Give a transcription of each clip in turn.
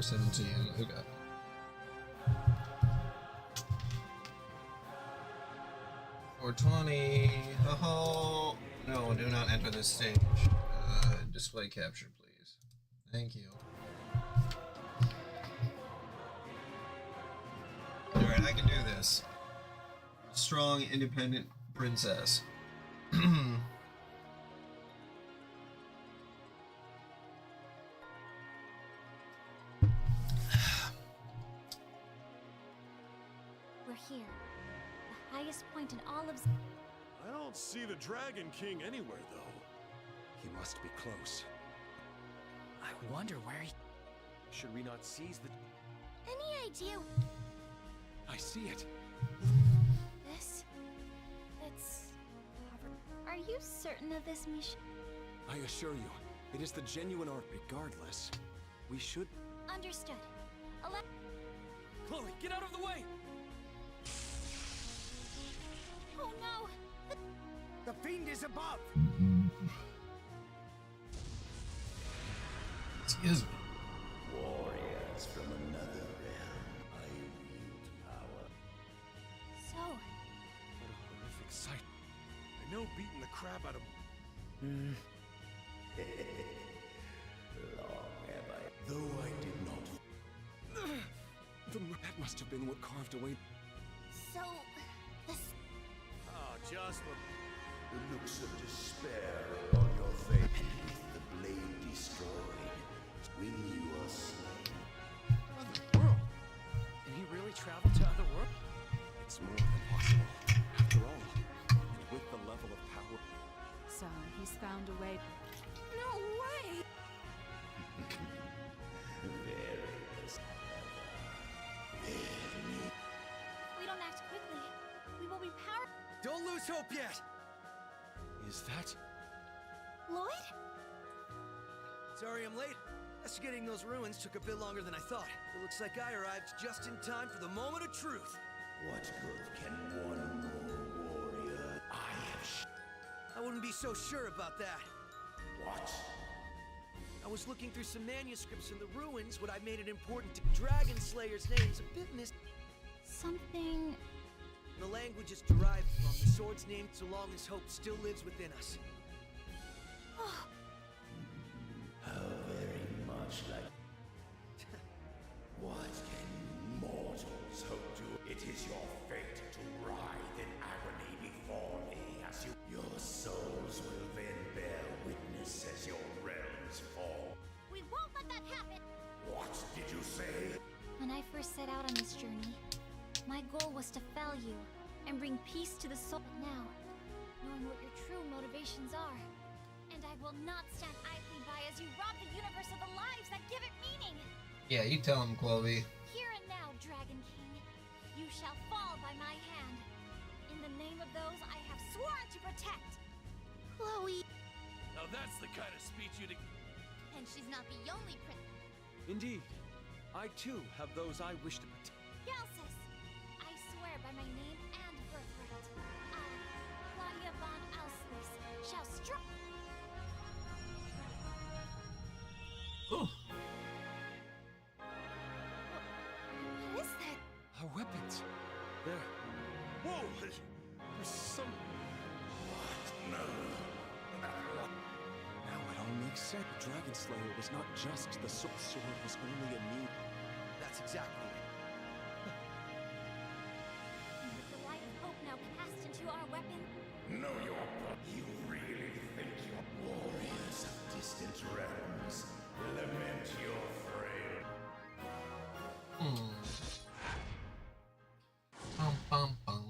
417. Okay. Or 20. Oh no! Do not enter this stage. Display capture, please. Thank you. All right, I can do this. Strong, independent princess. We're here. The highest point in all of... I don't see the Dragon King anywhere, though. He must be close. I wonder where he... Should we not seize the... Any idea... I see it. This? It's... Are you certain of this, Misha? I assure you, it is the genuine art. Regardless, we should... Understood. Chloe, get out of the way! Oh no! The fiend is above! Excuse me. Warriors from another realm, I wield power. So... What a horrific sight. I know beating the crap out of... Long have I... Though I did not... That must have been what carved away... So... This... Oh, just look. The looks of despair upon your face, and with the blade destroyed, when you are slain. Other world? Can he really travel to other world? It's more than possible. After all, and with the level of power... So, he's found a way. No way! We don't act quickly. We will be power... Don't lose hope yet! Is that... Lloyd? Sorry I'm late. Investigating those ruins took a bit longer than I thought. It looks like I arrived just in time for the moment of truth. What good can one more warrior? I wouldn't be so sure about that. What? I was looking through some manuscripts in the ruins when I made it important to Dragon Slayer's name's a bit Something... The language is derived from the sword's name so long as hope still lives within us. Oh, How very much like... What can mortals hope to? It is your fate to writhe in agony before me as you... Your souls will then bear witness as your realms fall. we won't let that happen! What did you say? When I first set out on this journey, my goal was to fell you and bring peace to the soul. But now, knowing what your true motivations are, and I will not stand idly by as you rob the universe of the lives that give it meaning. Yeah, you tell him, Chloe. Here and now, Dragon King, you shall fall by my hand. In the name of those I have sworn to protect. Chloe. Now that's the kind of speech you'd... And she's not the only prince. Indeed. I too have those I wish to protect. Galsus, I swear by my name and birthright, I, Claudia von Auslös, shall strike. Oh. What is that? Our weapons. There. Whoa! There's some... No. Now it all makes sense. The Dragon Slayer was not just the sword. Sword was only a means. That's exactly it. And with the light of hope now cast into our weapon, Know your... You really think your warriors of distant realms will lament your frail... Bum, bum, bum, bum.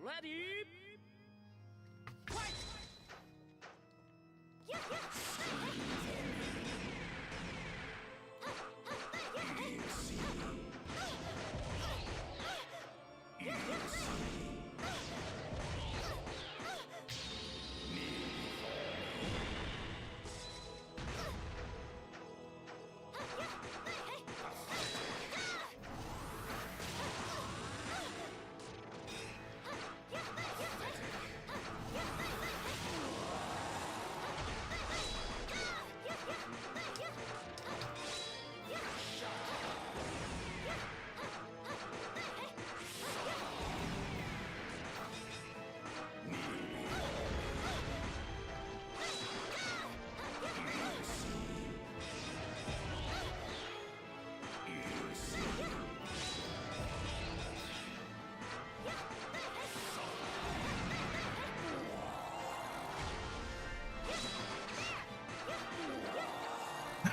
Ready? Fight! yeah, yeah.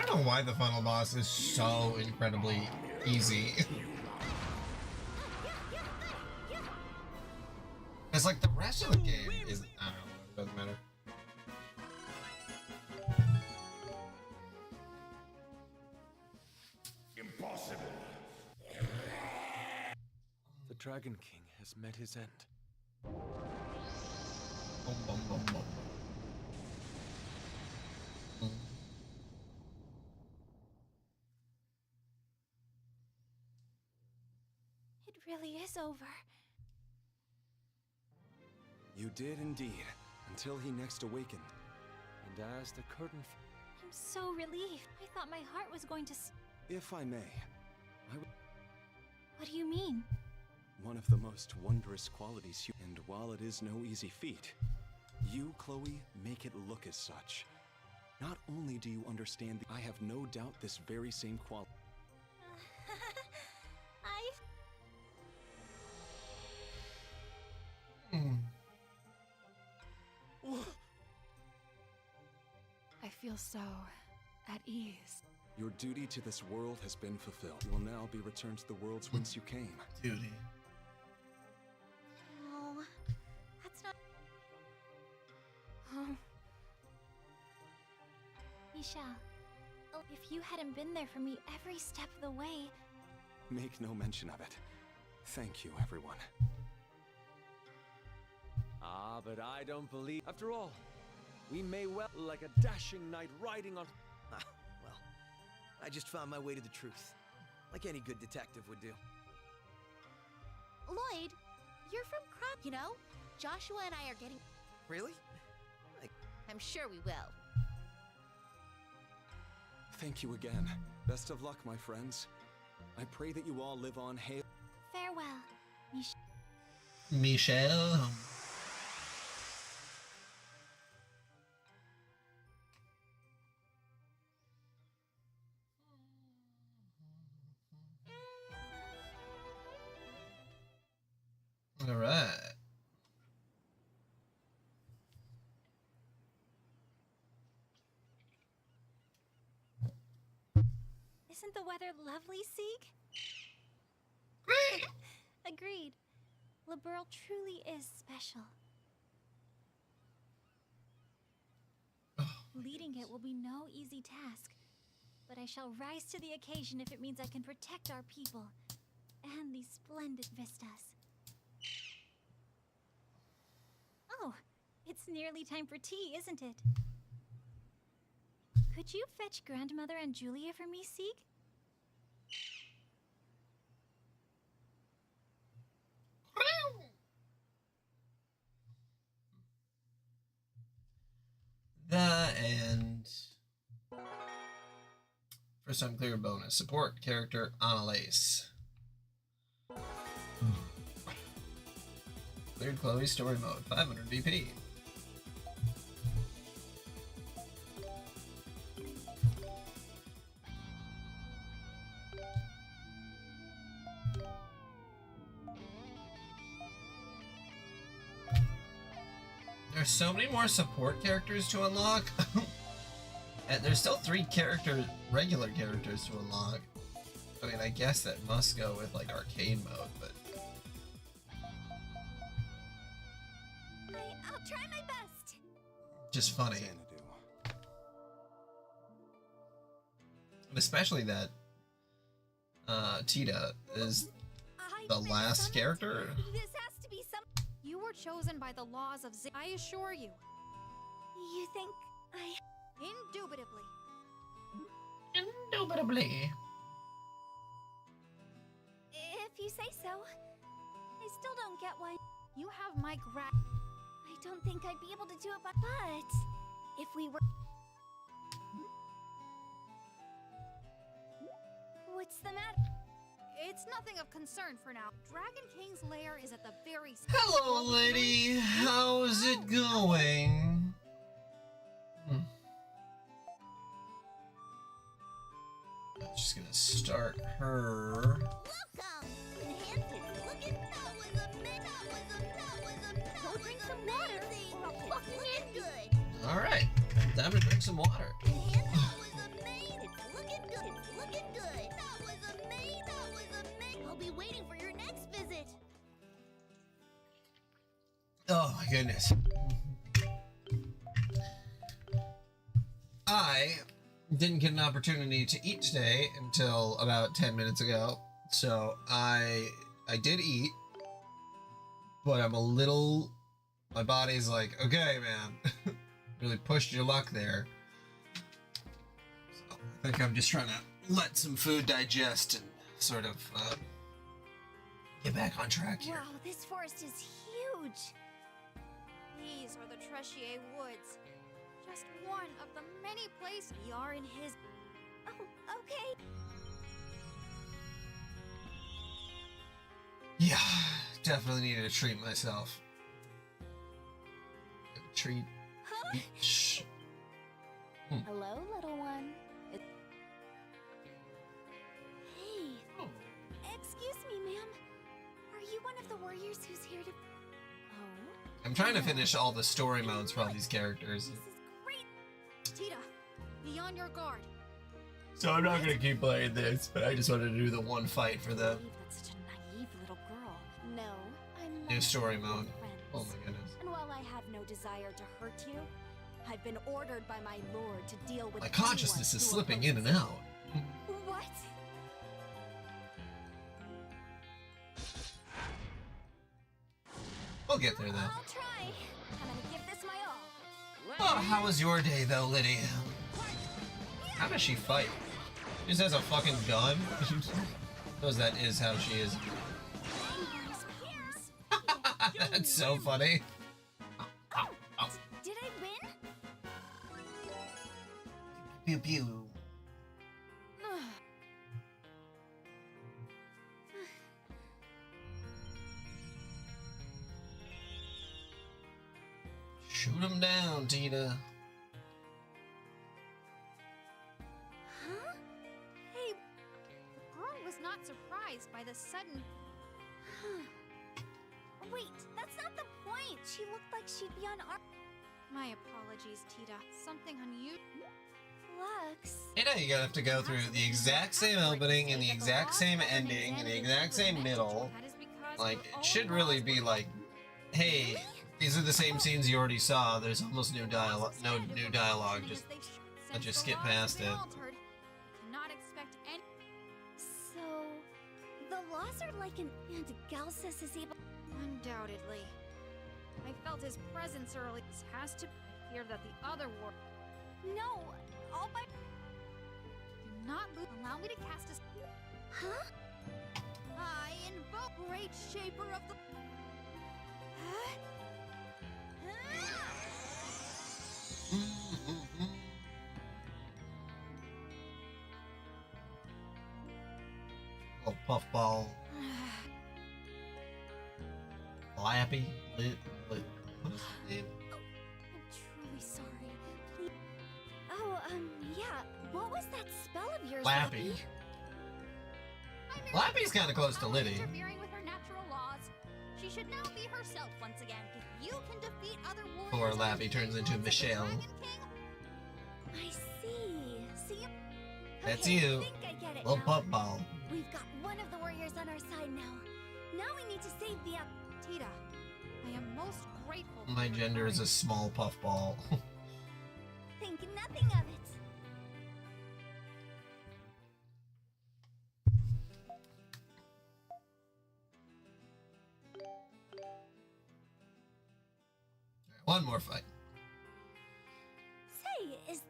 don't know why the final boss is so incredibly easy. It's like the rest of the game is, I don't know, it doesn't matter. Impossible. The Dragon King has met his end. Boom, boom, boom, boom. It really is over. You did indeed, until he next awakened. And as the curtain I'm so relieved. I thought my heart was going to if I may, What do you mean? one of the most wondrous qualities and while it is no easy feat, you, Chloe, make it look as such. Not only do you understand I have no doubt this very same quality. I feel so at ease. Your duty to this world has been fulfilled. You will now be returned to the worlds whence you came. Duty. No, that's not. Michelle, oh, if you hadn't been there for me every step of the way. Make no mention of it. Thank you, everyone. Ah, but I don't believe. After all, we may well like a dashing knight riding on. Ah, well, I just found my way to the truth, like any good detective would do. Lloyd, you're from Crop, you know? Joshua and I are getting. Really? I'm sure we will. Thank you again. Best of luck, my friends. I pray that you all live on hail. Farewell, Michelle. All right. Isn't the weather lovely, Sieg? Agreed. Liberl truly is special. Leading it will be no easy task, but I shall rise to the occasion if it means I can protect our people and these splendid vistas. Oh, it's nearly time for tea, isn't it? Could you fetch Grandmother and Julia for me, Sieg? The end. First time clear bonus. Support character Annalise. Cleared Chloe's story mode. 500 VP. There's so many more support characters to unlock. And there's still 3 regular characters to unlock. I mean, I guess that must go with like arcade mode, but I'll try my best. just funny. Xanadu. And especially that Tita is the last character. This has to be some. You were chosen by the laws of I assure you. You think I? Indubitably. Indubitably. If you say so. I still don't get why. You have my I don't think I'd be able to do it, but if we were. What's the matter? It's nothing of concern for now. Dragon King's lair is at the very Hello, lady. How's it going? I'm just gonna start her. Welcome! Enhanced looking. That was Go drink some water, or I'll fucking end good. All right, time to drink some water. That was amazing. good. That was amazing. I'll be waiting for your next visit. Oh my goodness. I didn't get an opportunity to eat today until about 10 minutes ago. So I did eat, but I'm a little, my body's like, okay, man, really pushed your luck there. So I think I'm just trying to let some food digest and sort of get back on track here. Wow, this forest is huge. These are the Tressier Woods. Just one of the many places we are in his... Oh, okay. Yeah, definitely needed to treat myself. Treat. Huh? Shh. Hello, little one. Hey. Oh. Excuse me, ma'am. Are you one of the warriors who's here to... Oh? I'm trying to finish all the story modes for all these characters. This is great. Tita, be on your guard. So I'm not gonna keep playing this, but I just wanted to do the one fight for the That's such a naive little girl. No, I'm new not story your mode. friends. Oh my goodness. And while I have no desire to hurt you, I've been ordered by my lord to deal with My consciousness is anyone who slipping in and opposes out. me. What? We'll get there though. I'll try. I'm gonna give this my all. Oh, how was your day though, Liddy? How does she fight? She just has a fucking gun? Knows that is how she is. That's so funny. Did I win? Pew pew. Shoot him down, Tina. Huh? Hey, the girl was not surprised by the sudden... Wait, that's not the point. She looked like she'd be on our... My apologies, Tita. Something unusual. Lux. You know, you're gonna have to go through the exact same opening and the exact same ending and the exact same middle. That is because Like, we're it should all really lost be with- like, hey, these are the same scenes you already saw. There's almost new dialogue, no new dialogue. Just Since just the skip laws have past been it. altered, we cannot expect any... So, the laws are like an... And Galsus is able... Undoubtedly. I felt his presence early. This has to fear that the other war... No, all by... Do not allow me to cast a... Huh? I invoke great shaper of the... Huh? little puffball, Lappy, lit. What is his name? I'm truly sorry. Please... Oh, yeah. What was that spell of yours, Lappy. Lappy's kind of close to Liddy. Interfering with her natural laws. She should now be herself once again. If you can defeat other warriors... Before on Lappy the turns into influence of the Michelle. Dragon King, I see. See? That's Okay, you. I think I get it Little now. puffball. We've got one of the warriors on our side now. Now we need to save the... Tita, I am most grateful for My your gender is a courage. small puffball. Think nothing of it. One more fight. Say, is...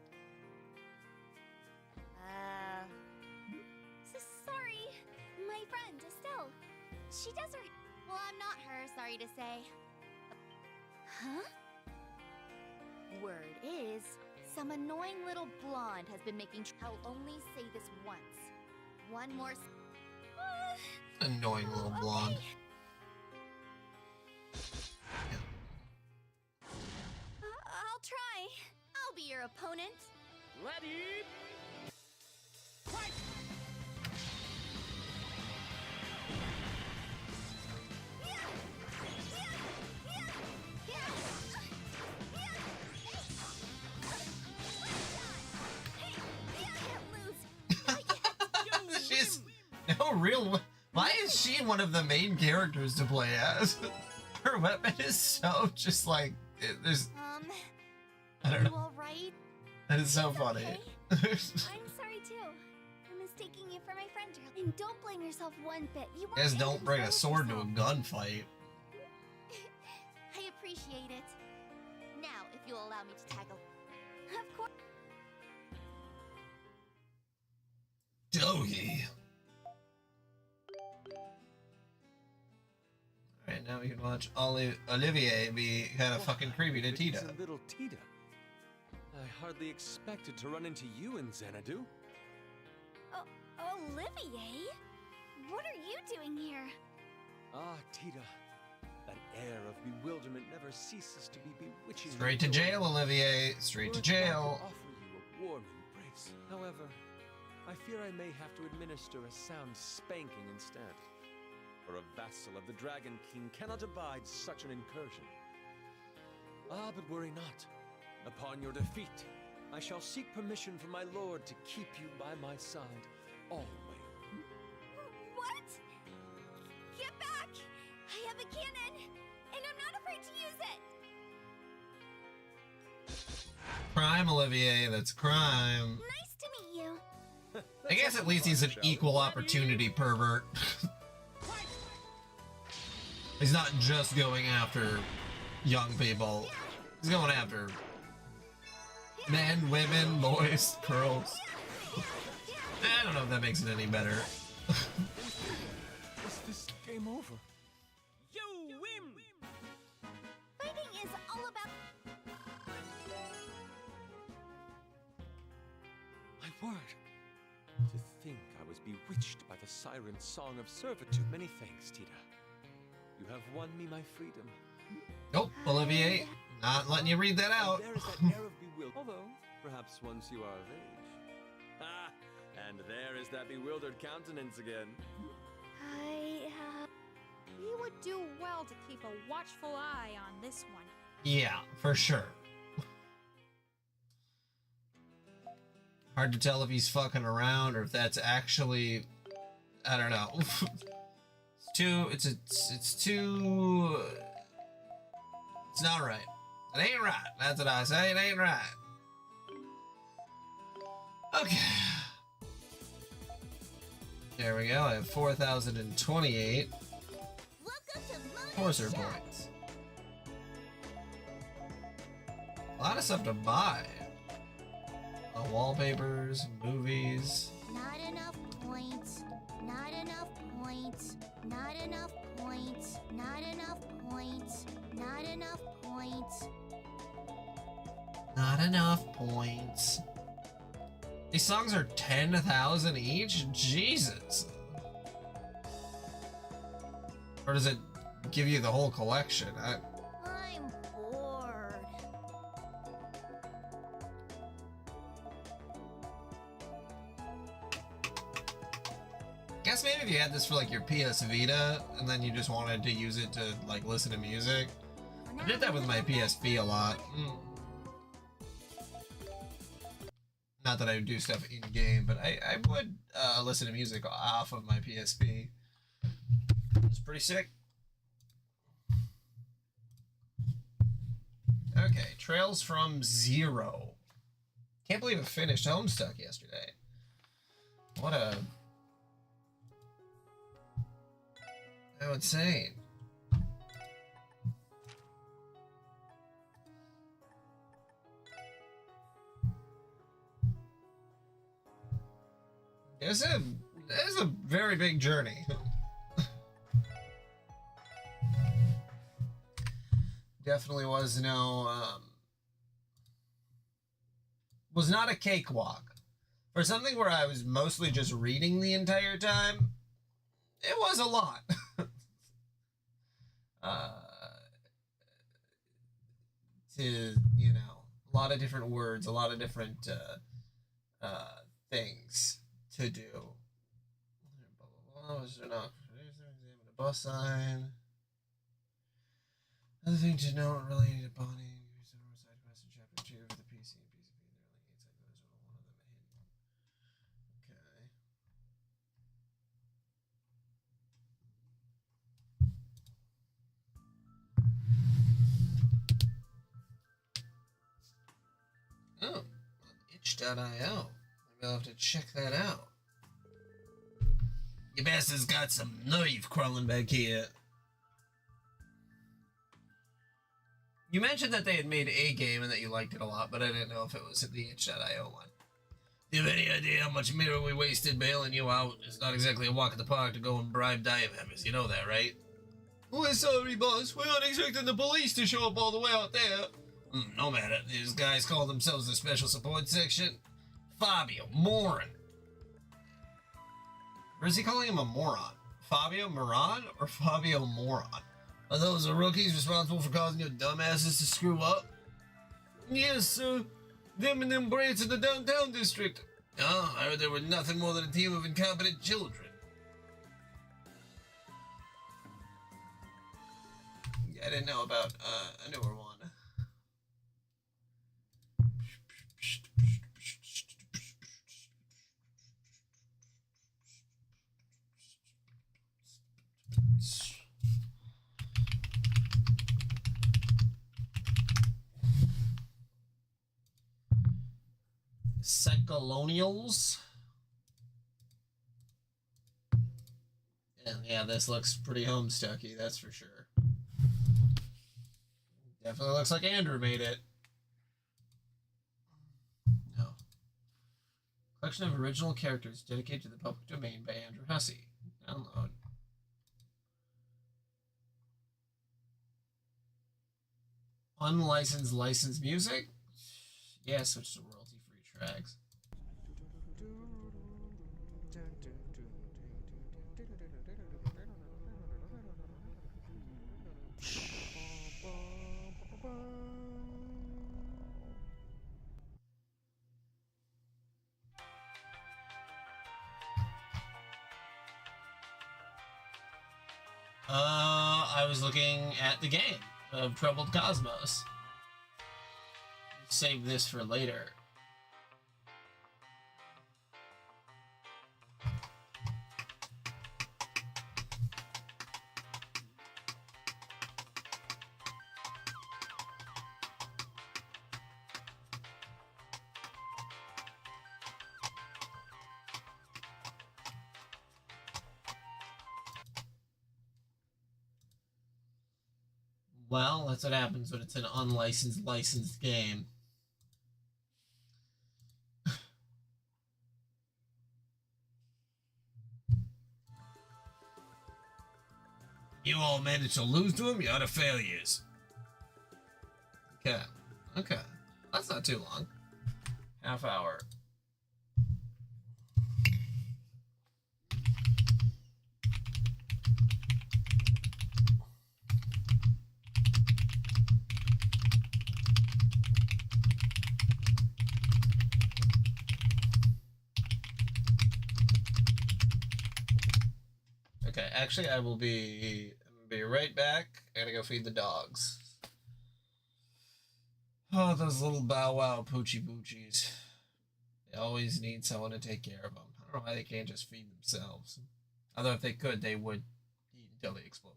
Sorry. My friend, Estelle. She does her... Well, I'm not her, sorry to say. Huh? Word is, some annoying little blonde has been making... I'll only say this once. One more... Annoying little blonde. Okay. I'll try. I'll be your opponent. Ready? Fight! I can't lose. I can't. real. Why is she one of the main characters to play as? Her weapon is so just like there's. I don't you know. all right? That is so funny. Okay. I'm sorry too. I'm mistaking you for my friend earlier. And don't blame yourself one bit. You Guys, weren't don't able bring a control sword to a yourself. gunfight. I appreciate it. Now, if you'll allow me to tackle. Of course. Dogi. Alright, now we can watch Olivier be kind of fucking creepy to Tita. It's a little Tita. I hardly expected to run into you in Xanadu. Oh, Olivier? What are you doing here? Ah, Tita. That air of bewilderment never ceases to be bewitching. Straight to jail, Olivier. Straight to jail. Offer you a warm embrace. However, I fear I may have to administer a sound spanking instead. For a vassal of the Dragon King cannot abide such an incursion. Ah, but worry not. Upon your defeat, I shall seek permission from my lord to keep you by my side, always. What? Get back! I have a cannon, and I'm not afraid to use it! Crime, Olivier. That's crime. Nice to meet you. I guess at least he's an equal opportunity pervert. He's not just going after young people. He's going after men, women, boys, girls. I don't know if that makes it any better. Is this game over? You win! Fighting is all about. My word. To think I was bewitched by the siren song of servitude. Many thanks, Tita. You have won me my freedom. Nope, Olivier, not letting you read that out. There is that air of bewilderment. Although, perhaps once you are of age. Ah, and there is that bewildered countenance again. We would do well to keep a watchful eye on this one. Yeah, for sure. Hard to tell if he's fucking around or if that's actually, I don't know. It's not right. It ain't right. That's what I say. It ain't right. Okay. There we go. I have 4,028 Corsair points. A lot of stuff to buy. Wallpapers, movies. Not enough points. Not enough points. Not enough points. Not enough points. Not enough points. Not enough points. These songs are 10,000 each? Jesus. Or does it give you the whole collection? I'm bored. Guess maybe if you had this for like your PS Vita and then you just wanted to use it to like listen to music. I did that with my PSP a lot. Not that I would do stuff in game, but I would listen to music off of my PSP. It's pretty sick. Okay, Trails from Zero. Can't believe it finished Homestuck yesterday. What a... how insane. It's a very big journey. Definitely was was not a cakewalk. For something where I was mostly just reading the entire time, it was a lot. To, a lot of different words, a lot of different things to do. Was there not a bus sign? Other thing to note relating to bonding, several side quests in chapter 2 for the PC and PCP. There are like 8 side quests, one of them hidden. Okay. itch.io. Maybe I'll have to check that out. You bastards got some nerve crawling back here. You mentioned that they had made a game and that you liked it a lot, but I didn't know if it was the itch.io one. Do you have any idea how much mirror we wasted bailing you out? It's not exactly a walk in the park to go and bribe dive members. You know that, right? We're sorry, boss. We aren't expecting the police to show up all the way out there. No matter. These guys call themselves the Special Support Section. Fabio, moron. Or is he calling him a moron? Fabio Moron or Fabio Moron? Are those the rookies responsible for causing your dumbasses to screw up? Yes, sir. Them and them brats in the downtown district. Oh, I heard they were nothing more than a team of incompetent children. Yeah, I didn't know about a newer one. Cyclonials. And yeah, this looks pretty homestucky, that's for sure. Definitely looks like Andrew made it. No. Collection of original characters dedicated to the public domain by Andrew Hussey. Download. Unlicensed licensed music? Yeah, switch to royalty-free tracks. I was looking at the game of Troubled Cosmos. Save this for later. Well, that's what happens when it's an unlicensed, licensed game. You all managed to lose to him? You're out of failures. Okay. Okay. That's not too long. Half hour. Okay, actually, I will be right back. I gotta go feed the dogs. Oh, those little bow wow poochie poochies. They always need someone to take care of them. I don't know why they can't just feed themselves. Although if they could, they would eat until they exploded.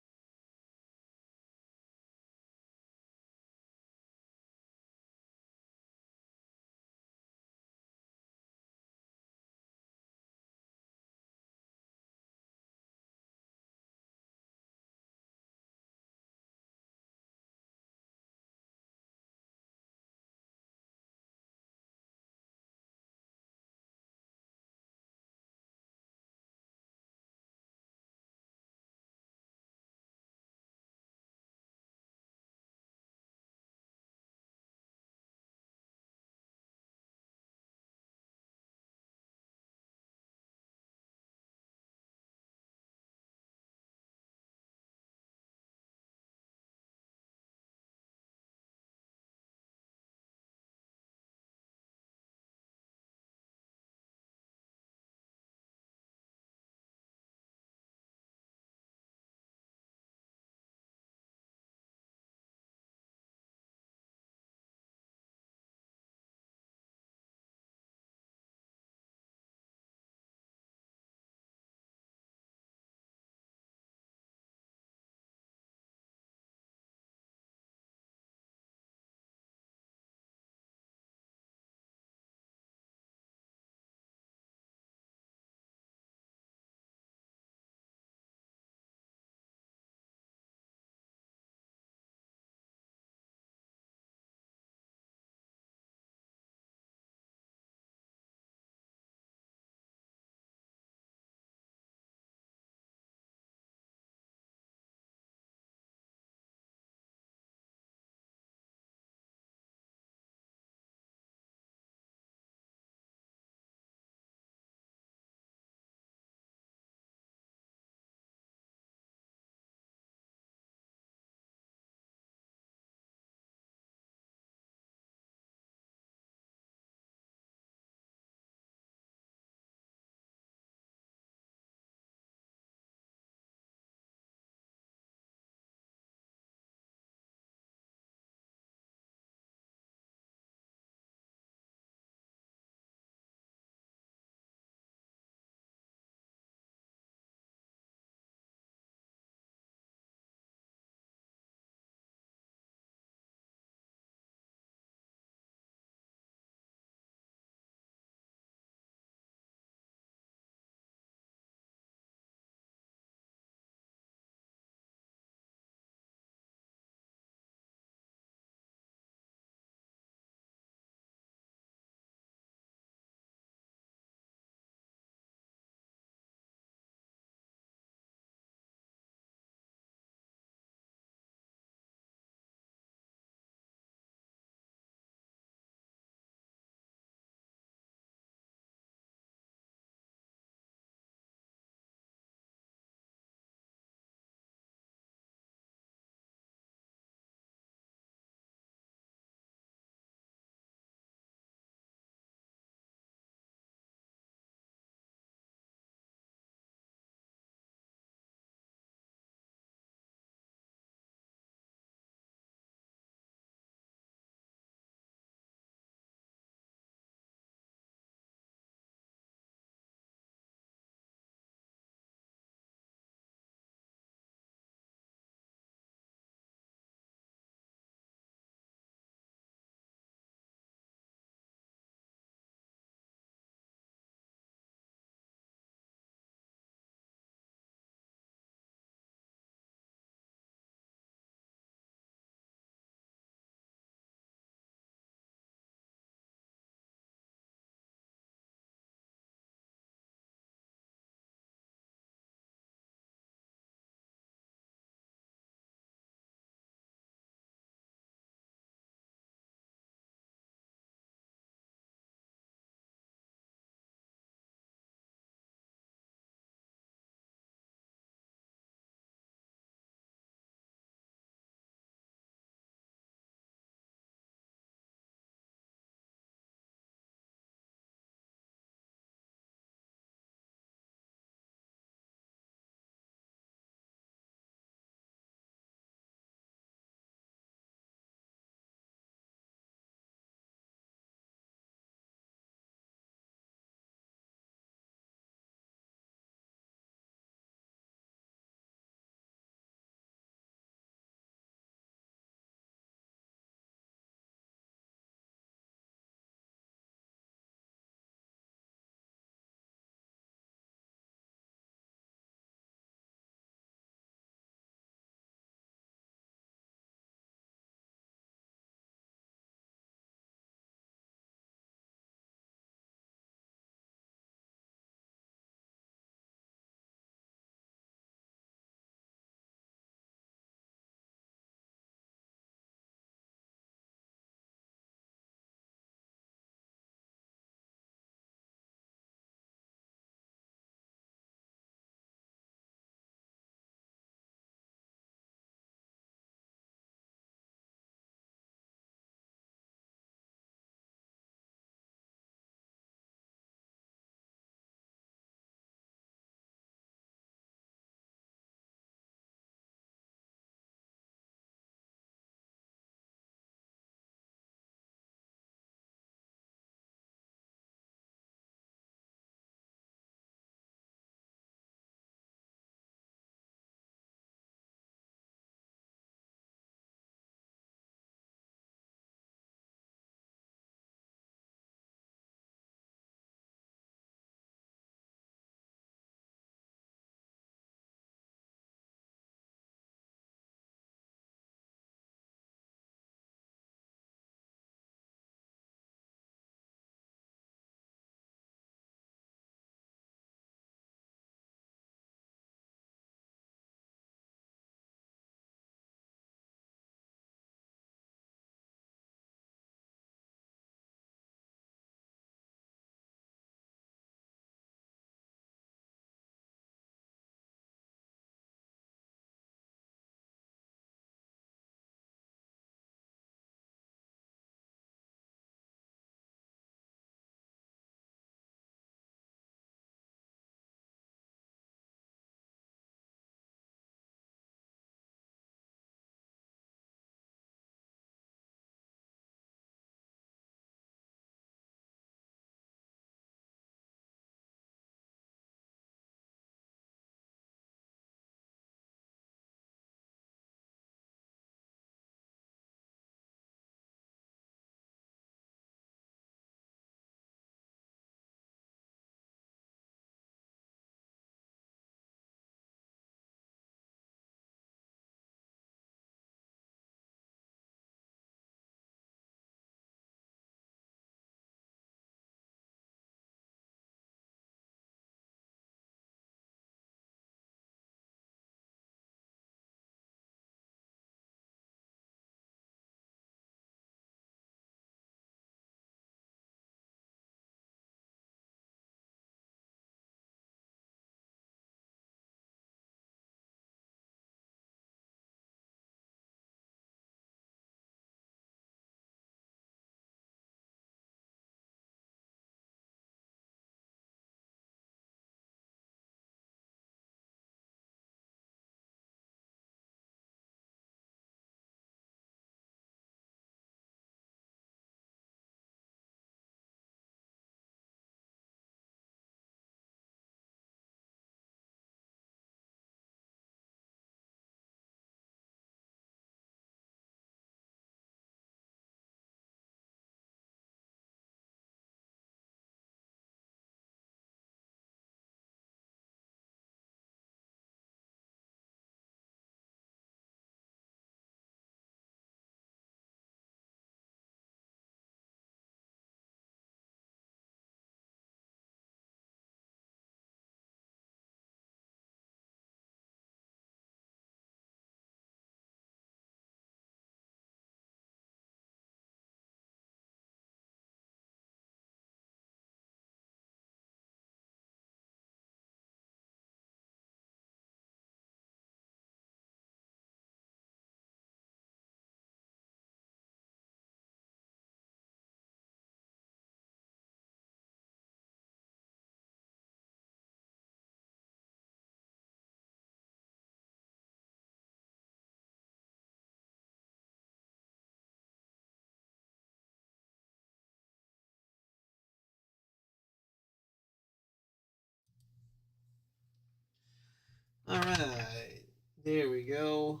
There we go.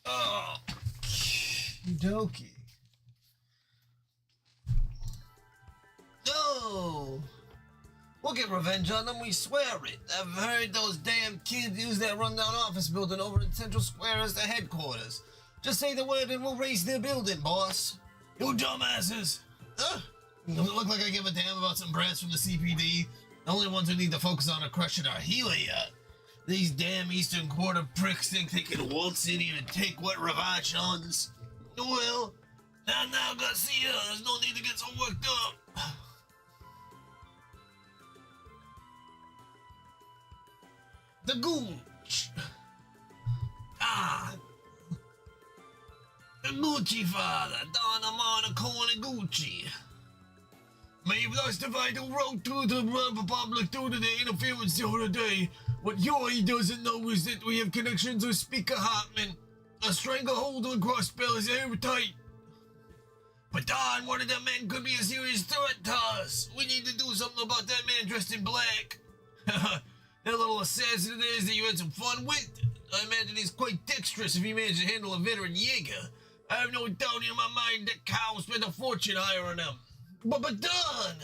Oh, dokie. No! We'll get revenge on them, we swear it. I've heard those damn kids use that rundown office building over in Central Square as their headquarters. Just say the word and we'll raise their building, boss. You dumbasses! Does it look like I give a damn about some brats from the CPD? The only ones who need to focus on are crushing our Helia. These damn Eastern Quarter pricks think they can waltz in here and take what Ravachons. Well, now, Garcia, there's no need to get so worked up. The Gooch. The Gucci father, Don Amana Corner Gucci. May have lost the vital road to the Republic due to the interference the other day. What Yoi doesn't know is that we have connections with Speaker Hartman. A stranglehold on Crossbell is airtight. But Don, one of them men could be a serious threat to us. We need to do something about that man dressed in black. That little assassin of theirs that you had some fun with? I imagine he's quite dexterous if he managed to handle a veteran Jaeger. I have no doubt in my mind that Cal spent a fortune hiring him. But Don!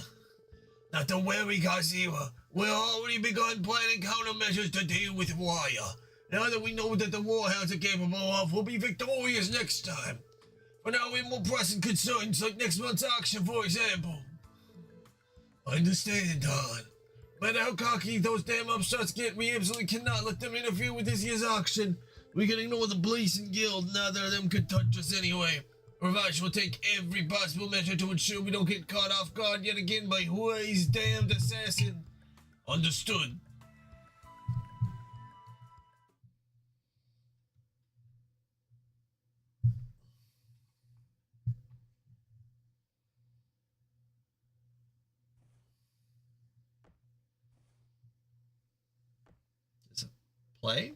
Not to worry, Garcia. We've already begun planning countermeasures to deal with Wire. Now that we know that the Warhounds are capable of, we'll be victorious next time. For now, we have more pressing concerns, like next month's auction, for example. I understand, Don. No matter how cocky those damn upstarts get, we absolutely cannot let them interfere with this year's auction. We can ignore the Blazing Guild, neither of them could touch us anyway. Ravash will take every possible measure to ensure we don't get caught off guard yet again by Hui's damned assassin. Understood. Is it play?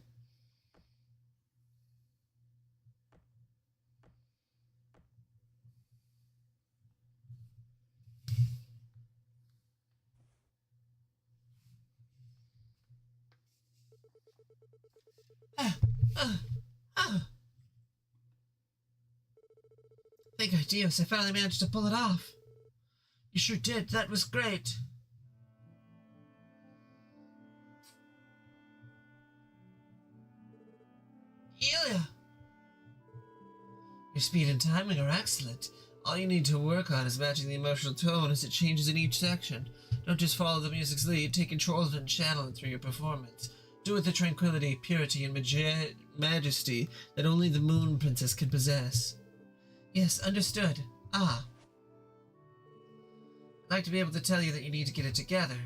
Thank God, Dios, I finally managed to pull it off. You sure did, that was great. Elia! Your speed and timing are excellent. All you need to work on is matching the emotional tone as it changes in each section. Don't just follow the music's lead, take control of it and channel it through your performance. Do it with the tranquility, purity, and majesty that only the Moon Princess can possess. Yes, understood. I'd like to be able to tell you that you need to get it together.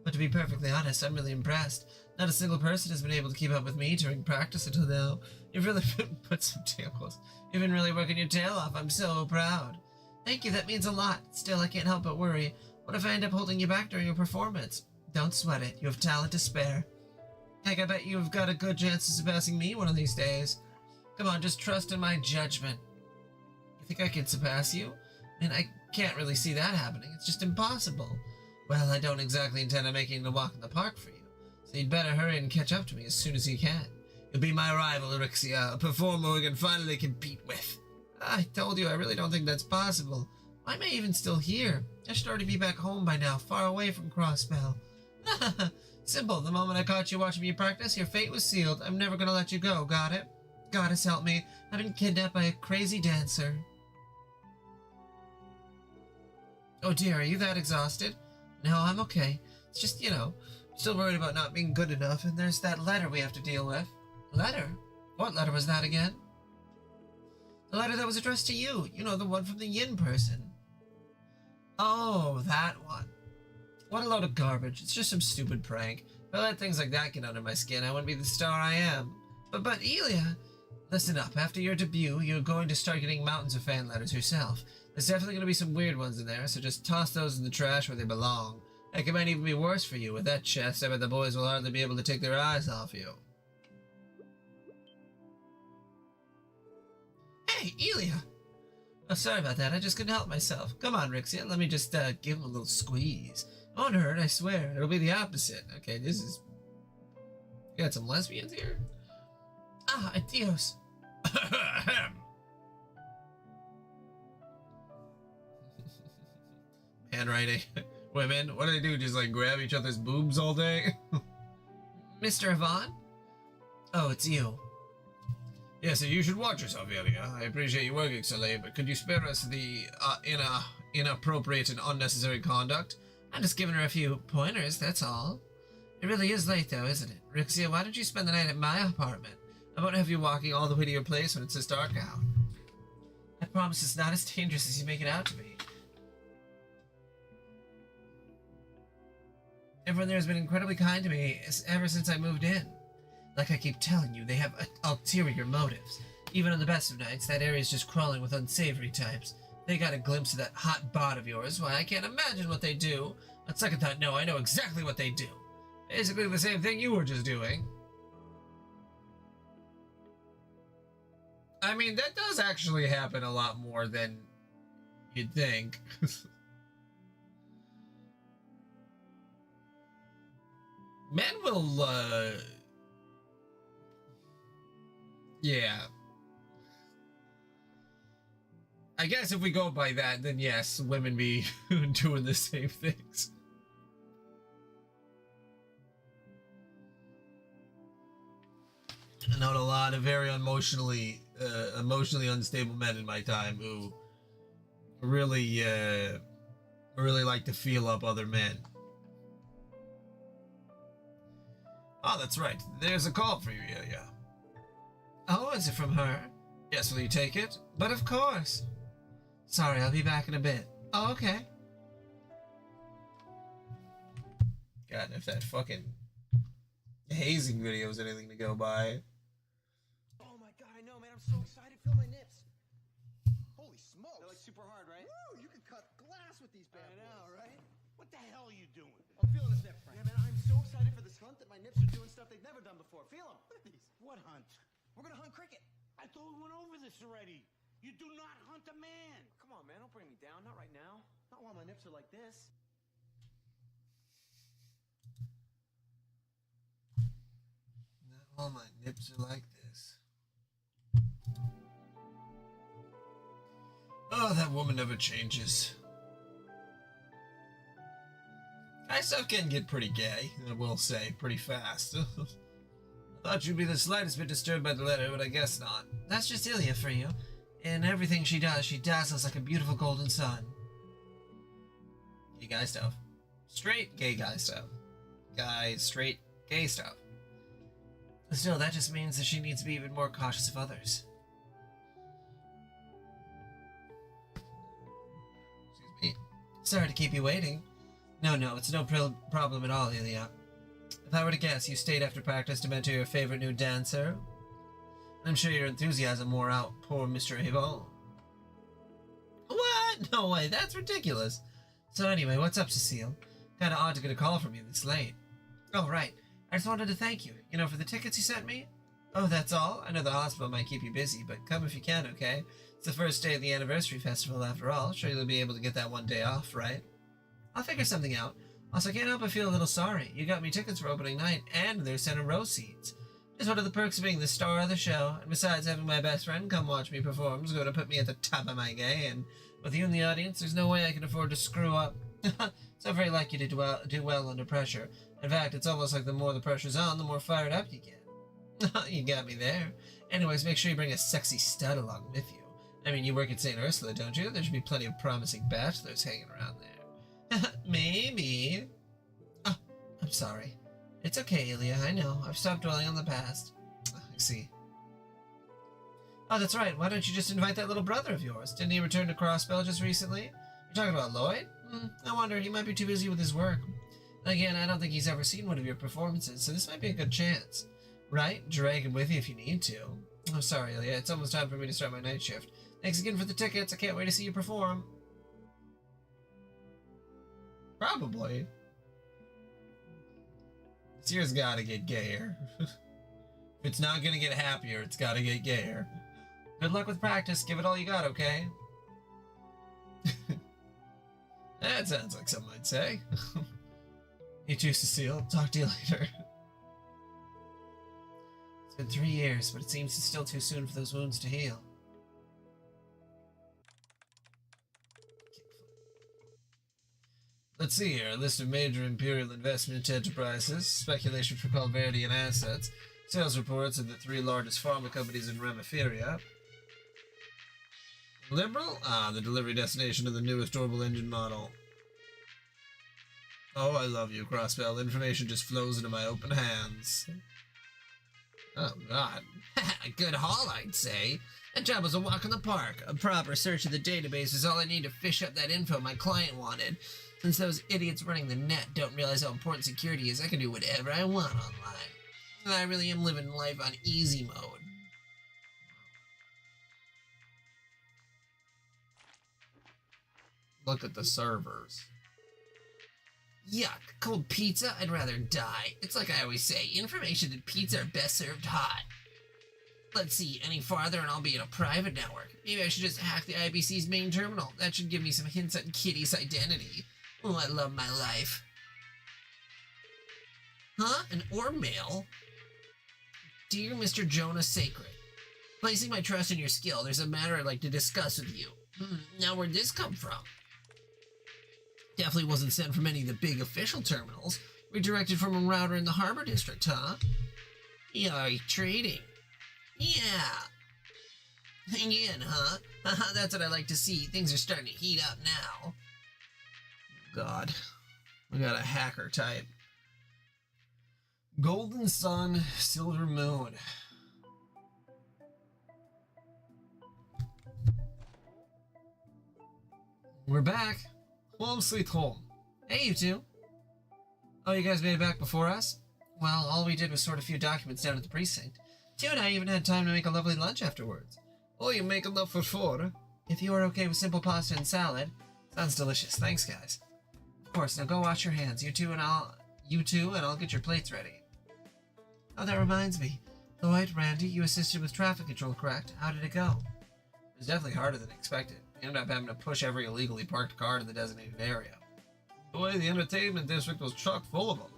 But to be perfectly honest, I'm really impressed. Not a single person has been able to keep up with me during practice until now. You've really put some tail close. You've been really working your tail off. I'm so proud. Thank you, that means a lot. Still, I can't help but worry. What if I end up holding you back during your performance? Don't sweat it. You have talent to spare. Heck, I bet you've got a good chance of surpassing me one of these days. Come on, just trust in my judgment. You think I can surpass you? And I can't really see that happening. It's just impossible. Well, I don't exactly intend on making a walk in the park for you. So you'd better hurry and catch up to me as soon as you can. You'll be my rival, Erixia, a performer we can finally compete with. I told you, I really don't think that's possible. Why am I even still here? I should already be back home by now, far away from Crossbell. Simple. The moment I caught you watching me practice, your fate was sealed. I'm never gonna let you go, got it? Goddess help me. I've been kidnapped by a crazy dancer. Oh dear, are you that exhausted? No, I'm okay. It's just, still worried about not being good enough, and there's that letter we have to deal with. Letter? What letter was that again? The letter that was addressed to you. You know, the one from the Yin person. Oh, that one. What a load of garbage. It's just some stupid prank. If I let things like that get under my skin, I wouldn't be the star I am. But Elia, listen up. After your debut, you're going to start getting mountains of fan letters yourself. There's definitely going to be some weird ones in there, so just toss those in the trash where they belong. Heck, it might even be worse for you. With that chest, I bet the boys will hardly be able to take their eyes off you. Hey, Elia! Oh, sorry about that. I just couldn't help myself. Come on, Rixia. Let me just give him a little squeeze. It won't hurt, I swear. It'll be the opposite. Okay, this is... You got some lesbians here? Ah, adios. Handwriting. Women, what do they do? Just like grab each other's boobs all day? Mr. Yvonne? Oh, it's you. Yes, you should watch yourself, Ilya. I appreciate you working so late, but could you spare us the inappropriate and unnecessary conduct? I'm just giving her a few pointers, that's all. It really is late, though, isn't it? Rixia, why don't you spend the night at my apartment? I won't have you walking all the way to your place when it's this dark out. I promise it's not as dangerous as you make it out to be. Everyone there has been incredibly kind to me ever since I moved in. Like I keep telling you, they have ulterior motives. Even on the best of nights, that area's just crawling with unsavory types. They got a glimpse of that hot bod of yours. Why, I can't imagine what they do. On second thought, no, I know exactly what they do. Basically the same thing you were just doing. I mean, that does actually happen a lot more than you'd think. Men will, yeah. I guess if we go by that, then yes, women be doing the same things. I know a lot of very emotionally unstable men in my time who really like to feel up other men. Oh, that's right. There's a call for you, yeah. Oh, is it from her? Yes, will you take it? But of course. Sorry, I'll be back in a bit. Oh, okay. God, if that fucking hazing video is anything to go by. Oh my god, I know, man. I'm so excited. Feel my nips. Holy smokes. They're like super hard, right? Woo, you can cut glass with these bad boys. I know, right? What the hell are you doing? I'm feeling this nip, Frank. Yeah, man, I'm so excited for this hunt that my nips are doing stuff they've never done before. Feel them. Look at these. What hunt? We're gonna hunt cricket. I thought we went over this already. You do not hunt a man. Come on, man. Don't bring me down. Not right now. Not while my nips are like this. Not all my nips are like this. Oh, that woman never changes. Guy stuff can get pretty gay, I will say, pretty fast. I thought you'd be the slightest bit disturbed by the letter, but I guess not. That's just Ilya for you. In everything she does, she dazzles like a beautiful golden sun. Gay guy stuff. Straight gay guy stuff. Guy, straight, gay stuff. Still, that just means that she needs to be even more cautious of others. Excuse me. Sorry to keep you waiting. No, it's no problem at all, Ilya. If I were to guess, you stayed after practice to mentor your favorite new dancer. I'm sure your enthusiasm wore out poor Mr. Yvonne. What? No way, that's ridiculous. So anyway, what's up, Cecile? Kinda odd to get a call from you this late. Oh, right. I just wanted to thank you. You know, for the tickets you sent me? Oh, that's all? I know the hospital might keep you busy, but come if you can, okay? It's the first day of the anniversary festival, after all. Sure you'll be able to get that one day off, right? I'll figure something out. Also, I can't help but feel a little sorry. You got me tickets for opening night, and they're center row seats. Just one of the perks of being the star of the show, and besides having my best friend come watch me perform is going to put me at the top of my game, and with you in the audience, there's no way I can afford to screw up. So very likely to do well under pressure. In fact, it's almost like the more the pressure's on, the more fired up you get. You got me there. Anyways, make sure you bring a sexy stud along with you. I mean, you work at St. Ursula, don't you? There should be plenty of promising bachelors hanging around there. Maybe. Oh, I'm sorry. It's okay, Ilya, I know. I've stopped dwelling on the past. I see. Oh, that's right. Why don't you just invite that little brother of yours? Didn't he return to Crossbell just recently? You're talking about Lloyd? I wonder. He might be too busy with his work. Again, I don't think he's ever seen one of your performances, so this might be a good chance. Right? Drag him with you if you need to. I'm sorry, Ilya. It's almost time for me to start my night shift. Thanks again for the tickets. I can't wait to see you perform. Probably. This year's gotta get gayer. If it's not gonna get happier, it's gotta get gayer. Good luck with practice. Give it all you got, okay? That sounds like something I'd say. You too, Cecile. Talk to you later. It's been 3 years, but it seems it's still too soon for those wounds to heal. Let's see here. A list of major Imperial investment enterprises, speculation for Calverdian assets, sales reports of the 3 largest pharma companies in Ramiferia. Liberal? Ah, the delivery destination of the newest orbital engine model. Oh, I love you, Crossbell. Information just flows into my open hands. Oh, God. A good haul, I'd say. That job was a walk in the park. A proper search of the database is all I need to fish up that info my client wanted. Since those idiots running the net don't realize how important security is, I can do whatever I want online. I really am living life on easy mode. Look at the servers. Yuck, cold pizza? I'd rather die. It's like I always say, information and pizza are best served hot. Let's see, any farther and I'll be in a private network. Maybe I should just hack the IBC's main terminal. That should give me some hints on Kitty's identity. Oh, I love my life. Huh? An orb mail? Dear Mr. Jonah Sacred, placing my trust in your skill, there's a matter I'd like to discuss with you. Now where'd this come from? Definitely wasn't sent from any of the big official terminals. Redirected from a router in the Harbor District, huh? Yeah, trading. Yeah. Hang in, huh? That's what I like to see. Things are starting to heat up now. God. We got a hacker type. Golden Sun, Silver Moon. We're back. Home sweet home. Hey, you two. Oh, you guys made it back before us? Well, all we did was sort a few documents down at the precinct. Two and I even had time to make a lovely lunch afterwards. Oh, you make enough for 4? If you are okay with simple pasta and salad. Sounds delicious. Thanks, guys. Of course, now go wash your hands. You two and I'll get your plates ready. Oh, that reminds me. Lloyd, Randy, you assisted with traffic control, correct? How did it go? It was definitely harder than expected. We ended up having to push every illegally parked car to the designated area. Boy, the entertainment district was chock full of them.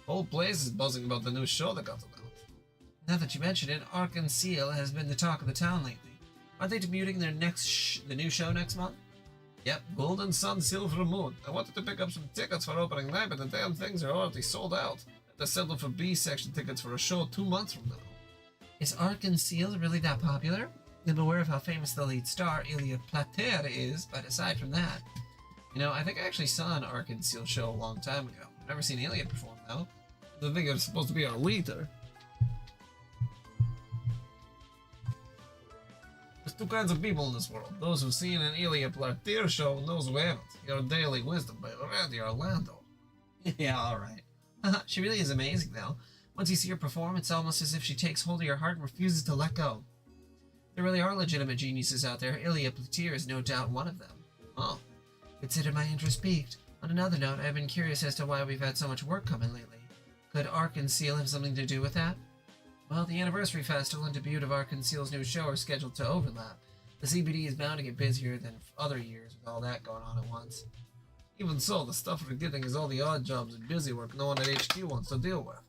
The whole place is buzzing about the new show that got announced. Now that you mention it, Ark and Seal has been the talk of the town lately. Aren't they debuting their the new show next month? Yep, Golden Sun, Silver Moon. I wanted to pick up some tickets for opening night, but the damn things are already sold out. I have to settle for B-section tickets for a show 2 months from now. Is Ark and Seal really that popular? I'm aware of how famous the lead star, Ilya Plater, is, but aside from that... You know, I think I actually saw an Ark and Seal show a long time ago. I've never seen Ilya perform, though. I think it's supposed to be our leader. There's 2 kinds of people in this world. Those who've seen an Ilya Plater show and those who haven't. Your Daily Wisdom by Randy Orlando. Yeah, alright. She really is amazing, though. Once you see her perform, it's almost as if she takes hold of your heart and refuses to let go. There really are legitimate geniuses out there. Ilya Plater is no doubt one of them. Oh. Consider my interest piqued. On another note, I've been curious as to why we've had so much work come in lately. Could Ark and Seal have something to do with that? Well, the anniversary festival and debut of Ark and Seal's new show are scheduled to overlap. The CBD is bound to get busier than other years with all that going on at once. Even so, the stuff we're getting is all the odd jobs and busy work no one at HQ wants to deal with.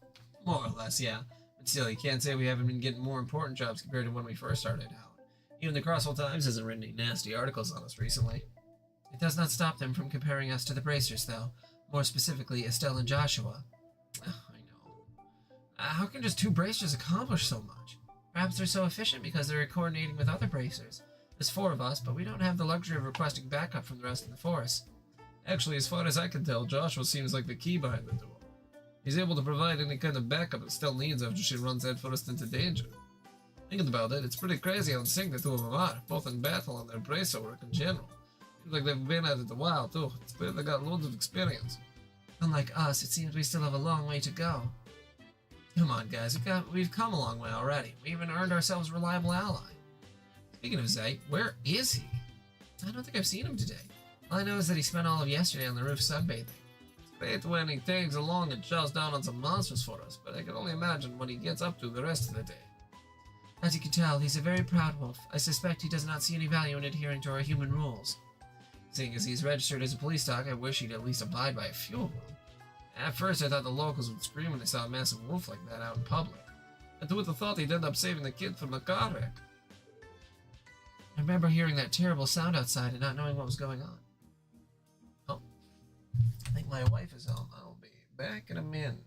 More or less, yeah. But still, you can't say we haven't been getting more important jobs compared to when we first started out. Even the Crossville Times hasn't written any nasty articles on us recently. It does not stop them from comparing us to the Bracers, though. More specifically, Estelle and Joshua. I know. How can just 2 Bracers accomplish so much? Perhaps they're so efficient because they're coordinating with other Bracers. There's 4 of us, but we don't have the luxury of requesting backup from the rest of the force. Actually, as far as I can tell, Joshua seems like the key behind the duo. He's able to provide any kind of backup Estelle needs after she runs headfirst into danger. Thinking about it, it's pretty crazy how in sync the 2 of them are, both in battle and their Bracer work in general. Seems like they've been at it a while, too. It's clear they got loads of experience. Unlike us, it seems we still have a long way to go. Come on, guys. We've come a long way already. We even earned ourselves a reliable ally. Speaking of Zayt, where is he? I don't think I've seen him today. All I know is that he spent all of yesterday on the roof sunbathing. It's great when he tags along and chows down on some monsters for us, but I can only imagine what he gets up to the rest of the day. As you can tell, he's a very proud wolf. I suspect he does not see any value in adhering to our human rules. Seeing as he's registered as a police dog, I wish he'd at least abide by a fuel rule. At first, I thought the locals would scream when they saw a massive wolf like that out in public. And who would have thought he'd end up saving the kid from the car wreck? I remember hearing that terrible sound outside and not knowing what was going on. Oh, I think my wife is home. I'll be back in a minute.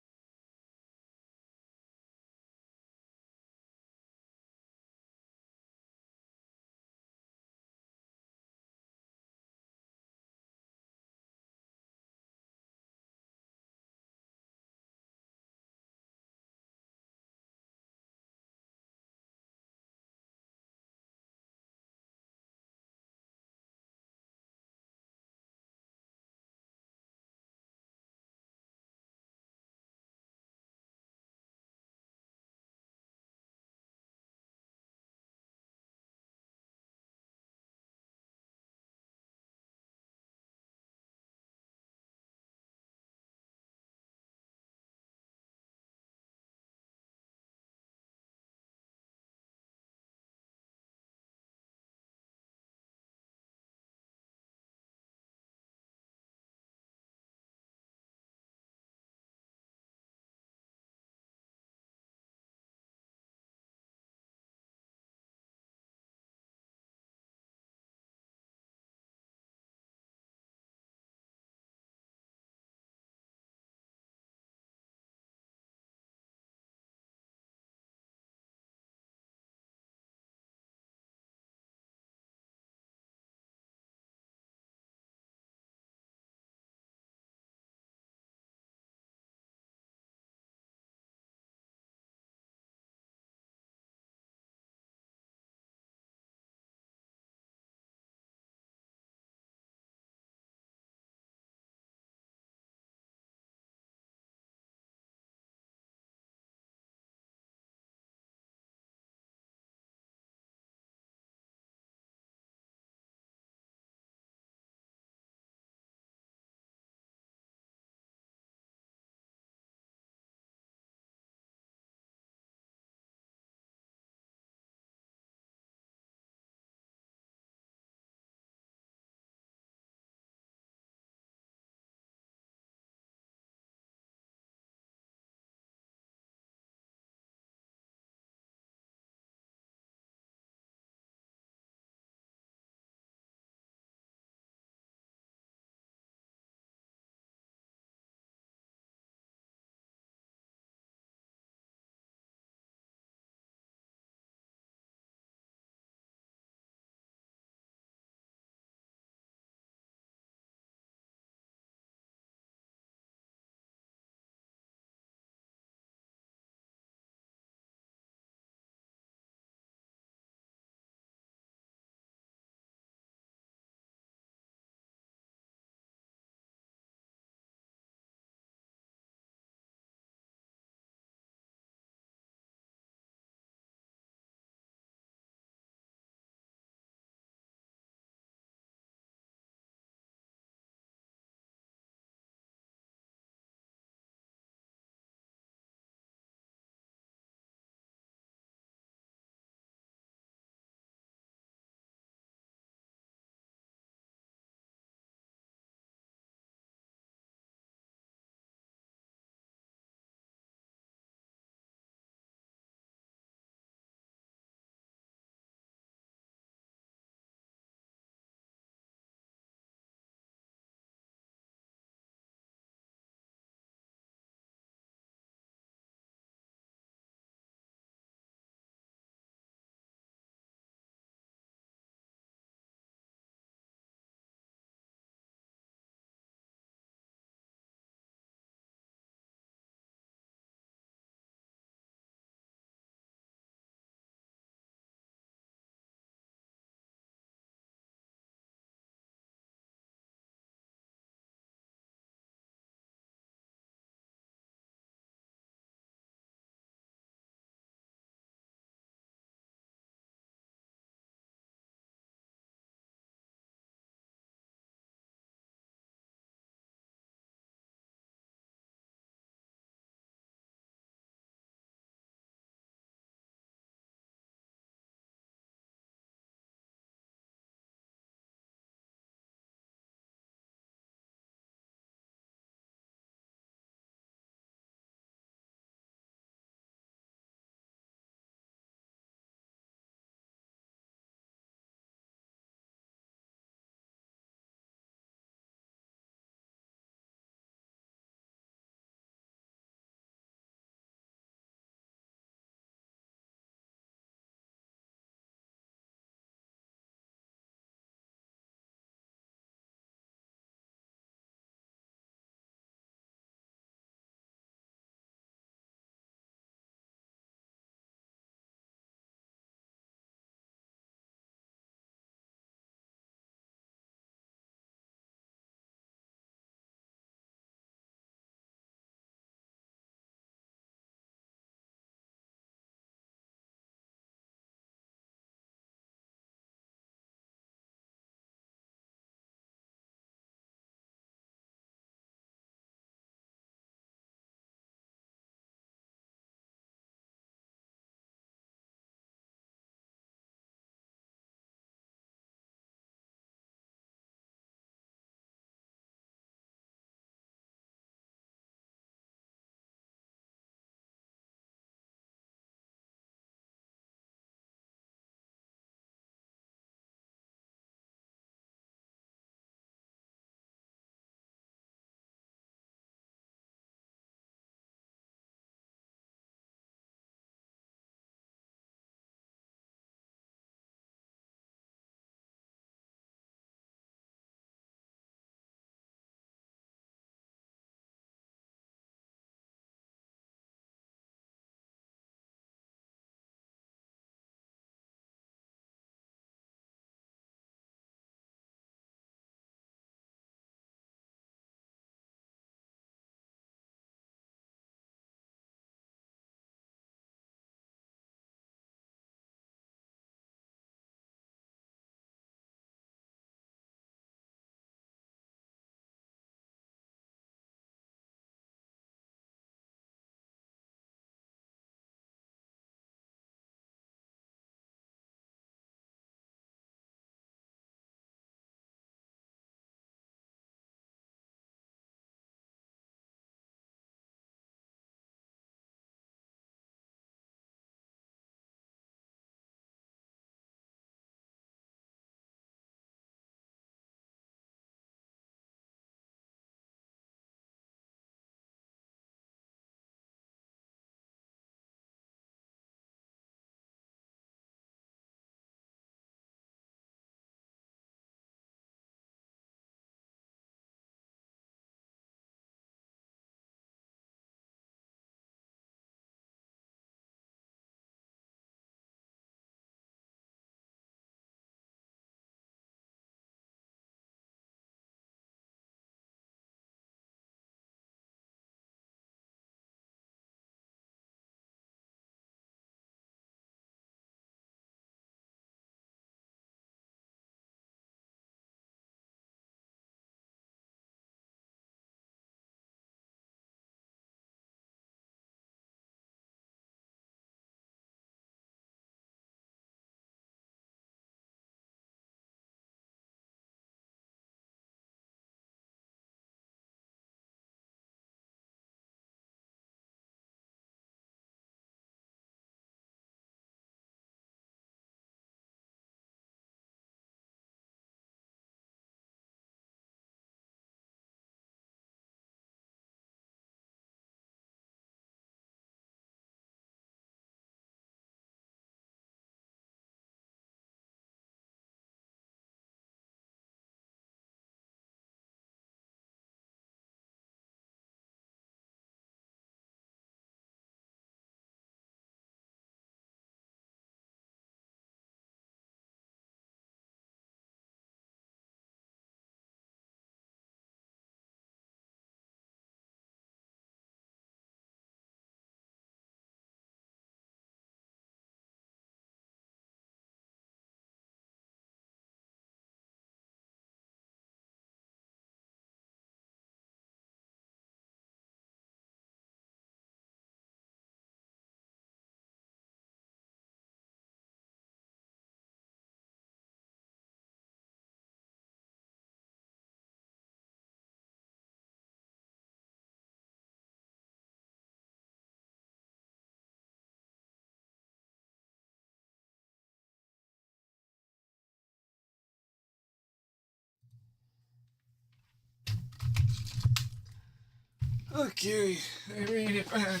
Okay, I made it back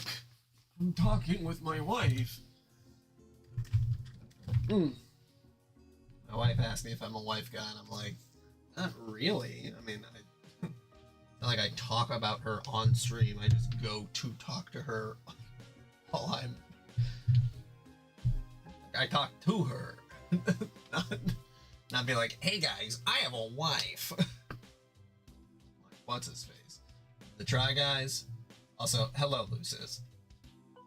from talking with my wife. My wife asked me if I'm a wife guy, and I'm like, not really. I mean, not like I talk about her on stream. I just go to talk to her while I talk to her. not be like, hey guys, I have a wife. What's his face? The Try Guys. Also, hello, Lucis.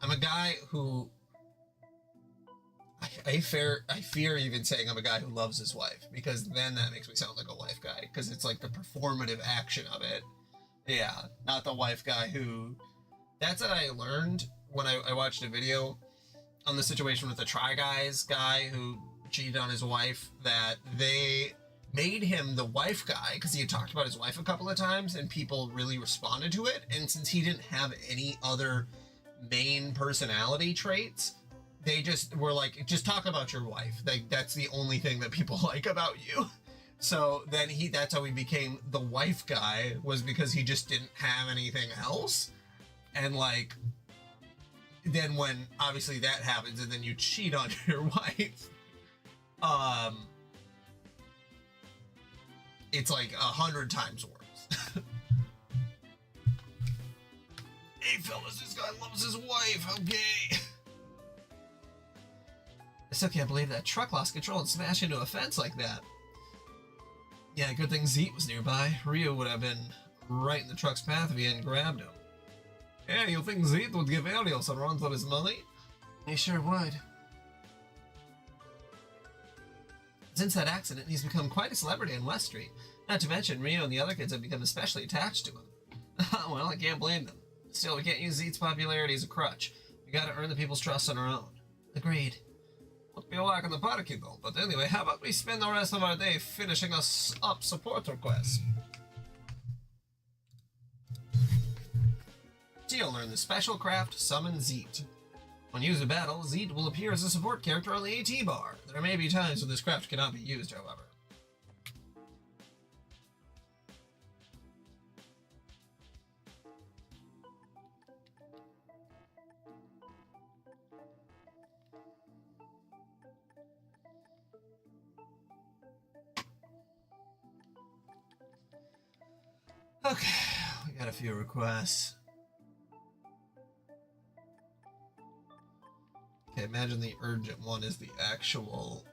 I'm a guy who I fear even saying I'm a guy who loves his wife, because then that makes me sound like a wife guy, because it's like the performative action of it. Yeah, not the wife guy who... That's what I learned when I watched a video on the situation with the Try Guys guy who cheated on his wife, that they made him the wife guy because he had talked about his wife a couple of times and people really responded to it. And since he didn't have any other main personality traits, they just were like, just talk about your wife. Like, that's the only thing that people like about you. So then that's how he became the wife guy, was because he just didn't have anything else. And like, then when obviously that happens and then you cheat on your wife, it's like 100 times worse. Hey fellas, this guy loves his wife, okay? I still can't believe that truck lost control and smashed into a fence like that. Yeah, good thing Zeke was nearby. Ryo would have been right in the truck's path if he hadn't grabbed him. Yeah, you think Zeke would give Ariel some runs on his money? He sure would. Since that accident, he's become quite a celebrity in West Street. Not to mention, Ryo and the other kids have become especially attached to him. Well, I can't blame them. Still, we can't use Zeke's popularity as a crutch. We gotta earn the people's trust on our own. Agreed. Won't be a walk in the park, though. But anyway, how about we spend the rest of our day finishing us up support requests? You'll learn the special craft Summon Zeet. When used in battle, Zeet will appear as a support character on the AT bar. There may be times when this craft cannot be used, however. Okay, we got a few requests. Okay, imagine the urgent one is the actual,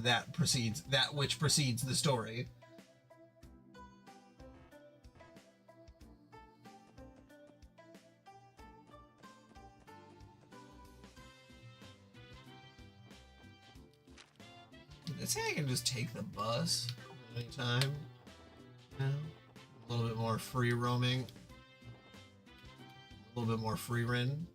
that which precedes the story. Did it say I can just take the bus anytime? No. A little bit more free roaming. A little bit more free ridden.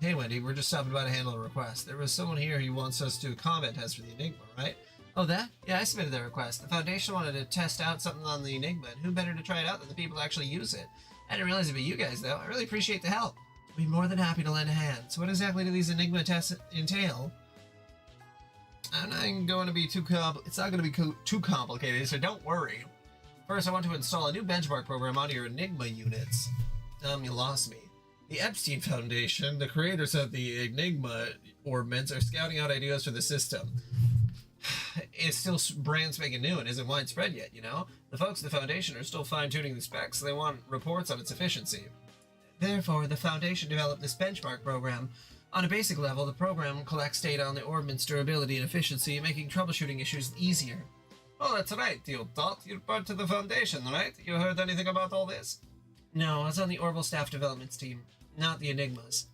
Hey Wendy, we're just stopping by to handle a request. There was someone here who wants us to do a combat test for the Enigma, right? Oh, that? Yeah, I submitted that request. The Foundation wanted to test out something on the Enigma, and who better to try it out than the people who actually use it? I didn't realize it'd be you guys, though. I really appreciate the help. I'd be more than happy to lend a hand. So what exactly do these Enigma tests entail? I'm not going to be it's not going to be too complicated, so don't worry. First, I want to install a new benchmark program onto your Enigma units. You lost me. The Epstein Foundation, the creators of the Enigma orbments, are scouting out ideas for the system. It's still brand spanking new and isn't widespread yet, you know? The folks at the Foundation are still fine-tuning the specs, so they want reports on its efficiency. Therefore, the Foundation developed this benchmark program. On a basic level, the program collects data on the orbment's durability and efficiency, making troubleshooting issues easier. Oh, that's right, you thought. You're part of the Foundation, right? You heard anything about all this? No, I was on the Orbital Staff Developments team, not the Enigmas.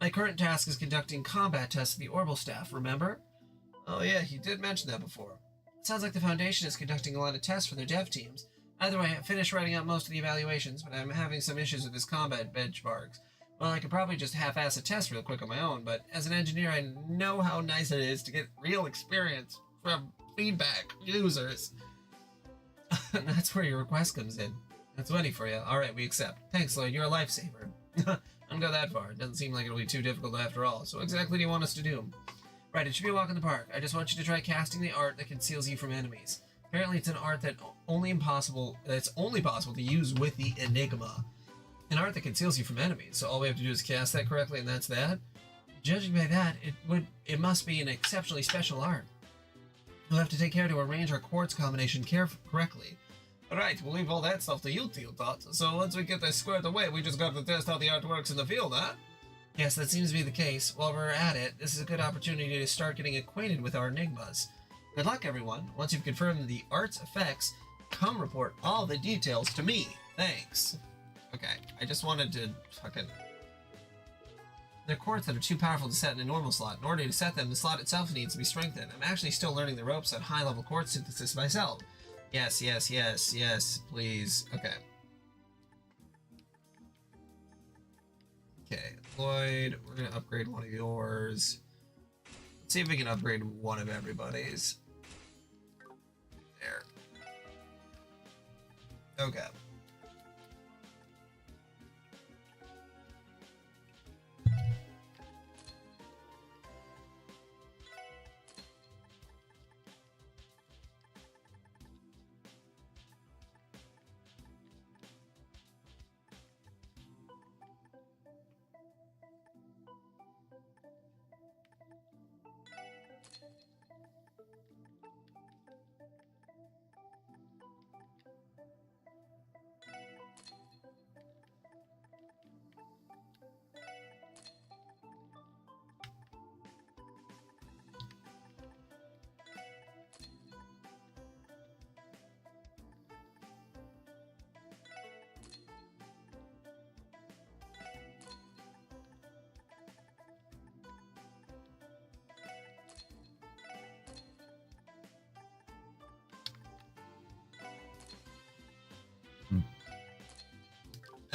My current task is conducting combat tests of the Orbital Staff, remember? Oh yeah, you did mention that before. It sounds like the Foundation is conducting a lot of tests for their dev teams. Either way, I finished writing out most of the evaluations, but I'm having some issues with this combat benchmarks. Well, I could probably just half-ass a test real quick on my own, but as an engineer, I know how nice it is to get real experience from feedback users. And that's where your request comes in. That's money for you. Alright, we accept. Thanks, Lloyd. You're a lifesaver. I don't go that far. It doesn't seem like it'll be too difficult after all. So what exactly do you want us to do? Right, it should be a walk in the park. I just want you to try casting the art that conceals you from enemies. Apparently it's an art that's only possible to use with the Enigma. An art that conceals you from enemies, so all we have to do is cast that correctly and that's that. Judging by that, it must be an exceptionally special art. We'll have to take care to arrange our quartz combination correctly. Alright, we'll leave all that stuff to you, Teal'tot. So once we get this squared away, we just got to test how the art works in the field, huh? Yes, that seems to be the case. While we're at it, this is a good opportunity to start getting acquainted with our enigmas. Good luck, everyone. Once you've confirmed the art's effects, come report all the details to me. Thanks. Okay, I just wanted to fucking... They're quartz that are too powerful to set in a normal slot. In order to set them, the slot itself needs to be strengthened. I'm actually still learning the ropes on high-level quartz synthesis myself. Yes, yes, yes, yes, please. Okay. Okay, Lloyd, we're gonna upgrade one of yours. Let's see if we can upgrade one of everybody's. There. Okay.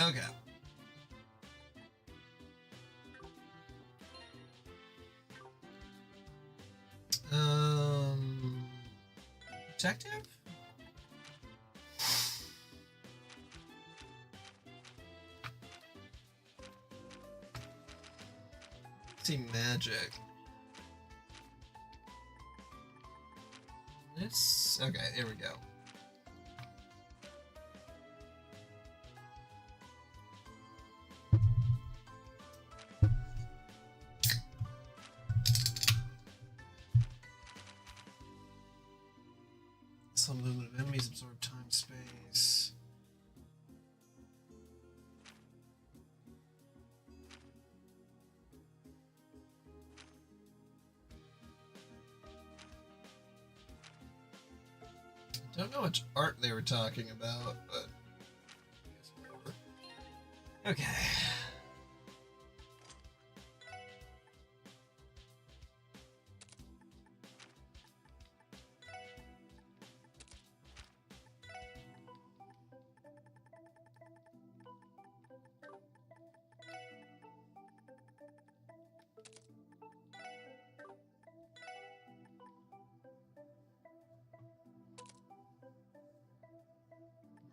Okay. Detective? See magic. This, okay, here we go. Some movement of enemies absorb time, space. Don't know which art they were talking about, but I guess whatever. Okay.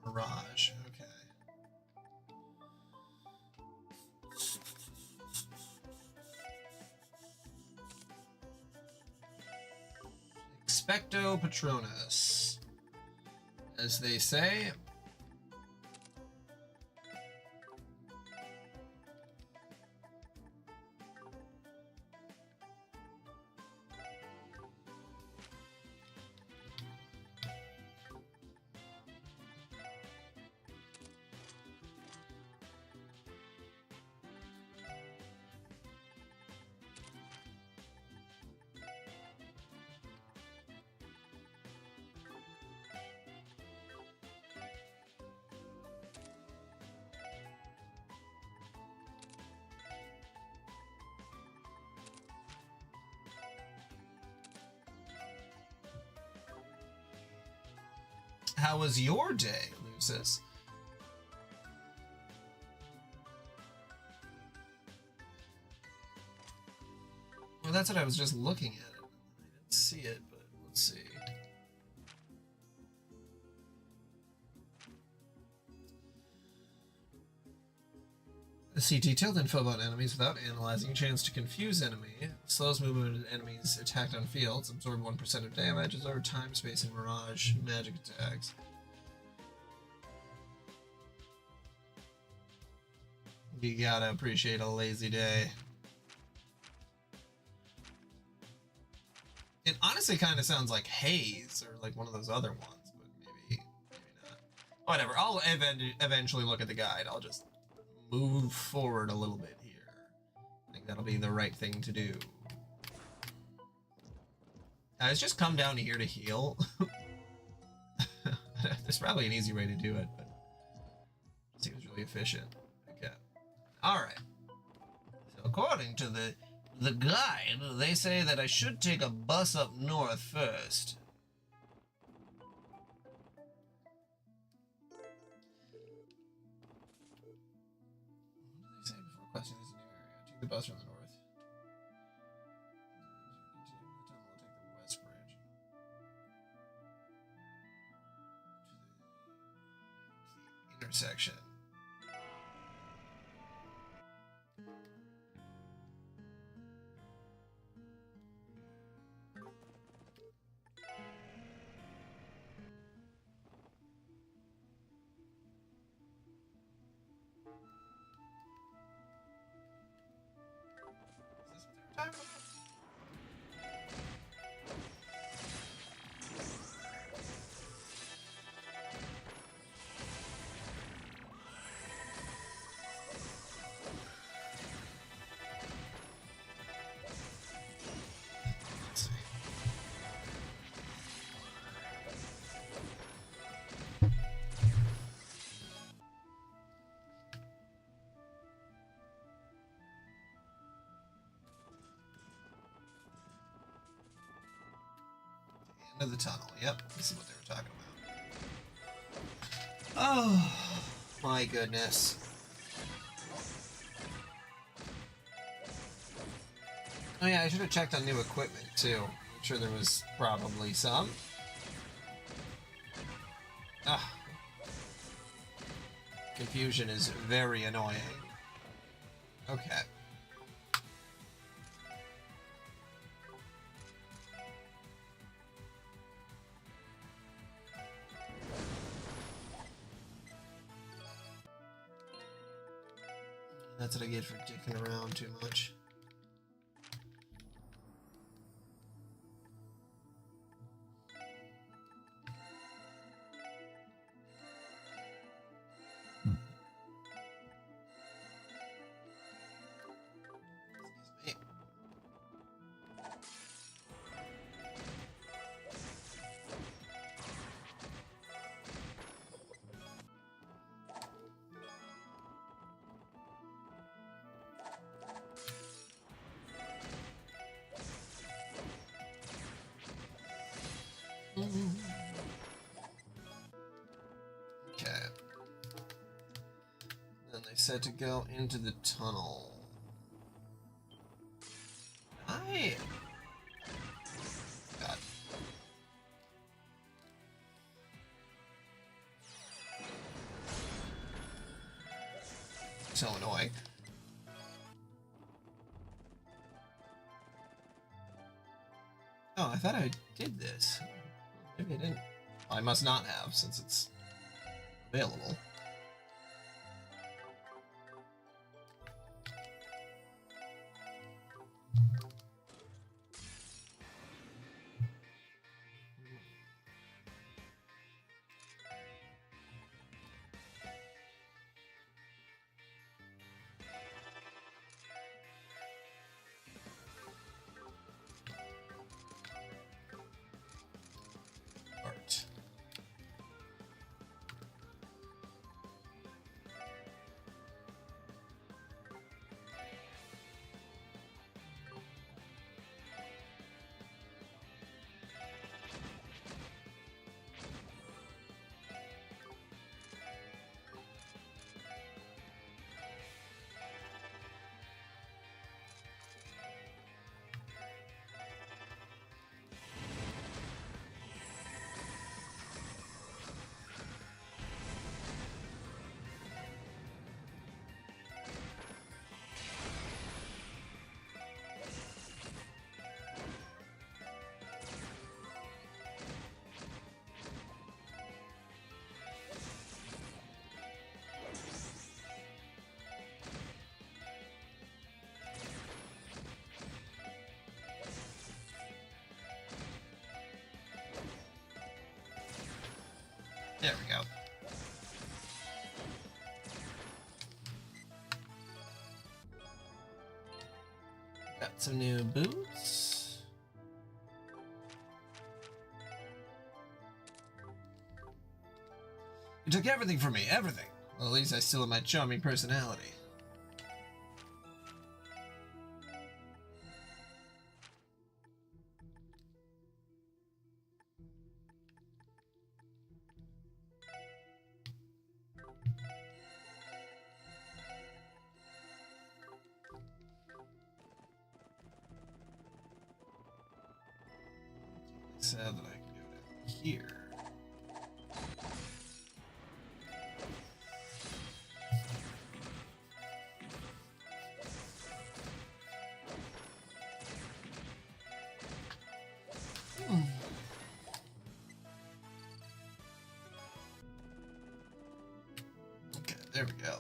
Mirage, okay. Expecto Patronus, as they say. How was your day, Lucis? Well, that's what I was just looking at. I didn't see it, but let's see. The CT tilt info about enemies without analyzing, chance to confuse enemy, slows movement of enemies attacked on fields, absorb 1% of damage, absorb time, space, and mirage magic attacks. You gotta appreciate a lazy day. It honestly kind of sounds like Haze or like one of those other ones, but maybe not. Whatever, I'll eventually look at the guide. I'll just move forward a little bit here. I think that'll be the right thing to do. It's just come down here to heal. There's probably an easy way to do it, but it seems really efficient. Okay. Alright. So according to the guide, they say that I should take a bus up north first. Crossing this new area. Take the bus from the north. Continue the tunnel. We'll take the west bridge. To the intersection. Of the tunnel. Yep, this is what they were talking about. Oh my goodness. Oh yeah, I should have checked on new equipment too. I'm sure there was probably some. Ah. Confusion is very annoying. Okay. That's what I get for dicking around too much. Okay. Then they said to go into the tunnel. God. So annoying. Oh, I thought I did this. Maybe I didn't. I must not have, since it's available. There we go. Got some new boots. You took everything from me, everything. Well, at least I still have my charming personality. Said that I can go down here. Okay, there we go.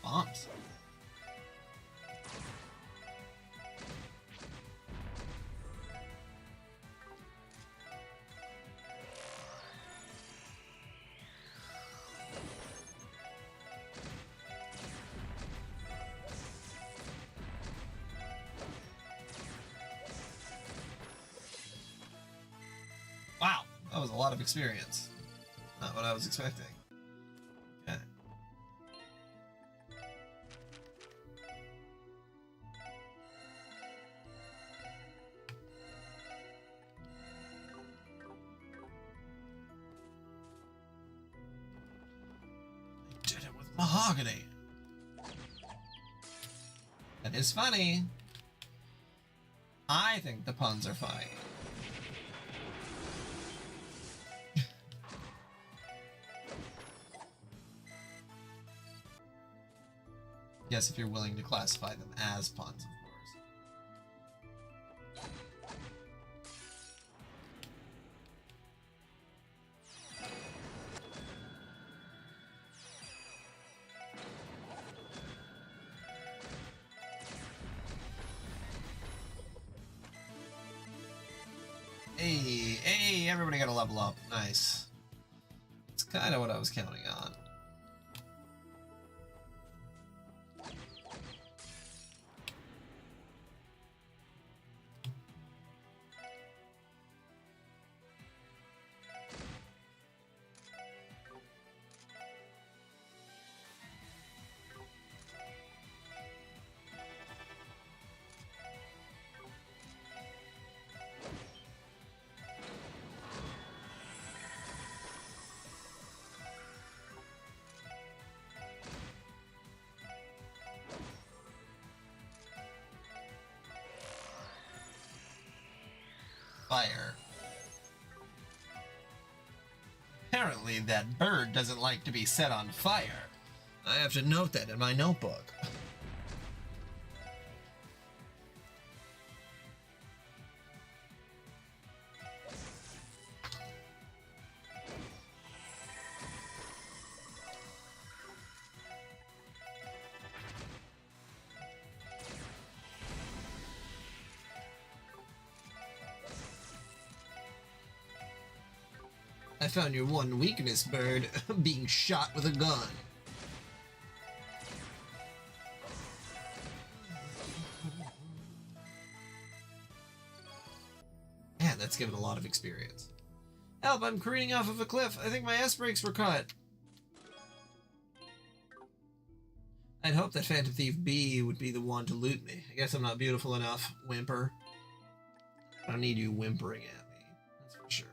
Bombs. Wow, that was a lot of experience. Not what I was expecting. Okay. I did it with mahogany. That is funny. I think the puns are funny. Yes, if you're willing to classify them as puns, of course. Hey, everybody got to level up. Nice. It's kind of what I was counting on. Fire. Apparently that bird doesn't like to be set on fire. I have to note that in my notebook. I found your one weakness, bird, being shot with a gun. Man, that's given a lot of experience. Help, I'm careening off of a cliff. I think my S-brakes were cut. I'd hoped that Phantom Thief B would be the one to loot me. I guess I'm not beautiful enough, whimper. I don't need you whimpering at me, that's for sure.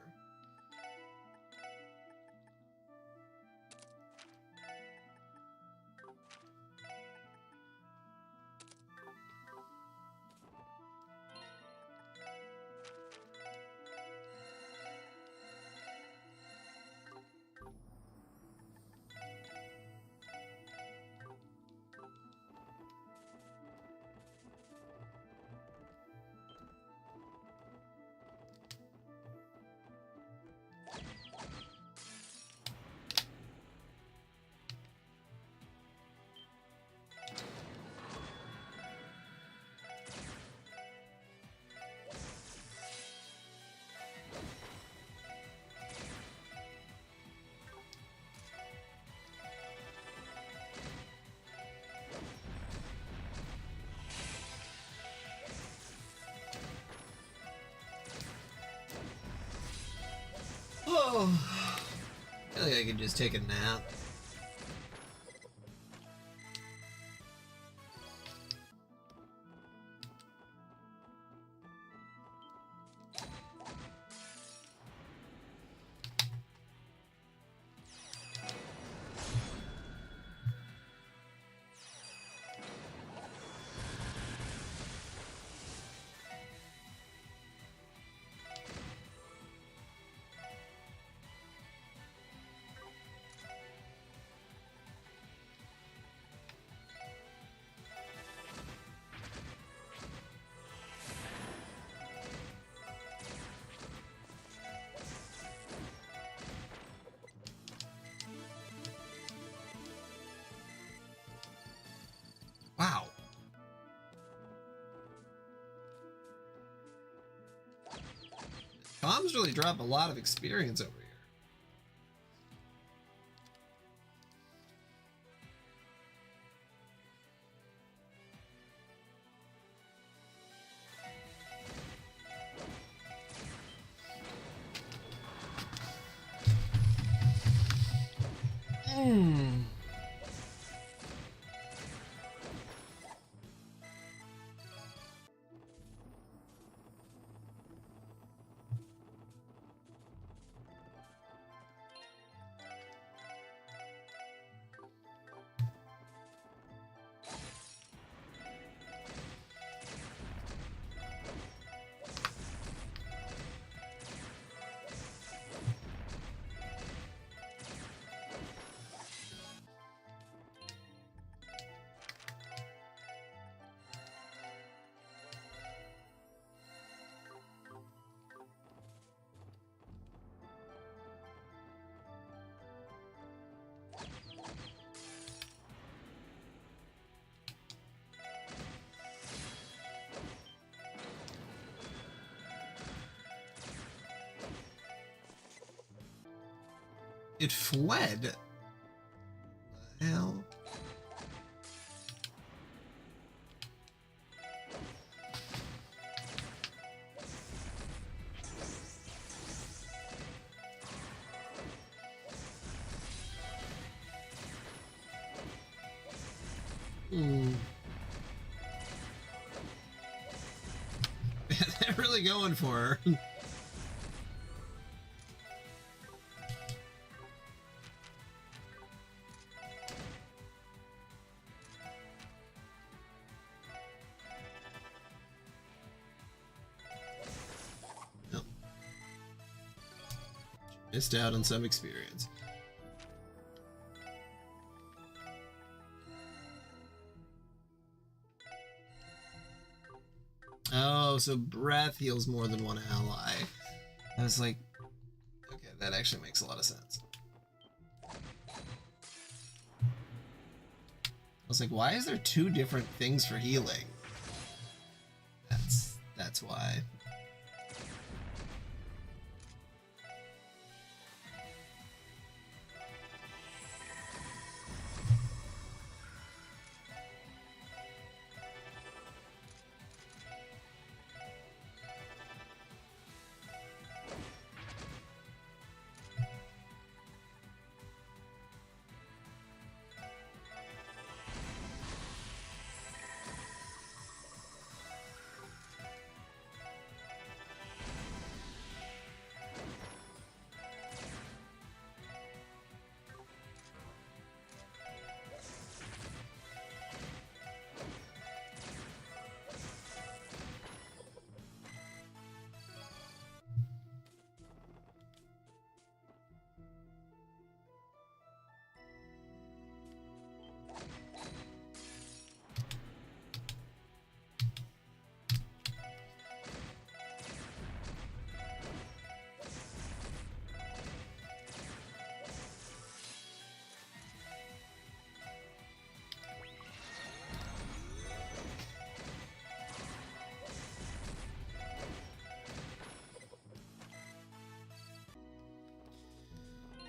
Oh, I feel like I could just take a nap. Wow. Bombs really drop a lot of experience over here. It fled. The hell? They're really going for her. Missed out on some experience. Oh, so breath heals more than one ally. I was like, okay, that actually makes a lot of sense. I was like, why is there two different things for healing? That's why.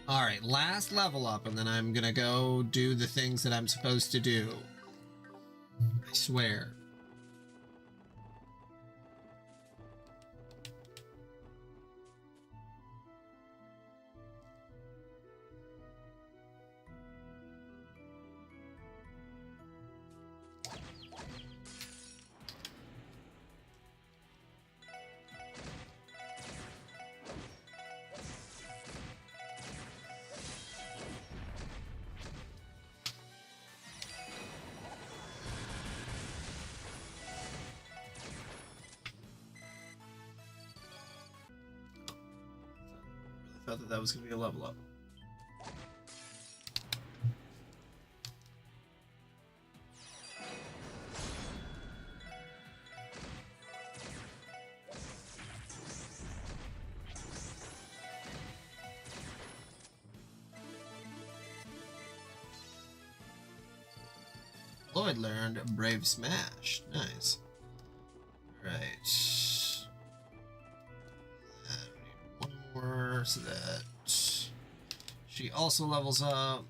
Alright, last level up, and then I'm gonna go do the things that I'm supposed to do. I swear. thought that that was going to be a level up. Lloyd learned Brave Smash. Nice. Right. One more so that she also levels up.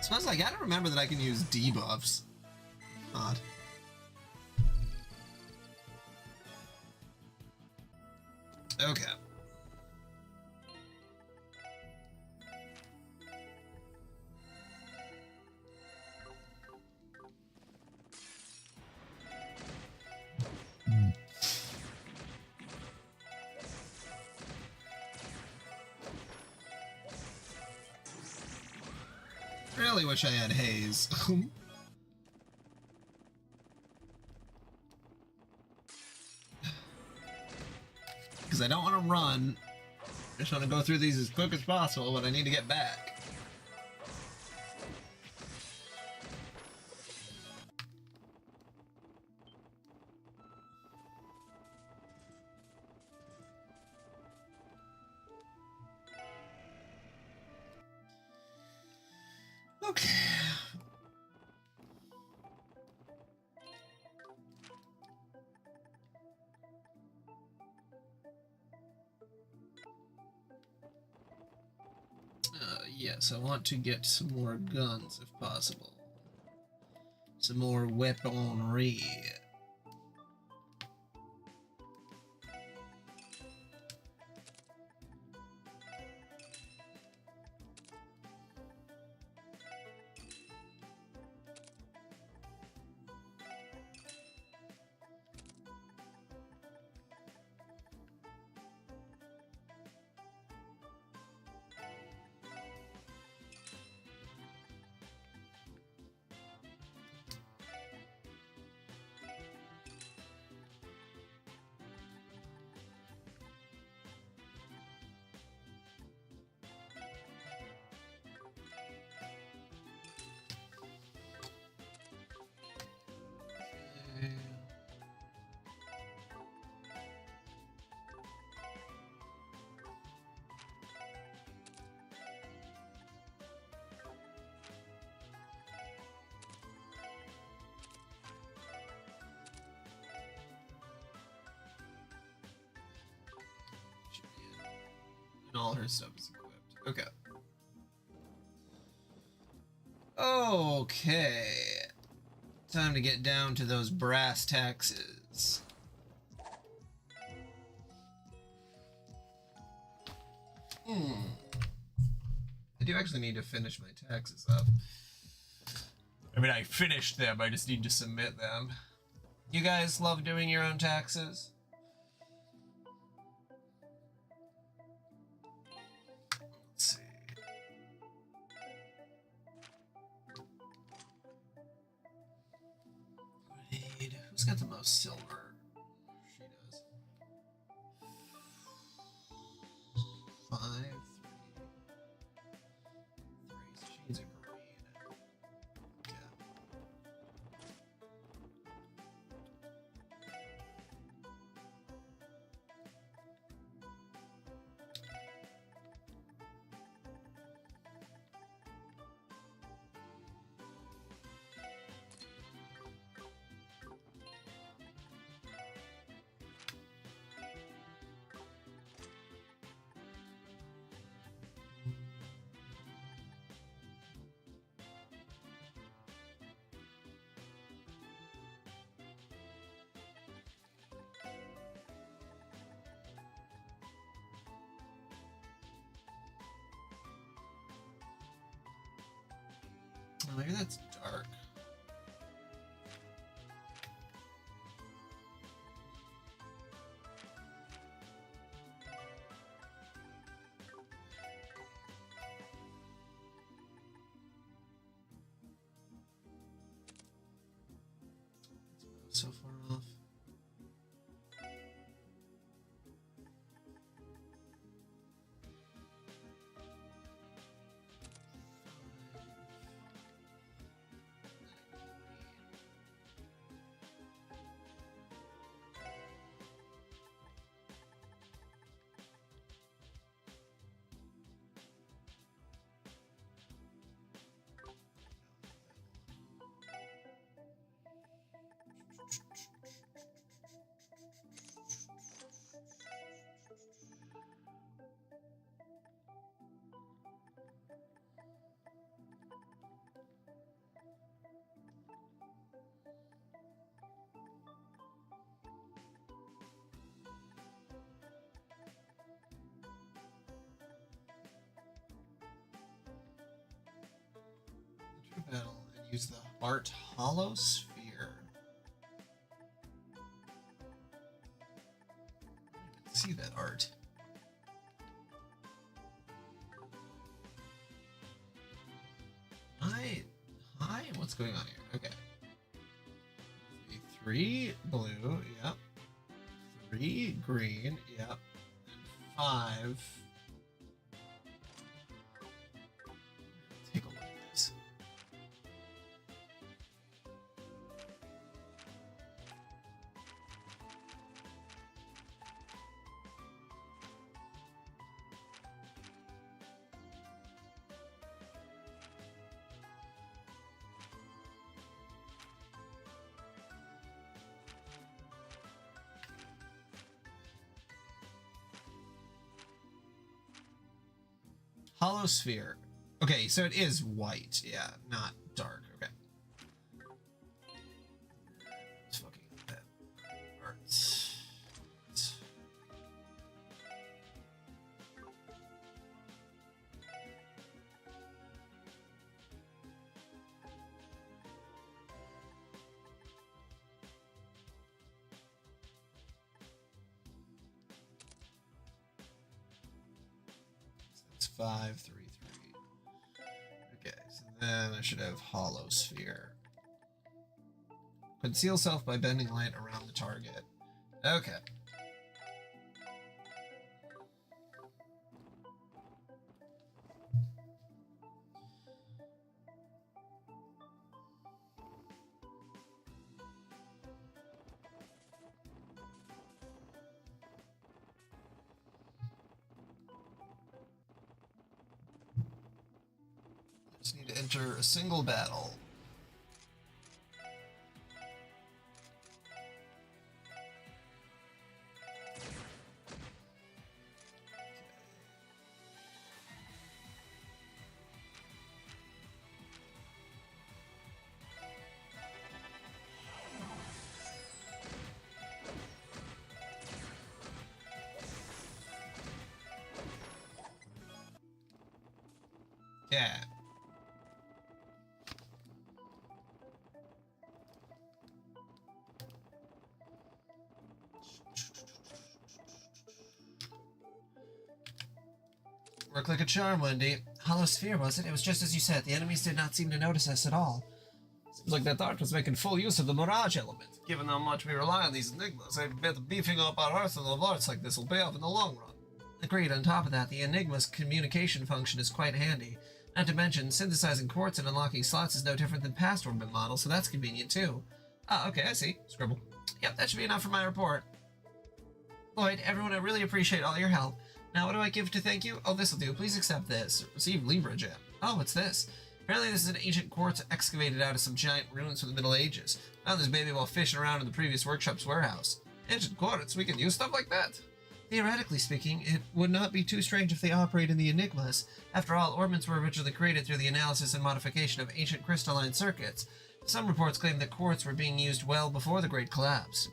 Suppose I gotta remember that I can use debuffs. Odd. Okay. Really wish I had Haze. Because I don't want to run. I just want to go through these as quick as possible, but I need to get back. Okay. Yes, I want to get some more guns if possible. Some more weaponry. And all her stuff is equipped. Okay. Okay. Time to get down to those brass taxes. I do actually need to finish my taxes up. I mean, I finished them, I just need to submit them. You guys love doing your own taxes? Let's see. Who's got the most silver? She does. 5, 3, 3. So she needs a green. Yeah. maybe that's dark. So far off. Battle and use the Heart Hollow Sphere. I didn't even see that art. Hi, what's going on here? Okay. 3 blue, yep. 3 green, yep. And 5. Take a look at this. Hollow Sphere. Okay, so it is white. Yeah, not dark. Okay. Let's fucking that art. That's 5, 3, 3. Okay, so then I should have Hollow Sphere. Conceal self by bending light around the target. Okay. Just need to enter a single battle. Yeah. Work like a charm, Wendy. Hollow Sphere, was it? It was just as you said. The enemies did not seem to notice us at all. Seems like that art was making full use of the Mirage element. Given how much we rely on these Enigmas, I bet beefing up our arsenal of arts like this will pay off in the long run. Agreed. On top of that, the Enigma's communication function is quite handy. Not to mention, synthesizing quartz and unlocking slots is no different than past orbit models, so that's convenient too. Ah, okay, I see. Scribble. Yep, that should be enough for my report. Lloyd, everyone, I really appreciate all your help. Now, what do I give to thank you? Oh, this'll do. Please accept this. Receive Libra Gem. Oh, what's this? Apparently this is an ancient quartz excavated out of some giant ruins from the Middle Ages. Found this baby while fishing around in the previous workshop's warehouse. Ancient quartz, we can use stuff like that. Theoretically speaking, it would not be too strange if they operate in the Enigmas. After all, orbits were originally created through the analysis and modification of ancient crystalline circuits. Some reports claim that quartz were being used well before the Great Collapse.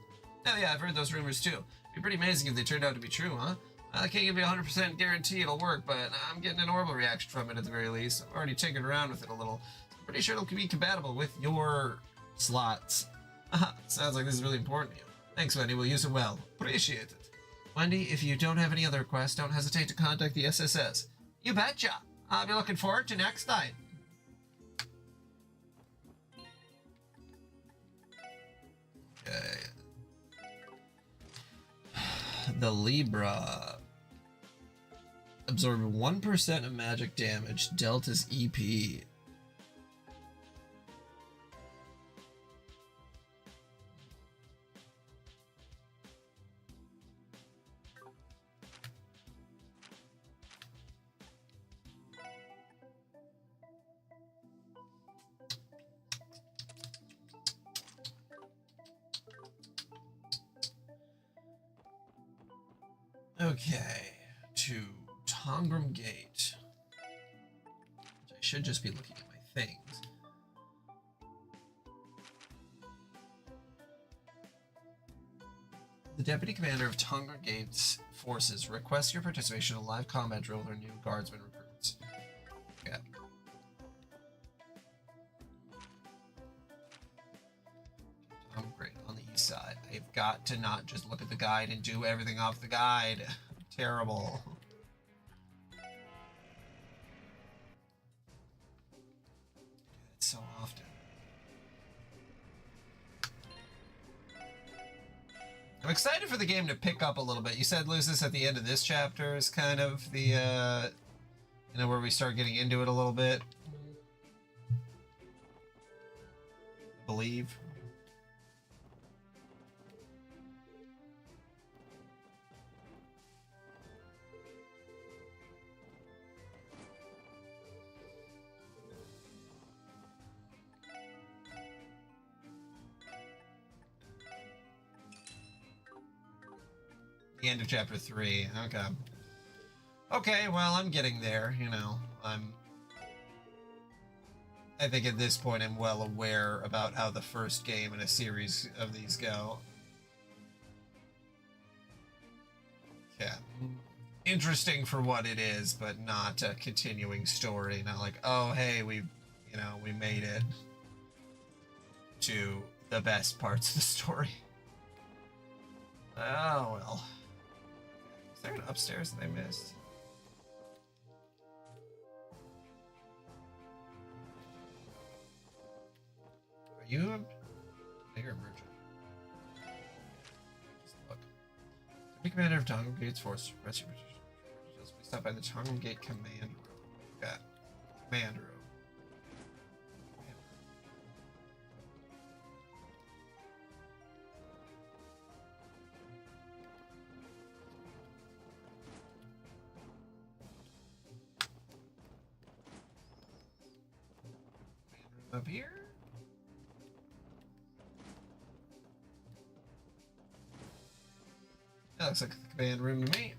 Oh yeah, I've heard those rumors too. It'd be pretty amazing if they turned out to be true, huh? I can't give you a 100% guarantee it'll work, but I'm getting an orbital reaction from it at the very least. I've already tinkered around with it a little. I'm Pretty sure it'll be compatible with your slots. Sounds like this is really important to you. Thanks, Wendy. We'll use it well. Appreciate it. Wendy, if you don't have any other requests, don't hesitate to contact the SSS. You betcha. I'll be looking forward to next time. Okay. The Libra. Absorb 1% of magic damage. Delta's EP. Okay, to Tongram Gate. I should just be looking at my things. The Deputy Commander of Tongram Gate's forces requests your participation in a live combat drill with our new guardsmen recruits. Okay. Great, on the east side. I've got to not just look at the guide and do everything off the guide. Terrible. It's so often. I'm excited for the game to pick up a little bit. You said, Lucis, at the end of this chapter is kind of the, you know, where we start getting into it a little bit. I believe. The end of chapter 3. Okay. Okay, well, I'm getting there, you know. I think at this point I'm well aware about how the first game in a series of these go. Yeah. Interesting for what it is, but not a continuing story. Not like, oh, hey, we made it to the best parts of the story. Oh, well. Is there an upstairs that I missed? Are you a bigger merchant? Just look. Deputy Commander of Tongram Gate's force. Rest your just we stop by the Tongram Gate command room. Yeah. Command room. Up here? That looks like the command room to me.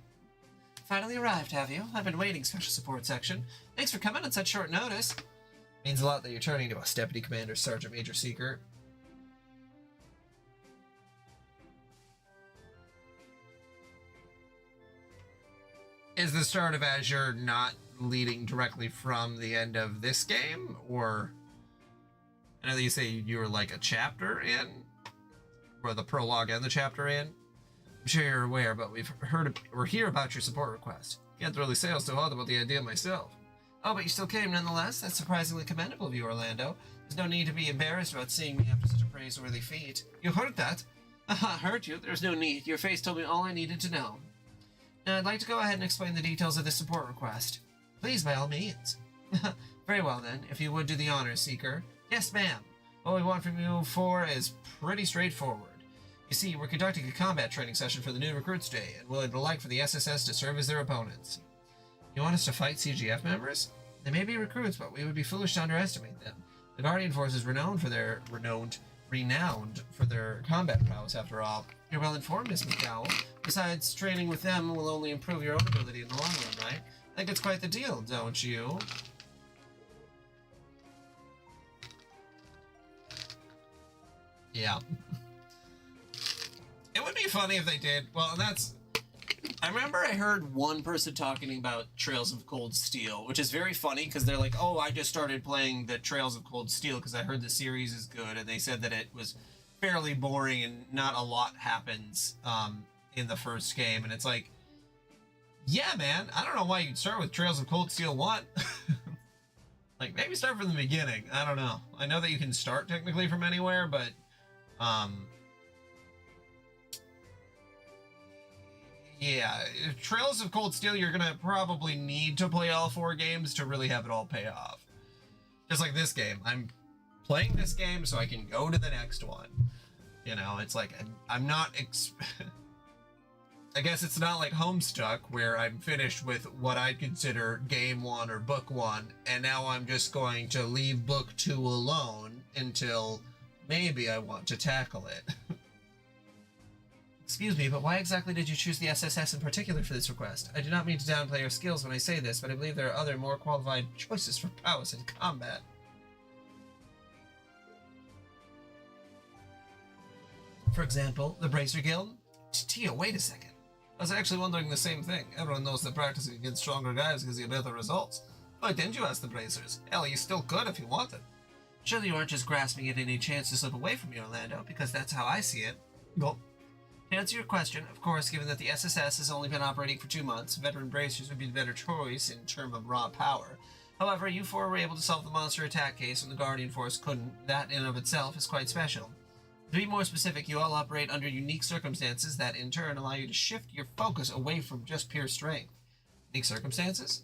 Finally arrived, have you? I've been waiting, Special Support Section. Thanks for coming on such short notice. Means a lot that you're turning to us, Deputy Commander Sergeant Major Seeker. Is the start of Azure not leading directly from the end of this game, or... I know that you say you were like a chapter in, or the prologue and the chapter in. I'm sure you're aware, but we're here about your support request. Can't really say I was so hot about the idea myself. Oh, but you still came nonetheless. That's surprisingly commendable of you, Orlando. There's no need to be embarrassed about seeing me after such a praiseworthy feat. You heard that? Aha, heard you. There's no need. Your face told me all I needed to know. Now, I'd like to go ahead and explain the details of this support request. Please, by all means. Very well, then. If you would do the honors, Seeker. Yes, ma'am. What we want from you is pretty straightforward. You see, we're conducting a combat training session for the new recruits today, and would like for the SSS to serve as their opponents. You want us to fight CGF members? They may be recruits, but we would be foolish to underestimate them. The Guardian Force is renowned for their combat prowess, after all. You're well informed, Miss McDowell. Besides, training with them will only improve your own ability in the long run, right? I think it's quite the deal, don't you? Yeah. It would be funny if they did. Well, that's... I remember I heard one person talking about Trails of Cold Steel, which is very funny because they're like, oh, I just started playing the Trails of Cold Steel because I heard the series is good, and they said that it was fairly boring and not a lot happens in the first game. And it's like, yeah, man, I don't know why you'd start with Trails of Cold Steel 1. Like, maybe start from the beginning. I don't know. I know that you can start technically from anywhere, but yeah, Trails of Cold Steel, you're gonna probably need to play all 4 games to really have it all pay off. Just like this game. I'm playing this game so I can go to the next one. You know, it's like, I'm not... I guess it's not like Homestuck, where I'm finished with what I'd consider Game 1 or Book 1, and now I'm just going to leave Book 2 alone until maybe I want to tackle it. Excuse me, but why exactly did you choose the SSS in particular for this request? I do not mean to downplay your skills when I say this, but I believe there are other more qualified choices for prowess in combat. For example, the Bracer Guild? Tio, wait a second. I was actually wondering the same thing. Everyone knows that practicing against stronger guys gives you better results. Why didn't you ask the Bracers? Hell, you still could if you wanted. Surely you aren't just grasping at any chance to slip away from me, Orlando, because that's how I see it. Well, to answer your question, of course, given that the SSS has only been operating for 2 months, veteran Bracers would be the better choice in terms of raw power. However, you 4 were able to solve the monster attack case when the Guardian Force couldn't. That in and of itself is quite special. To be more specific, you all operate under unique circumstances that, in turn, allow you to shift your focus away from just pure strength. Unique circumstances?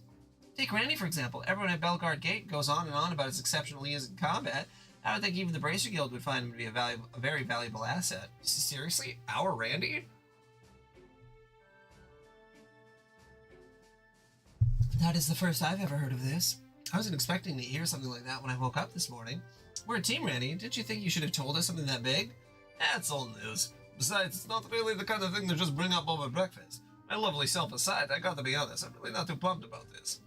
Take Randy, for example. Everyone at Belgard Gate goes on and on about his exceptional he is in combat. I don't think even the Bracer Guild would find him to be a very valuable asset. Seriously? Our Randy? That is the first I've ever heard of this. I wasn't expecting to hear something like that when I woke up this morning. We're a team, Randy. Didn't you think you should have told us something that big? That's old news. Besides, it's not really the kind of thing to just bring up over breakfast. My lovely self aside, I gotta be honest, I'm really not too pumped about this.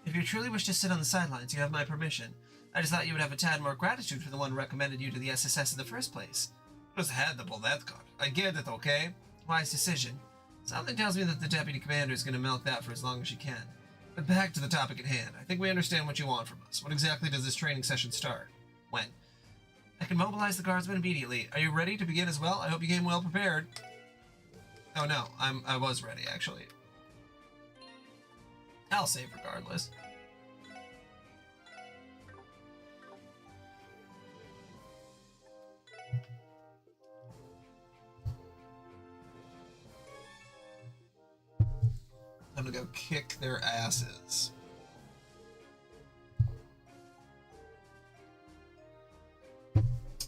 If you truly wish to sit on the sidelines, you have my permission. I just thought you would have a tad more gratitude for the one who recommended you to the SSS in the first place. Just had to pull that card. I get it, okay? Wise decision. Something tells me that the deputy commander is going to milk that for as long as she can. But back to the topic at hand. I think we understand what you want from us. What exactly does this training session start? When? I can mobilize the guardsmen immediately. Are you ready to begin as well? I hope you came well prepared. Oh no, I was ready, actually. I'll save regardless. I'm gonna go kick their asses.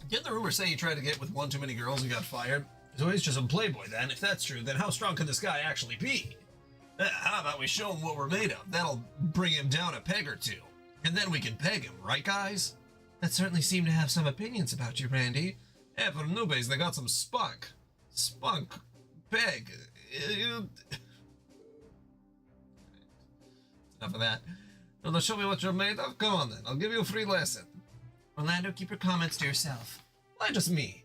Didn't the rumor say you tried to get with one too many girls and got fired? So he's just a playboy then. If that's true, then how strong can this guy actually be? How about we show him what we're made of? That'll bring him down a peg or two. And then we can peg him, right guys? That certainly seem to have some opinions about you, Randy. Yeah, for newbies, they got some spunk. Spunk. Peg. Enough of that. Well, show me what you're made of? Come on then, I'll give you a free lesson. Orlando, keep your comments to yourself. Why just me?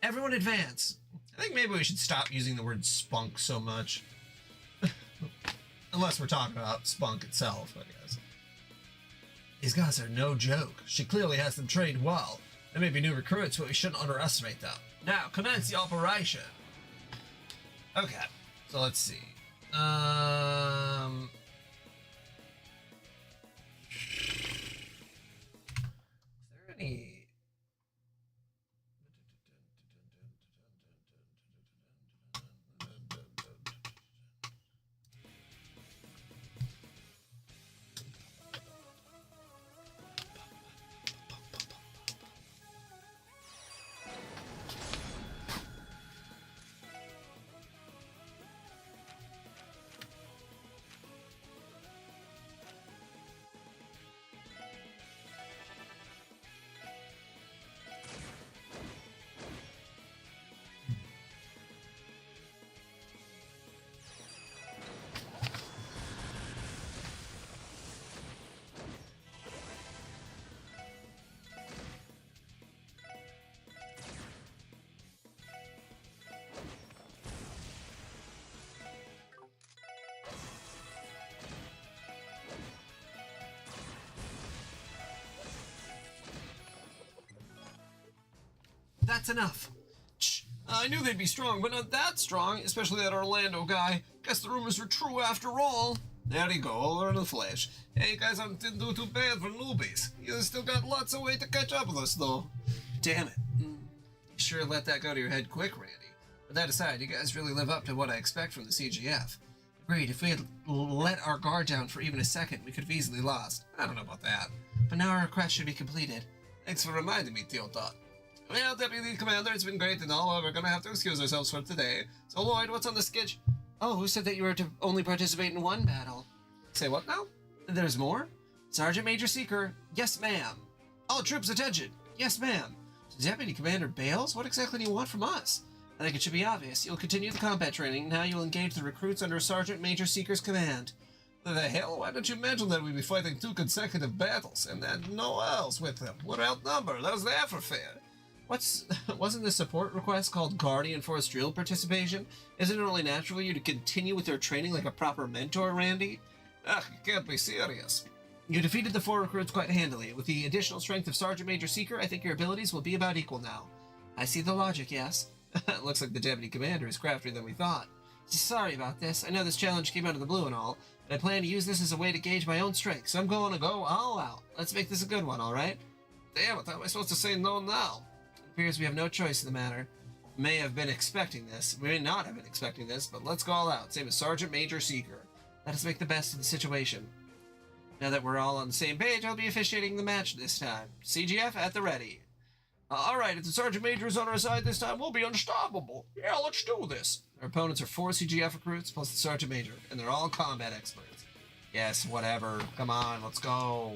Everyone advance. I think maybe we should stop using the word spunk so much. Unless we're talking about spunk itself, I guess. These guys are no joke. She clearly has them trained well. They may be new recruits, but we shouldn't underestimate them. Now, commence the operation. Okay, so let's see. Is there any... That's enough. Shh. I knew they'd be strong, but not that strong, especially that Orlando guy. Guess the rumors were true after all. There you go, all in the flesh. Hey, guys, I didn't do too bad for newbies. You still got lots of way to catch up with us, though. Damn it. You sure let that go to your head quick, Randy. But that aside, you guys really live up to what I expect from the CGF. Agreed, if we had let our guard down for even a second, we could have easily lost. I don't know about that. But now our request should be completed. Thanks for reminding me, Teotot. Well, Deputy Commander, it's been great and all, but we're gonna have to excuse ourselves for today. So, Lloyd, what's on the sketch? Oh, who said that you were to only participate in one battle? Say what now? There's more? Sergeant Major Seeker, yes, ma'am. All troops, attention. Yes, ma'am. Deputy Commander Bales, what exactly do you want from us? I think it should be obvious. You'll continue the combat training. Now you'll engage the recruits under Sergeant Major Seeker's command. The hell? Why don't you mention that we'd be fighting 2 consecutive battles and then no else with them? We're outnumbered. How's that for fair? Wasn't the support request called Guardian Force Drill participation? Isn't it only natural for you to continue with your training like a proper mentor, Randy? Ugh, you can't be serious. You defeated the 4 recruits quite handily. With the additional strength of Sergeant Major Seeker, I think your abilities will be about equal now. I see the logic, yes. Looks like the Deputy Commander is craftier than we thought. Sorry about this. I know this challenge came out of the blue and all, but I plan to use this as a way to gauge my own strength, so I'm going to go all out. Let's make this a good one, alright? Damn it, how am I supposed to say no now? It appears we have no choice in the matter. We may have been expecting this. We may not have been expecting this, but let's go all out. Same as Sergeant Major Seeker. Let us make the best of the situation. Now that we're all on the same page, I'll be officiating the match this time. CGF at the ready. Alright, if the Sergeant Major is on our side this time, we'll be unstoppable. Yeah, let's do this. Our opponents are 4 CGF recruits plus the Sergeant Major, and they're all combat experts. Yes, whatever. Come on, let's go.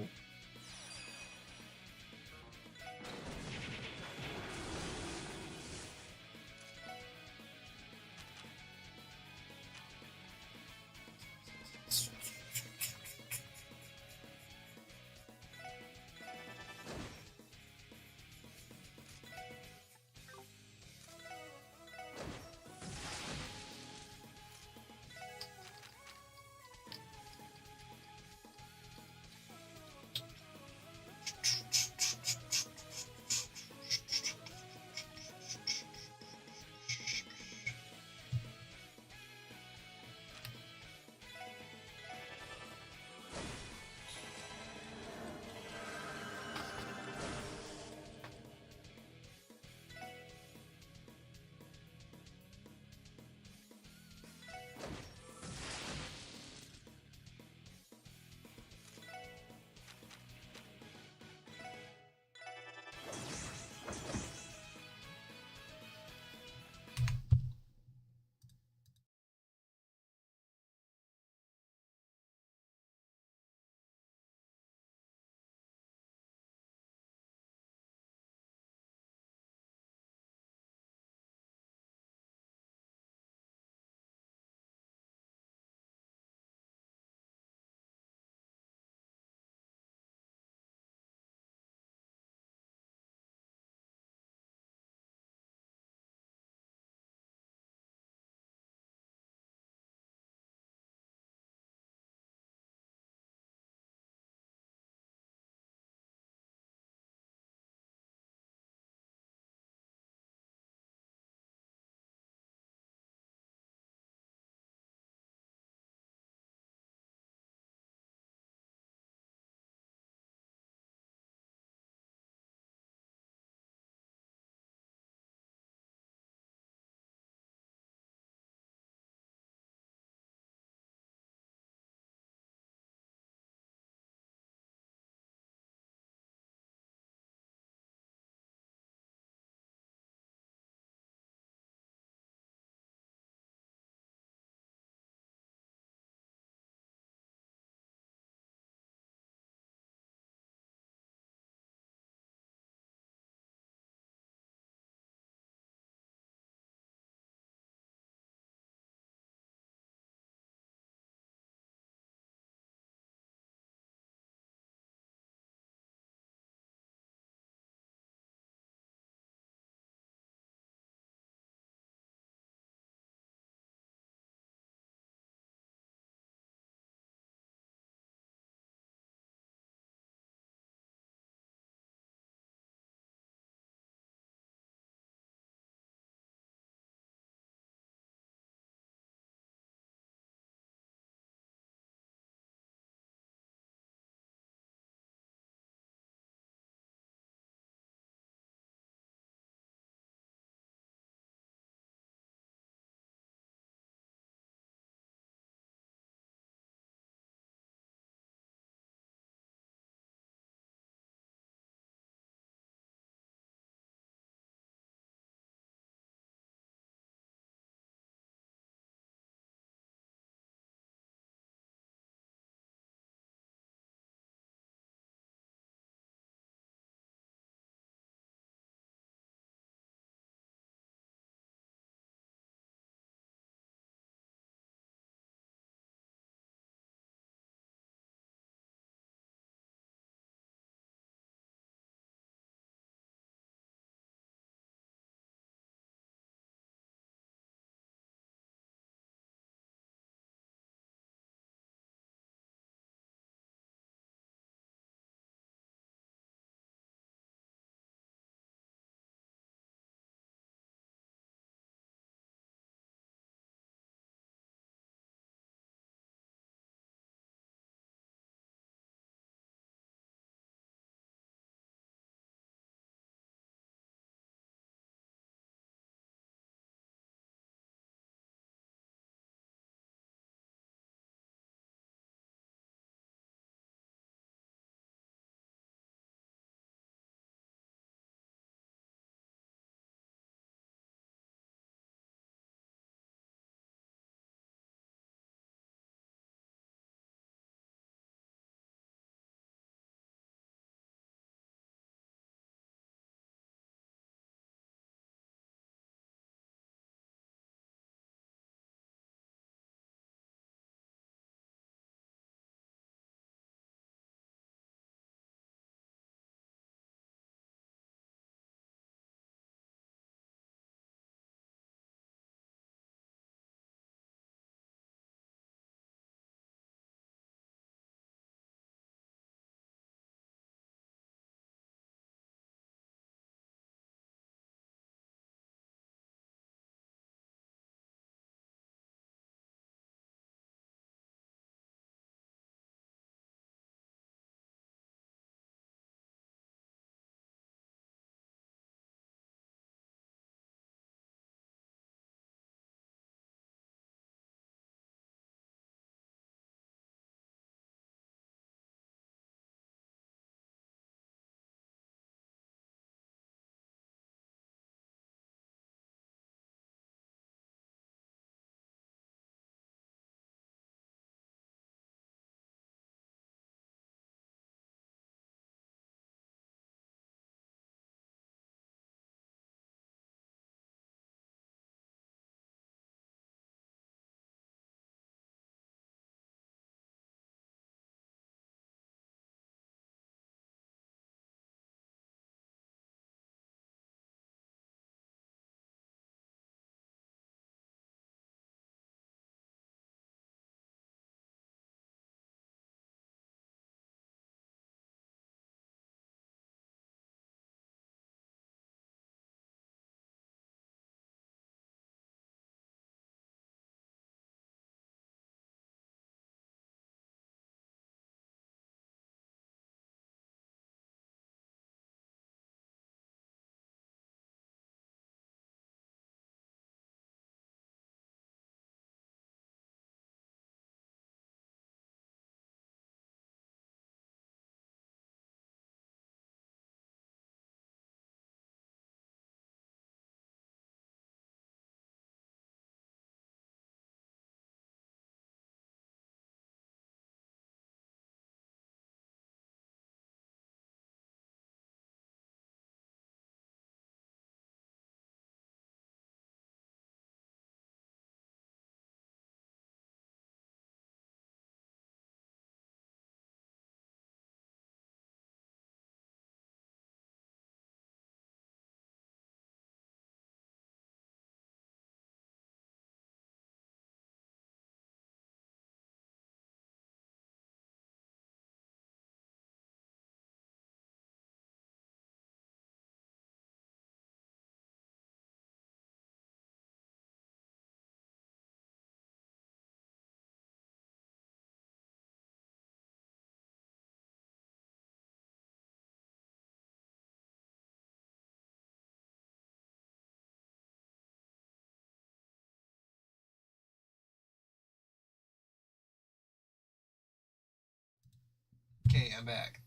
I'm back.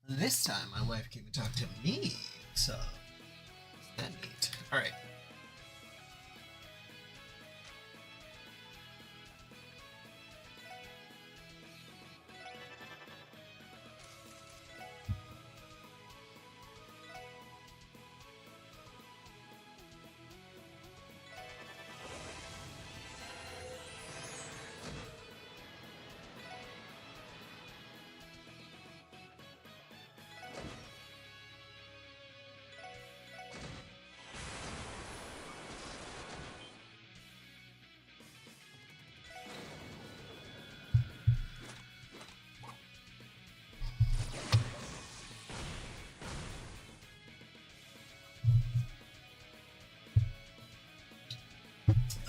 This time, my wife came and talked to me, so that's neat. All right.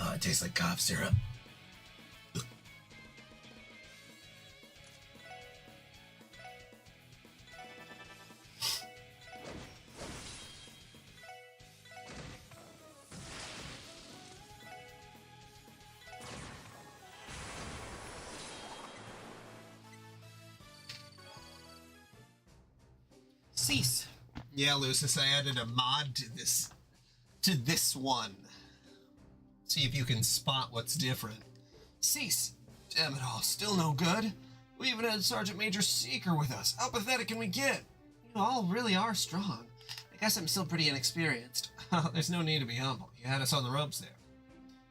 Oh, it tastes like cough syrup. Cease. Yeah, Lucis, I added a mod to this one. See if you can spot what's different. Cease. Damn it all, still no good. We even had Sergeant Major Seeker with us. How pathetic can we get? You all really are strong. I guess I'm still pretty inexperienced. There's no need to be humble. You had us on the ropes there.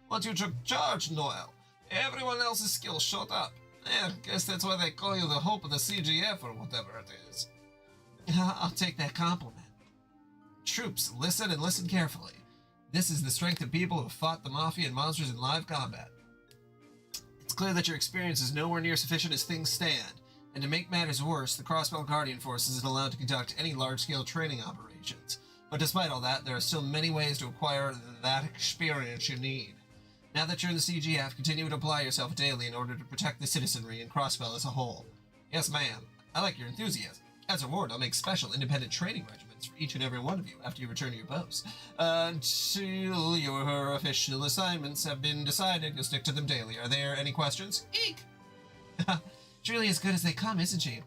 Once you took charge, Noel, everyone else's skills showed up. Yeah, guess that's why they call you the hope of the CGF or whatever it is. I'll take that compliment. Troops, listen and listen carefully. This is the strength of people who have fought the Mafia and monsters in live combat. It's clear that your experience is nowhere near sufficient as things stand, and to make matters worse, the Crossbell Guardian Force isn't allowed to conduct any large-scale training operations. But despite all that, there are still many ways to acquire that experience you need. Now that you're in the CGF, continue to apply yourself daily in order to protect the citizenry and Crossbell as a whole. Yes, ma'am. I like your enthusiasm. As a reward, I'll make special independent training regimens for each and every one of you after you return to your posts. Until your official assignments have been decided, you'll stick to them daily. Are there any questions? Eek! She's really as good as they come, isn't she?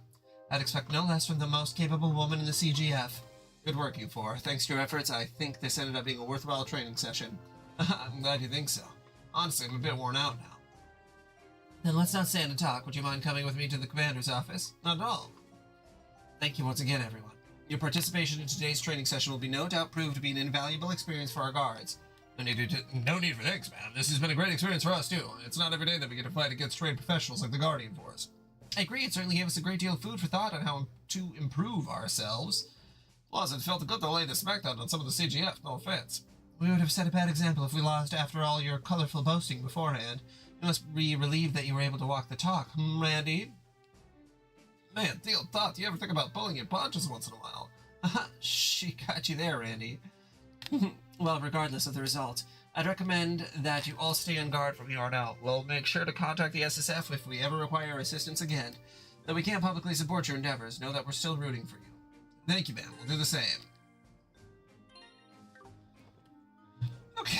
I'd expect no less from the most capable woman in the CGF. Good work, you four. Thanks to your efforts, I think this ended up being a worthwhile training session. I'm glad you think so. Honestly, I'm a bit worn out now. Then let's not stand and talk. Would you mind coming with me to the commander's office? Not at all. Thank you once again, everyone. Your participation in today's training session will be no doubt proved to be an invaluable experience for our guards. No need for thanks, man. This has been a great experience for us, too. It's not every day that we get to fight against trained professionals like the Guardian Force. I agree, it certainly gave us a great deal of food for thought on how to improve ourselves. Plus, it felt good to lay the smackdown on some of the CGF, no offense. We would have set a bad example if we lost after all your colorful boasting beforehand. You must be relieved that you were able to walk the talk, Randy? Man, Theo thought, do you ever think about pulling your punches once in a while? She got you there, Randy. Well, regardless of the result, I'd recommend that you all stay on guard from here on out. We'll make sure to contact the SSF if we ever require assistance again. Though we can't publicly support your endeavors, know that we're still rooting for you. Thank you, ma'am. We'll do the same. Okay.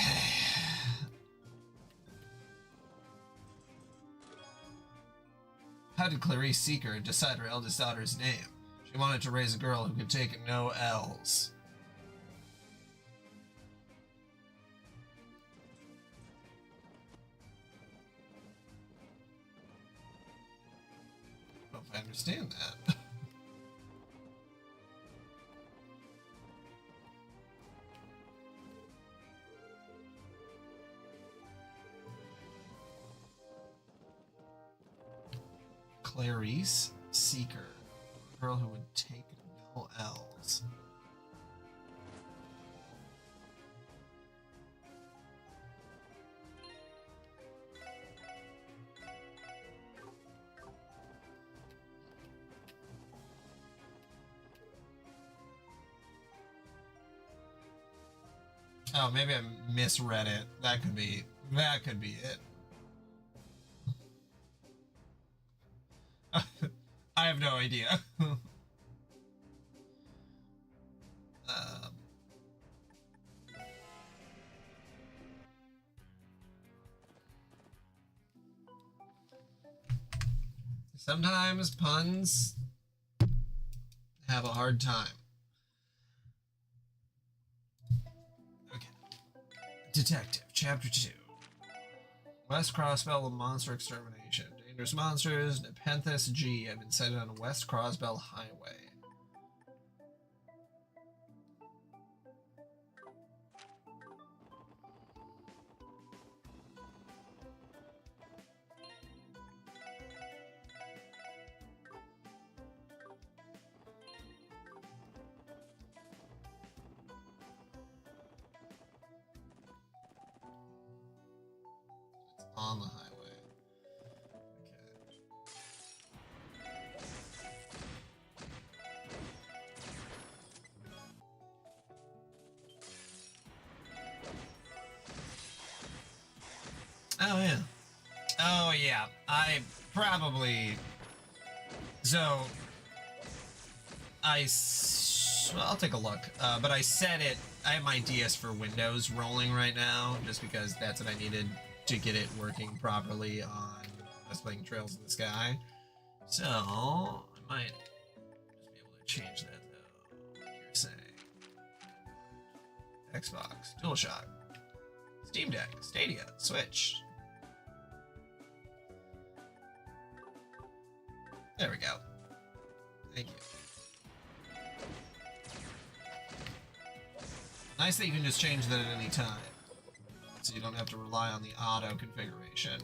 How did Clarice Seeker decide her eldest daughter's name? She wanted to raise a girl who could take no L's. I don't know if I understand that. Clarice Seeker, a girl who would take no L's. Oh, maybe I misread it. That could be it. I have no idea. Sometimes puns have a hard time. Okay. Detective, Chapter 2. West Crossbell of Monster Extermination. Dangerous monsters, Nepenthes G have been sighted on West Crossbell Highway. On the highway. Okay. Oh yeah. Oh yeah. I probably. So. Well, I'll take a look. But I set it. I have my DS for Windows rolling right now, just because that's what I needed to get it working properly on Let's Playing Trails in the Sky. So, I might just be able to change that though, like you're saying. Xbox, DualShock, Steam Deck, Stadia, Switch. There we go. Thank you. Nice that you can just change that at any time, so you don't have to rely on the auto configuration.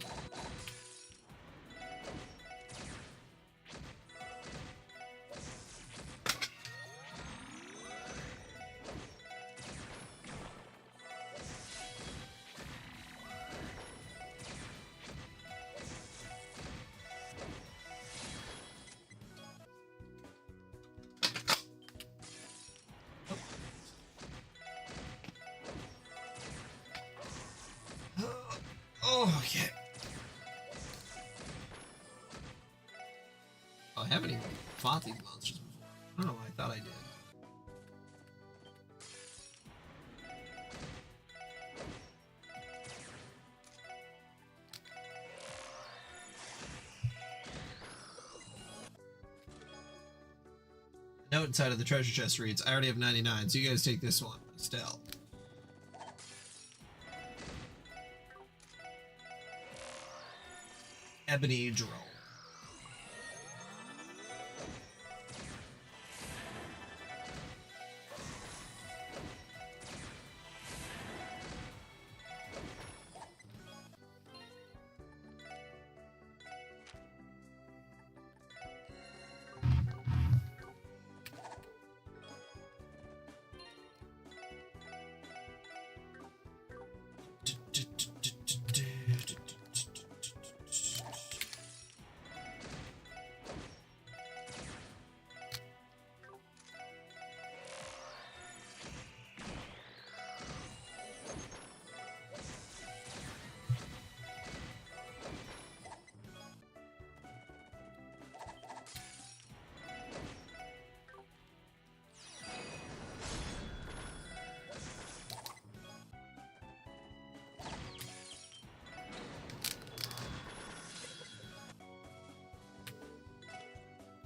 Oh, okay. Oh, I haven't even fought these monsters before. I don't know why I thought I did. Note inside of the treasure chest reads, I already have 99, so you guys take this one, Estelle. Ebony Drone.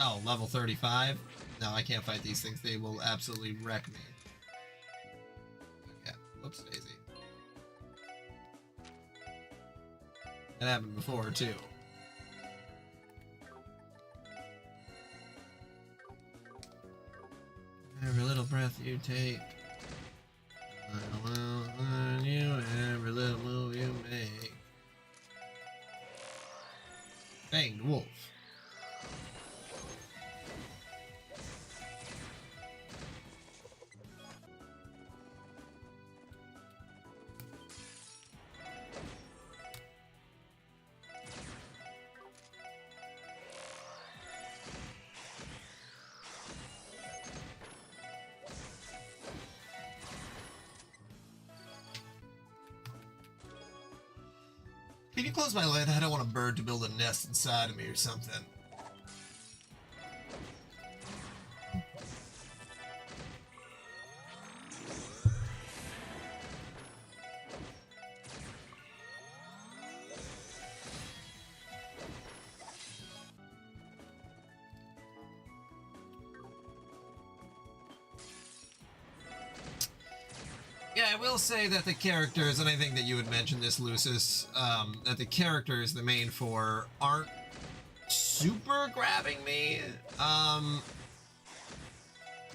Oh, level 35? No, I can't fight these things. They will absolutely wreck me. Okay, whoops, daisy. That happened before, too. Every little breath you take, I will learn you every little move you make. Fanged Wolf. Can you close my lid? I don't want a bird to build a nest inside of me or something. I will say that the characters, and I think that you had mentioned this, Lucis, that the characters, the main four, aren't super grabbing me. I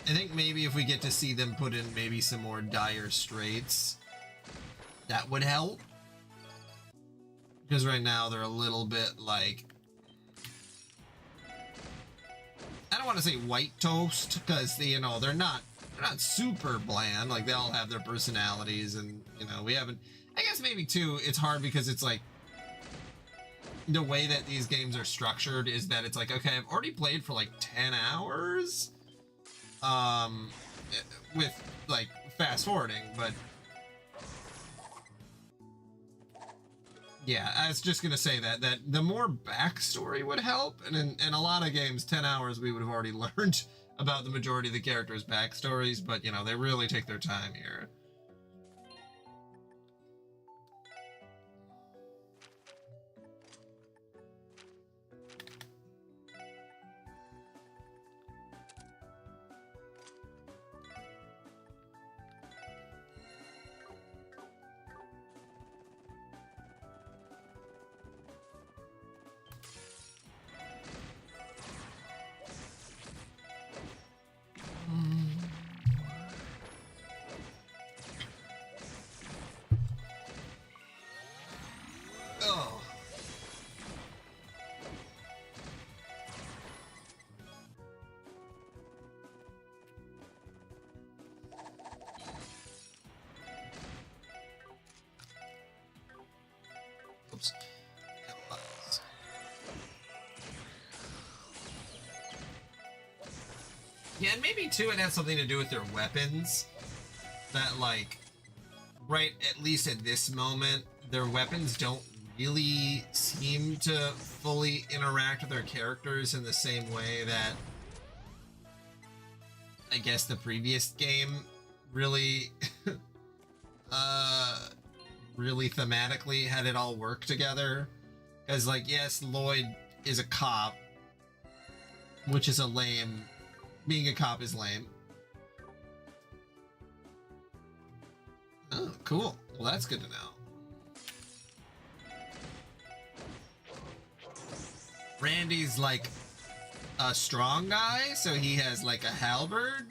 think maybe if we get to see them put in maybe some more dire straits, that would help. Because right now they're a little bit like, I don't want to say white toast, because you know they're not super bland. Like, they all have their personalities, and you know, we haven't, I guess maybe too, it's hard because it's like the way that these games are structured is that it's like, okay, I've already played for like 10 hours with like fast forwarding, but yeah, I was just gonna say that the more backstory would help, and in a lot of games 10 hours we would have already learned about the majority of the characters' backstories, but you know, they really take their time here. Oh. Oops. Yeah, and maybe too it has something to do with their weapons. That like, right, at least at this moment, their weapons don't really seem to fully interact with their characters in the same way that I guess the previous game really really thematically had it all work together. Because like, yes, Lloyd is a cop, which is a lame, being a cop is lame. Oh, cool. Well, that's good to know. Randy's like a strong guy, so he has like a halberd.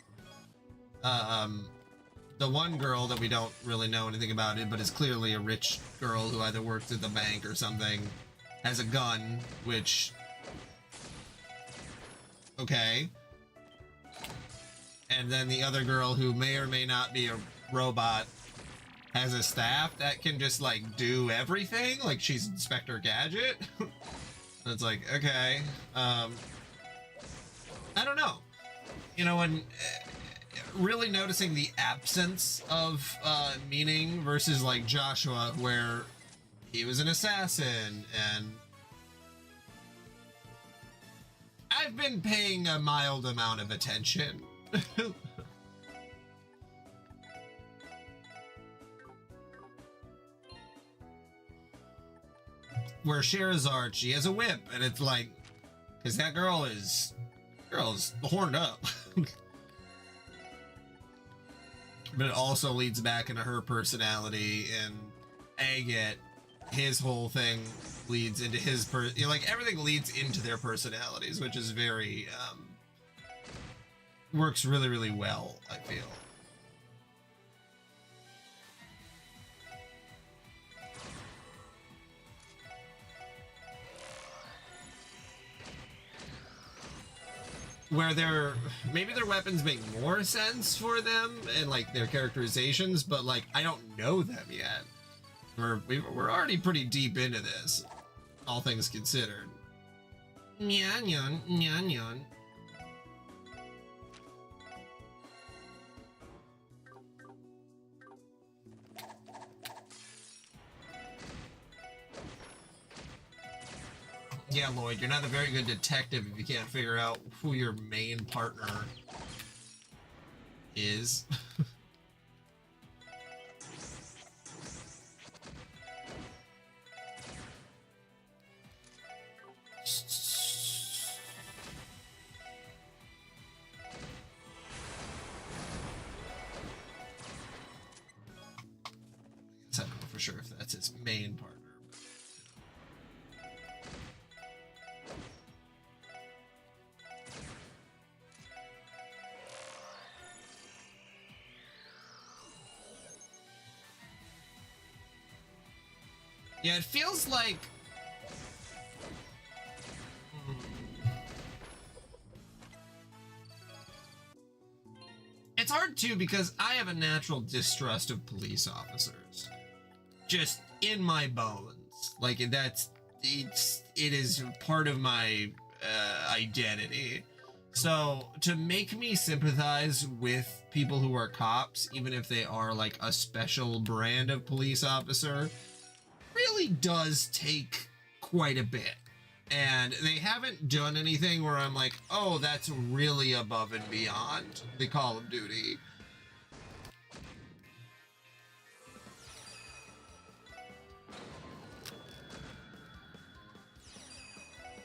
The one girl that we don't really know anything about it, but is clearly a rich girl who either works at the bank or something, has a gun, which, okay. And then the other girl, who may or may not be a robot, has a staff that can just like do everything, like she's Inspector Gadget. It's like, okay, I don't know, you know, when really noticing the absence of meaning versus like Joshua, where he was an assassin, and I've been paying a mild amount of attention. Where Sherazard, she has a whip, and it's like, because that girl's horned up. But it also leads back into her personality, and Agate, his whole thing leads into his like everything leads into their personalities, which is very works really, really well, I feel. Where maybe their weapons make more sense for them and like their characterizations, but like I don't know them yet. We're already pretty deep into this, all things considered. Nyan nyan nyan nyan. Yeah, Lloyd, you're not a very good detective if you can't figure out who your main partner is. sure if that's his main partner. Yeah, it feels like... It's hard too because I have a natural distrust of police officers. Just in my bones. Like it is part of my identity. So to make me sympathize with people who are cops, even if they are like a special brand of police officer, really does take quite a bit. And they haven't done anything where I'm like, oh, that's really above and beyond the Call of Duty.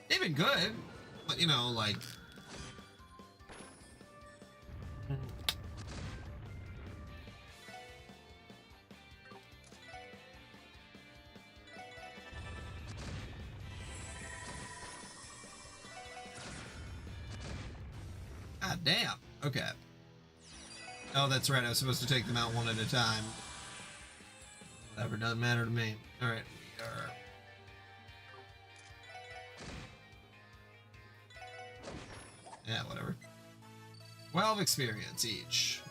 They've been good, but you know, like... God damn. Okay. Oh, that's right. I was supposed to take them out one at a time. Whatever, doesn't matter to me. Alright, we are... Yeah, whatever. 12 experience each.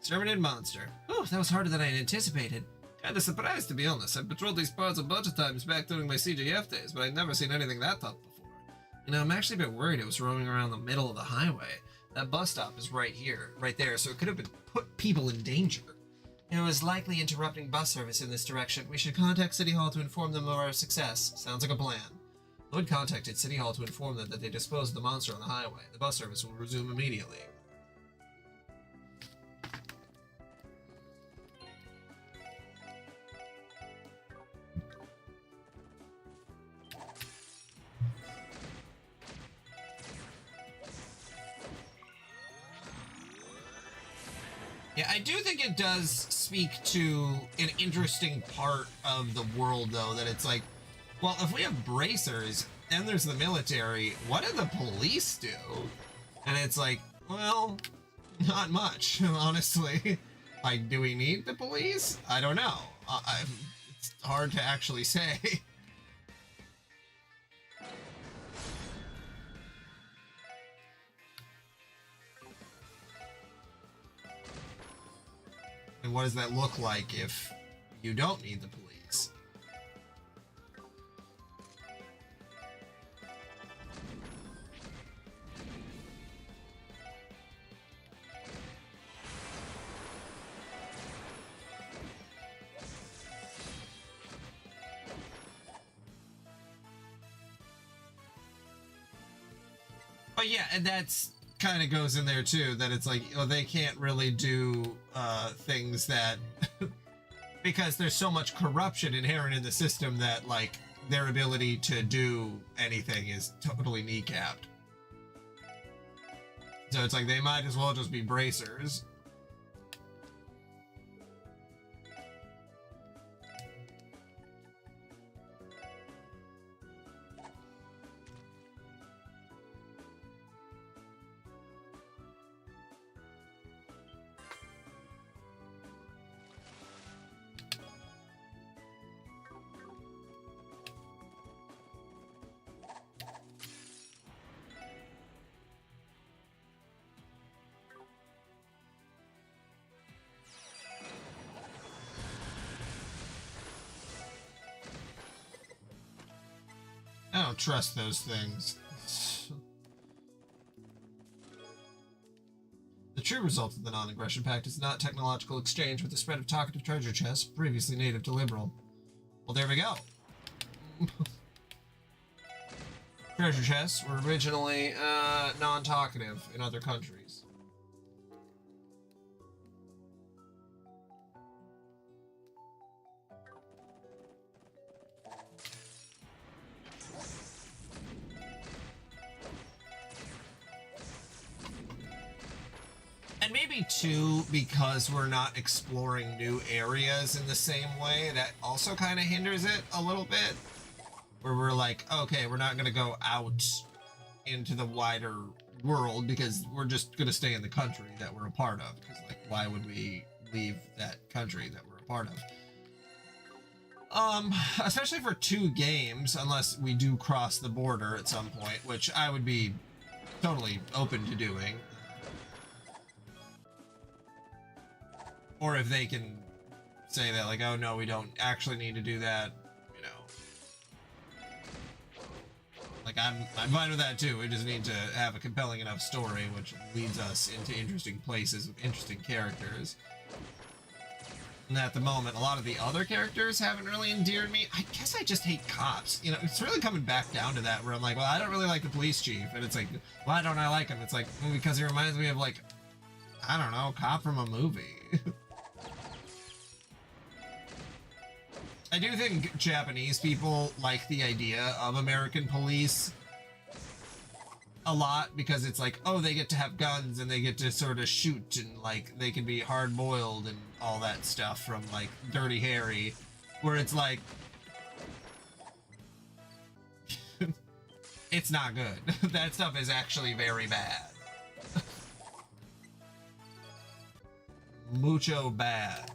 Exterminated monster. Oh, that was harder than I had anticipated. Kinda surprised, to be honest. I've patrolled these parts a bunch of times back during my CJF days, but I'd never seen anything that tough before. You know, I'm actually a bit worried it was roaming around the middle of the highway. That bus stop is right here, right there, so it could have been put people in danger. It was likely interrupting bus service in this direction. We should contact City Hall to inform them of our success. Sounds like a plan. Lloyd contacted City Hall to inform them that they disposed of the monster on the highway. The bus service will resume immediately. Yeah, I do think it does speak to an interesting part of the world, though, that it's like, well, if we have bracers and there's the military, what do the police do? And it's like, well, not much, honestly. Like, do we need the police? I don't know. It's hard to actually say. And what does that look like if you don't need the police? But yeah, and that's kind of goes in there too, that it's like, oh, they can't really do things that because there's so much corruption inherent in the system that like their ability to do anything is totally kneecapped. So it's like they might as well just be bracers. I don't trust those things. The true result of the non-aggression pact is not technological exchange, but the spread of talkative treasure chests, previously native to Liberl. Well, there we go. Treasure chests were originally non-talkative in other countries. And maybe maybe too, because we're not exploring new areas in the same way, that also kind of hinders it a little bit. Where we're like, okay, we're not going to go out into the wider world because we're just going to stay in the country that we're a part of. Because, like, why would we leave that country that we're a part of? Especially for 2 games, unless we do cross the border at some point, which I would be totally open to doing. Or if they can say that, like, oh no, we don't actually need to do that, you know. Like, I'm fine with that too. We just need to have a compelling enough story which leads us into interesting places with interesting characters. And at the moment, a lot of the other characters haven't really endeared me. I guess I just hate cops. You know, it's really coming back down to that where I'm like, well, I don't really like the police chief. And it's like, why don't I like him? It's like, well, because he reminds me of, like, I don't know, a cop from a movie. I do think Japanese people like the idea of American police a lot because it's like, oh, they get to have guns and they get to sort of shoot and, like, they can be hard-boiled and all that stuff from, like, Dirty Harry, where it's like, it's not good. That stuff is actually very bad. Mucho bad.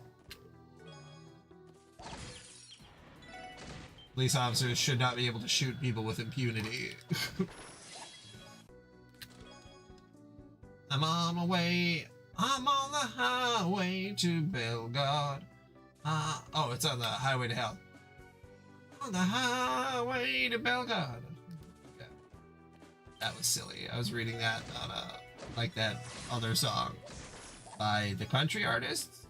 Police officers should not be able to shoot people with impunity. I'm on my way. I'm on the highway to Belgard. Oh, it's on the highway to hell. On the highway to Belgard. Okay. That was silly. I was reading that on like that other song by the country artists.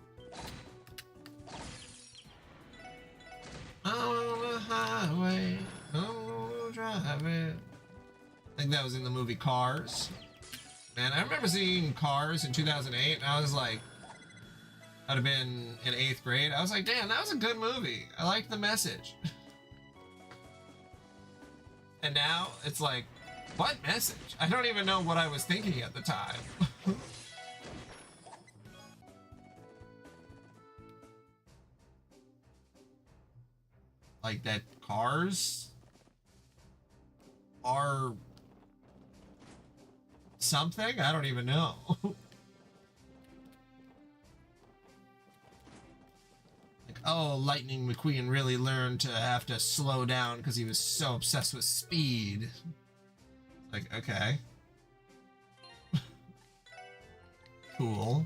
On the highway, oh, drive it. I think that was in the movie Cars. Man, I remember seeing Cars in 2008, and I was like, I'd have been in 8th grade. I was like, damn, that was a good movie. I liked the message. And now it's like, what message? I don't even know what I was thinking at the time. Like that cars are something? I don't even know. Like, oh, Lightning McQueen really learned to have to slow down because he was so obsessed with speed. Like, okay. Cool.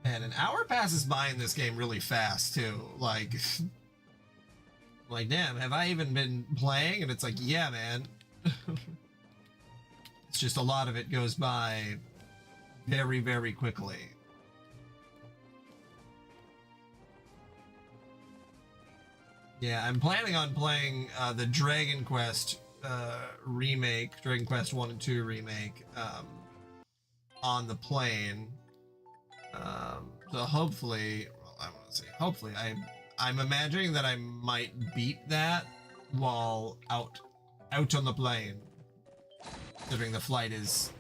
Man, an hour passes by in this game really fast too. Like, like, damn, have I even been playing? And it's like, yeah, man. It's just a lot of it goes by very, very quickly. Yeah, I'm planning on playing the Dragon Quest remake, Dragon Quest 1 and 2 remake, on the plane. So hopefully, well, I want to say hopefully, I'm imagining that I might beat that while out on the plane, considering the flight is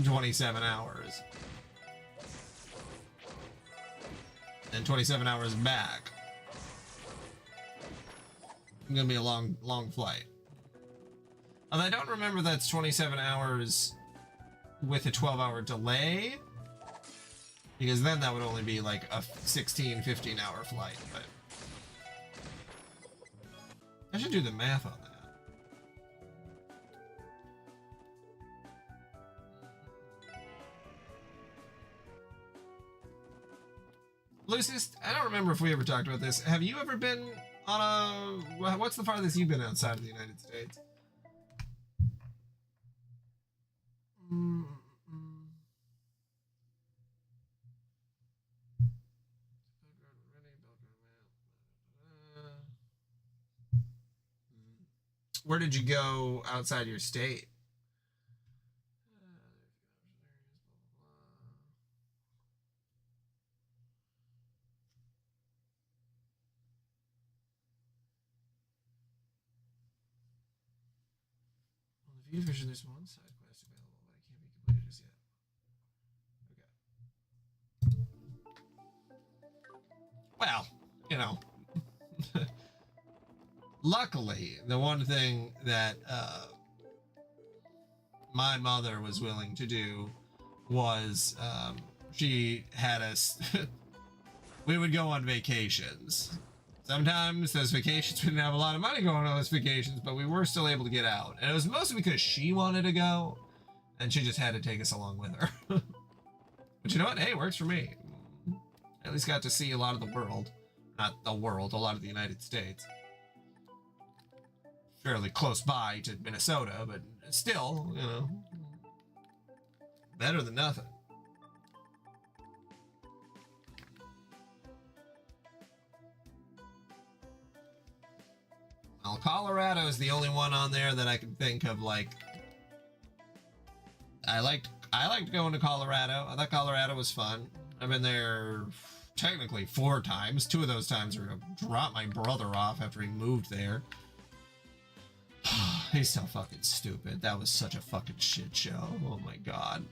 27 hours. And 27 hours back. It's gonna be a long flight. And I don't remember that's 27 hours with a 12-hour delay. Because then that would only be like a 16, 15-hour flight, but I should do the math on that. Lucius, I don't remember if we ever talked about this. Have you ever been on a... What's the farthest you've been outside of the United States? Where did you go outside your state? On the Vita version, there's one side quest available, but it can't be completed just yet. Well, you know, luckily, the one thing that my mother was willing to do was she had us, we would go on vacations. Sometimes those vacations, we didn't have a lot of money going on those vacations, but we were still able to get out. And it was mostly because she wanted to go, and she just had to take us along with her. But you know what? Hey, it works for me. At least got to see a lot of the world. Not the world, a lot of the United States. Fairly close by to Minnesota, but still, you know, better than nothing. Well, Colorado is the only one on there that I can think of, like, I liked going to Colorado. I thought Colorado was fun. I've been there technically 4 times. 2 of those times were to drop my brother off after he moved there. He's so fucking stupid. That was such a fucking shit show. Oh my god.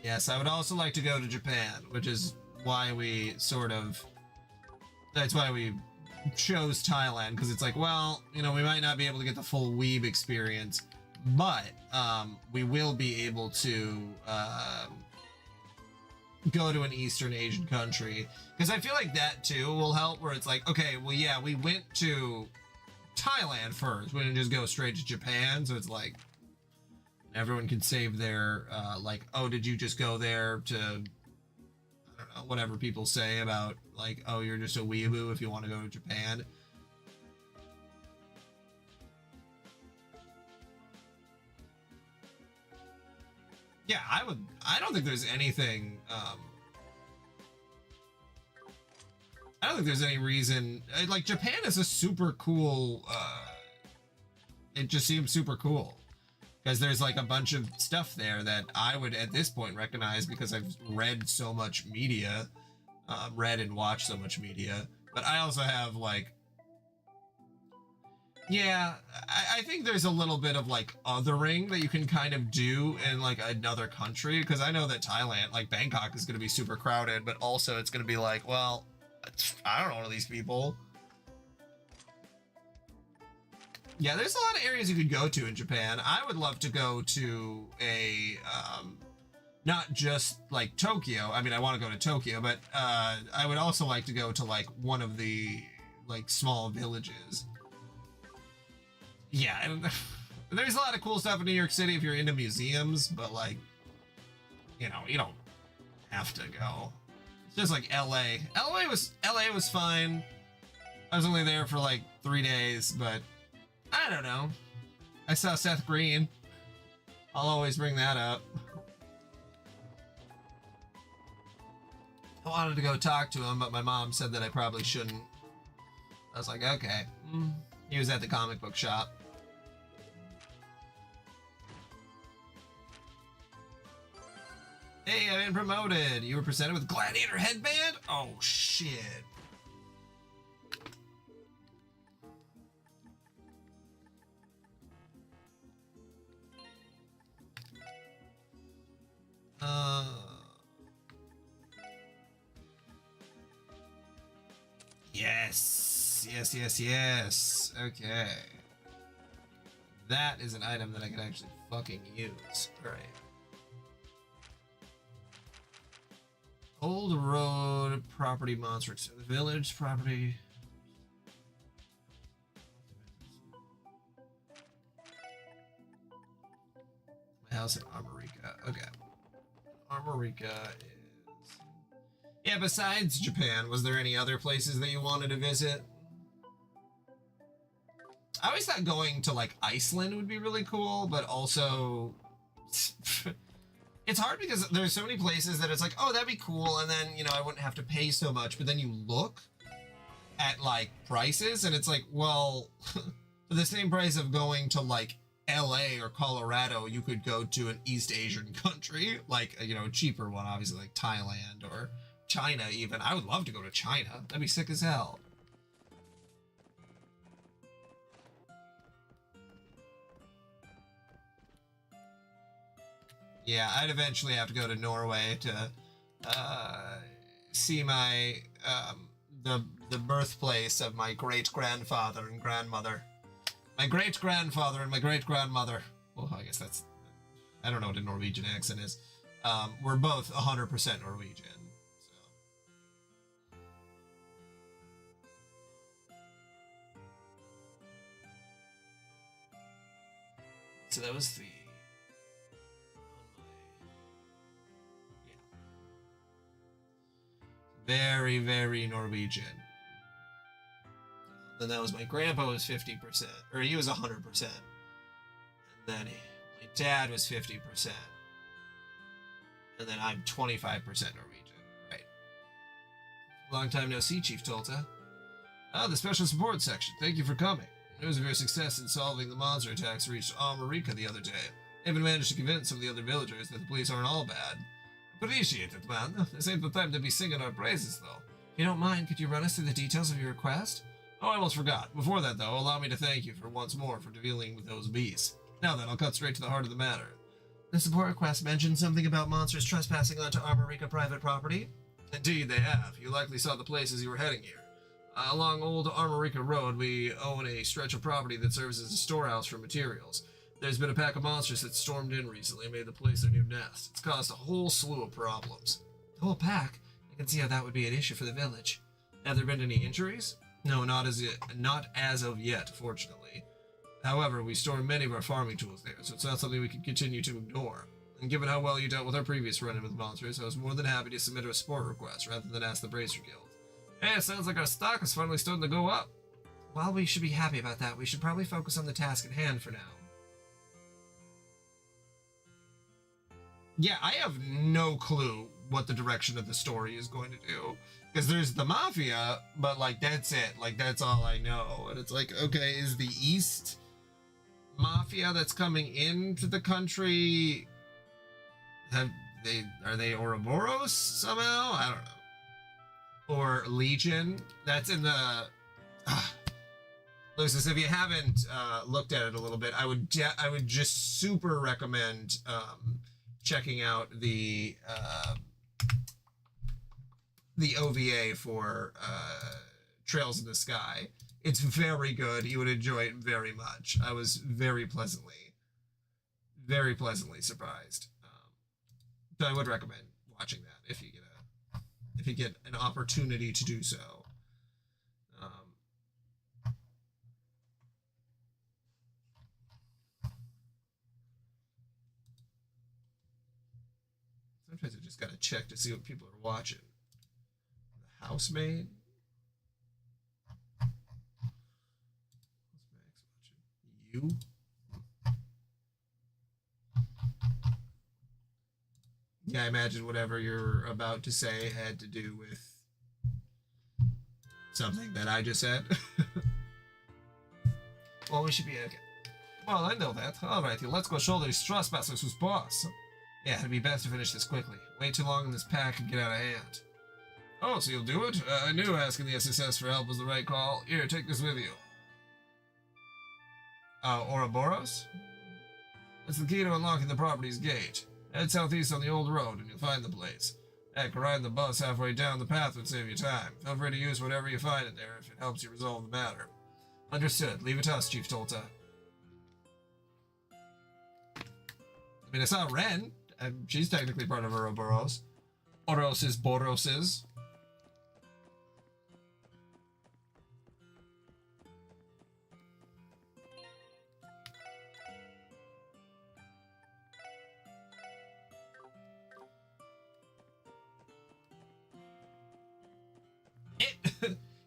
Yes, I would also like to go to Japan, which is why we that's why we chose Thailand, because it's like, well, you know, we might not be able to get the full weeb experience, but we will be able to go to an Eastern Asian country, because I feel like that too will help, where it's like, okay, well, yeah, we went to Thailand first, we didn't just go straight to Japan, so it's like everyone can save their like, oh, did you just go there to, I don't know, whatever people say about, like, oh, you're just a weeaboo if you want to go to Japan. Yeah, I don't think there's anything, I don't think there's any reason, like, Japan is a super cool, it just seems super cool. Because there's like a bunch of stuff there that I would at this point recognize because I've read so much media, read and watched so much media. But I also have like, yeah, I think there's a little bit of like othering that you can kind of do in like another country. Because I know that Thailand, like Bangkok, is going to be super crowded, but also it's going to be like, well, I don't know these people. Yeah, there's a lot of areas you could go to in Japan. I would love to go to a, not just like Tokyo. I mean, I want to go to Tokyo, but I would also like to go to like one of the like small villages. Yeah, and there's a lot of cool stuff in New York City if you're into museums, but like, you know, you don't have to go. It's just like LA. LA was fine. I was only there for like 3 days, but I don't know. I saw Seth Green. I'll always bring that up. I wanted to go talk to him, but my mom said that I probably shouldn't. I was like, okay. He was at the comic book shop. Hey, I've been promoted. You were presented with Gladiator headband? Oh, shit. Yes. Okay. That is an item that I can actually fucking use. Alright. Old road property monster. Village property. My house in Armorica. Okay. Armorica is... Yeah, besides Japan, was there any other places that you wanted to visit? I always thought going to like Iceland would be really cool, but also it's hard because there's so many places that it's like, oh, that'd be cool, and then, you know, I wouldn't have to pay so much, but then you look at, like, prices, and it's like, well, for the same price of going to, like, LA or Colorado, you could go to an East Asian country, like, you know, a cheaper one, obviously, like Thailand or China even. I would love to go to China. That'd be sick as hell. Yeah, I'd eventually have to go to Norway to see my the birthplace of my great-grandfather and grandmother. My great-grandfather and my great-grandmother. Well, I guess that's... I don't know what a Norwegian accent is. We're both 100% Norwegian. So that was the... Very, very Norwegian. Then that was my grandpa was 50%, or he was 100%. And then my dad was 50%. And then I'm 25% Norwegian, right? Long time no see, Chief Tolta. Ah, the special support section. Thank you for coming. News of your success in solving the monster attacks reached Amarika the other day. I even managed to convince some of the other villagers that the police aren't all bad. Appreciate it, man. This ain't the time to be singing our praises, though. If you don't mind, could you run us through the details of your request? Oh, I almost forgot. Before that, though, allow me to thank you for once more for dealing with those beasts. Now then, I'll cut straight to the heart of the matter. The support request mentioned something about monsters trespassing onto Amarika private property? Indeed, they have. You likely saw the place as you were heading here. Along Old Amarika Road, we own a stretch of property that serves as a storehouse for materials. There's been a pack of monsters that stormed in recently and made the place their new nest. It's caused a whole slew of problems. The whole pack? I can see how that would be an issue for the village. Have there been any injuries? No, not as of yet, fortunately. However, we store many of our farming tools there, so it's not something we can continue to ignore. And given how well you dealt with our previous run-in with monsters, I was more than happy to submit a support request rather than ask the Bracer Guild. Hey, it sounds like our stock is finally starting to go up. While we should be happy about that, we should probably focus on the task at hand for now. Yeah, I have no clue what the direction of the story is going to do. Because there's the Mafia, but, like, that's it. Like, that's all I know. And it's like, okay, is the East Mafia that's coming into the country... Are they Ouroboros somehow? I don't know. Or Legion? That's in the... Lucis, if you haven't looked at it a little bit, I would just super recommend... checking out the OVA for Trails in the Sky. It's very good. You would enjoy it very much. I was very pleasantly surprised. So I would recommend watching that if you get an opportunity to do so. Sometimes I just gotta check to see what people are watching. The Housemaid. What's Max watching? You? Yeah, I imagine whatever you're about to say had to do with something that I just said. Well, we should be okay. Well, I know that. Alrighty, let's go shoulder these trespassers who's boss. Yeah, it'd be best to finish this quickly. Wait too long and this pack can get out of hand. Oh, so you'll do it? I knew asking the SSS for help was the right call. Here, take this with you. Ouroboros? It's the key to unlocking the property's gate. Head southeast on the old road and you'll find the place. Heck, riding the bus halfway down the path would save you time. Feel free to use whatever you find in there if it helps you resolve the matter. Understood. Leave it to us, Chief Tolta. I mean, I saw Ren. She's technically part of Ouroboros. Boroses.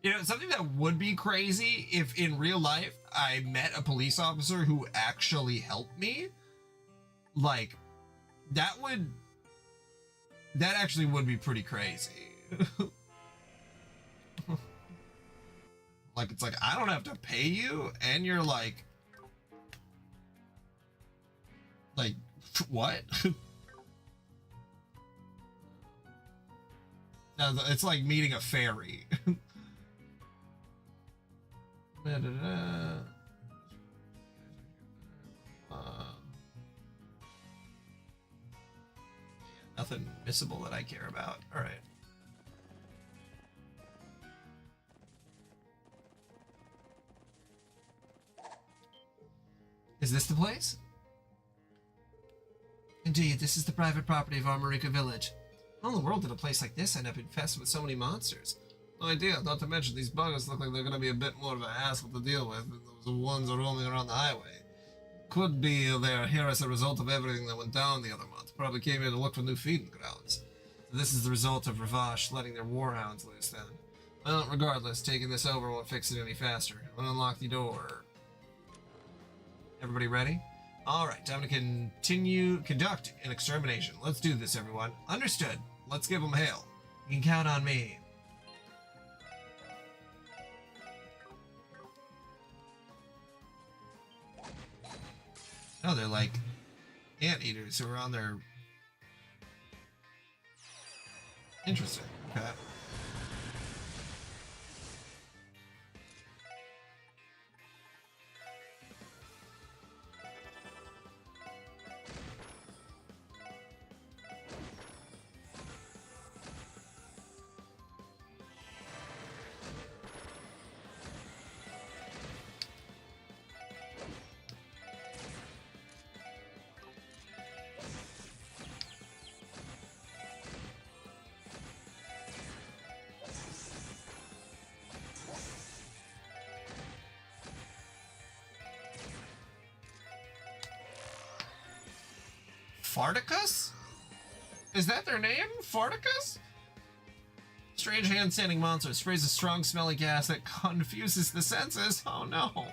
You know, something that would be crazy if in real life I met a police officer who actually helped me. Like, That actually would be pretty crazy. Like, it's like, I don't have to pay you, and you're like, what? No, it's like meeting a fairy. Nothing missable that I care about. All right. Is this the place? Indeed, this is the private property of Armorica Village. How in the world did a place like this end up infested with so many monsters? No idea, not to mention these buggers look like they're going to be a bit more of a hassle to deal with than those ones roaming around the highway. Could be they're here as a result of everything that went down the other month. Probably came here to look for new feeding grounds. So this is the result of Ravash letting their warhounds loose then. Well, regardless, taking this over won't fix it any faster. Unlock the door. Everybody ready? Alright, time to conduct an extermination. Let's do this, everyone. Understood. Let's give them hail. You can count on me. Oh, they're like anteaters who are on their... Interesting. Okay. Farticus? Is that their name? Farticus? Strange hand-standing monster sprays a strong smelly gas that confuses the senses. Oh no.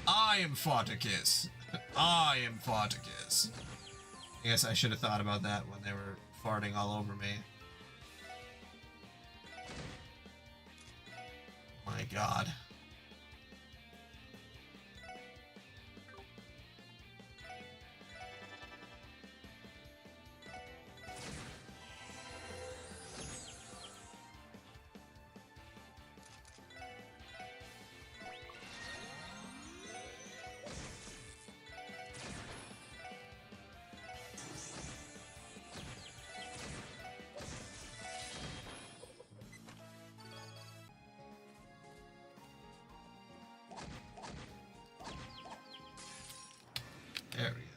I am Farticus. I am Farticus. I guess I should have thought about that when they were farting all over me. My god. There we go.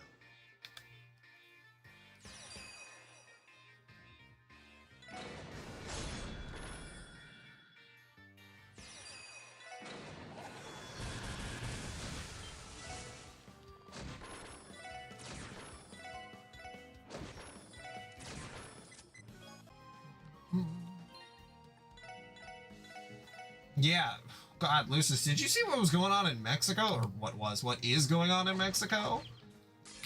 Yeah. God, Lucis, did you see what was going on in Mexico? Or what is going on in Mexico?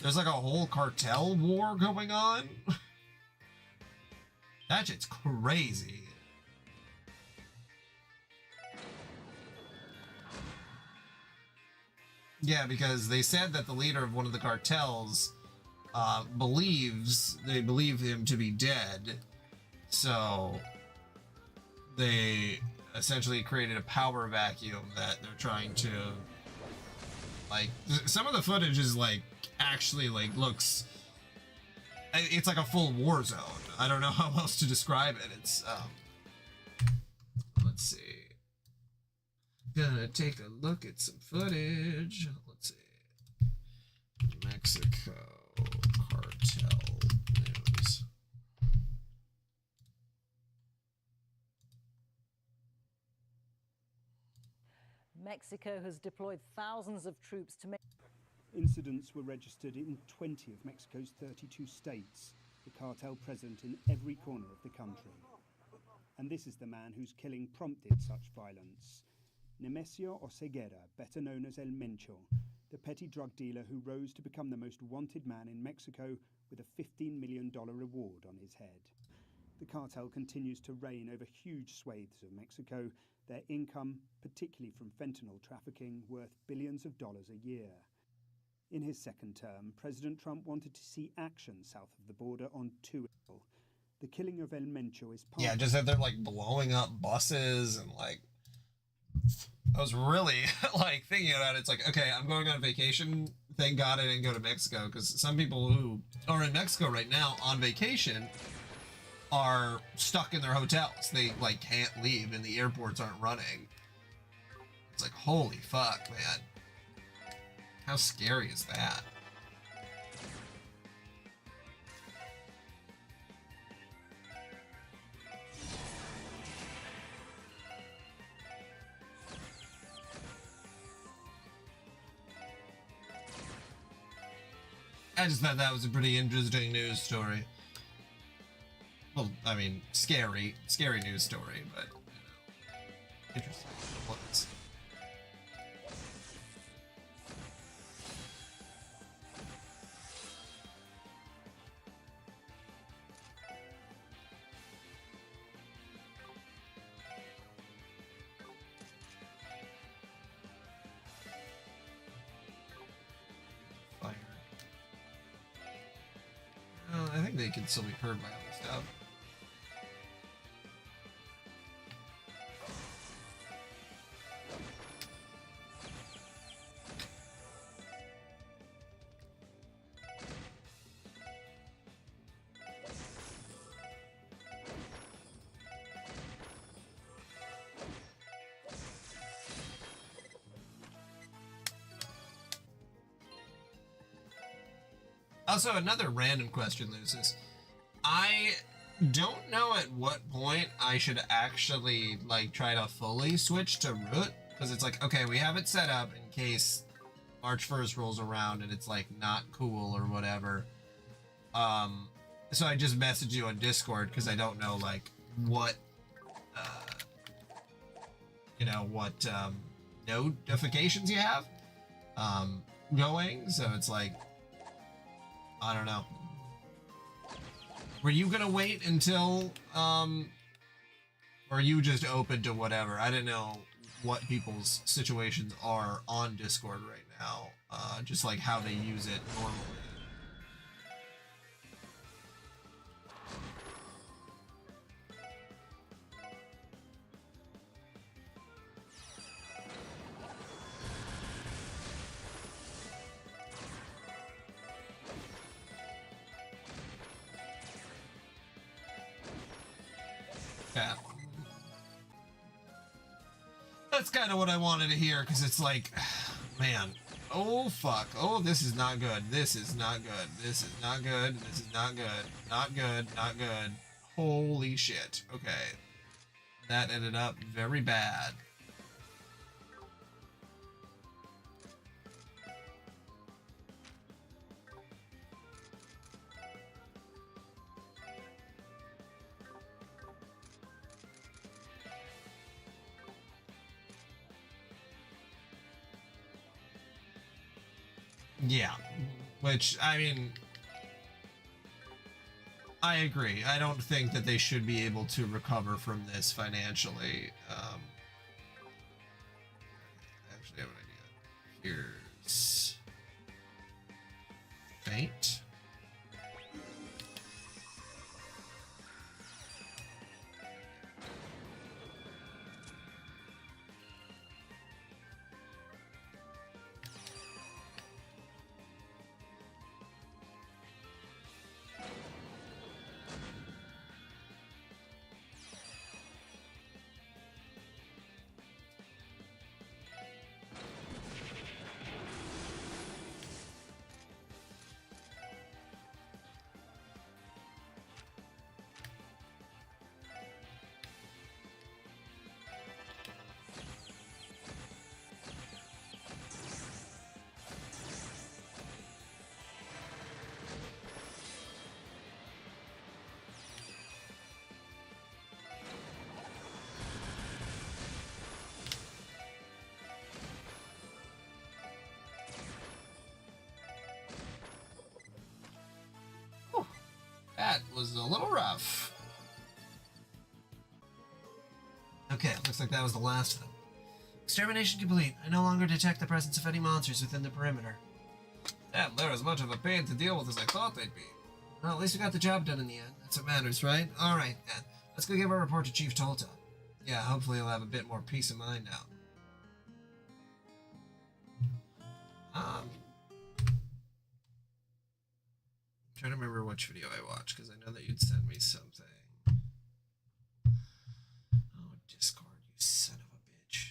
There's like a whole cartel war going on. That shit's crazy. Yeah, because they said that the leader of one of the cartels they believe him to be dead. So they essentially created a power vacuum that they're trying to, like, some of the footage is like actually like looks, it's like a full war zone. I don't know how else to describe it. It's let's see, gonna take a look at some footage. Let's see, Mexico cartel news. Mexico has deployed thousands of troops to make... Incidents were registered in 20 of Mexico's 32 states, the cartel present in every corner of the country. And this is the man whose killing prompted such violence. Nemesio Oseguera, better known as El Mencho, the petty drug dealer who rose to become the most wanted man in Mexico with a $15 million reward on his head. The cartel continues to reign over huge swathes of Mexico, their income, particularly from fentanyl trafficking, worth billions of dollars a year. In his second term, President Trump wanted to see action south of the border on two issues. The killing of El Mencho is part Yeah, just that they're like blowing up buses and like, I was really like thinking about it. It's like, okay, I'm going on vacation. Thank God I didn't go to Mexico, because some people who are in Mexico right now on vacation are stuck in their hotels. They like can't leave and the airports aren't running. It's like, holy fuck, man. How scary is that? I just thought that was a pretty interesting news story. Well, I mean, scary news story, but, you know, interesting. What's... I think they can still be heard by other stuff. Also, another random question, Lucis. I don't know at what point I should actually, like, try to fully switch to root. Because it's like, okay, we have it set up in case March 1st rolls around and it's, like, not cool or whatever. So I just messaged you on Discord because I don't know, like, what, you know, what, notifications you have, going. So it's like, I don't know. Were you gonna wait until, or are you just open to whatever? I didn't know what people's situations are on Discord right now. Just like how they use it normally. Yeah. That's kind of what I wanted to hear, because it's like, man, oh fuck, oh this is not good, this is not good, this is not good, this is not good, not good, not good, holy shit, okay. That ended up very bad. Yeah, which, I mean, I agree. I don't think that they should be able to recover from this financially. Actually, I have an idea. Here's Fate. was a little rough. Okay, looks like that was the last of them. Extermination complete. I no longer detect the presence of any monsters within the perimeter. Damn, they're as much of a pain to deal with as I thought they'd be. Well, at least we got the job done in the end. That's what matters, right? Alright, then. Let's go give our report to Chief Tolta. Yeah, hopefully he'll have a bit more peace of mind now. I'm trying to remember which video I watched, because I know that you'd sent me something. Oh, Discord, you son of a bitch.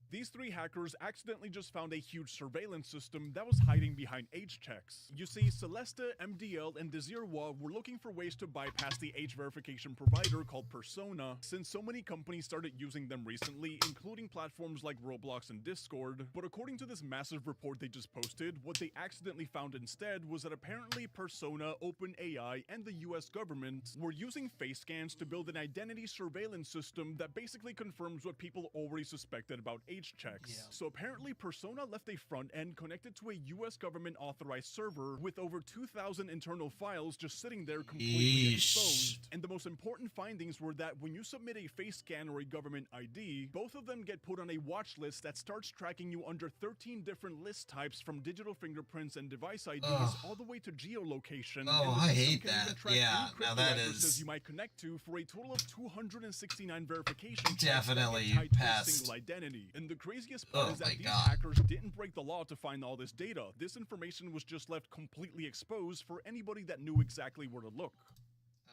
These three hackers accidentally just found a huge surveillance system that was hiding behind age checks. You see, Celesta, MDL, and Desirwa were looking for ways to bypass the age verification provider called Persona, since so many companies started using them recently, including platforms like Roblox and Discord. But according to this massive report they just posted, what they accidentally found instead was that apparently Persona, OpenAI, and the US government were using face scans to build an identity surveillance system that basically confirms what people already suspected about age checks. Yeah. So apparently Persona left a front end connected to a US government authorized server with over 2,000 internal files just sitting there completely exposed. And the most important findings were that when you submit a face scan or a government ID, both of them get put on a watch list that starts tracking you under 13 different list types, from digital fingerprints and device IDs all the way to geolocation. Oh, I hate that. Yeah, now that is... you might connect to for a total of 269 verification definitely past single identity. And the craziest part is that these hackers didn't break the law to find all this data. This information was just left completely exposed for anybody that knew exactly where to look.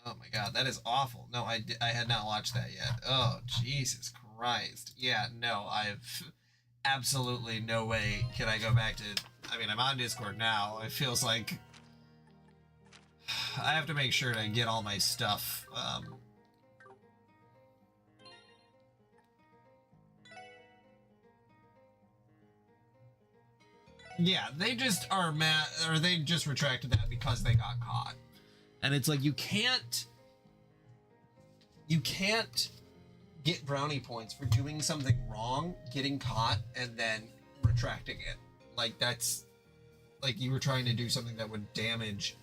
Oh my god, that is awful. No, I had not watched that yet. Oh, Jesus Christ. Yeah, no, I've absolutely no way can I go back to... I mean, I'm on Discord now. It feels like I have to make sure to get all my stuff. Yeah, they just are mad, or they just retracted that because they got caught. And it's like, you can't get brownie points for doing something wrong, getting caught, and then retracting it. Like, that's like you were trying to do something that would damage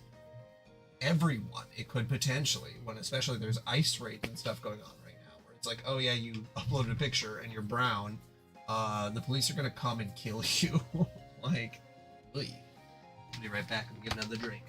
everyone. It could potentially, when especially there's ice raids and stuff going on right now, where it's like, oh yeah, you uploaded a picture and you're brown, the police are gonna come and kill you. Like, I'll be right back and get another drink.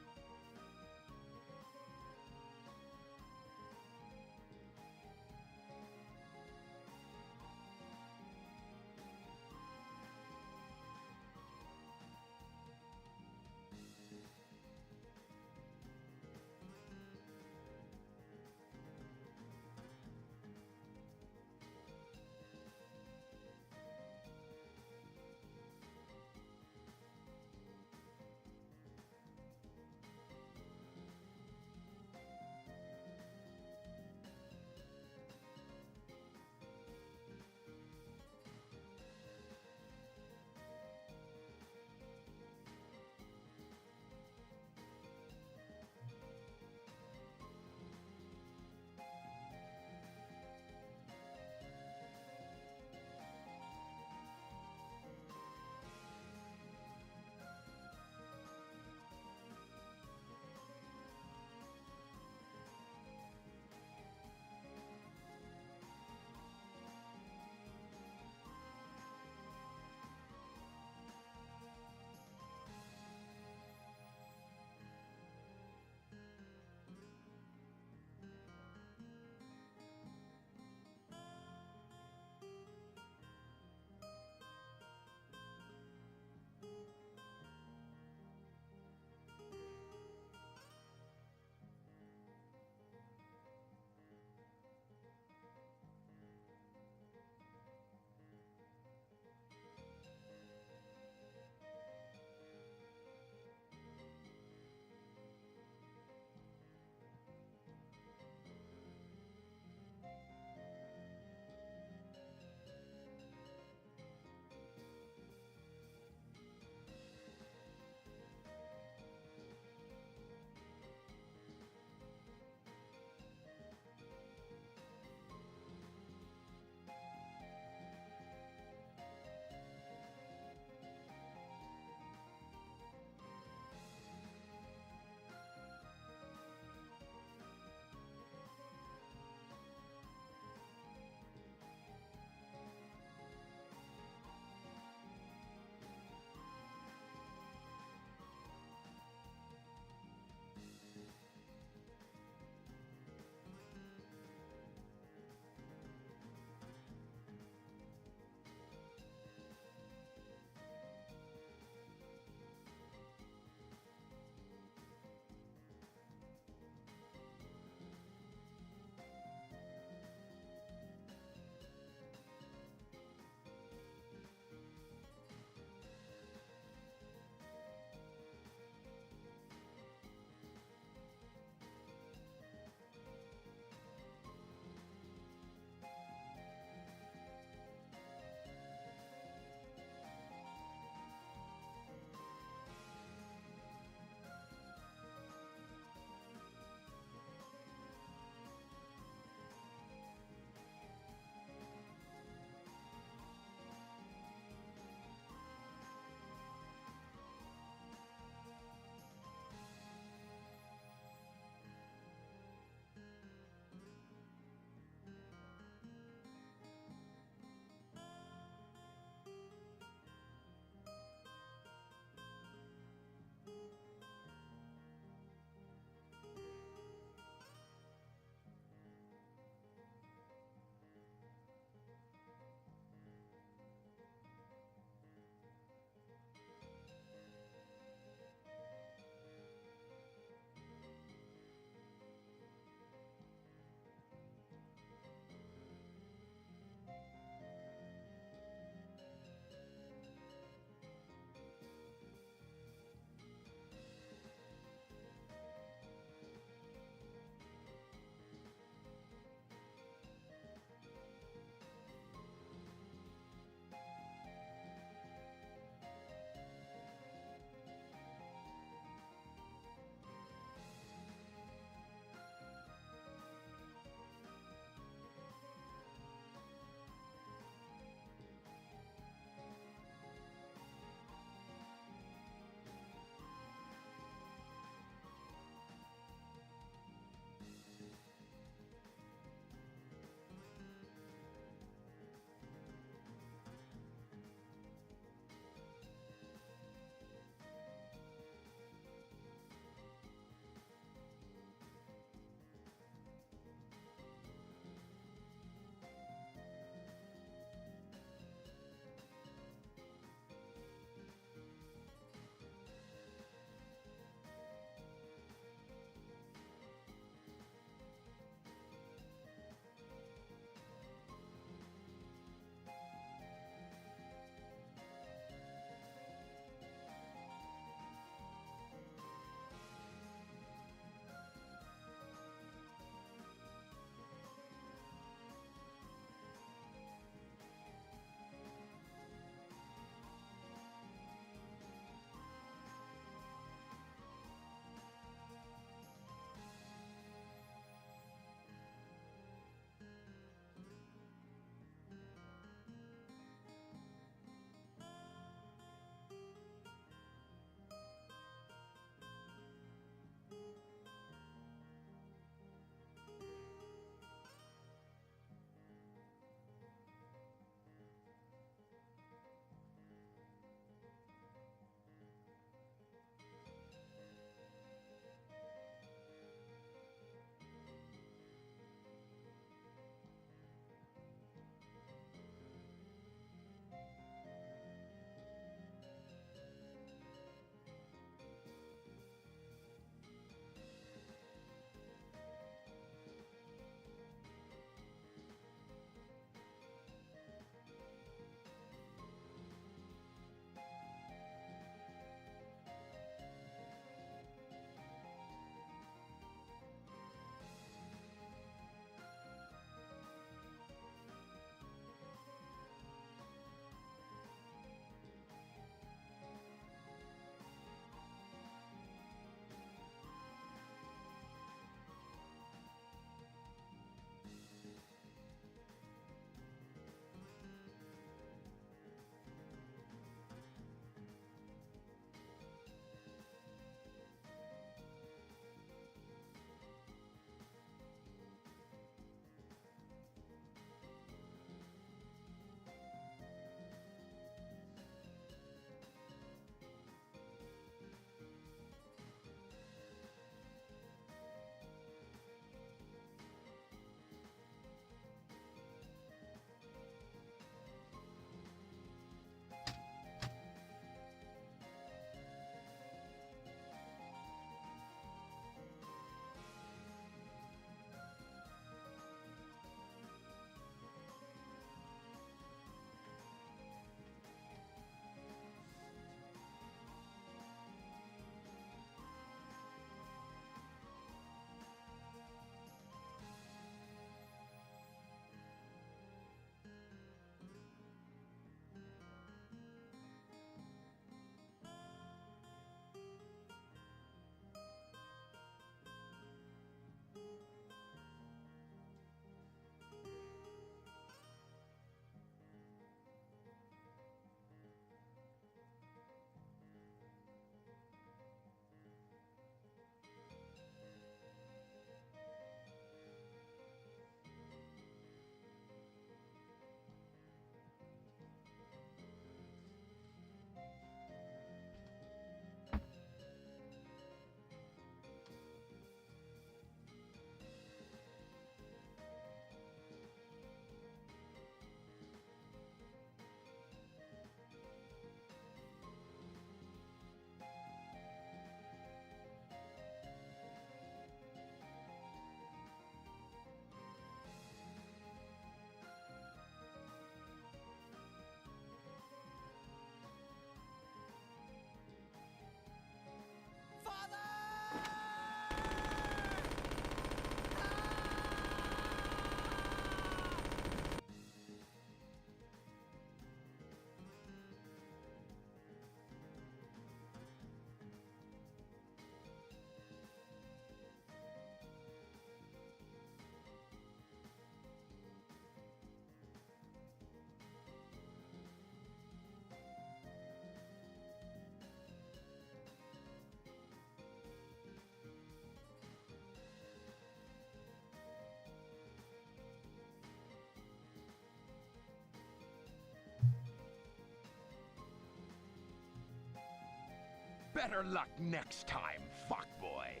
Better luck next time, fuckboy.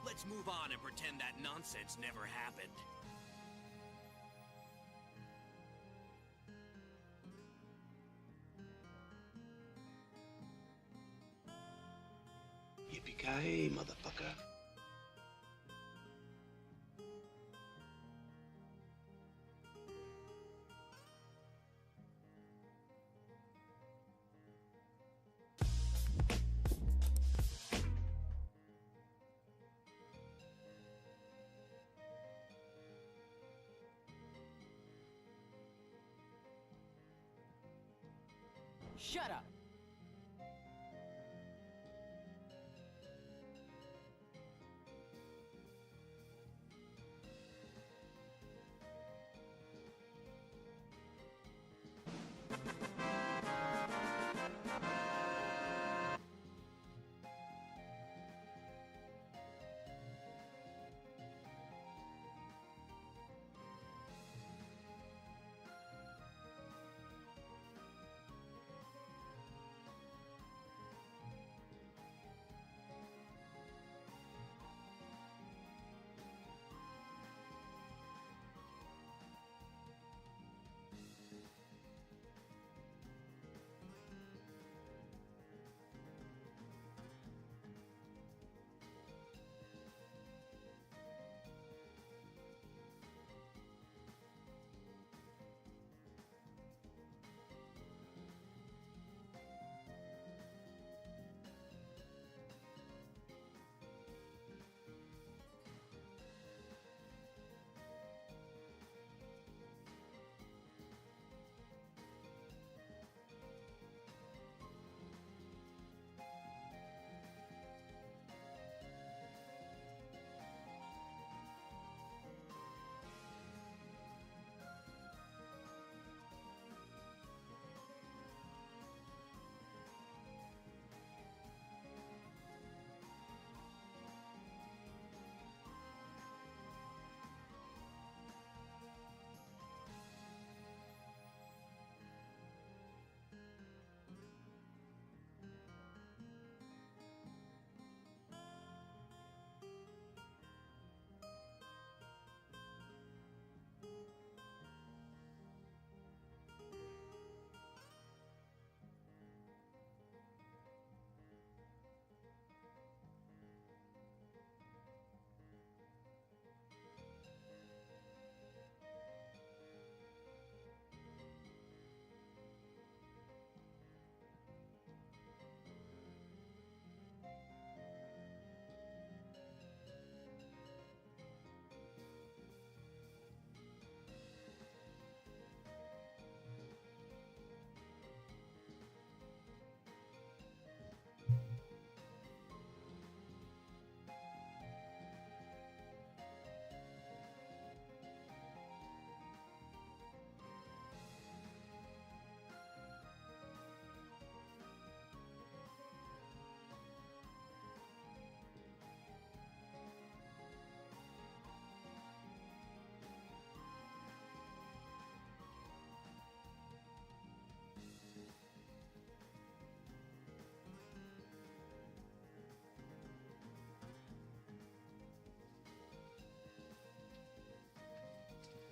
Let's move on and pretend that nonsense never happened. Yippee-ki-yay, motherfucker. Shut up!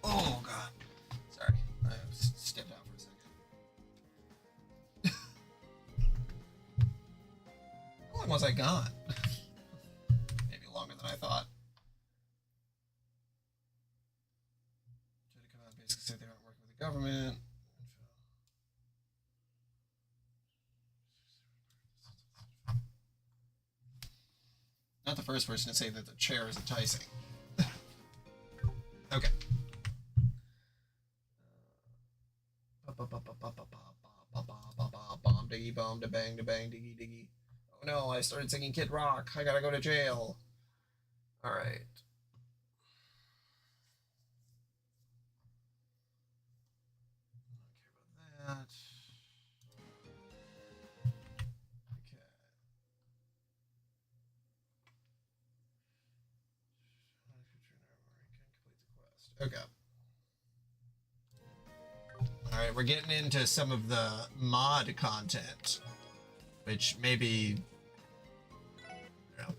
Oh god. Sorry. I stepped out for a second. How long was I gone? Maybe longer than I thought. Tried to come out and basically say they aren't working with the government. Not the first person to say that the chair is enticing. Okay. Bomb diggy bomb da bang diggy diggy. Oh no, I started singing Kid Rock. I gotta go to jail. Alright. Don't care about that. Okay. Alright, we're getting into some of the mod content, which maybe, I don't know,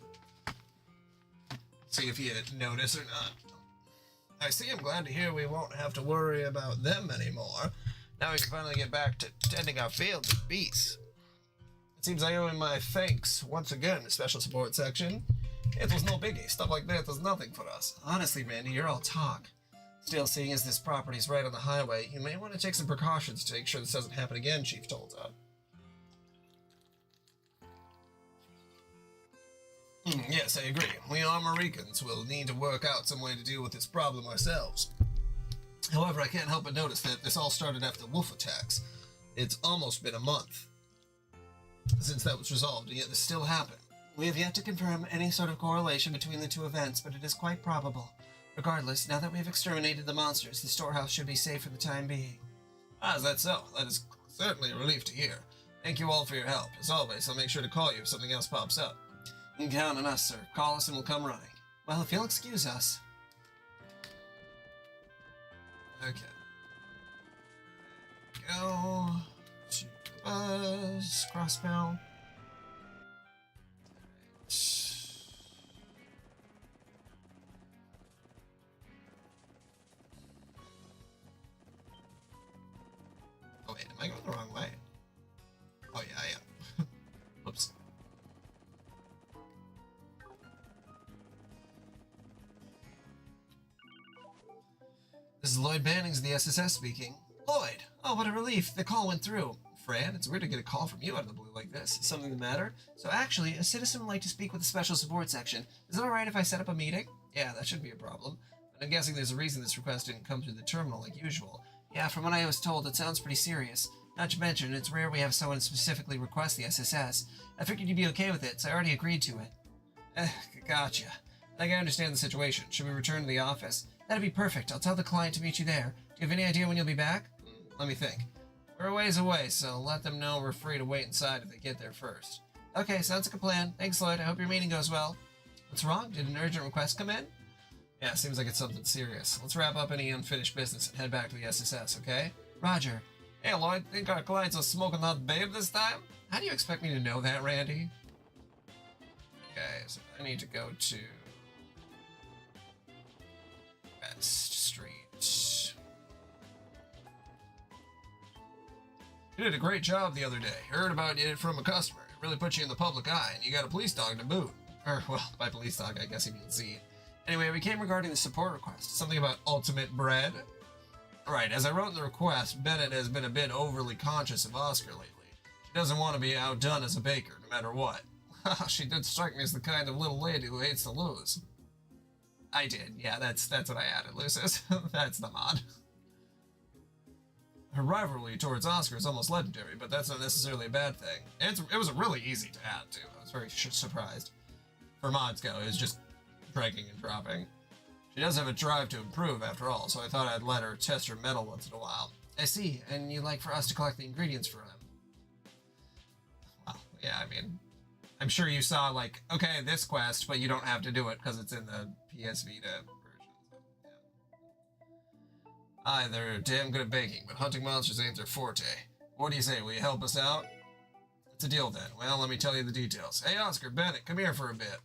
see if you notice or not. I see, I'm glad to hear we won't have to worry about them anymore. Now we can finally get back to tending our fields in peace. It seems I owe him my thanks once again, the special support section. It was no biggie. Stuff like that was nothing for us. Honestly, Randy, you're all talk. Still, seeing as this property's right on the highway, you may want to take some precautions to make sure this doesn't happen again, Chief told her. Yes, I agree. We Armoricans will need to work out some way to deal with this problem ourselves. However, I can't help but notice that this all started after wolf attacks. It's almost been a month since that was resolved, and yet this still happened. We have yet to confirm any sort of correlation between the two events, but it is quite probable. Regardless, now that we have exterminated the monsters, the storehouse should be safe for the time being. Ah, is that so? That is certainly a relief to hear. Thank you all for your help. As always, I'll make sure to call you if something else pops up. You can count on us, sir. Call us and we'll come running. Well, if you'll excuse us. Okay. Go to the bus, crossbow. Oh wait, am I going the wrong way? Oh yeah, I am. Oops. This is Lloyd Bannings of the SSS speaking. Lloyd! Oh, what a relief. The call went through. Fran, it's weird to get a call from you out of the blue like this. Is something the matter? So actually, a citizen would like to speak with the special support section. Is it alright if I set up a meeting? Yeah, that shouldn't be a problem. But I'm guessing there's a reason this request didn't come through the terminal like usual. Yeah, from what I was told, it sounds pretty serious. Not to mention, it's rare we have someone specifically request the SSS. I figured you'd be okay with it, so I already agreed to it. Gotcha. I think I understand the situation. Should we return to the office? That'd be perfect. I'll tell the client to meet you there. Do you have any idea when you'll be back? Let me think. We're a ways away, so let them know we're free to wait inside if they get there first. Okay, sounds like a plan. Thanks, Lloyd. I hope your meeting goes well. What's wrong? Did an urgent request come in? Yeah, seems like it's something serious. Let's wrap up any unfinished business and head back to the SSS, okay? Roger. Hey, Lloyd, think our client's a smoking hot babe this time? How do you expect me to know that, Randy? Okay, so I need to go to West Street. You did a great job the other day. Heard about it from a customer. It really put you in the public eye, and you got a police dog to boot. Or, well, by police dog, I guess he means Z. Anyway, we came regarding the support request. Something about ultimate bread. Right, as I wrote in the request, Bennett has been a bit overly conscious of Oscar lately. She doesn't want to be outdone as a baker, no matter what. She did strike me as the kind of little lady who hates to lose. I did, yeah, that's what I added, Lucis. That's the mod. Her rivalry towards Oscar is almost legendary, but that's not necessarily a bad thing. It was really easy to add, too. I was very surprised. For mods go, it was just dragging and dropping. She does have a drive to improve, after all, so I thought I'd let her test her metal once in a while. I see, and you'd like for us to collect the ingredients for him. Well, yeah, I mean, I'm sure you saw, like, okay, this quest, but you don't have to do it because it's in the PS Vita version. So, yeah. Aye, they're damn good at baking, but hunting monsters ain't their forte. What do you say, will you help us out? It's a deal then. Well, let me tell you the details. Hey, Oscar, Bennett, come here for a bit.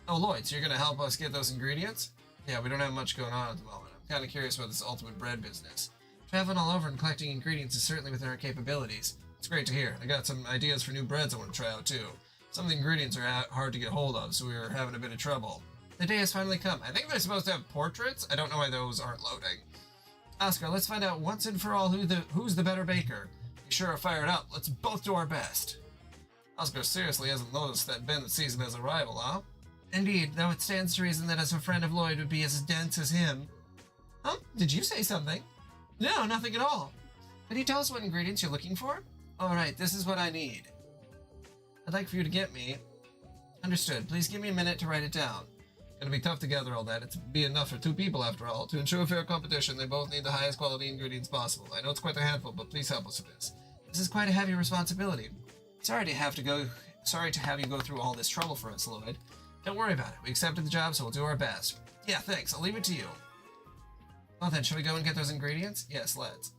Oh, Lloyd, so you're going to help us get those ingredients? Yeah, we don't have much going on at the moment. I'm kind of curious about this ultimate bread business. Traveling all over and collecting ingredients is certainly within our capabilities. It's great to hear. I got some ideas for new breads I want to try out, too. Some of the ingredients are hard to get hold of, so we were having a bit of trouble. The day has finally come. I think they're supposed to have portraits. I don't know why those aren't loading. Oscar, let's find out once and for all who's the better baker. You sure are fired up. Let's both do our best. Oscar seriously hasn't noticed that Bennett sees him as a rival, huh? Indeed, though it stands to reason that as a friend of Lloyd would be as dense as him. Huh? Did you say something? No, nothing at all. Can you tell us what ingredients you're looking for? Alright, this is what I need. I'd like for you to get me... Understood. Please give me a minute to write it down. Gonna be tough to gather all that. It's be enough for 2 people after all. To ensure fair competition, they both need the highest quality ingredients possible. I know it's quite a handful, but please help us with this. This is quite a heavy responsibility. Sorry to have you go through all this trouble for us, Lloyd. Don't worry about it. We accepted the job, so we'll do our best. Yeah, thanks. I'll leave it to you. Well then, should we go and get those ingredients? Yes, let's.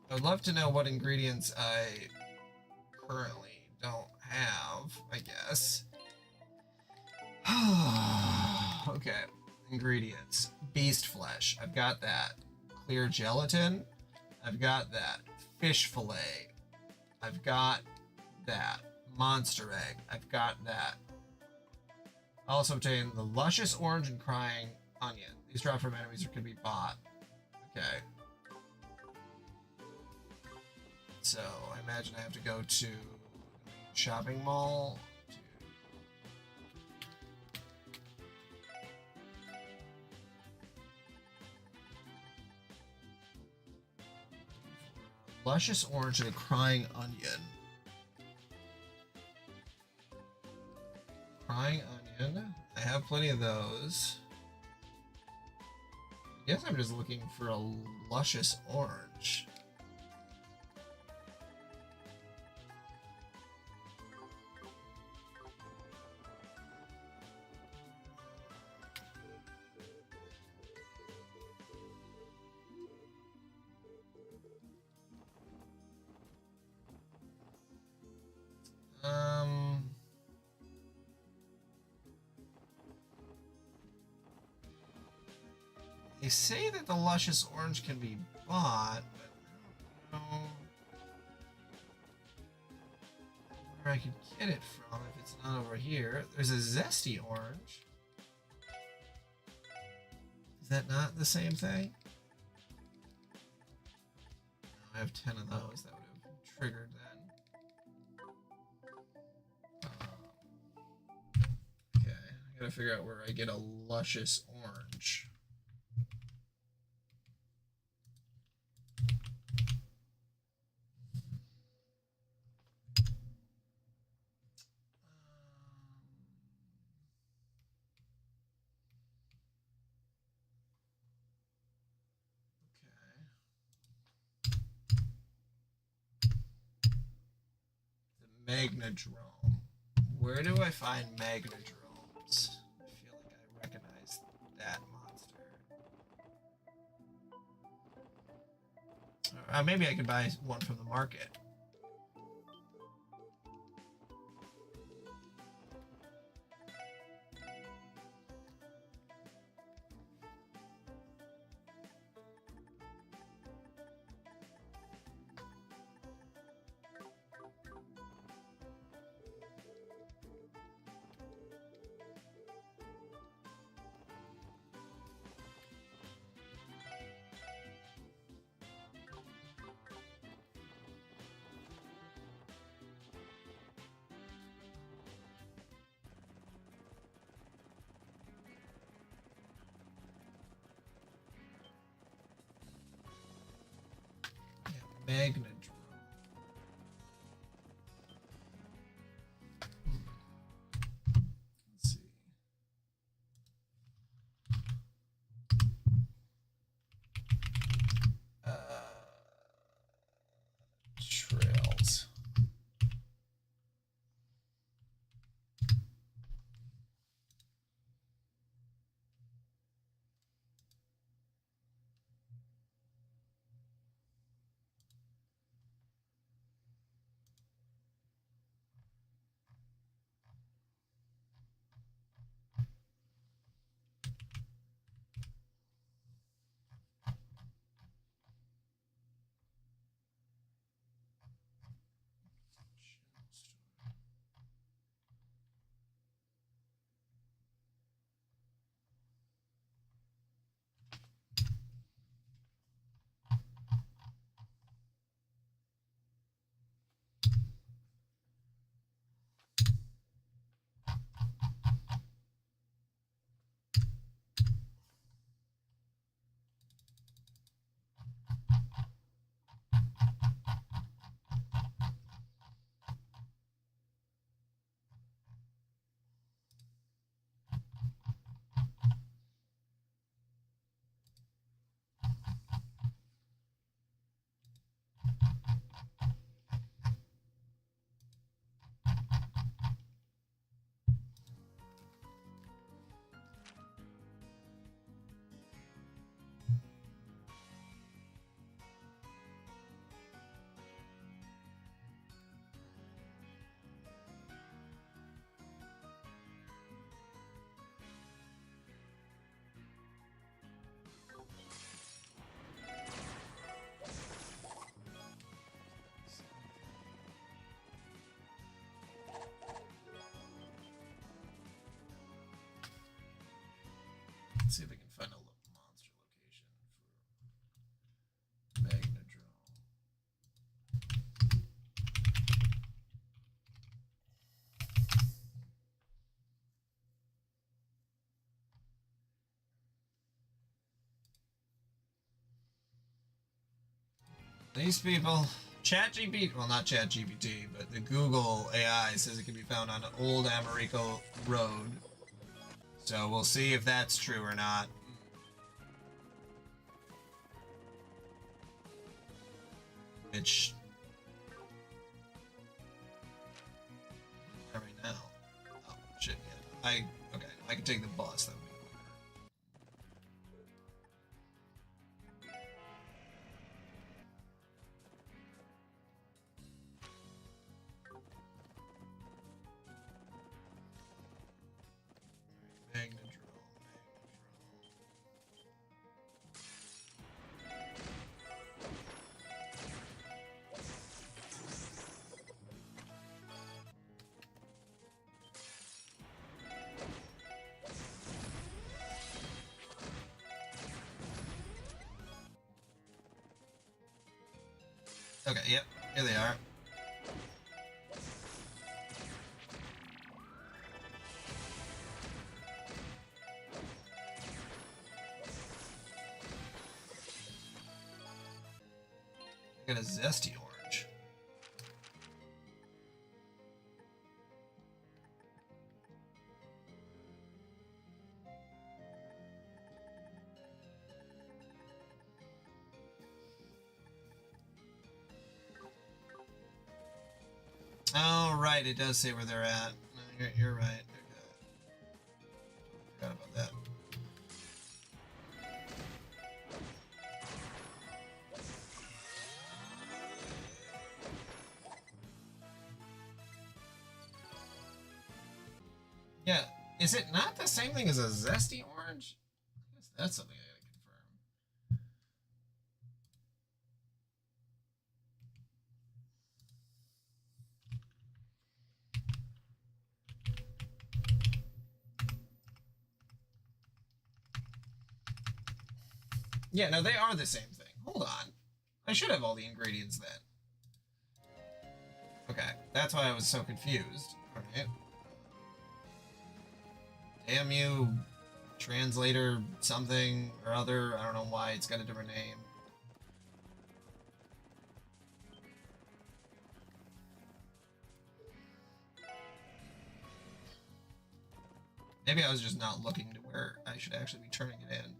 I would love to know what ingredients I currently don't have, I guess. Okay, ingredients. Beast flesh, I've got that. Clear gelatin, I've got that. Fish fillet, I've got that. Monster egg, I've got that. I also obtained the luscious orange and crying onion. These drop from enemies or can be bought. Okay. So I imagine I have to go to shopping mall. Luscious orange and a crying onion. Crying onion. I have plenty of those. I guess I'm just looking for a luscious orange. They say that the luscious orange can be bought, but I don't know where I could get it from if it's not over here. There's a zesty orange. Is that not the same thing? No, I have 10 of those. That would have triggered then. Okay, I gotta figure out where I get a luscious orange. Magnadrome. Where do I find Magnadromes? I feel like I recognize that monster. Maybe I could buy one from the market. Magnadrome. Let's see. Trails. Let's see if we can find a monster location for Magnadrone. These people, ChatGPT, well, not ChatGPT, but the Google AI says it can be found on Old Americo Road. So we'll see if that's true or not. Which, not right now. Oh shit! Yeah, okay. I can take the bus. That would be okay, yep, here they are. Got a zesty orange. Oh, right, it does say where they're at. No, you're right. Okay. Forgot about that. Yeah, is it not the same thing as a zesty orange? I guess that's something I gotta confirm. Yeah, no, they are the same thing. Hold on. I should have all the ingredients then. Okay, that's why I was so confused. Alright. Damn you, translator something or other. I don't know why it's got a different name. Maybe I was just not looking to where I should actually be turning it in.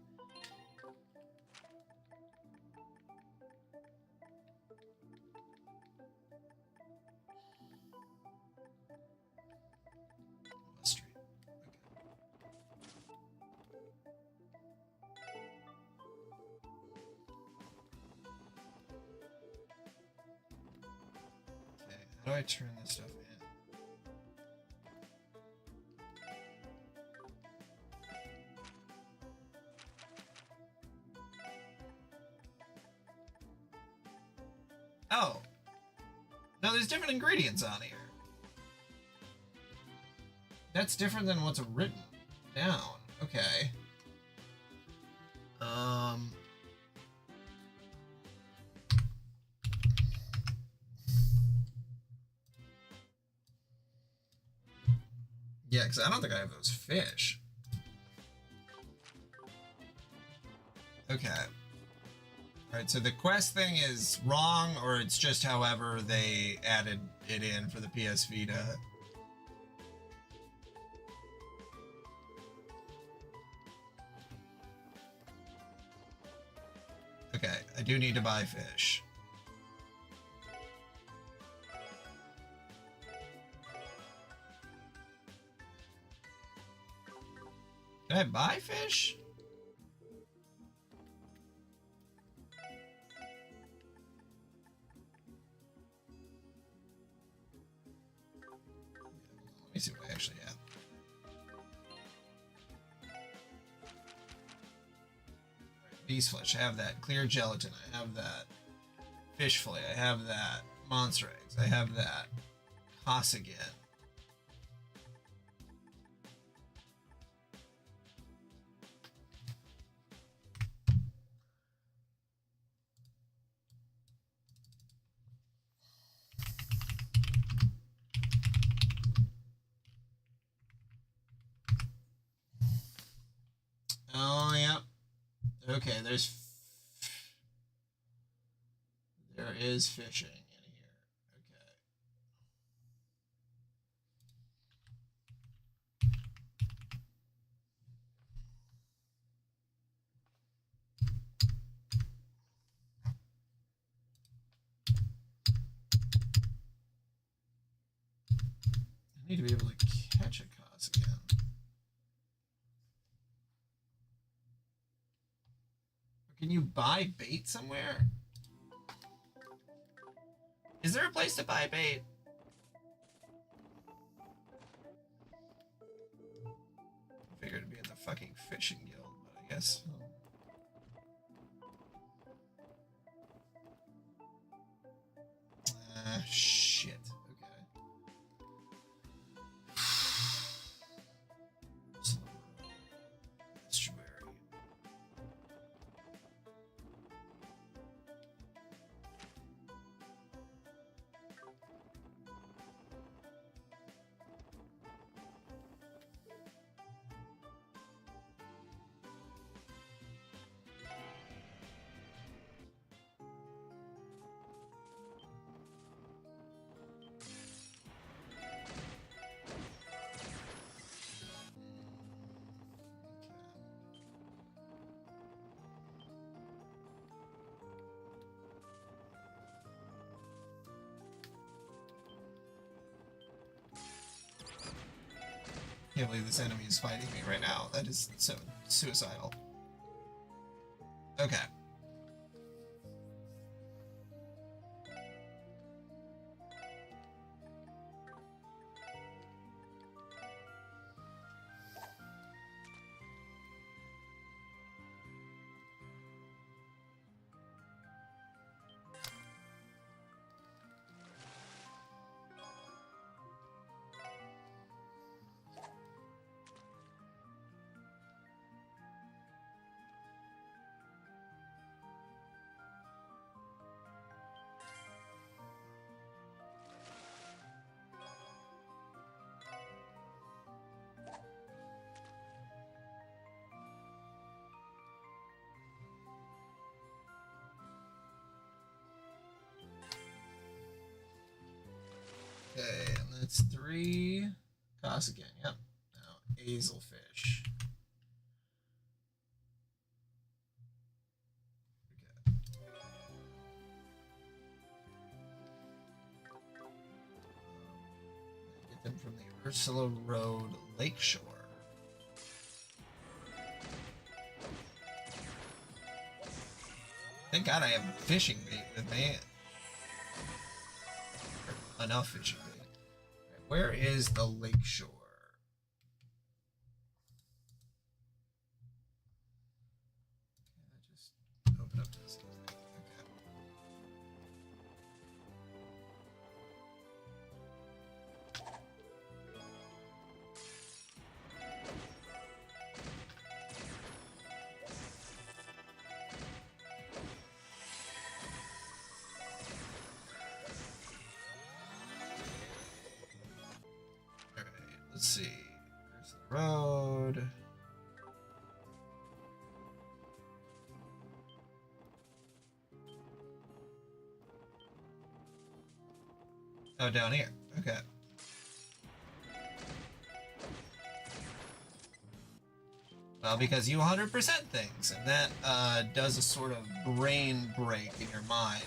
How do I turn this stuff in? Oh. No, there's different ingredients on here. That's different than what's written down. Okay. Yeah, because I don't think I have those fish. Okay. Alright, so the quest thing is wrong, or it's just however they added it in for the PS Vita. Okay, I do need to buy fish. Can I buy fish? Let me see what I actually have. Beast flesh, I have that. Clear gelatin, I have that. Fish fillet, I have that. Monster eggs, I have that. Kosagen. Okay, there is fishing in here. Okay. I need to be able to catch a Cos again. Can you buy bait somewhere? Is there a place to buy bait? I figured it'd be in the fucking fishing guild, but I guess. Shit. I can't believe this enemy is fighting me right now. That is so suicidal. Okay. Okay, and that's 3 Cos again. Yep. Now Azelfish. Okay. Get them from the Ursula Road Lakeshore. Thank God I have fishing bait with me. Enough fishing bait. Where is the lakeshore? Okay, just open up this thing. Let's see. There's the road. Oh, down here. Okay. Well, because you 100% things, and that does a sort of brain break in your mind.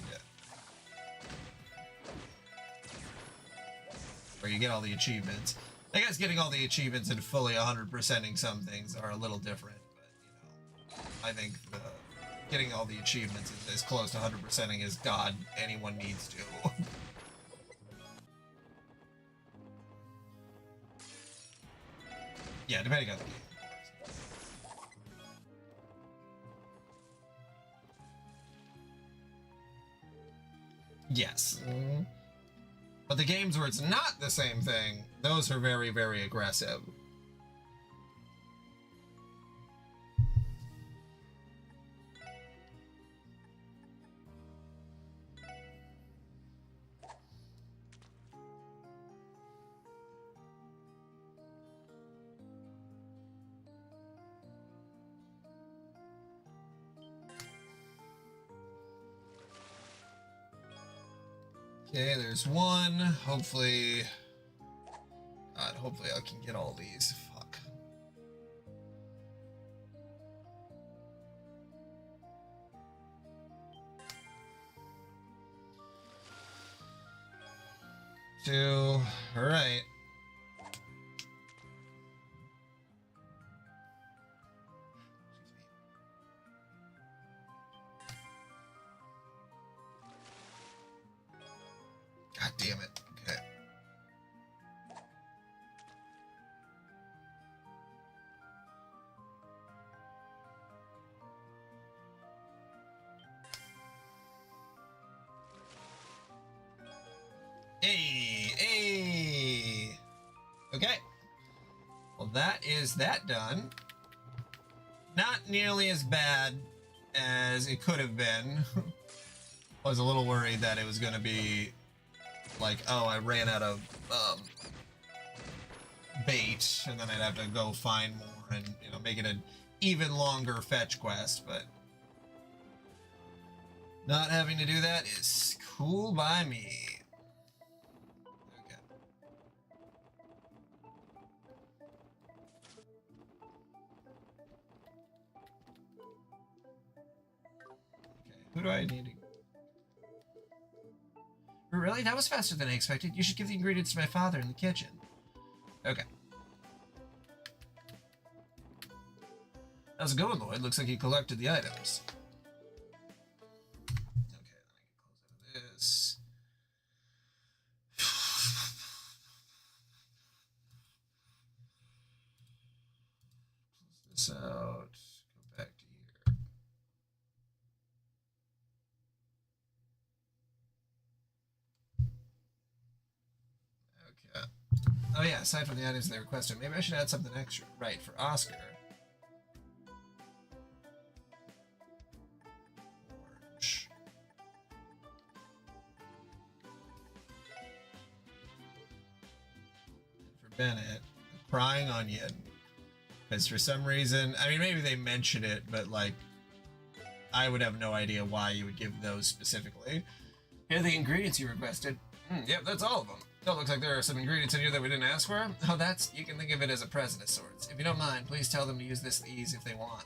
Where you get all the achievements. I guess getting all the achievements and fully 100%ing some things are a little different, but, you know, I think getting all the achievements is as close to 100%ing as God anyone needs to. Yeah, depending on the game. Yes. But the games where it's not the same thing, those are very, very aggressive. Okay, there's one. Hopefully... God, hopefully I can get all these. Fuck. Two. Alright. God damn it. Okay. Hey. Okay. Well, that is that done. Not nearly as bad as it could have been. I was a little worried that it was going to be like, oh, I ran out of bait, and then I'd have to go find more and, you know, make it an even longer fetch quest, but not having to do that is cool by me. Okay. Who do I need to... Really? That was faster than I expected. You should give the ingredients to my father in the kitchen. Okay. How's it going, Lloyd? Looks like you collected the items. Okay, then I can close out of this. Close this out. Go back to here. Okay. Oh yeah, aside from the items they requested, maybe I should add something extra. Right, for Oscar. Orange. And for Bennett, crying onion. Because for some reason, I mean, maybe they mention it, but like, I would have no idea why you would give those specifically. Here are the ingredients you requested. Yep, that's all of them. Oh, looks like there are some ingredients in here that we didn't ask for. Oh, you can think of it as a present of sorts. If you don't mind, please tell them to use these if they want.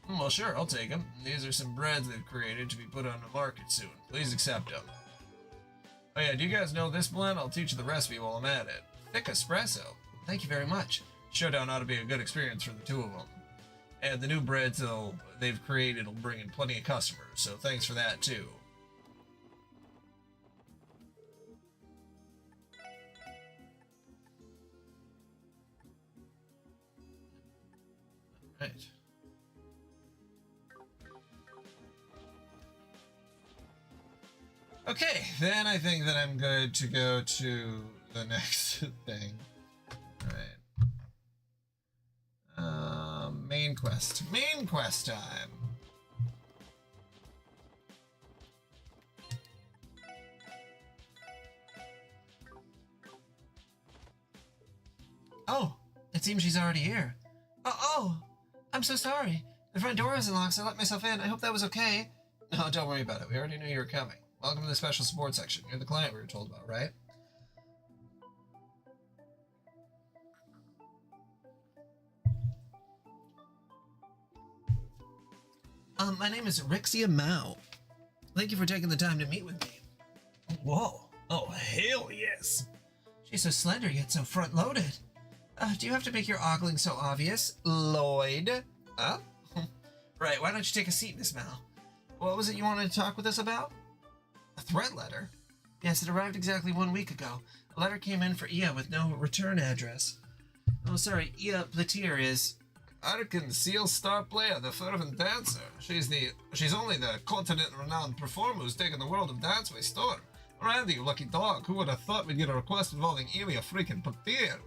Well, sure, I'll take them. These are some breads they've created to be put on the market soon. Please accept them. Oh yeah, do you guys know this blend? I'll teach you the recipe while I'm at it. Thick espresso. Thank you very much. Showdown ought to be a good experience for the two of them. And the new breads they've created will bring in plenty of customers, so thanks for that too. Right. Okay, then I think that I'm good to go to the next thing. Alright. Main quest. Main quest time! Oh, it seems she's already here. Oh! I'm so sorry. The front door was unlocked, so I let myself in. I hope that was okay. No, don't worry about it. We already knew you were coming. Welcome to the special support section. You're the client we were told about, right? My name is Rixia Mao. Thank you for taking the time to meet with me. Whoa. Oh, hell yes. She's so slender yet so front-loaded. Do you have to make your ogling so obvious, Lloyd? Huh? Right, why don't you take a seat, Miss Mal? What was it you wanted to talk with us about? A threat letter? Yes, it arrived exactly 1 week ago. A letter came in for Ia with no return address. Oh, sorry, Ia Platier is... Arkan Seal star player, the fervent dancer. She's only the continent-renowned performer who's taken the world of dance by storm. Randy, you lucky dog, who would have thought we'd get a request involving Ilya freaking Platier?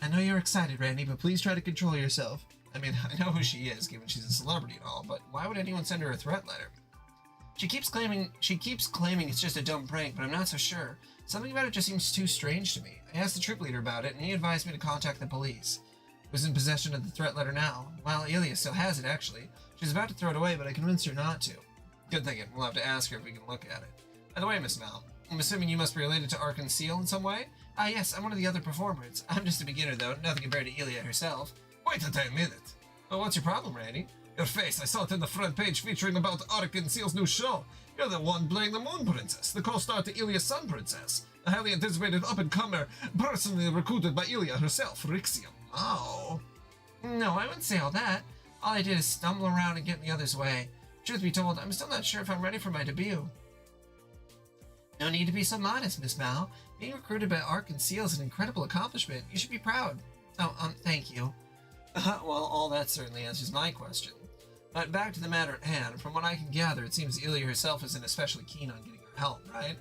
I know you're excited, Randy, but please try to control yourself. I mean, I know who she is, given she's a celebrity and all, but why would anyone send her a threat letter? She keeps claiming it's just a dumb prank, but I'm not so sure. Something about it just seems too strange to me. I asked the troop leader about it, and he advised me to contact the police. I was in possession of the threat letter now. Well, Ilya still has it, actually. She's about to throw it away, but I convinced her not to. Good thinking. We'll have to ask her if we can look at it. By the way, Miss Mal, I'm assuming you must be related to Ark and Seal in some way? Ah, yes, I'm one of the other performers. I'm just a beginner, though, nothing compared to Ilya herself. Wait a damn minute. Well, what's your problem, Randy? Your face, I saw it in the front page featuring about Ark and Seal's new show. You're the one playing the Moon Princess, the co-star to Ilya's Sun Princess. A highly anticipated up-and-comer, personally recruited by Ilya herself, Rixium. Oh. No, I wouldn't say all that. All I did is stumble around and get in the other's way. Truth be told, I'm still not sure if I'm ready for my debut. No need to be so modest, Miss Mao. Being recruited by Ark and Seal is an incredible accomplishment. You should be proud. Oh, thank you. Well, all that certainly answers my question. But back to the matter at hand. From what I can gather, it seems Ilya herself isn't especially keen on getting her help, right?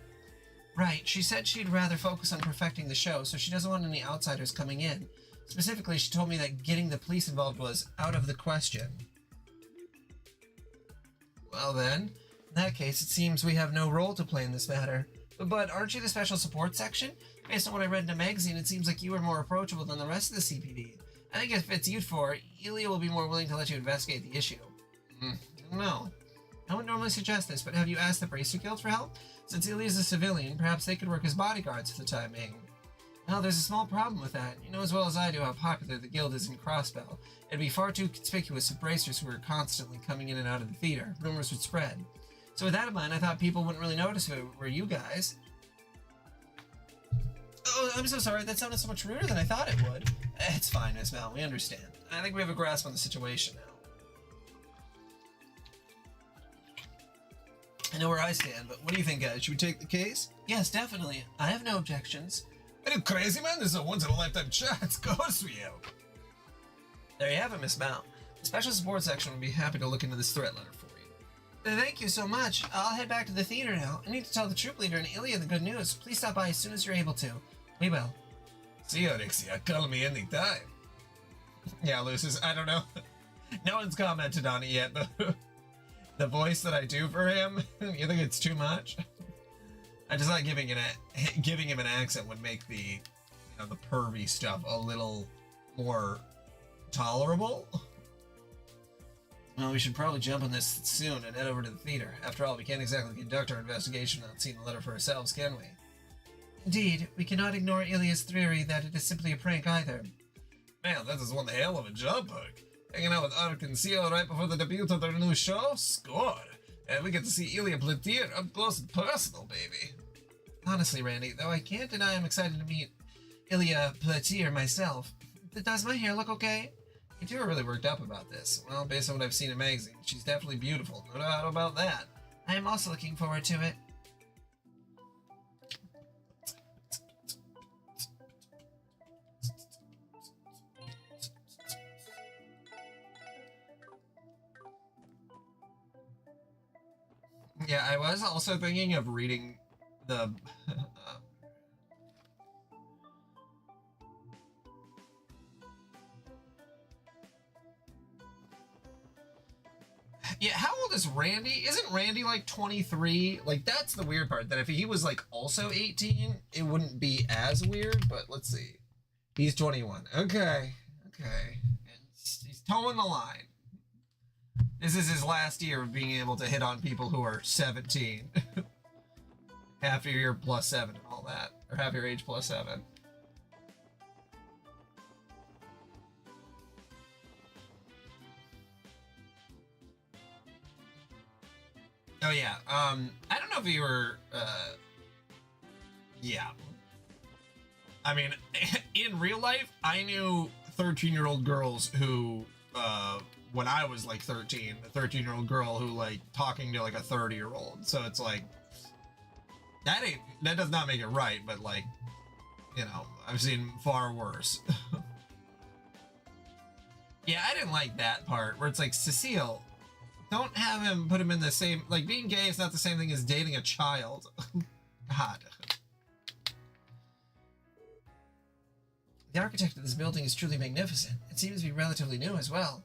Right. She said she'd rather focus on perfecting the show, so she doesn't want any outsiders coming in. Specifically, she told me that getting the police involved was out of the question. Well then, in that case, it seems we have no role to play in this matter. But aren't you the special support section? Based on what I read in the magazine, it seems like you are more approachable than the rest of the CPD. I think if it's you four, Ilya will be more willing to let you investigate the issue. No. I wouldn't normally suggest this, but have you asked the Bracer Guild for help? Since Ilya's a civilian, perhaps they could work as bodyguards for the time being. Well, there's a small problem with that. You know as well as I do how popular the guild is in Crossbell. It'd be far too conspicuous if bracers who were constantly coming in and out of the theater. Rumors would spread. So with that in mind, I thought people wouldn't really notice if it were you guys. Oh, I'm so sorry. That sounded so much ruder than I thought it would. It's fine, Miss Mal. We understand. I think we have a grasp on the situation now. I know where I stand, but what do you think, guys? Should we take the case? Yes, definitely. I have no objections. Are you crazy, man? This is a once-in-a-lifetime chance. Of course we have. There you have it, Miss Mal. The special support section would be happy to look into this threat letter for you. Thank you so much. I'll head back to the theater now. I need to tell the troop leader and Ilya the good news. Please stop by as soon as you're able to. We will. See you, Rixia. Call me anytime. Yeah, Lucis, I don't know. No one's commented on it yet, but the voice that I do for him, you think it's too much? I just like giving him an accent would make the pervy stuff a little more tolerable. Well, we should probably jump on this soon and head over to the theater. After all, we can't exactly conduct our investigation without seeing the letter for ourselves, can we? Indeed, we cannot ignore Ilya's theory that it is simply a prank either. Man, that is one hell of a job, Hook. Hanging out with Ark and Seal right before the debut of their new show? Score! And we get to see Ilya Platier up close and personal, baby. Honestly, Randy, though I can't deny I'm excited to meet Ilya Platier myself. Does my hair look okay? You two are really worked up about this. Well, based on what I've seen in magazines, she's definitely beautiful. No doubt about that. I am also looking forward to it. Yeah, I was also thinking of reading the... Yeah, how old is Randy? Isn't Randy like 23? Like, that's the weird part, that if he was like also 18, it wouldn't be as weird, but let's see. He's 21. Okay. He's towing the line. This is his last year of being able to hit on people who are 17. Half your year plus 7 and all that. Or half your age plus 7. Oh yeah, I don't know if you were, yeah. I mean, in real life, I knew 13-year-old girls who, when I was like 13, a 13-year-old girl who like talking to like a 30-year-old. So it's like, that does not make it right, but like, you know, I've seen far worse. Yeah, I didn't like that part where it's like, Cecile, don't have him put him in the same, like, being gay is not the same thing as dating a child. God. The architect of this building is truly magnificent. It seems to be relatively new as well.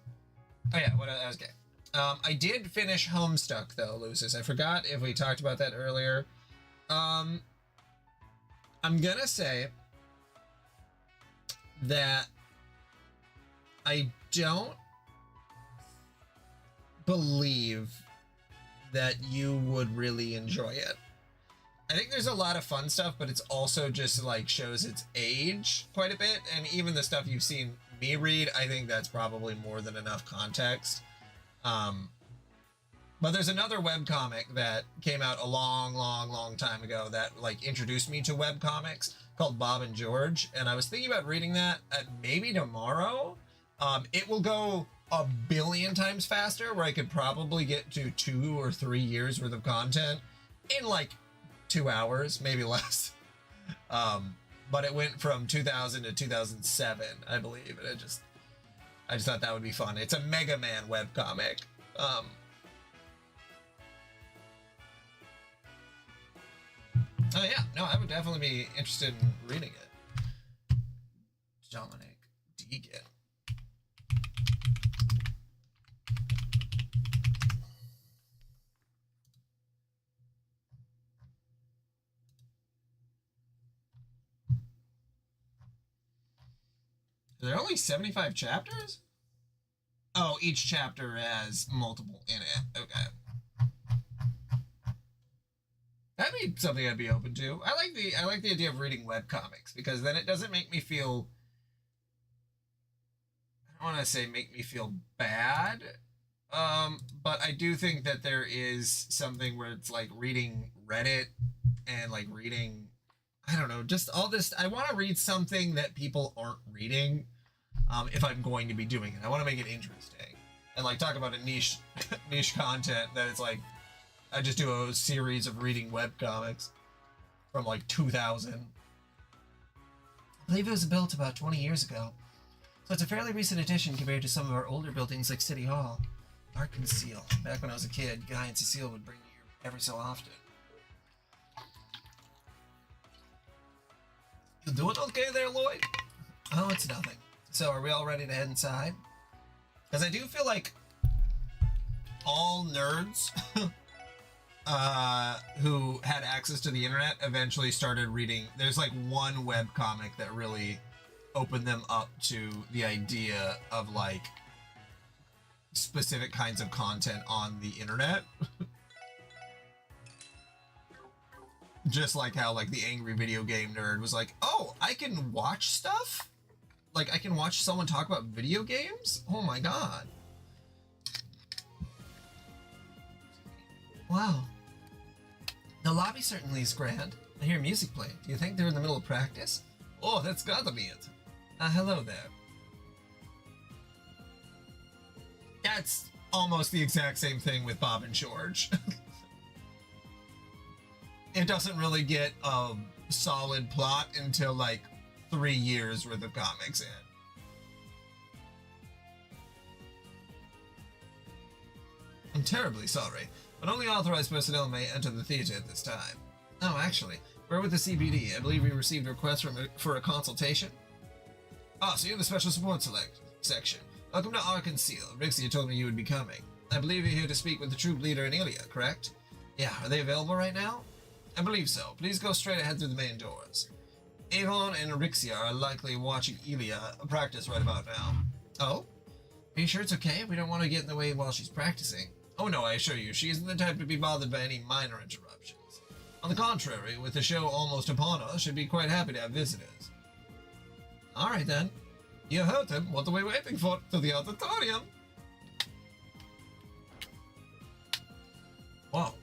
Oh yeah, what I was gay. I did finish Homestuck though, Lucis. I forgot if we talked about that earlier. I'm gonna say that I don't believe that you would really enjoy it. I think there's a lot of fun stuff, but it's also just like shows its age quite a bit. And even the stuff you've seen me read, I think that's probably more than enough context. But there's another webcomic that came out a long time ago that like introduced me to webcomics called Bob and George. And I was thinking about reading that maybe tomorrow. It will go a billion times faster, where I could probably get to 2 or 3 years worth of content in like 2 hours, maybe less. But it went from 2000 to 2007, I believe. And I just thought that would be fun. It's a Mega Man webcomic. Oh yeah, no, I would definitely be interested in reading it. Dominic Deegan. Are there only 75 chapters? Oh, each chapter has multiple in it. Okay. That'd be something I'd be open to. I like the idea of reading webcomics, because then it doesn't make me feel, I don't want to say make me feel bad, but I do think that there is something where it's like reading Reddit and like reading, I don't know, just all this. I want to read something that people aren't reading, if I'm going to be doing it. I want to make it interesting and like talk about a niche content that it's like, I just do a series of reading webcomics from like 2000. I believe it was built about 20 years ago. So it's a fairly recent addition compared to some of our older buildings like City Hall. Art Conceal. Back when I was a kid, Guy and Cecile would bring me here every so often. You doing okay there, Lloyd? Oh, it's nothing. So are we all ready to head inside? Because I do feel like all nerds who had access to the internet eventually started reading. There's like one webcomic that really opened them up to the idea of like specific kinds of content on the internet. Just like how like the angry video game nerd was like, oh, I can watch stuff? Like I can watch someone talk about video games? Oh my god. Wow. The lobby certainly is grand. I hear music playing. Do you think they're in the middle of practice? Oh, that's gotta be it. Hello there. That's almost the exact same thing with Bob and George. It doesn't really get a solid plot until like 3 years worth of comics in. I'm terribly sorry, but only authorized personnel may enter the theater at this time. Oh, actually, we're with the CBD. I believe we received a request for a consultation. Ah, so you're in the special support section. Welcome to Arkansas. Rixia told me you would be coming. I believe you're here to speak with the troop leader in Ilia, correct? Yeah, are they available right now? I believe so. Please go straight ahead through the main doors. Avon and Rixia are likely watching Ilia practice right about now. Oh? Are you sure it's okay? We don't want to get in the way while she's practicing. Oh no, I assure you, she isn't the type to be bothered by any minor interruptions. On the contrary, with the show almost upon us, she'd be quite happy to have visitors. Alright then. You heard him. What are we waiting for? To the auditorium. Whoa.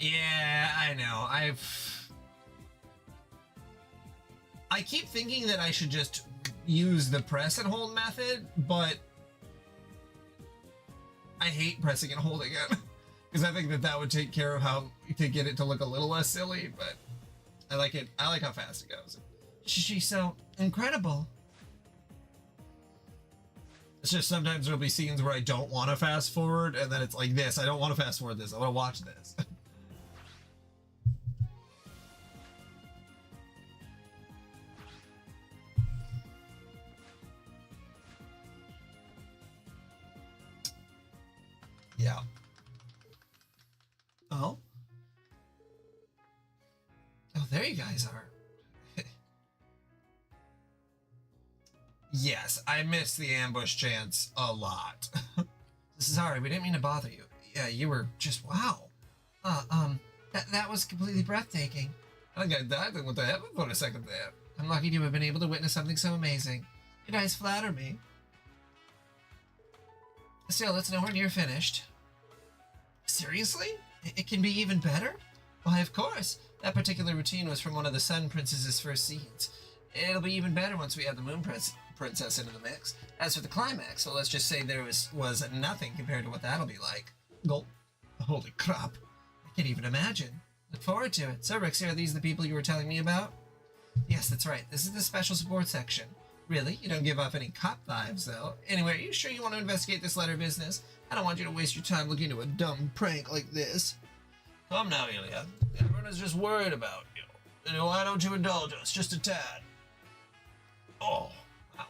Yeah, I know. I keep thinking that I should just use the press and hold method, but I hate pressing and holding it because I think that would take care of how to get it to look a little less silly, but I like it. I like how fast it goes. She's so incredible. It's just sometimes there'll be scenes where I don't want to fast forward, and then it's like this. I don't want to fast forward this. I want to watch this. Yeah. there you guys are. Yes, I missed the ambush chance a lot. Sorry, we didn't mean to bother you. Yeah, you were just wow. That was completely breathtaking. I think I dived with the heaven for a second there. I'm lucky to have been able to witness something so amazing. You guys flatter me. Still, it's nowhere near finished. Seriously? It can be even better? Why, of course. That particular routine was from one of the Sun Princess's first scenes. It'll be even better once we add the Moon Princess into the mix. As for the climax, well, let's just say there was nothing compared to what that'll be like. Gulp. Holy crap. I can't even imagine. Look forward to it. So, Rixie, are these the people you were telling me about? Yes, that's right. This is the special support section. Really? You don't give off any cop vibes, though. Anyway, are you sure you want to investigate this letter business? I don't want you to waste your time looking into a dumb prank like this. Come now, Ilya. Everyone is just worried about you. Why don't you indulge us just a tad? Oh, wow.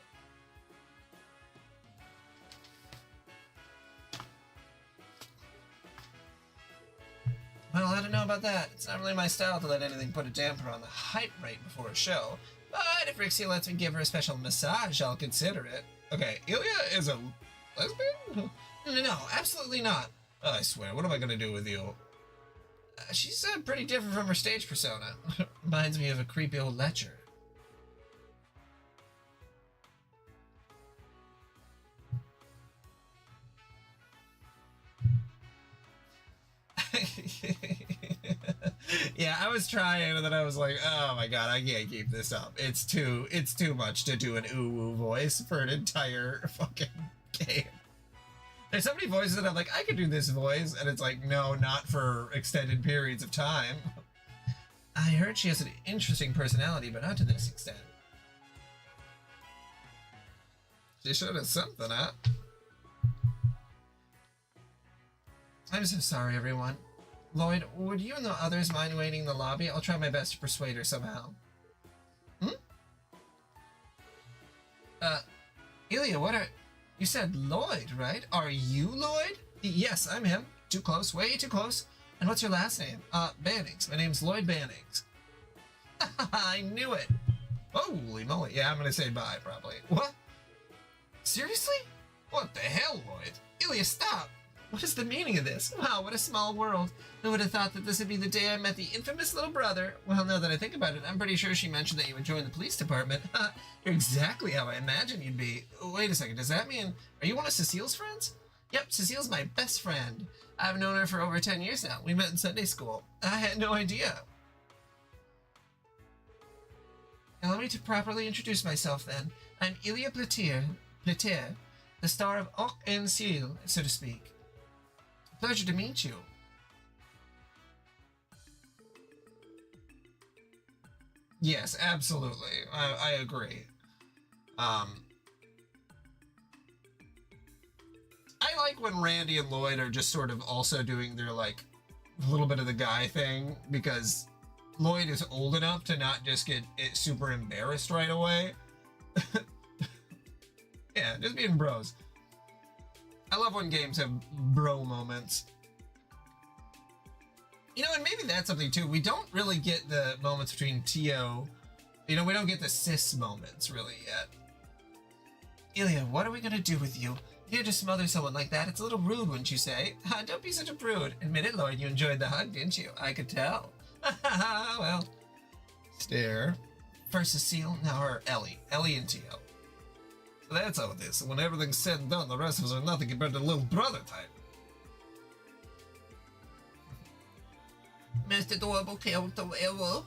Well, I don't know about that. It's not really my style to let anything put a damper on the hype rate before a show. But if Rixie lets me give her a special massage, I'll consider it. Okay, Ilya is a lesbian? No, absolutely not. Oh, I swear, what am I going to do with you? She's pretty different from her stage persona. Reminds me of a creepy old lecher. Yeah, I was trying, and then I was like, oh my god, I can't keep this up. It's too much to do an ooh-woo voice for an entire fucking game. There's so many voices that I'm like, I could do this voice, and it's like, no, not for extended periods of time. I heard she has an interesting personality, but not to this extent. She showed us something, huh? I'm so sorry, everyone. Lloyd, would you and the others mind waiting in the lobby? I'll try my best to persuade her somehow. Ilya, what are... You said Lloyd, right? Are you Lloyd? Yes, I'm him. Too close, way too close. And what's your last name? Bannings. My name's Lloyd Bannings. I knew it. Holy moly. Yeah, I'm gonna say bye, probably. What? Seriously? What the hell, Lloyd? Ilya, stop! What is the meaning of this? Wow, what a small world. Who would have thought that this would be the day I met the infamous little brother? Well, now that I think about it, I'm pretty sure she mentioned that you would join the police department. You're exactly how I imagined you'd be. Wait a second, does that mean... Are you one of Cecile's friends? Yep, Cecile's my best friend. I've known her for over 10 years now. We met in Sunday school. I had no idea. Allow me to properly introduce myself then. I'm Ilya Platier, the star of Ock and Seal, so to speak. Pleasure to meet you. Yes, absolutely. I agree. I like when Randy and Lloyd are just sort of also doing their, like, little bit of the guy thing, because Lloyd is old enough to not just get super embarrassed right away. Yeah, just being bros. I love when games have bro moments. You know, and maybe that's something too. We don't really get the moments between Tio. You know, we don't get the sis moments really yet. Ilya, what are we gonna do with you? You can't just smother someone like that. It's a little rude, wouldn't you say? Don't be such a prude. Admit it, Lloyd, you enjoyed the hug, didn't you? I could tell. Well, stare. First Cecile, now her Ellie. Ellie and Tio. So that's how it is. When everything's said and done, the rest of us are nothing compared to the little brother type. Most adorable character ever.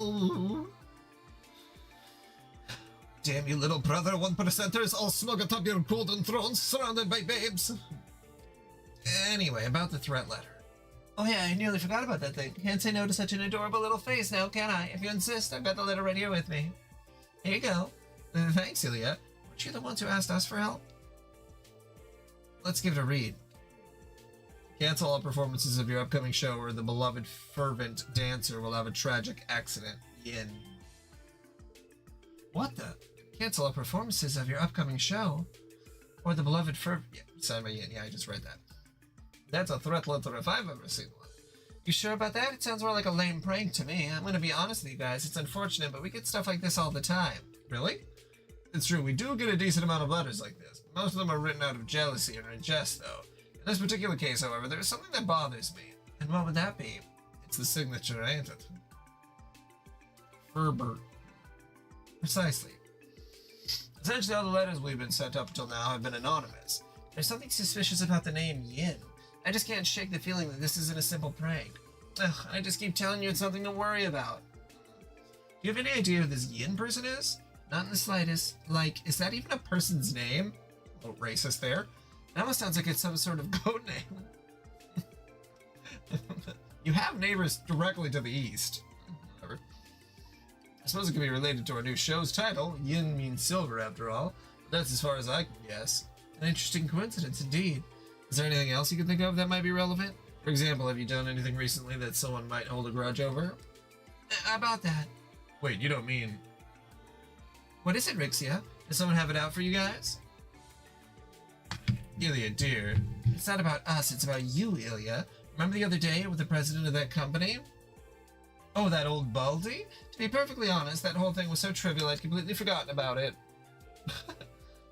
Ooh. Damn you, little brother 1%ers, all smug atop your golden thrones, surrounded by babes. Anyway, about the threat letter. Oh yeah, I nearly forgot about that thing. Can't say no to such an adorable little face now, can I? If you insist, I've got the letter right here with me. Here you go. Thanks, Ilya. Weren't you the ones who asked us for help? Let's give it a read. Cancel all performances of your upcoming show or the beloved fervent dancer will have a tragic accident. Yin. What the? Cancel all performances of your upcoming show or the beloved fervent... Yeah, signed by Yin. Yeah, I just read that. That's a threat letter if I've ever seen one. You sure about that? It sounds more like a lame prank to me. I'm gonna be honest with you guys. It's unfortunate, but we get stuff like this all the time. Really? It's true, we do get a decent amount of letters like this. Most of them are written out of jealousy or in jest, though. In this particular case, however, there is something that bothers me. And what would that be? It's the signature, ain't it? Ferber. Precisely. Essentially, all the letters we've been sent up until now have been anonymous. There's something suspicious about the name Yin. I just can't shake the feeling that this isn't a simple prank. Ugh, I just keep telling you it's something to worry about. Do you have any idea who this Yin person is? Not in the slightest. Like, is that even a person's name? A little racist there. That almost sounds like it's some sort of goat name. You have neighbors directly to the east. Whatever. I suppose it could be related to our new show's title. Yin means silver, after all. But that's as far as I can guess. An interesting coincidence, indeed. Is there anything else you can think of that might be relevant? For example, have you done anything recently that someone might hold a grudge over? About that. Wait, you don't mean... What is it, Rixia? Does someone have it out for you guys? Ilya, dear. It's not about us, it's about you, Ilya. Remember the other day with the president of that company? Oh, that old Baldy? To be perfectly honest, that whole thing was so trivial I'd completely forgotten about it. What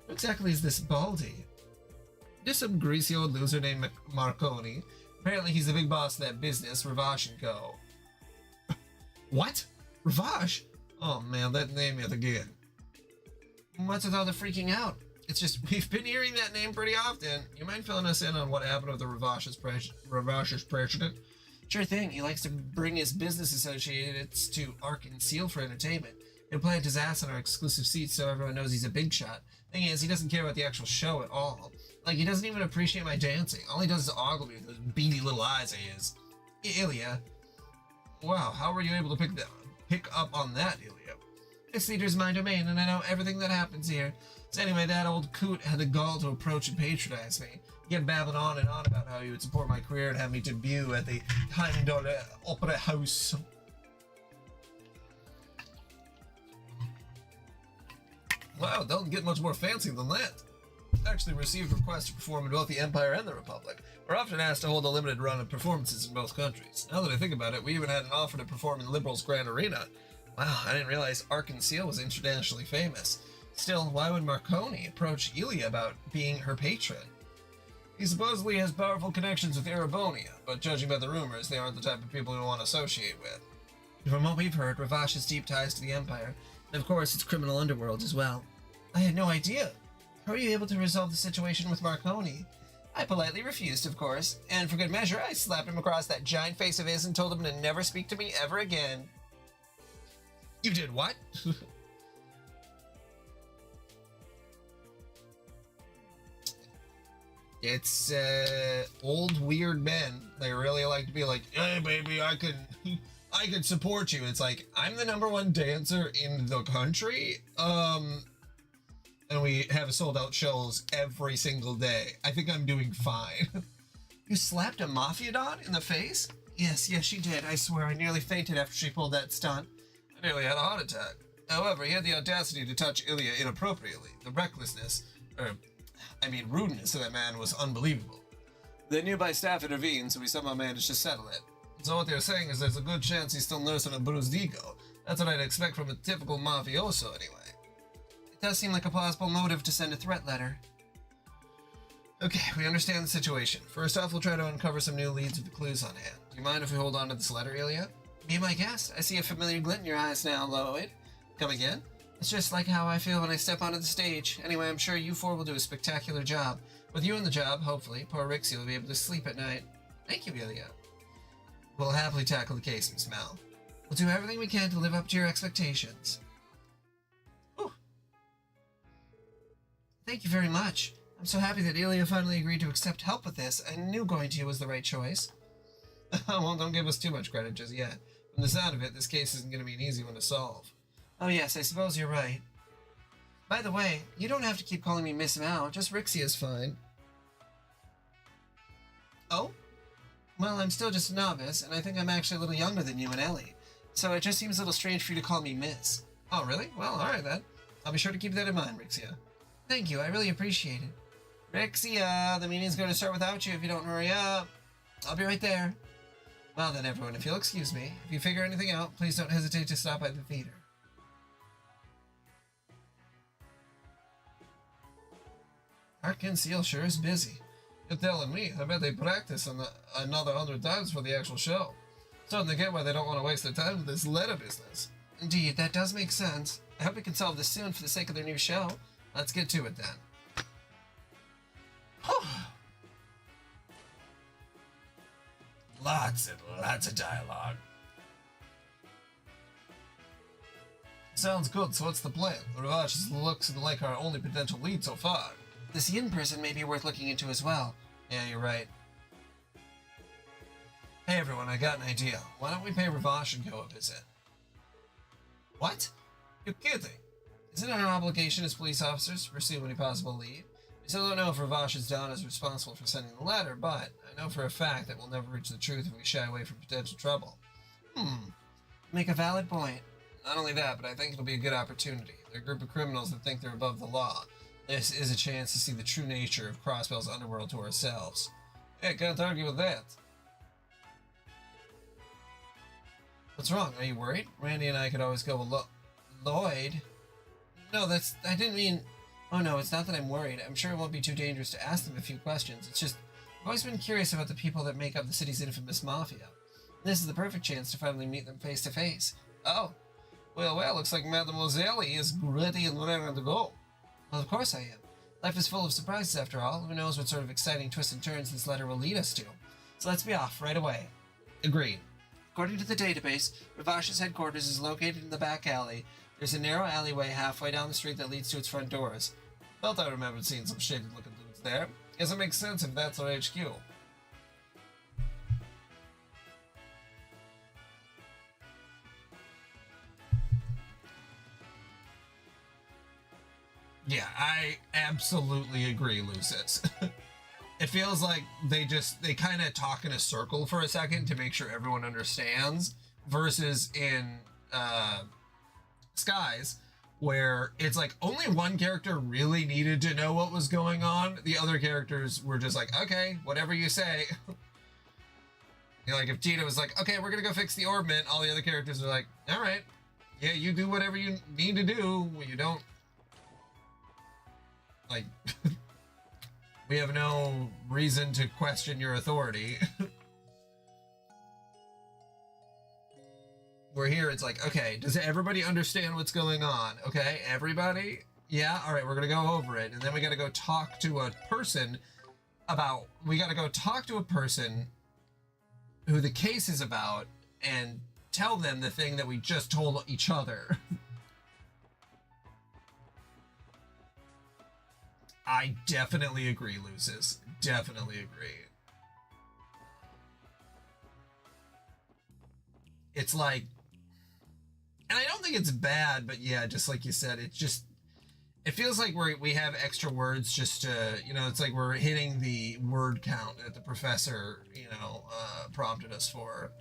exactly is this Baldy? Just some greasy old loser named Marconi. Apparently he's the big boss of that business, Ravash & Co. What? Ravash? Oh man, that name yet again. What's with all the freaking out? It's just, we've been hearing that name pretty often. You mind filling us in on what happened with the Ravash's president? Sure thing. He likes to bring his business associates to Ark and Seal for entertainment. He'll plant his ass on our exclusive seats so everyone knows he's a big shot. Thing is, he doesn't care about the actual show at all. Like, he doesn't even appreciate my dancing. All he does is ogle me with those beady little eyes of his. Ilya. Wow, how were you able to pick up on that, Ilya? This theater's my domain, and I know everything that happens here. So anyway, that old coot had the gall to approach and patronize me. He kept babbling on and on about how he would support my career and have me debut at the Heimdall Opera House. Wow, don't get much more fancy than that. Actually received requests to perform in both the Empire and the Republic. We're often asked to hold a limited run of performances in both countries. Now that I think about it, we even had an offer to perform in Liberal's Grand Arena. Wow, I didn't realize Ark and Seal was internationally famous. Still, why would Marconi approach Ilya about being her patron? He supposedly has powerful connections with Erebonia, but judging by the rumors, they aren't the type of people we want to associate with. From what we've heard, Ravash has deep ties to the Empire, and of course its criminal underworld as well. I had no idea. How are you able to resolve the situation with Marconi? I politely refused, of course, and for good measure, I slapped him across that giant face of his and told him to never speak to me ever again. You did what? It's, old weird men. They really like to be like, hey baby, I could support you. It's like, I'm the #1 dancer in the country, and we have sold out shows every single day. I think I'm doing fine. You slapped a Mafia Don in the face? Yes, she did. I swear, I nearly fainted after she pulled that stunt. I nearly had a heart attack. However, he had the audacity to touch Ilya inappropriately. The recklessness, rudeness of that man was unbelievable. The nearby staff intervened, so we somehow managed to settle it. So what they're saying is there's a good chance he's still nursing a bruised ego. That's what I'd expect from a typical mafioso, anyway. It does seem like a plausible motive to send a threat letter. Okay, we understand the situation. First off, we'll try to uncover some new leads with the clues on hand. Do you mind if we hold on to this letter, Ilya? Be my guest. I see a familiar glint in your eyes now, Lloyd. Come again? It's just like how I feel when I step onto the stage. Anyway, I'm sure you four will do a spectacular job. With you on the job, hopefully, poor Rixie will be able to sleep at night. Thank you, Ilya. We'll happily tackle the case, Miss Mal. We'll do everything we can to live up to your expectations. Whew. Thank you very much. I'm so happy that Ilya finally agreed to accept help with this. I knew going to you was the right choice. Well, don't give us too much credit just yet. From the sound of it, this case isn't going to be an easy one to solve. Oh yes, I suppose you're right. By the way, you don't have to keep calling me Miss Mal, just Rixie is fine. Oh? Well, I'm still just a novice, and I think I'm actually a little younger than you and Ellie, so it just seems a little strange for you to call me Miss. Oh, really? Well, alright then. I'll be sure to keep that in mind, Rixia. Thank you, I really appreciate it. Rixia, the meeting's going to start without you if you don't hurry up. I'll be right there. Well then, everyone, if you'll excuse me, if you figure anything out, please don't hesitate to stop by the theater. Arcane Seal sure is busy. You're telling me, I bet they practice another 100 times for the actual show. Starting to get why they don't want to waste their time with this letter business. Indeed, that does make sense. I hope we can solve this soon for the sake of their new show. Let's get to it then. Lots and lots of dialogue. Sounds good, so what's the plan? Ravash looks like our only potential lead so far. This Yin person may be worth looking into as well. Yeah, you're right. Hey everyone, I got an idea. Why don't we pay Ravash and go a visit? What? You're kidding. Isn't it our obligation as police officers to pursue any possible lead? We still don't know if Ravash's Dawn is responsible for sending the letter, but I know for a fact that we'll never reach the truth if we shy away from potential trouble. Make a valid point. Not only that, but I think it'll be a good opportunity. They're a group of criminals that think they're above the law. This is a chance to see the true nature of Crossbell's underworld to ourselves. Yeah, can't argue with that. What's wrong? Are you worried? Randy and I could always go with Lloyd. No, I didn't mean... Oh no, it's not that I'm worried. I'm sure it won't be too dangerous to ask them a few questions. It's just, I've always been curious about the people that make up the city's infamous mafia. This is the perfect chance to finally meet them face to face. Oh. Well, looks like Mademoiselle is ready and raring to go. Well, of course I am. Life is full of surprises after all. Who knows what sort of exciting twists and turns this letter will lead us to. So let's be off right away. Agreed. According to the database, Ravash's headquarters is located in the back alley. There's a narrow alleyway halfway down the street that leads to its front doors. Felt I remembered seeing some shady looking dudes there. Guess it makes sense if that's our HQ. Yeah, I absolutely agree, Lucis. It feels like they kind of talk in a circle for a second to make sure everyone understands, versus in Skies, where it's like only one character really needed to know what was going on. The other characters were just like, okay, whatever you say. You know, like if Gina was like, okay, we're gonna go fix the orbit, all the other characters are like, all right, yeah, you do whatever you need to do. You don't, like, we have no reason to question your authority. We're here, it's like, okay, does everybody understand what's going on? Okay, everybody? Yeah, all right, we're gonna go over it. And then we gotta go talk to a person who the case is about and tell them the thing that we just told each other. I definitely agree, Lucis. Definitely agree. It's like, and I don't think it's bad, but yeah, just like you said, it feels like we have extra words just to, you know, it's like we're hitting the word count that the professor, you know, prompted us for.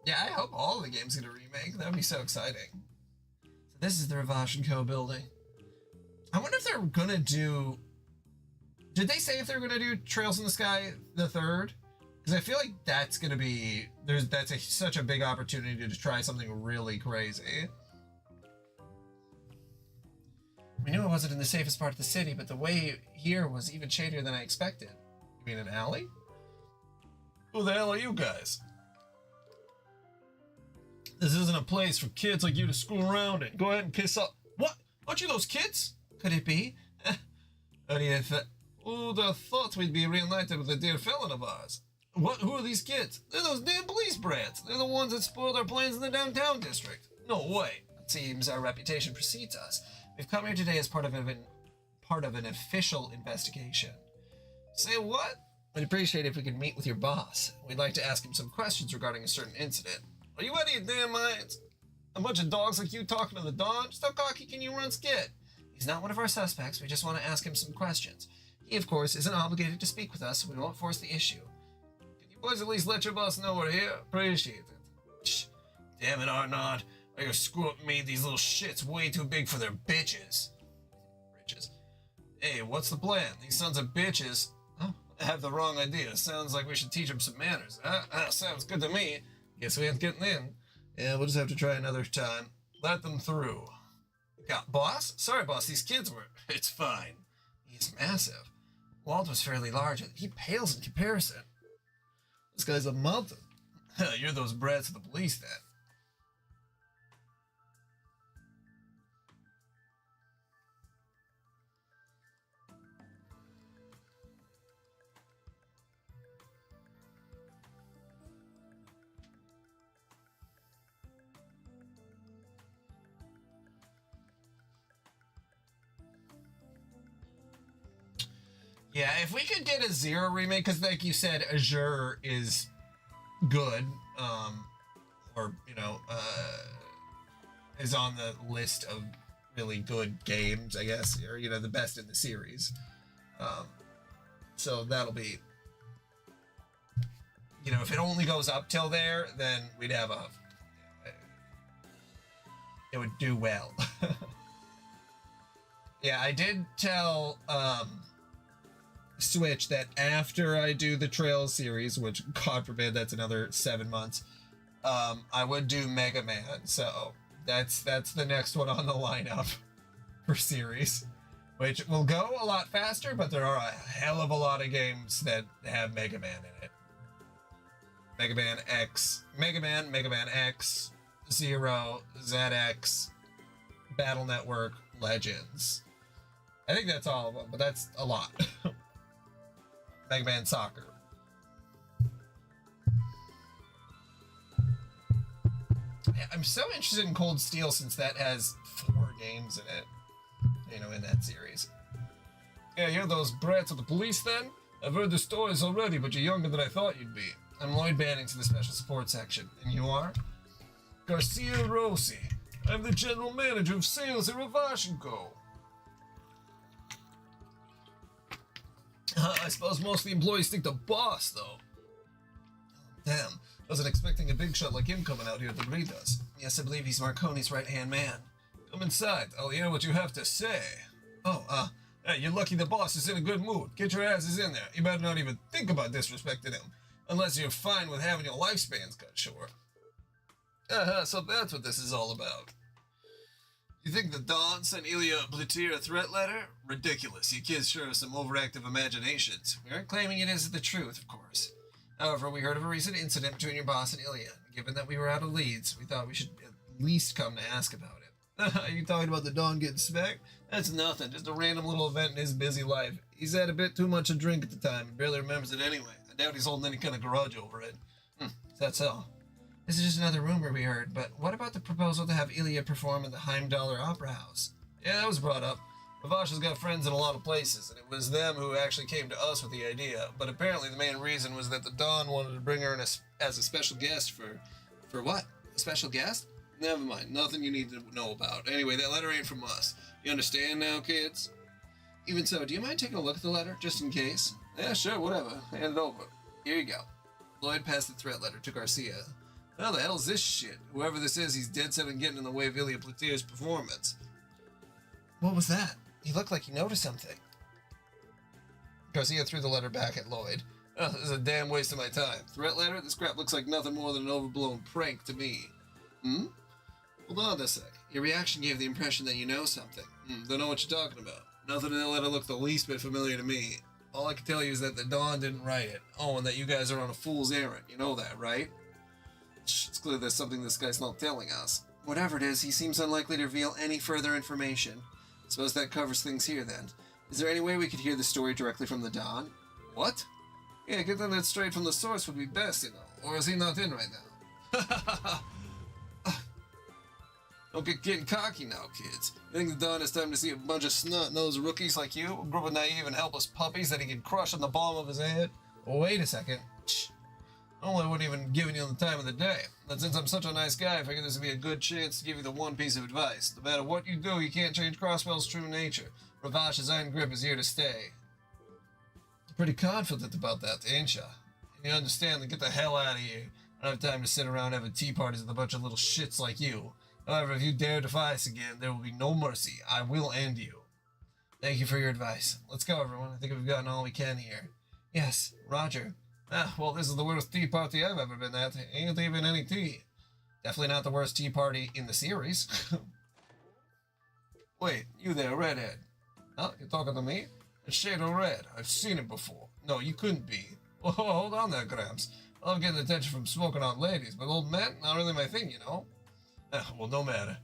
Yeah, I hope all the games get a remake. That would be so exciting. So this is the Ravash & Co. building. I wonder if they're gonna do... Did they say if they're gonna do Trails in the Sky the third? Because I feel like that's gonna be... That's such a big opportunity to try something really crazy. We knew it wasn't in the safest part of the city, but the way here was even shadier than I expected. You mean an alley? Who the hell are you guys? This isn't a place for kids like you to screw around in. Go ahead and piss up. What? Aren't you those kids? Could it be? Who'd have thought we'd be reunited with a dear felon of ours? What? Who are these kids? They're those damn police brats. They're the ones that spoiled our plans in the downtown district. No way. It seems our reputation precedes us. We've come here today as part of an official investigation. Say what? I'd appreciate it if we could meet with your boss. We'd like to ask him some questions regarding a certain incident. Are you out of your damn minds? A bunch of dogs like you talking to the Dawn? Just how cocky can you run, Skid? He's not one of our suspects. We just want to ask him some questions. He, of course, isn't obligated to speak with us, so we won't force the issue. Can you boys at least let your boss know we're here? Appreciate it. Shh. Damn it, Arnott. Why you screw up made these little shits way too big for their bitches. Hey, what's the plan? These sons of bitches have the wrong idea. Sounds like we should teach them some manners. Sounds good to me. Guess we ain't getting in. Yeah, we'll just have to try another time. Let them through. Got boss? Sorry, boss, these kids were... It's fine. He's massive. Walt was fairly large. He pales in comparison. This guy's a mountain. You're those brats of the police, then. Yeah, if we could get a Zero remake, because like you said, Azure is good, or, you know, is on the list of really good games, I guess, or, you know, the best in the series. So that'll be, you know, if it only goes up till there, then we'd have a, it would do well. Yeah, I did tell, Switch that after I do the Trails series, which God forbid that's another 7 months, I would do Mega Man. So that's the next one on the lineup for series, which will go a lot faster, but there are a hell of a lot of games that have Mega Man in it. Mega Man X, Mega Man X, Zero, ZX, Battle Network, Legends. I think that's all of them, but that's a lot. Mega Man Soccer. Yeah, I'm so interested in Cold Steel since that has 4 games in it, you know, in that series. Yeah, you're those brats of the police then? I've heard the stories already, but you're younger than I thought you'd be. I'm Lloyd Bannings in the special support section. And you are? Garcia Rossi. I'm the general manager of sales at Ravash & Co. I suppose most of the employees think the boss, though. Damn, wasn't expecting a big shot like him coming out here to greet us. Yes, I believe he's Marconi's right-hand man. Come inside, I'll hear what you have to say. Oh, hey, you're lucky the boss is in a good mood. Get your asses in there. You better not even think about disrespecting him, unless you're fine with having your lifespans cut short. So that's what this is all about. You think the Dawn sent Ilya Blutier a threat letter? Ridiculous. You kids sure have some overactive imaginations. We aren't claiming it is the truth, of course. However, we heard of a recent incident between your boss and Ilya. Given that we were out of leads, we thought we should at least come to ask about it. Are you talking about the Dawn getting smacked? That's nothing. Just a random little event in his busy life. He's had a bit too much to drink at the time and barely remembers it anyway. I doubt he's holding any kind of grudge over it. That's all. This is just another rumor we heard, but what about the proposal to have Ilya perform in the Heimdaller Opera House? Yeah, that was brought up. Ravash has got friends in a lot of places, and it was them who actually came to us with the idea, but apparently the main reason was that the Dawn wanted to bring her in as a special guest for what? A special guest? Never mind, nothing you need to know about. Anyway, that letter ain't from us. You understand now, kids? Even so, do you mind taking a look at the letter, just in case? Yeah, sure, whatever. Hand it over. Here you go. Lloyd passed the threat letter to Garcia. How the hell's this shit? Whoever this is, he's dead set on getting in the way of Ilya Plutier's performance. What was that? He looked like he noticed something. Garcia threw the letter back at Lloyd. Oh, this is a damn waste of my time. Threat letter? This crap looks like nothing more than an overblown prank to me. Hold on a sec. Your reaction gave the impression that you know something. Don't know what you're talking about. Nothing in the letter looked the least bit familiar to me. All I can tell you is that the Dawn didn't write it. Oh, and that you guys are on a fool's errand. You know that, right? It's clear there's something this guy's not telling us. Whatever it is, he seems unlikely to reveal any further information. Suppose that covers things here, then. Is there any way we could hear the story directly from the Dawn? What? Yeah, getting that straight from the source would be best, you know. Or is he not in right now? Don't get getting cocky now, kids. You think the Dawn has time to see a bunch of snot-nosed rookies like you? A group of naive and helpless puppies that he can crush on the palm of his hand? Oh, wait a second. Shh. Only wouldn't even given you the time of the day. But since I'm such a nice guy, I figured this would be a good chance to give you the one piece of advice. No matter what you do, you can't change Crosswell's true nature. Ravash's iron grip is here to stay. You're pretty confident about that, ain't ya? You understand, then get the hell out of here. I don't have time to sit around having tea parties with a bunch of little shits like you. However, if you dare defy us again, there will be no mercy. I will end you. Thank you for your advice. Let's go, everyone. I think we've gotten all we can here. Yes, Roger. Well, this is the worst tea party I've ever been at. Ain't even any tea. Definitely not the worst tea party in the series. Wait, you there, redhead? Huh? You talking to me? A shade of red. I've seen it before. No, you couldn't be. Oh, hold on there, Gramps. I love getting attention from smoking hot ladies, but old men, not really my thing, you know? Well, no matter.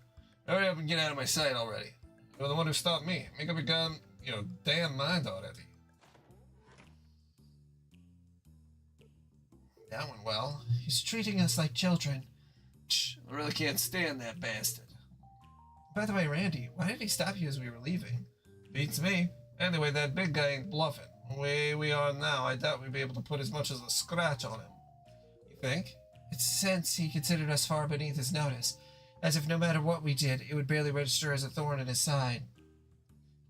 Hurry up and get out of my sight already. You're the one who stopped me. Make up your damn mind already. That went well. He's treating us like children. I really can't stand that bastard. By the way, Randy, why did he stop you as we were leaving? Beats me. Anyway, that big guy ain't bluffing. The way we are now, I doubt we'd be able to put as much as a scratch on him. You think? It's since he considered us far beneath his notice, as if no matter what we did, it would barely register as a thorn in his side.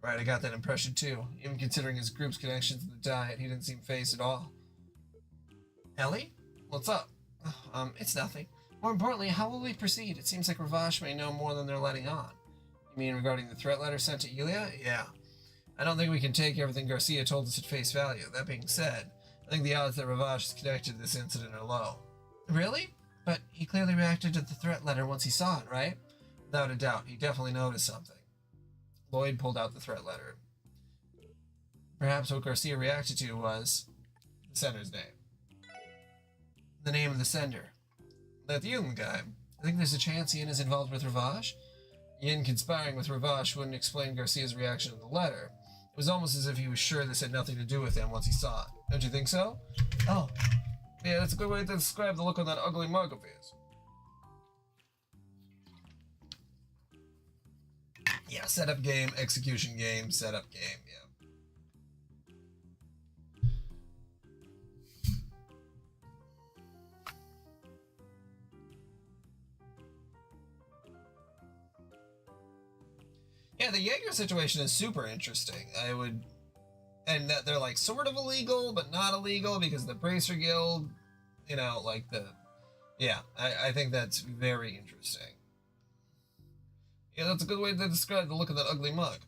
Right, I got that impression too. Even considering his group's connections to the Diet, he didn't seem fazed at all. Ellie? What's up? It's nothing. More importantly, how will we proceed? It seems like Ravash may know more than they're letting on. You mean regarding the threat letter sent to Elia? Yeah. I don't think we can take everything Garcia told us at face value. That being said, I think the odds that Ravash is connected to this incident are low. Really? But he clearly reacted to the threat letter once he saw it, right? Without a doubt, he definitely noticed something. Lloyd pulled out the threat letter. Perhaps what Garcia reacted to was the sender's name. The name of the sender. That Yin guy. I think there's a chance Yin is involved with Ravash. Yin conspiring with Ravash wouldn't explain Garcia's reaction to the letter. It was almost as if he was sure this had nothing to do with him once he saw it. Don't you think so? Oh. Yeah, that's a good way to describe the look on that ugly mug of his. Yeah, setup game, execution game, setup game, yeah. Yeah, the Jaeger situation is super interesting. And that they're like sort of illegal, but not illegal because the Bracer Guild, I think that's very interesting. Yeah, that's a good way to describe the look of that ugly mug.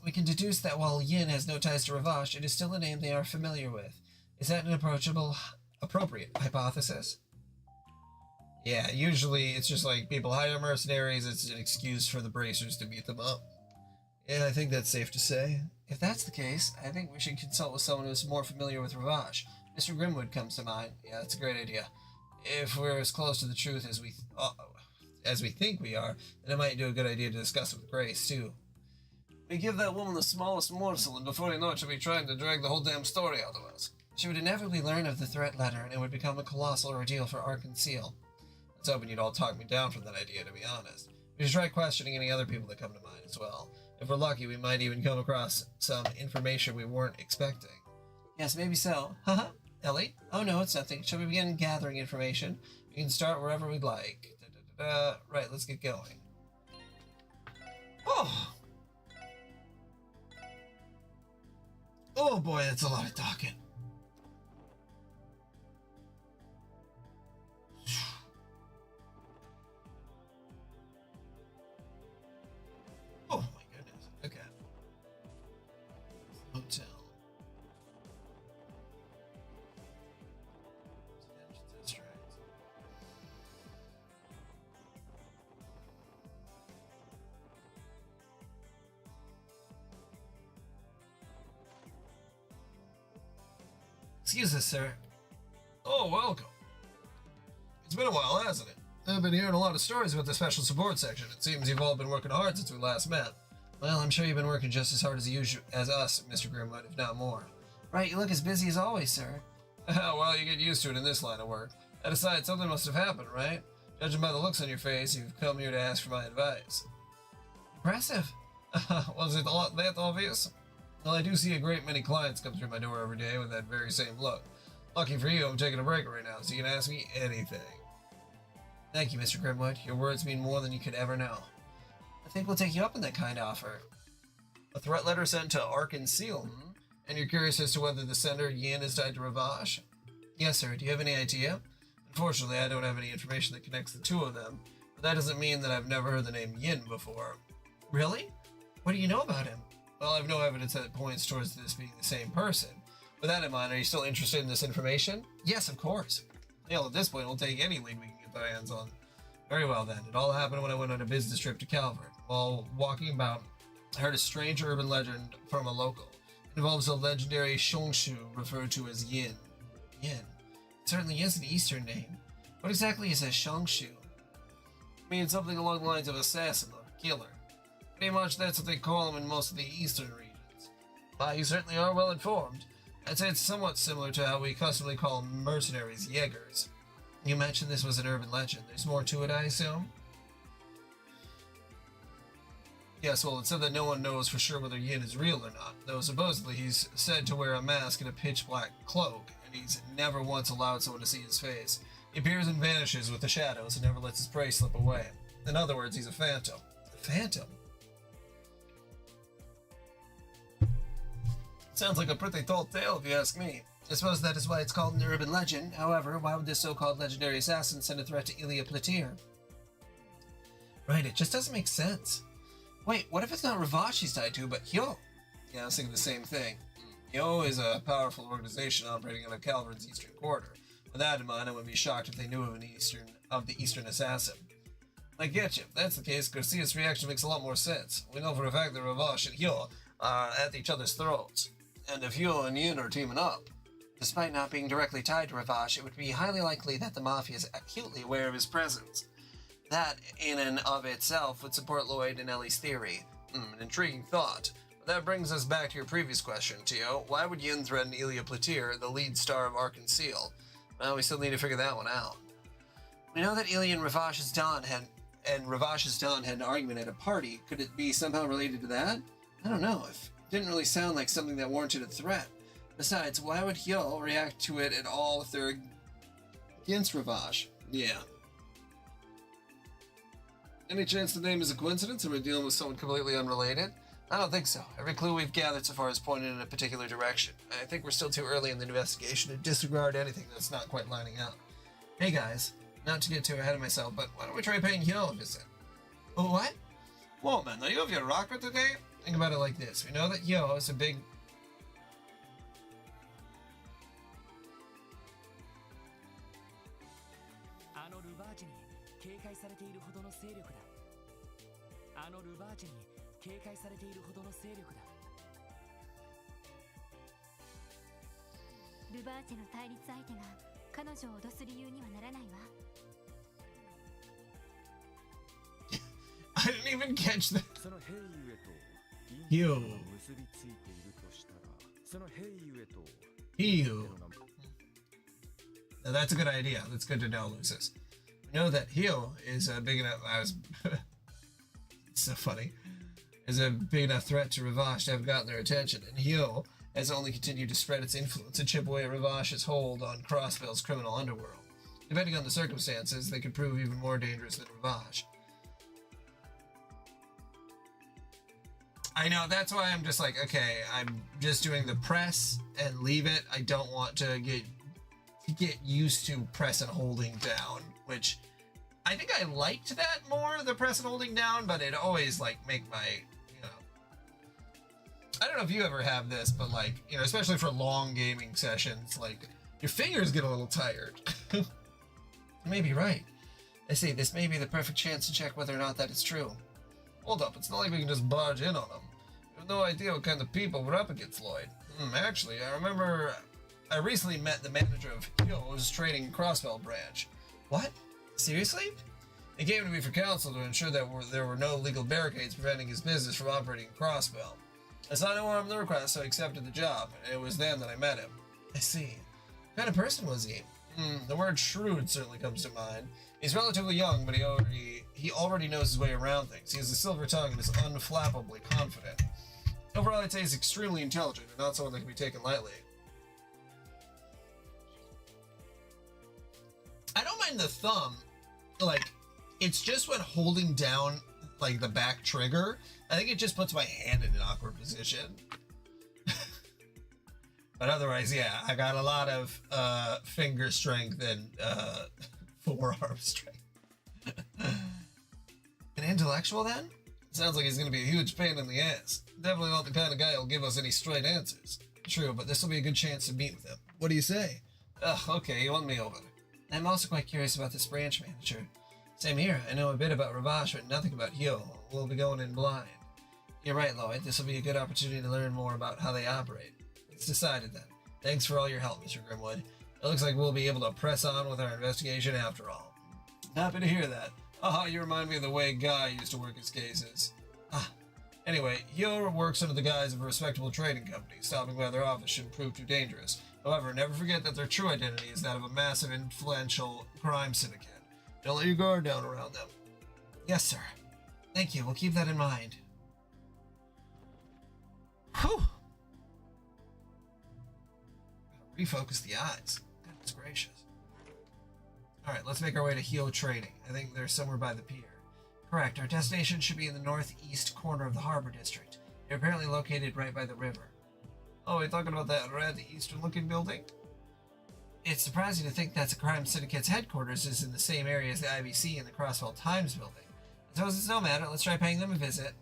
We can deduce that while Yin has no ties to Ravash, it is still a name they are familiar with. Is that an appropriate hypothesis? Yeah, usually it's just like people hire mercenaries, it's an excuse for the Bracers to beat them up. Yeah, I think that's safe to say. If that's the case, I think we should consult with someone who's more familiar with Ravash. Mr. Grimwood comes to mind. Yeah, that's a great idea. If we're as close to the truth as we think we are, then it might do a good idea to discuss it with Grace, too. We give that woman the smallest morsel, and before you know it, she'll be trying to drag the whole damn story out of us. She would inevitably learn of the threat letter, and it would become a colossal ordeal for Ark and Seal. I was hoping you'd all talk me down from that idea, to be honest. We should try questioning any other people that come to mind as well. If we're lucky, we might even come across some information we weren't expecting. Yes, maybe so. Haha. Ellie? Oh no, it's nothing. Shall we begin gathering information? We can start wherever we'd like. Right, let's get going. Oh! Oh boy, that's a lot of talking. Oh my goodness. Okay. Hotel. That's right. Excuse us, sir. Oh, welcome. It's been a while, hasn't it? I've been hearing a lot of stories about the special support section. It seems you've all been working hard since we last met. Well, I'm sure you've been working just as hard as us, Mr. Grimwood, if not more. Right, you look as busy as always, sir. Well, you get used to it in this line of work. And aside, something must have happened, right? Judging by the looks on your face, you've come here to ask for my advice. Impressive. Was it that obvious? Well, I do see a great many clients come through my door every day with that very same look. Lucky for you, I'm taking a break right now, so you can ask me anything. Thank you, Mr. Grimwood. Your words mean more than you could ever know. I think we'll take you up on that kind offer. A threat letter sent to Ark and Seal, And you're curious as to whether the sender, Yin, is tied to Ravash? Yes, sir. Do you have any idea? Unfortunately, I don't have any information that connects the two of them, but that doesn't mean that I've never heard the name Yin before. Really? What do you know about him? Well, I have no evidence that points towards this being the same person. With that in mind, are you still interested in this information? Yes, of course. Hell, at this point, we'll take any lead we can get our hands on. Very well then. It all happened when I went on a business trip to Calvert. While walking about, I heard a strange urban legend from a local. It involves a legendary Shongshu referred to as Yin. Yin. It certainly is an Eastern name. What exactly is a Shongshu? It means something along the lines of assassin or killer. Pretty much that's what they call them in most of the Eastern regions. But you certainly are well informed. I'd say it's somewhat similar to how we customally call mercenaries Jaegers. You mentioned this was an urban legend. There's more to it, I assume? Yes, well, it said that no one knows for sure whether Yin is real or not, though supposedly he's said to wear a mask and a pitch-black cloak, and he's never once allowed someone to see his face. He appears and vanishes with the shadows and never lets his prey slip away. In other words, he's a phantom. A phantom? Sounds like a pretty tall tale if you ask me. I suppose that is why it's called an urban legend. However, why would this so-called legendary assassin send a threat to Ilia Platir? Right, it just doesn't make sense. Wait, what if it's not Ravash he's tied to, but Hyo? Yeah, I was thinking the same thing. Hyo is a powerful organization operating out of Calvern's eastern quarter. With that in mind, I wouldn't be shocked if they knew of the Eastern Assassin. I get you. If that's the case, Garcia's reaction makes a lot more sense. We know for a fact that Ravash and Hyo are at each other's throats. And if Hyo and Yin are teaming up, despite not being directly tied to Ravash, it would be highly likely that the Mafia is acutely aware of his presence. That, in and of itself, would support Lloyd and Ellie's theory. An intriguing thought. But that brings us back to your previous question, Tio. Why would Yin threaten Ilia Platir, the lead star of Ark and Seal? Well, we still need to figure that one out. We know that Ilia and Ravash's Dawn had an argument at a party. Could it be somehow related to that? I don't know. It didn't really sound like something that warranted a threat. Besides, why would Hyo react to it at all if they're against Ravash? Yeah. Any chance the name is a coincidence and we're dealing with someone completely unrelated? I don't think so. Every clue we've gathered so far is pointed in a particular direction. I think we're still too early in the investigation to disregard anything that's not quite lining up. Hey guys, not to get too ahead of myself, but why don't we try paying Hyo a visit? Oh, what? Whoa, man, are you off your rocker today? Think about it like this. We know that Hyo is a big... I didn't even catch that. Hyo. Hyo. Now that's a good idea. That's good to know, Lucis. We know that Hyo is a big enough... it's so funny. Is a big enough threat to Ravash to have gotten their attention, and Hyo has only continued to spread its influence and chip away at Ravash's hold on Crossbell's criminal underworld. Depending on the circumstances, they could prove even more dangerous than Ravash. I know, that's why I'm just like, okay, I'm just doing the press and leave it. I don't want to get used to press and holding down, which I think I liked that more, the press and holding down, but it always like make my, I don't know if you ever have this, but like, especially for long gaming sessions, like your fingers get a little tired. You may be right. I see, this may be the perfect chance to check whether or not that is true. Hold up, it's not like we can just barge in on them. We have no idea what kind of people we're up against, Lloyd. Actually, I remember I recently met the manager of Hyo's trading Crossbell branch. What? Seriously? He came to me for counsel to ensure that there were no legal barricades preventing his business from operating in Crossbell. I saw no harm in the request, so I accepted the job, and it was then that I met him. I see. What kind of person was he? The word shrewd certainly comes to mind. He's relatively young, but he already knows his way around things. He has a silver tongue and is unflappably confident. Overall, I'd say he's extremely intelligent and not someone that can be taken lightly. I don't mind the thumb. Like, it's just when holding down, like, the back trigger, I think it just puts my hand in an awkward position. But otherwise, yeah, I got a lot of finger strength and forearm strength. An intellectual, then? Sounds like he's gonna be a huge pain in the ass. Definitely not the kind of guy who'll give us any straight answers. True, but this will be a good chance to meet with him. What do you say? Ugh, okay, you won me over. I'm also quite curious about this branch manager. Same here. I know a bit about Ravash, but nothing about Hyo. We'll be going in blind. You're right, Lloyd. This will be a good opportunity to learn more about how they operate. It's decided then. Thanks for all your help, Mr. Grimwood. It looks like we'll be able to press on with our investigation after all. Happy to hear that. Haha, you remind me of the way Guy used to work his cases. Anyway, Hyo works under the guise of a respectable trading company. Stopping by their office shouldn't prove too dangerous. However, never forget that their true identity is that of a massive, influential crime syndicate. Don't let your guard down around them. Yes, sir. Thank you. We'll keep that in mind. Whew! Gotta refocus the eyes. Goodness gracious. Alright, let's make our way to Hyo Trading. I think they're somewhere by the pier. Correct. Our destination should be in the northeast corner of the harbor district. They're apparently located right by the river. Oh, are you talking about that red eastern-looking building? It's surprising to think that the crime syndicate's headquarters is in the same area as the IBC and the Crosswell Times building. I suppose it's no matter. Let's try paying them a visit.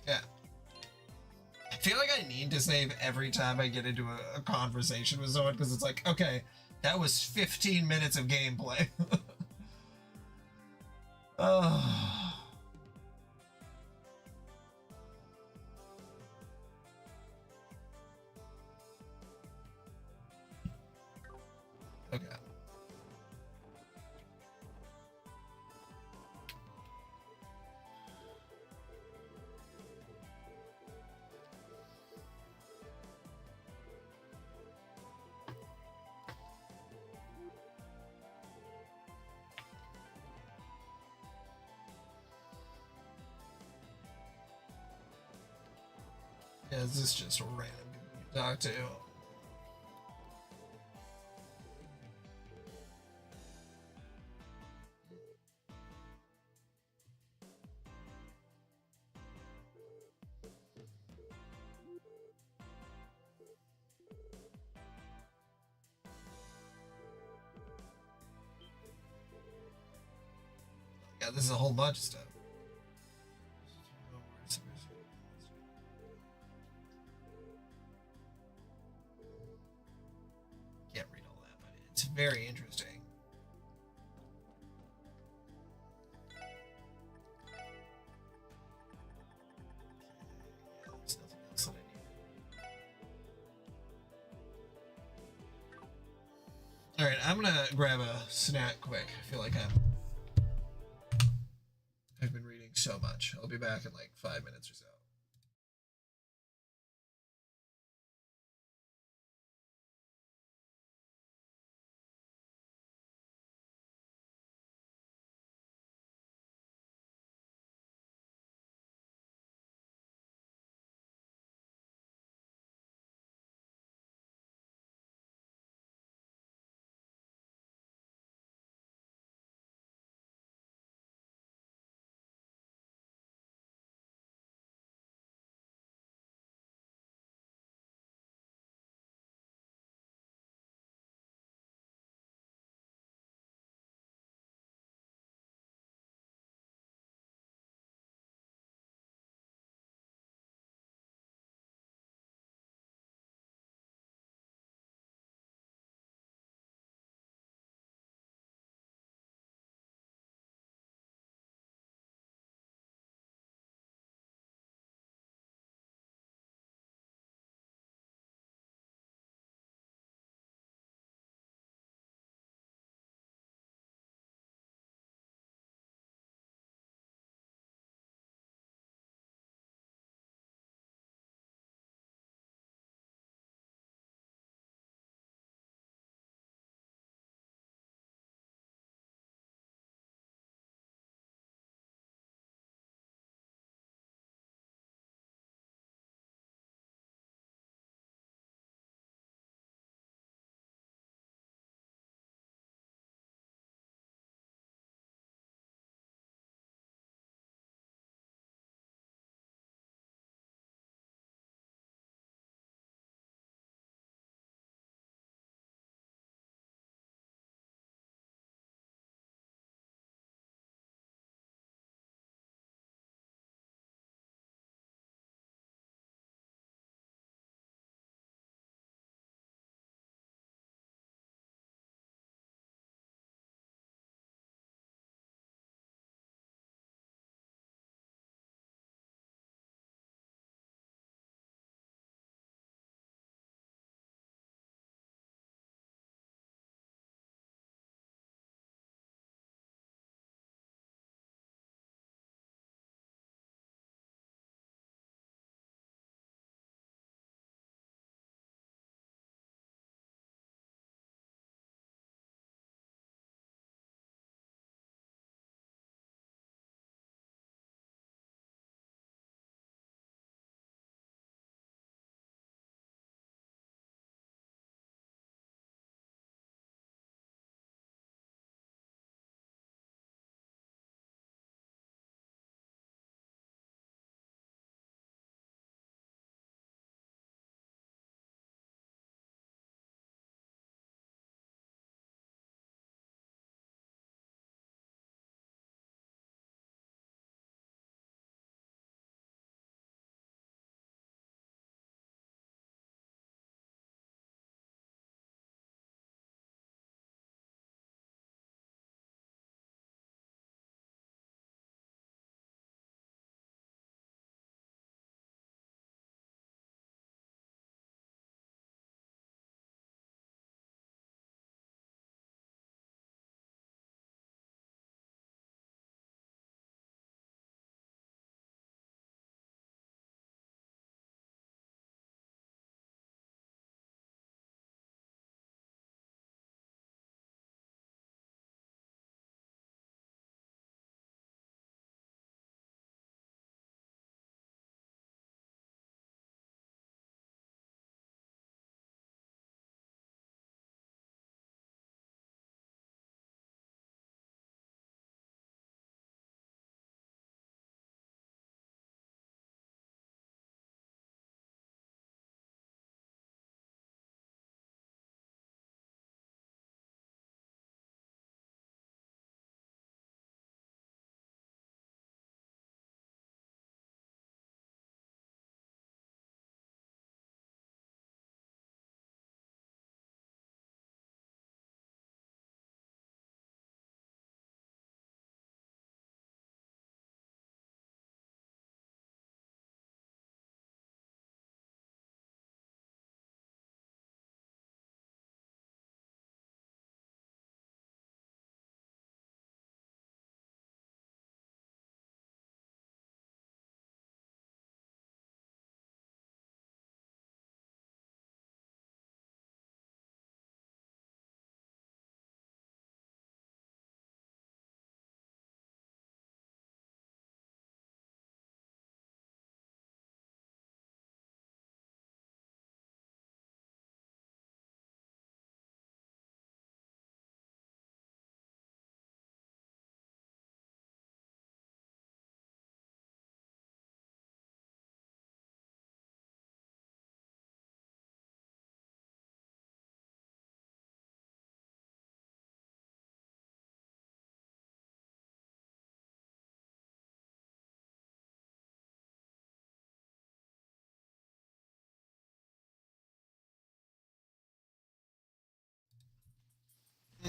Yeah. I feel like I need to save every time I get into a conversation with someone, because it's like, okay, that was 15 minutes of gameplay. Oh. Okay. Yeah, this is just random people to talk to. Yeah, this is a whole bunch of stuff. Can't read all that, but it's very interesting. There's nothing else that I need. Alright, I'm gonna grab a snack quick. I feel like I've been reading so much. I'll be back in like 5 minutes or so.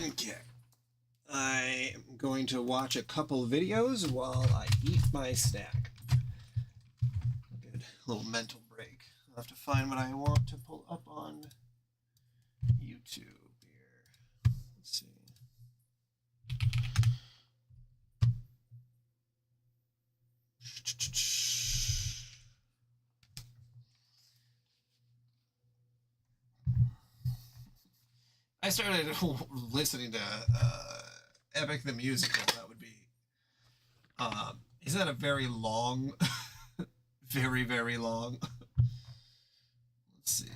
Okay. I am going to watch a couple videos while I eat my snack. Good little mental break. I'll have to find what I want to pull up on YouTube here. Let's see. I started listening to Epic the Musical. That would be. Is that a very long, very, very long? Let's see.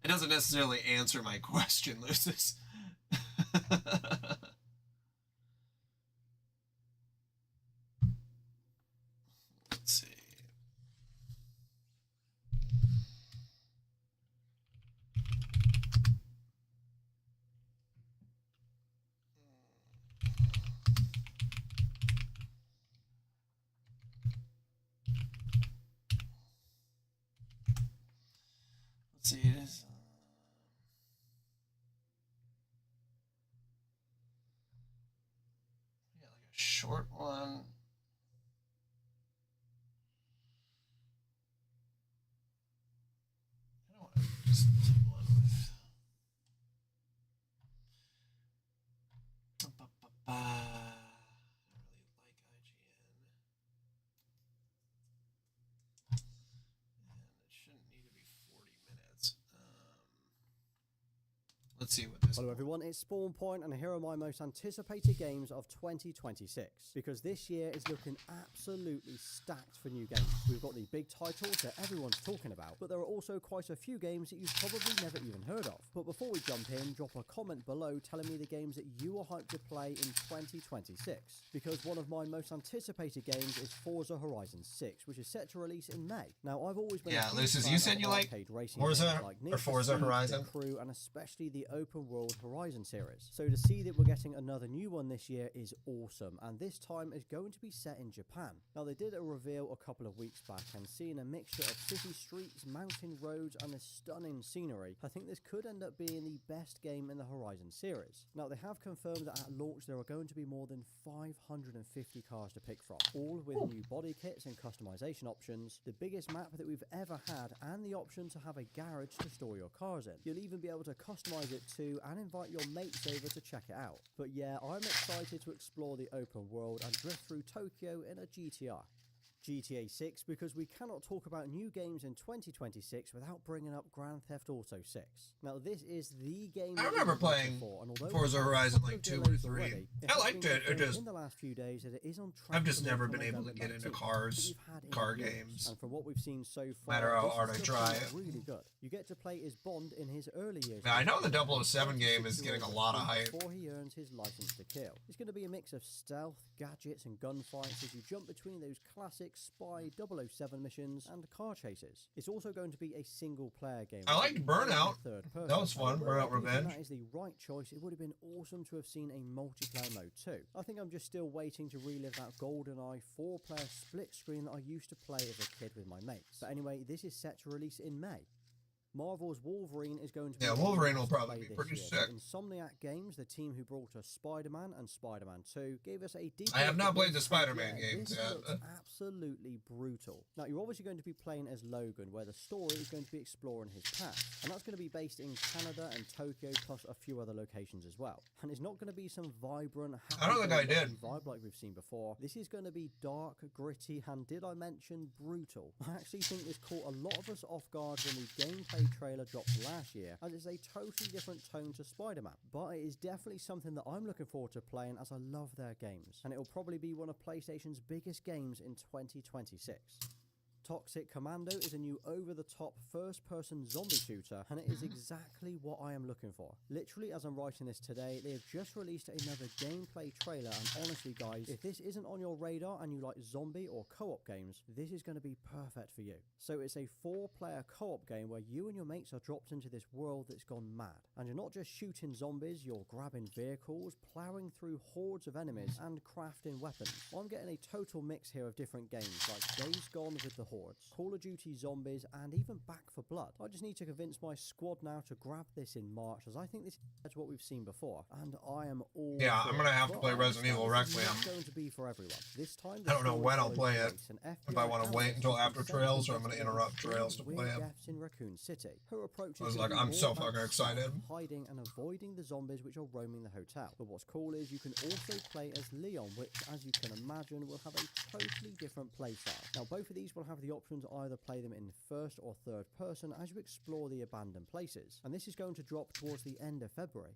It doesn't necessarily answer my question, Lucis. Let's see. Let's see, it is. Yeah, like a short one. I don't want to just do one with. I don't really like IGN. And it shouldn't need to be 40 minutes. Let's see what this. Hello everyone, it's Spawn Point, and here are my most anticipated games of 2026, because this year is looking absolutely stacked for new games. We've got the big titles that everyone's talking about, but there are also quite a few games that you've probably never even heard of. But before we jump in, drop a comment below telling me the games that you are hyped to play in 2026, because one of my most anticipated games is Forza Horizon 6, which is set to release in May. Now, I've always been Lucis, you said you like Forza or Forza Horizon? The Crew, and especially the open world Horizon series. So to see that we're getting another new one this year is awesome, and this time is going to be set in Japan. Now, they did a reveal a couple of weeks back, and seeing a mixture of city streets, mountain roads, and a stunning scenery, I think this could end up being the best game in the Horizon series. Now, they have confirmed that at launch there are going to be more than 550 cars to pick from, all with new body kits and customization options, the biggest map that we've ever had, and the option to have a garage to store your cars in. You'll even be able to customize it too, and invite your mates over to check it out. But yeah, I'm excited to explore the open world and drift through Tokyo in a GTR. GTA 6, because we cannot talk about new games in 2026 without bringing up Grand Theft Auto 6. Now, this is the game I remember playing Forza Horizon like 2 or 3. I liked it. It just, in the last few days that it is on track. I've just never been able to get into car games. And from what we've seen so far, matter how hard I try it. Really good. You get to play as Bond in his early years. Yeah, I know the 007 game is getting a lot of hype. Before he earns his license to kill. It's going to be a mix of stealth, gadgets, and gunfights as you jump between those classic spy 007 missions and car chases. It's also going to be a single player game. I liked Burnout. That was fun. Burnout Revenge. That is the right choice. It would have been awesome to have seen a multiplayer mode too. I think I'm just still waiting to relive that GoldenEye 4-player split screen that I used to play as a kid with my mates. But anyway, this is set to release in May. Marvel's Wolverine is going to be... Yeah, Wolverine will probably be pretty sick. Insomniac Games, the team who brought us Spider-Man and Spider-Man 2, gave us a deep... I have not played the Spider-Man games yet. This looks absolutely brutal. Now, you're obviously going to be playing as Logan, where the story is going to be exploring his past. And that's going to be based in Canada and Tokyo, plus a few other locations as well. And it's not going to be some vibrant, vibe like we've seen before. This is going to be dark, gritty, and did I mention brutal? I actually think this caught a lot of us off guard when the gameplay trailer dropped last year, as it's a totally different tone to Spider-Man, but it is definitely something that I'm looking forward to playing, as I love their games, and it will probably be one of PlayStation's biggest games in 2026. Toxic Commando is a new over-the-top first-person zombie shooter, and it is exactly what I am looking for. Literally, as I'm writing this today, they have just released another gameplay trailer, and honestly guys, if this isn't on your radar and you like zombie or co-op games, this is going to be perfect for you. So it's a 4-player co-op game where you and your mates are dropped into this world that's gone mad. And you're not just shooting zombies, you're grabbing vehicles, ploughing through hordes of enemies, and crafting weapons. I'm getting a total mix here of different games, like Days Gone with the Hordes, Call of Duty Zombies, and even Back 4 Blood. I just need to convince my squad now to grab this in March, as I think this is what we've seen before, and I am all Yeah, for I'm gonna it. have to play But I Resident Evil understand this is Requiem. not going to be for everyone. This time, I don't know when I'll play it. If I want to wait until after Trails, or I'm going to interrupt Trails to play it. In Raccoon City. Her approach I was is like, gonna be I'm so all about fucking excited. hiding and avoiding the zombies which are roaming the hotel. But what's cool is you can also play as Leon, which, as you can imagine, will have a totally different playstyle. Now, both of these will have the option to either play them in first or third person as you explore the abandoned places. And this is going to drop towards the end of February.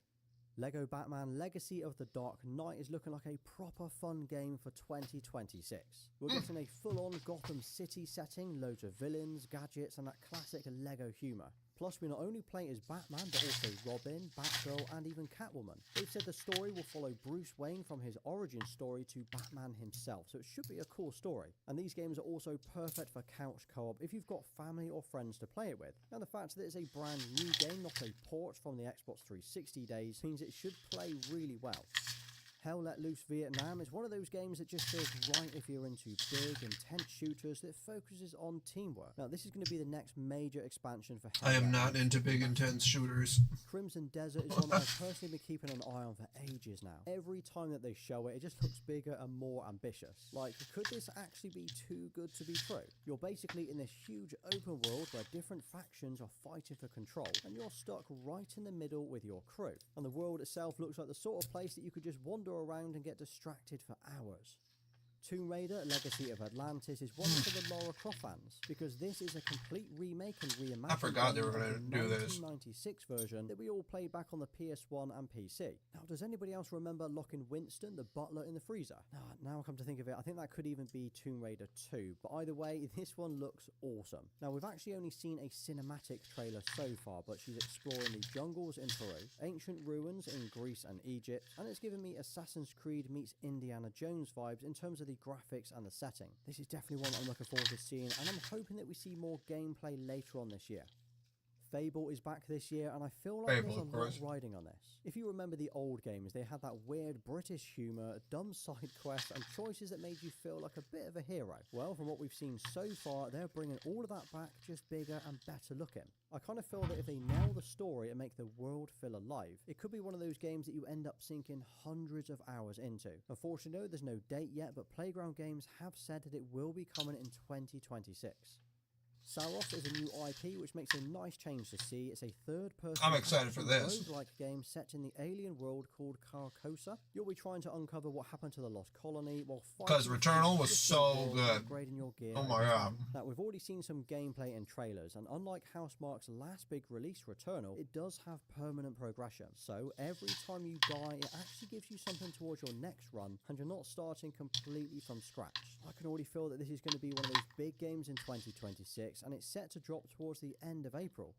Lego Batman Legacy of the Dark Knight is looking like a proper fun game for 2026. We're getting a full-on Gotham City setting, loads of villains, gadgets, and that classic Lego humour. Plus, we not only play as Batman, but also Robin, Batgirl, and even Catwoman. They've said the story will follow Bruce Wayne from his origin story to Batman himself, so it should be a cool story. And these games are also perfect for couch co-op if you've got family or friends to play it with. And the fact that it's a brand new game, not a port from the Xbox 360 days, means it should play really well. Hell Let Loose Vietnam is one of those games that just feels right if you're into big, intense shooters that focuses on teamwork. Now, this is going to be the next major expansion for Hell I am Let not Loose. into big, intense shooters. Crimson Desert is one that I've personally been keeping an eye on for ages now. Every time that they show it, it just looks bigger and more ambitious. Like, could this actually be too good to be true? You're basically in this huge open world where different factions are fighting for control, and you're stuck right in the middle with your crew. And the world itself looks like the sort of place that you could just wander around and get distracted for hours. Tomb Raider Legacy of Atlantis is one for the Lara Croft fans, because this is a complete remake and reimagining I forgot they were going to of do the this. 1996 version that we all played back on the PS1 and PC. Now, does anybody else remember locking Winston, the butler, in the freezer? Now I come to think of it, I think that could even be Tomb Raider 2, but either way, this one looks awesome. Now, we've actually only seen a cinematic trailer so far, but she's exploring the jungles in Peru, ancient ruins in Greece and Egypt, and it's given me Assassin's Creed meets Indiana Jones vibes in terms of the graphics and the setting. This is definitely one I'm looking forward to seeing, and I'm hoping that we see more gameplay later on this year. Fable is back this year, and I feel like Fable, there's of a lot course. riding on this. If you remember the old games, they had that weird British humour, dumb side quests, and choices that made you feel like a bit of a hero. Well, from what we've seen so far, they're bringing all of that back, just bigger and better looking. I kind of feel that if they nail the story and make the world feel alive, it could be one of those games that you end up sinking hundreds of hours into. Unfortunately, no, there's no date yet, but Playground Games have said that it will be coming in 2026. Saros is a new IP, which makes a nice change to see. It's a third-person I'm excited for this. roguelike game set in the alien world called Carcosa. You'll be trying to uncover what happened to the Lost Colony while fighting... Because Returnal was different so worlds, good. upgrading your gear. Oh my god. Now, we've already seen some gameplay and trailers, and unlike Housemarque's last big release, Returnal, it does have permanent progression. So, every time you die, it actually gives you something towards your next run, and you're not starting completely from scratch. I can already feel that this is going to be one of those big games in 2026, and it's set to drop towards the end of April.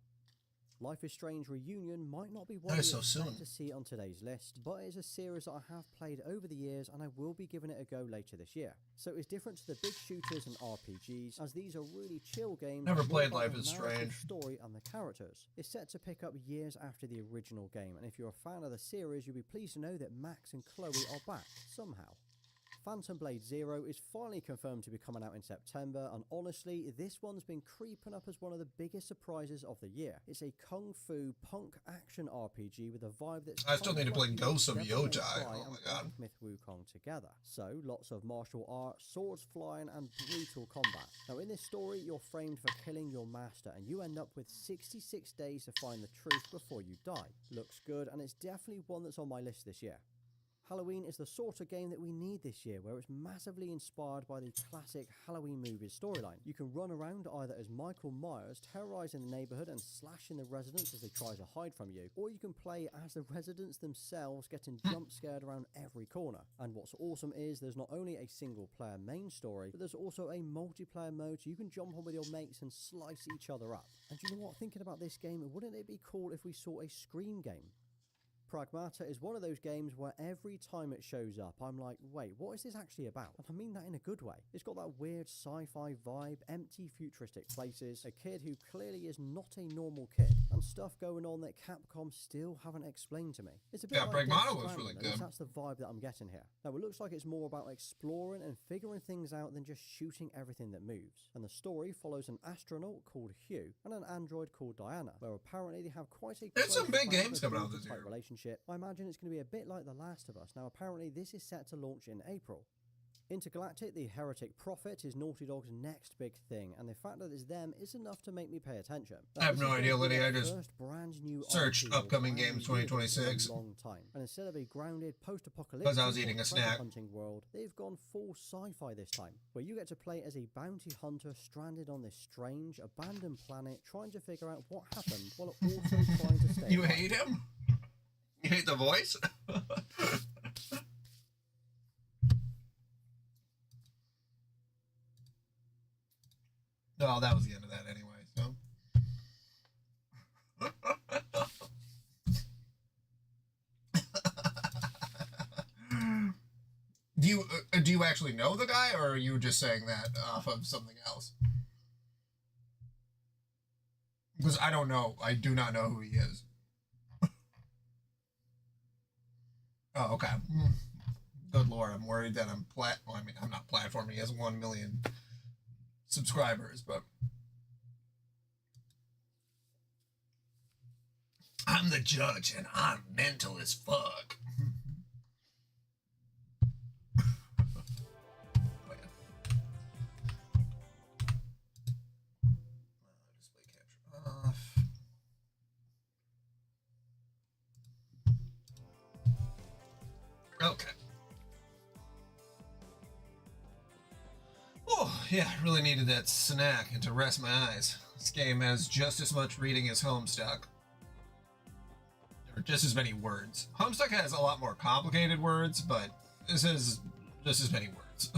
Life is Strange Reunion might not be what That is you so expect soon. to see on today's list, but it is a series that I have played over the years, and I will be giving it a go later this year. So it's different to the big shooters and RPGs, as these are really chill games. Never more played about Life the is narrative Strange. story and the characters. It's set to pick up years after the original game, and if you're a fan of the series, you'll be pleased to know that Max and Chloe are back somehow. Phantom Blade Zero is finally confirmed to be coming out in September, and honestly, this one's been creeping up as one of the biggest surprises of the year. It's a kung fu punk action RPG with a vibe that's... I still need to play quite Ghosts of like Devil May Yojai. Cry Oh and my god. Black Myth Wukong together. So, lots of martial arts, swords flying, and brutal combat. Now, in this story, you're framed for killing your master, and you end up with 66 days to find the truth before you die. Looks good, and it's definitely one that's on my list this year. Halloween is the sort of game that we need this year, where it's massively inspired by the classic Halloween movies storyline. You can run around either as Michael Myers, terrorizing the neighborhood and slashing the residents as they try to hide from you, or you can play as the residents themselves, getting jump scared around every corner. And what's awesome is there's not only a single player main story, but there's also a multiplayer mode so you can jump on with your mates and slice each other up. And you know what, thinking about this game, wouldn't it be cool if we saw a Scream game? Pragmata is one of those games where every time it shows up, I'm like, wait, what is this actually about? And I mean that in a good way. It's got that weird sci-fi vibe, empty futuristic places, a kid who clearly is not a normal kid, and stuff going on that Capcom still haven't explained to me. It's a bit like Pragmata was really good. That's the vibe that I'm getting here. Now, it looks like it's more about exploring and figuring things out than just shooting everything that moves. And the story follows an astronaut called Hugh and an android called Diana, where apparently they have quite a There's some big games coming out this year. Relationship. I imagine it's going to be a bit like The Last of Us. Now, apparently this is set to launch in April. Intergalactic, the Heretic Prophet, is Naughty Dog's next big thing, and the fact that it's them is enough to make me pay attention. I have no idea, Liddy. I just searched upcoming games 2026. Long time. And instead of a grounded post-apocalyptic because I was eating a snack hunting world, they've gone full sci-fi this time, where you get to play as a bounty hunter stranded on this strange, abandoned planet, trying to figure out what happened while also trying to stay You alive. hate him? You hate the voice? No, that was the end of that anyway, so. Do you actually know the guy, or are you just saying that off of something else? Because I don't know. I do not know who he is. Oh, okay. Good lord, I'm worried that I'm I'm not platforming. He has 1 million subscribers, but I'm the judge and I'm mental as fuck. Display capture off. Okay. Oh, yeah, really needed that snack and to rest my eyes. This game has just as much reading as Homestuck. Or just as many words. Homestuck has a lot more complicated words, but this has just as many words.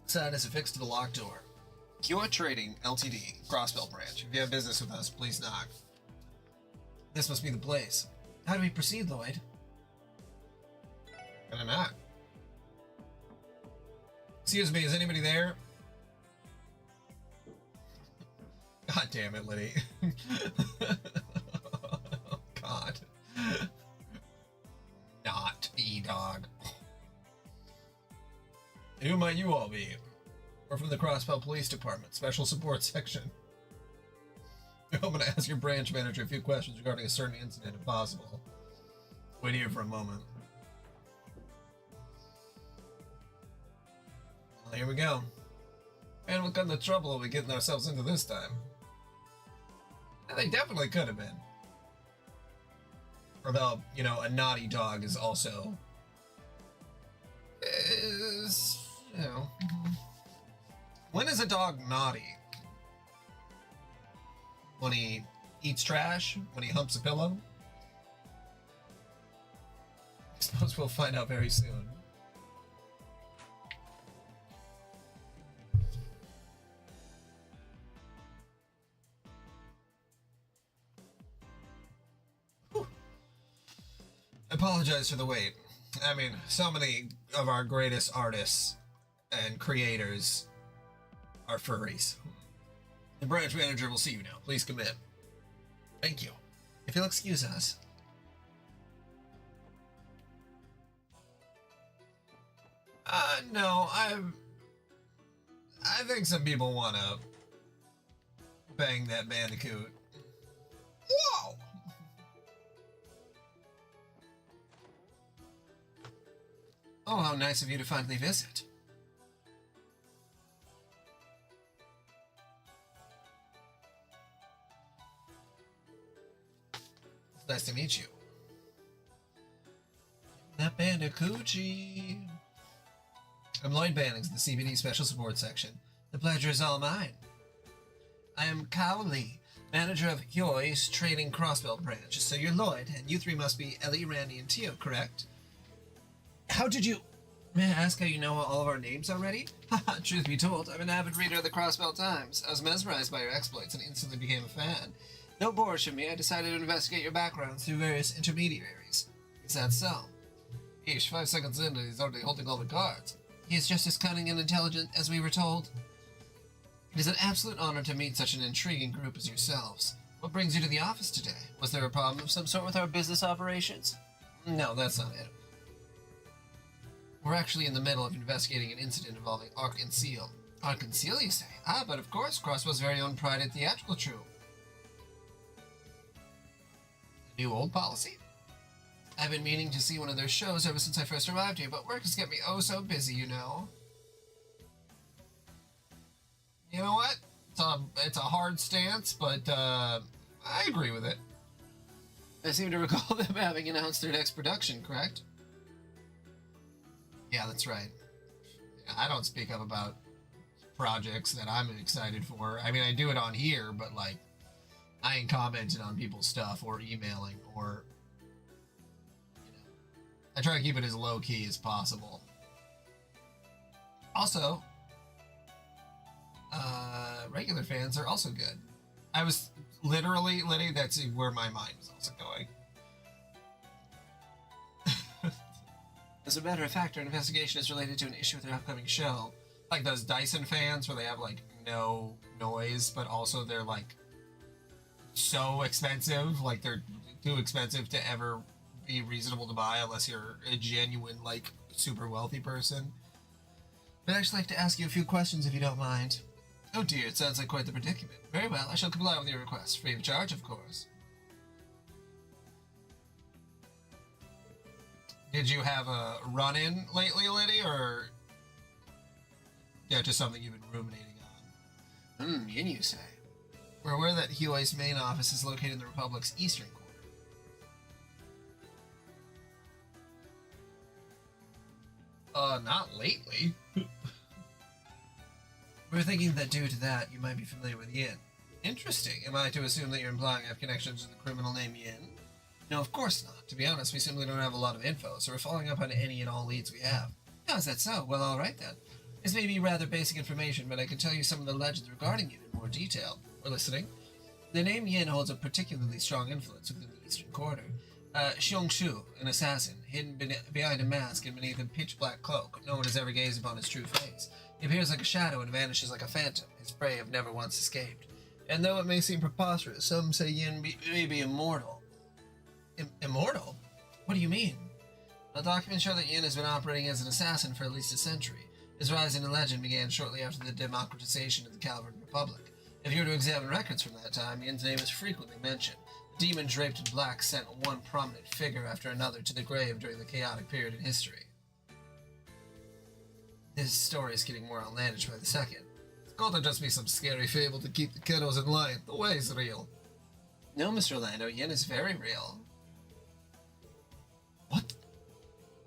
Sign is affixed to the locked door. Kyoa Trading Ltd. Crossbell branch. If you have business with us, please knock. This must be the place. How do we proceed, Lloyd? Gonna knock. Excuse me, is anybody there? God damn it, Liddy. God. Not E-Dog. Who might you all be? We're from the Crossbell Police Department, Special Support Section. I'm going to ask your branch manager a few questions regarding a certain incident, if possible. Wait here for a moment. Well, here we go. Man, what kind of trouble are we getting ourselves into this time? And they definitely could have been. Although, you know, a naughty dog is also... you know... When is a dog naughty? When he eats trash? When he humps a pillow? I suppose we'll find out very soon. Whew. I apologize for the wait. I mean, so many of our greatest artists and creators are furries. The branch manager will see you now. Please come in. Thank you. If you'll excuse us. No, I think some people want to bang that bandicoot. Whoa! Oh, how nice of you to finally visit. It's nice to meet you. That bandicoochie. I'm Lloyd Bannings, the CBD Special Support Section. The pleasure is all mine. I am Cowley, manager of Hyoi's Trading Crossbelt branch. So you're Lloyd, and you three must be Ellie, Randy, and Tio, correct? How did you... May I ask how you know all of our names already? Haha, truth be told, I'm an avid reader of the Crossbelt Times. I was mesmerized by your exploits and instantly became a fan. No boorish of me, I decided to investigate your background through various intermediaries. Is that so? Eesh, 5 seconds in and he's already holding all the cards. He is just as cunning and intelligent as we were told. It is an absolute honor to meet such an intriguing group as yourselves. What brings you to the office today? Was there a problem of some sort with our business operations? No, that's not it. We're actually in the middle of investigating an incident involving Ark and Seal. Ark and Seal, you say? Ah, but of course, Crossbow's very own prided theatrical troupe. A new old policy? I've been meaning to see one of their shows ever since I first arrived here, but work has kept me oh so busy, you know. You know what? It's a hard stance, but I agree with it. I seem to recall them having announced their next production, correct? Yeah, that's right. I don't speak up about projects that I'm excited for. I mean, I do it on here, but like, I ain't commenting on people's stuff or emailing or, you know, I try to keep it as low key as possible. Also, regular fans are also good. I was literally, Liddy, that's where my mind was also going. As a matter of fact, our investigation is related to an issue with their upcoming show. Like those Dyson fans where they have like no noise, but also they're like so expensive. Like they're too expensive to ever be reasonable to buy unless you're a genuine, like, super wealthy person. I'd actually like to ask you a few questions if you don't mind. Oh dear, it sounds like quite the predicament. Very well, I shall comply with your request. Free of charge, of course. Did you have a run-in lately, Liddy, or... yeah, just something you've been ruminating on? Yin, you say? We're aware that Hyoi's main office is located in the Republic's eastern quarter. Not lately. We're thinking that due to that, you might be familiar with Yin. Interesting. Am I to assume that you're implying I have connections to the criminal name Yin? No, of course not. To be honest, we simply don't have a lot of info, so we're following up on any and all leads we have. Oh, is that so? Well, alright then. This may be rather basic information, but I can tell you some of the legends regarding Yin in more detail. We're listening. The name Yin holds a particularly strong influence within the Eastern Quarter. Xiong-Shu, an assassin, hidden behind a mask and beneath a pitch-black cloak. No one has ever gazed upon his true face. He appears like a shadow and vanishes like a phantom. His prey have never once escaped. And though it may seem preposterous, some say Yin may be immortal. Immortal? What do you mean? The documents show that Yin has been operating as an assassin for at least a century. His rise into legend began shortly after the democratization of the Calvard Republic. If you were to examine records from that time, Yin's name is frequently mentioned. The demon draped in black sent one prominent figure after another to the grave during the chaotic period in history. This story is getting more outlandish by the second. It's got to just be some scary fable to keep the kiddos in line. The way is real. No, Mr. Orlando, Yin is very real. What?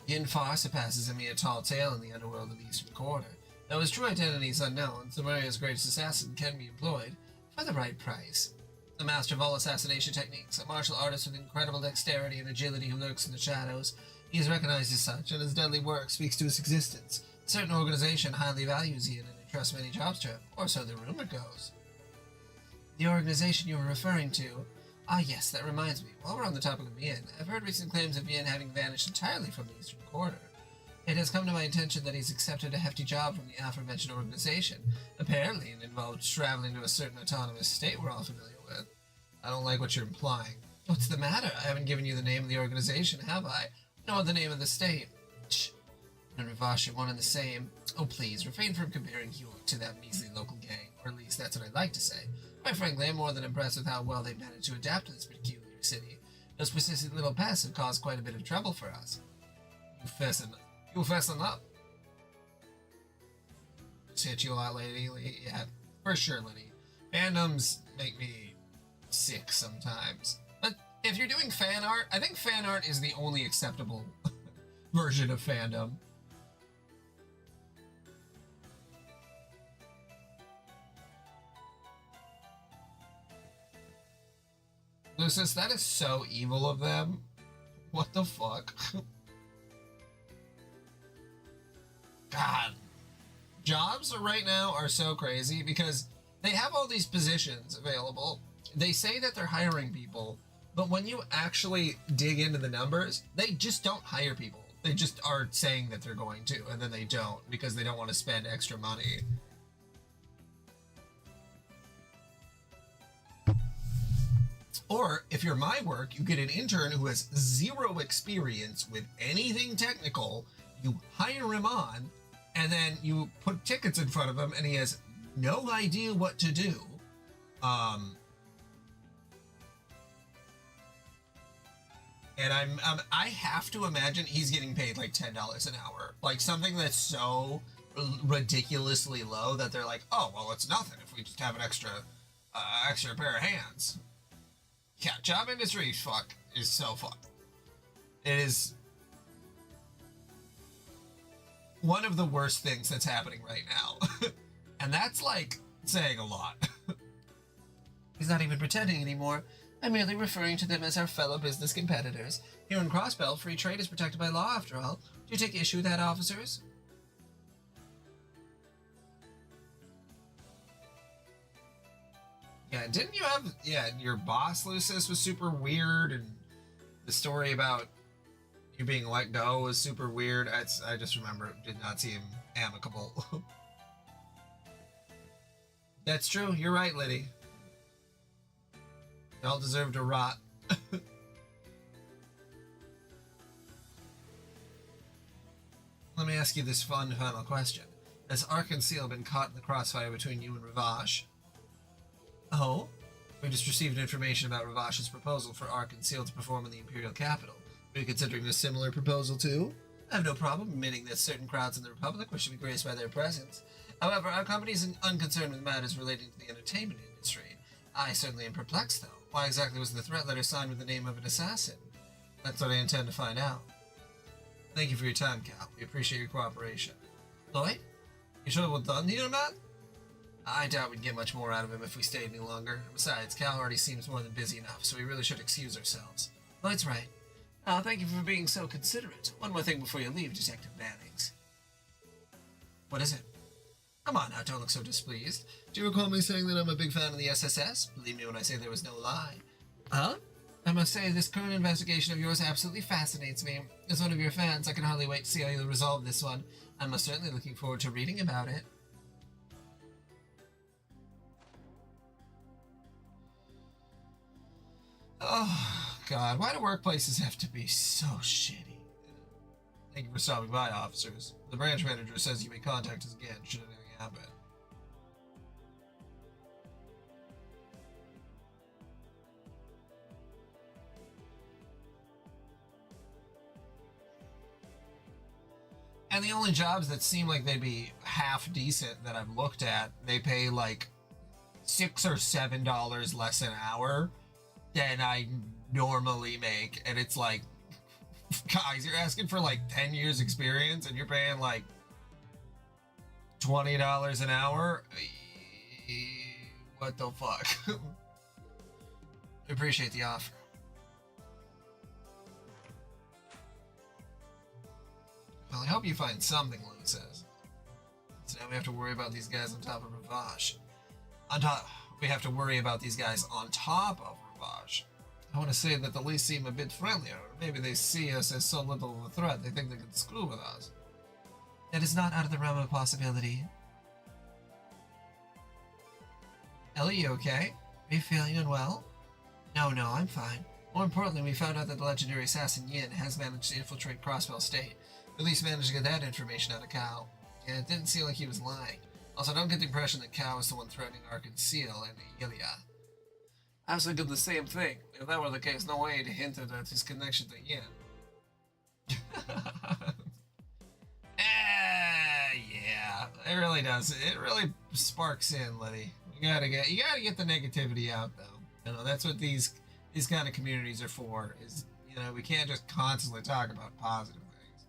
Yin far surpasses a mere tall tale in the underworld of the Eastern Quarter. Though his true identity is unknown, Samaria's greatest assassin can be employed for the right price. A master of all assassination techniques, a martial artist with incredible dexterity and agility who lurks in the shadows, he is recognized as such, and his deadly work speaks to his existence. A certain organization highly values Yin and entrusts many jobs to him, or so the rumor goes. The organization you were referring to? Ah yes, that reminds me. While we're on the topic of Yin, I've heard recent claims of Yin having vanished entirely from the Eastern Quarter. It has come to my attention that he's accepted a hefty job from the aforementioned organization. Apparently, it involved traveling to a certain autonomous state we're all familiar with. I don't like what you're implying. What's the matter? I haven't given you the name of the organization, have I? Nor the name of the state. Shh. and Ravash are one and the same. Oh, please, refrain from comparing Hewlett to that measly local gang, or at least that's what I'd like to say. Quite frankly, I'm more than impressed with how well they've managed to adapt to this peculiar city. Those persistent little pests have caused quite a bit of trouble for us. You fessing up? Just hit you a lot, lady. Yeah, for sure, Liddy. Fandoms make me sick sometimes. But if you're doing fan art, I think fan art is the only acceptable version of fandom. Lucis, that is so evil of them. What the fuck? God. Jobs right now are so crazy because they have all these positions available. They say that they're hiring people, but when you actually dig into the numbers, they just don't hire people. They just are saying that they're going to, and then they don't because they don't want to spend extra money. Or, if you're my work, you get an intern who has zero experience with anything technical, you hire him on, and then you put tickets in front of him, and he has no idea what to do. And I have to imagine he's getting paid like $10 an hour. Like something that's so ridiculously low that they're like, oh, well, it's nothing if we just have an extra pair of hands. Yeah, job industry is so fucked. It is one of the worst things that's happening right now. And that's like saying a lot. He's not even pretending anymore. I'm merely referring to them as our fellow business competitors. Here in Crossbelt, free trade is protected by law after all. Do you take issue with that, officers? Yeah, didn't you have... Yeah, your boss, Lucis, was super weird, and the story about you being let go was super weird. I just remember it did not seem amicable. That's true. You're right, Liddy. They all deserve to rot. Let me ask you this fun final question. Has Ark Seal been caught in the crossfire between you and Ravash? Oh? We just received information about Ravash's proposal for Ark Seal to perform in the Imperial capital. Are you considering a similar proposal too? I have no problem admitting that certain crowds in the Republic wish to be graced by their presence. However, our company is unconcerned with matters relating to the entertainment industry. I certainly am perplexed, though. Why exactly was the threat letter signed with the name of an assassin? That's what I intend to find out. Thank you for your time, Cal. We appreciate your cooperation. Lloyd? You sure we're done here, man? I doubt we'd get much more out of him if we stayed any longer. Besides, Cal already seems more than busy enough, so we really should excuse ourselves. Lloyd's right. Thank you for being so considerate. One more thing before you leave, Detective Bannings. What is it? Come on now, don't look so displeased. Do you recall me saying that I'm a big fan of the SSS? Believe me when I say there was no lie. Huh? I must say, this current investigation of yours absolutely fascinates me. As one of your fans, I can hardly wait to see how you'll resolve this one. I'm most certainly looking forward to reading about it. Oh, God, why do workplaces have to be so shitty? Thank you for stopping by, officers. The branch manager says you may contact us again should anything happen. And the only jobs that seem like they'd be half decent that I've looked at, they pay like $6 or $7 less an hour than I normally make. And it's like, guys, you're asking for like 10 years experience and you're paying like $20 an hour? What the fuck? I appreciate the offer. Well, I hope you find something, Lou says. So now we have to worry about these guys on top of Ravash. We have to worry about these guys on top of Ravash. I want to say that the Lee seem a bit friendlier. Maybe they see us as so little of a threat, they think they can screw with us. That is not out of the realm of possibility. Ellie, you okay? Are you feeling unwell? No, I'm fine. More importantly, we found out that the legendary assassin Yin has managed to infiltrate Crossbell State. At least managed to get that information out of Cal. Yeah, it didn't seem like he was lying. Also, I don't get the impression that Cal was the one threatening Arkansas and Ilya. I was thinking the same thing. If that were the case, no way he hinted at his connection to Yin. Yeah, it really does. It really sparks in, Liddy. You gotta get the negativity out, though. You know, that's what these kind of communities are for. Is, you know, we can't just constantly talk about positive things.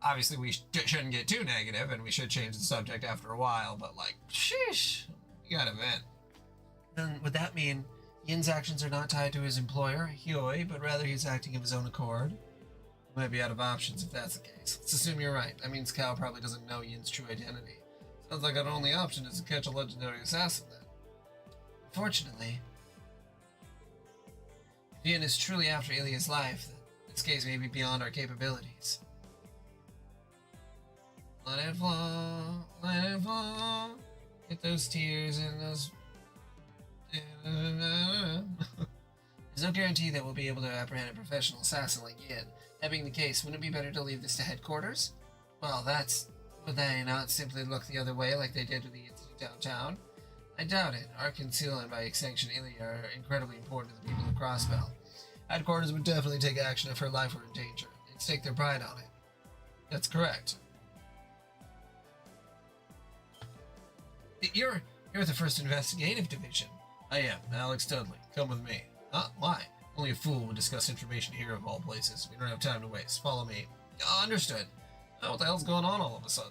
Obviously, we shouldn't get too negative, and we should change the subject after a while. But like, sheesh, you gotta vent. Then would that mean Yin's actions are not tied to his employer, Hyoi, but rather he's acting of his own accord? He might be out of options if that's the case. Let's assume you're right. That means Cal probably doesn't know Yin's true identity. Sounds like our only option is to catch a legendary assassin then. Unfortunately, if Yin is truly after Ilya's life, this case may be beyond our capabilities. Let it flow, let it flow. Get those tears and those... There's no guarantee that we'll be able to apprehend a professional assassin like Yin. That being the case, wouldn't it be better to leave this to headquarters? Well, would they not simply look the other way like they did with the incident downtown? I doubt it. Arkansas and by extension Ilya are incredibly important to the people of Crossbell. Headquarters would definitely take action if her life were in danger. They'd stake their pride on it. That's correct. You're the 1st Investigative Division. I am, Alex Dudley. Come with me. Huh? Why? Only a fool would discuss information here of all places. We don't have time to waste. Follow me. Understood. Oh, what the hell's going on all of a sudden?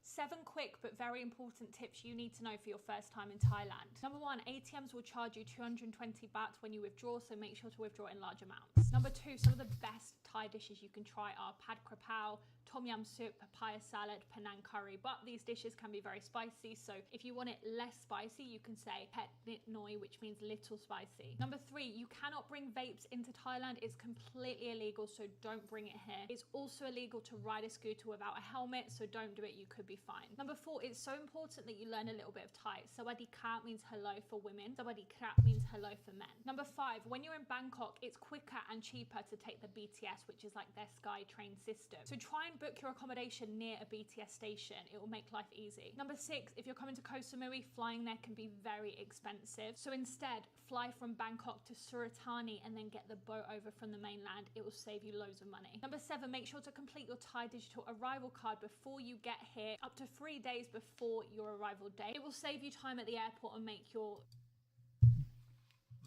Seven quick but very important tips you need to know for your first time in Thailand. Number 1, ATMs will charge you 220 baht when you withdraw, so make sure to withdraw in large amounts. Number 2, some of the best Thai dishes you can try are pad krapao, tom yum soup, papaya salad, Penang curry, but these dishes can be very spicy, so if you want it less spicy, you can say pet nit noi, which means little spicy. Number 3, you cannot bring vapes into Thailand. It's completely illegal, so don't bring it here. It's also illegal to ride a scooter without a helmet, so don't do it, you could be fine. Number 4, it's so important that you learn a little bit of Thai. Sawadee ka means hello for women, Sawadee krap means hello for men. Number 5, when you're in Bangkok, it's quicker and cheaper to take the BTS, which is like their Sky Train system. So try and book your accommodation near a BTS station. It will make life easy. Number 6, if you're coming to Koh Samui, flying there can be very expensive. So instead, fly from Bangkok to Suratani and then get the boat over from the mainland. It will save you loads of money. Number 7, make sure to complete your Thai digital arrival card before you get here, up to 3 days before your arrival date. It will save you time at the airport and make your...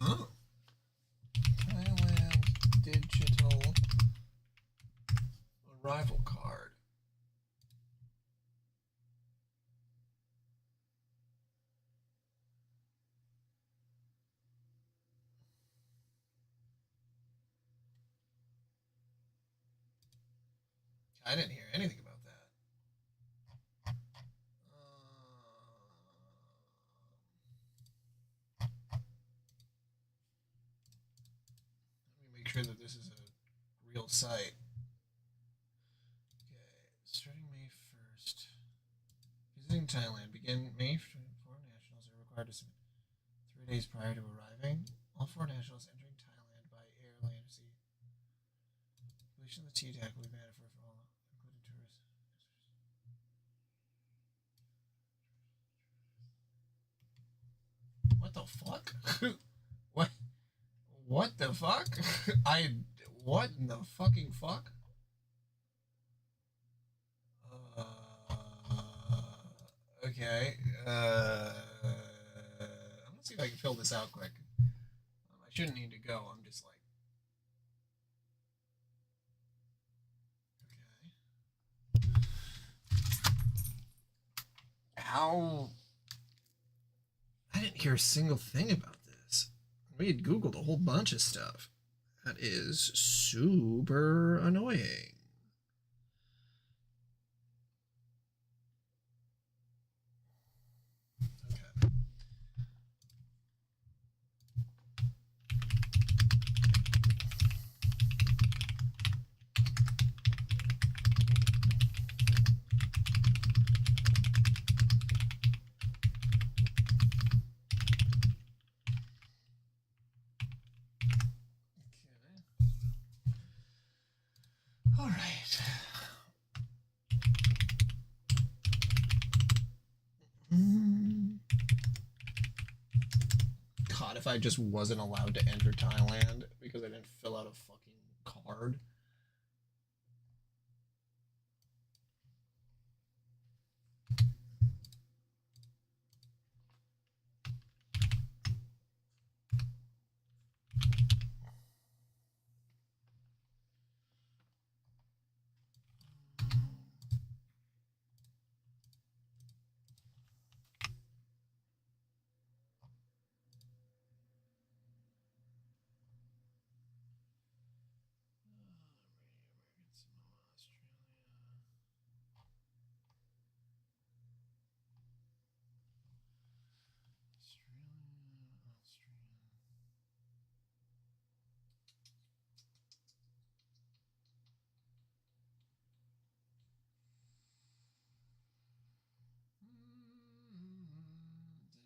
Oh. Thailand digital arrival card. I didn't hear anything about that. Let me make sure that this is a real site. Starting May 1st. Visiting Thailand. Begin May 4th. Foreign nationals are required to submit 3 days prior to arriving. All foreign nationals entering Thailand by air, land, or sea. Completion of the TDAC will be banned for all, including tourists. What the fuck? What? What the fuck? What in the fucking fuck? Okay. I'm gonna see if I can fill this out quick. I shouldn't need to go. I'm just like. Okay. How? I didn't hear a single thing about this. We had Googled a whole bunch of stuff. That is super annoying. All right. God, if I just wasn't allowed to enter Thailand because I didn't fill out a fucking card.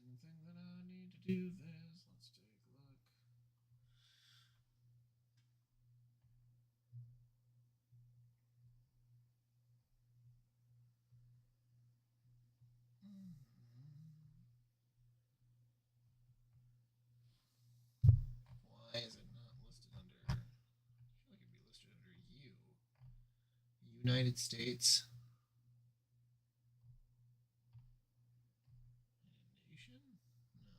Anything that I need to do this. Let's take a look. Why is it not listed under? I feel like it'd be listed under U. United States. Nation? No.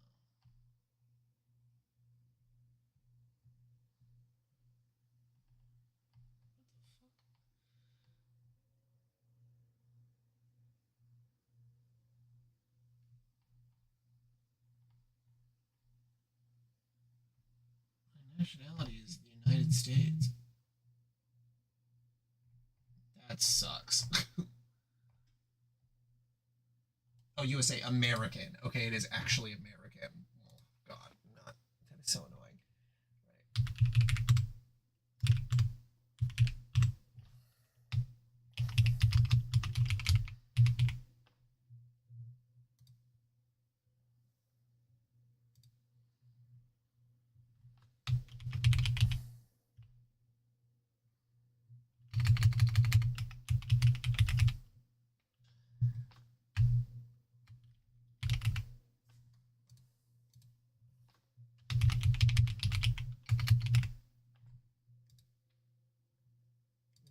My nationality is the United States. That sucks. Oh, USA, American. Okay, it is actually American. Oh, God, not. That is so annoying.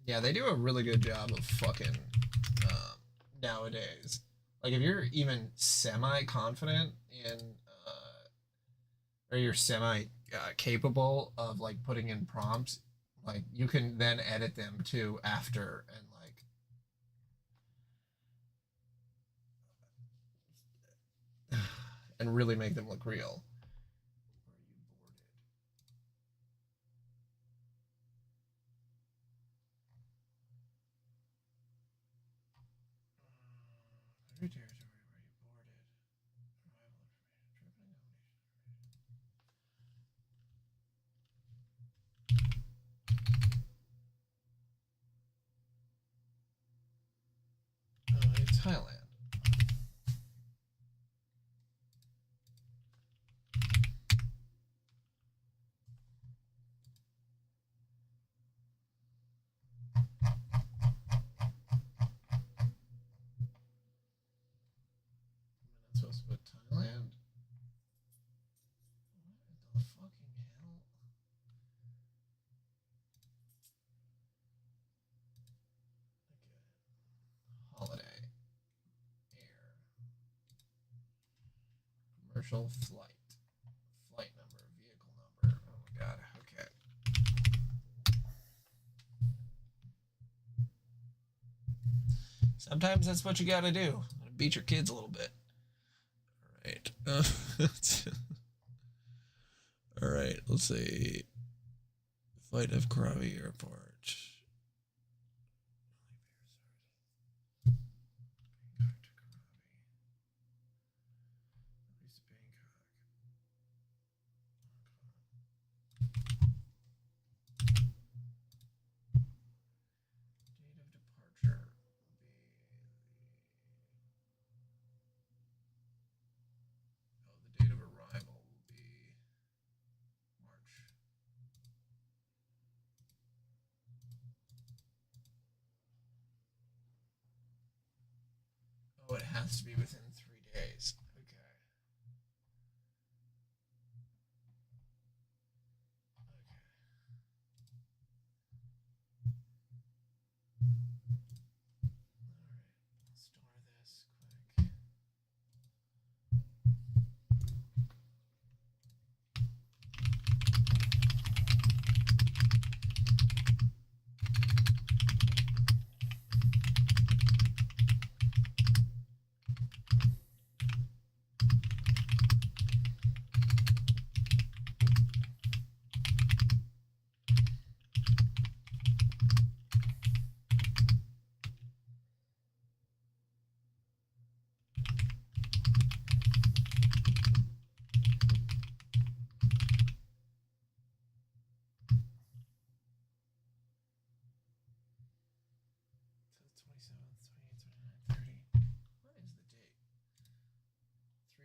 Yeah, they do a really good job of fucking nowadays. Like, if you're even semi-confident in, or you're semi-capable of, like, putting in prompts, like, you can then edit them, too, after, and, like, and really make them look real. Every territory where you boarded. Arrival information. Oh, it's Thailand. Am I not supposed to put Thailand? What the fucking hell? Okay. Holiday. Air. Commercial flight. Flight number. Vehicle number. Oh my god. Okay. Sometimes that's what you gotta do. Beat your kids a little bit. Alright. Alright, let's see. Flight of Krabi Airport. The date of arrival will be March. Oh, it has to be within 3 days. Okay. Store this quick.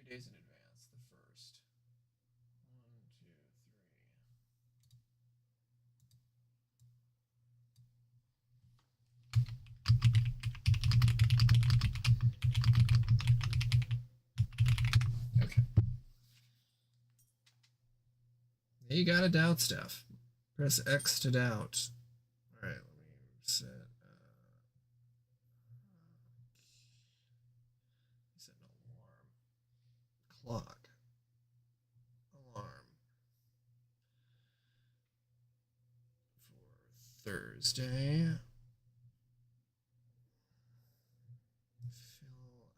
Days in advance, the first. 1, 2, 3. Okay. You gotta doubt stuff. Press X to doubt. Alright, let me set set an alarm. Clock. Alarm. For Thursday.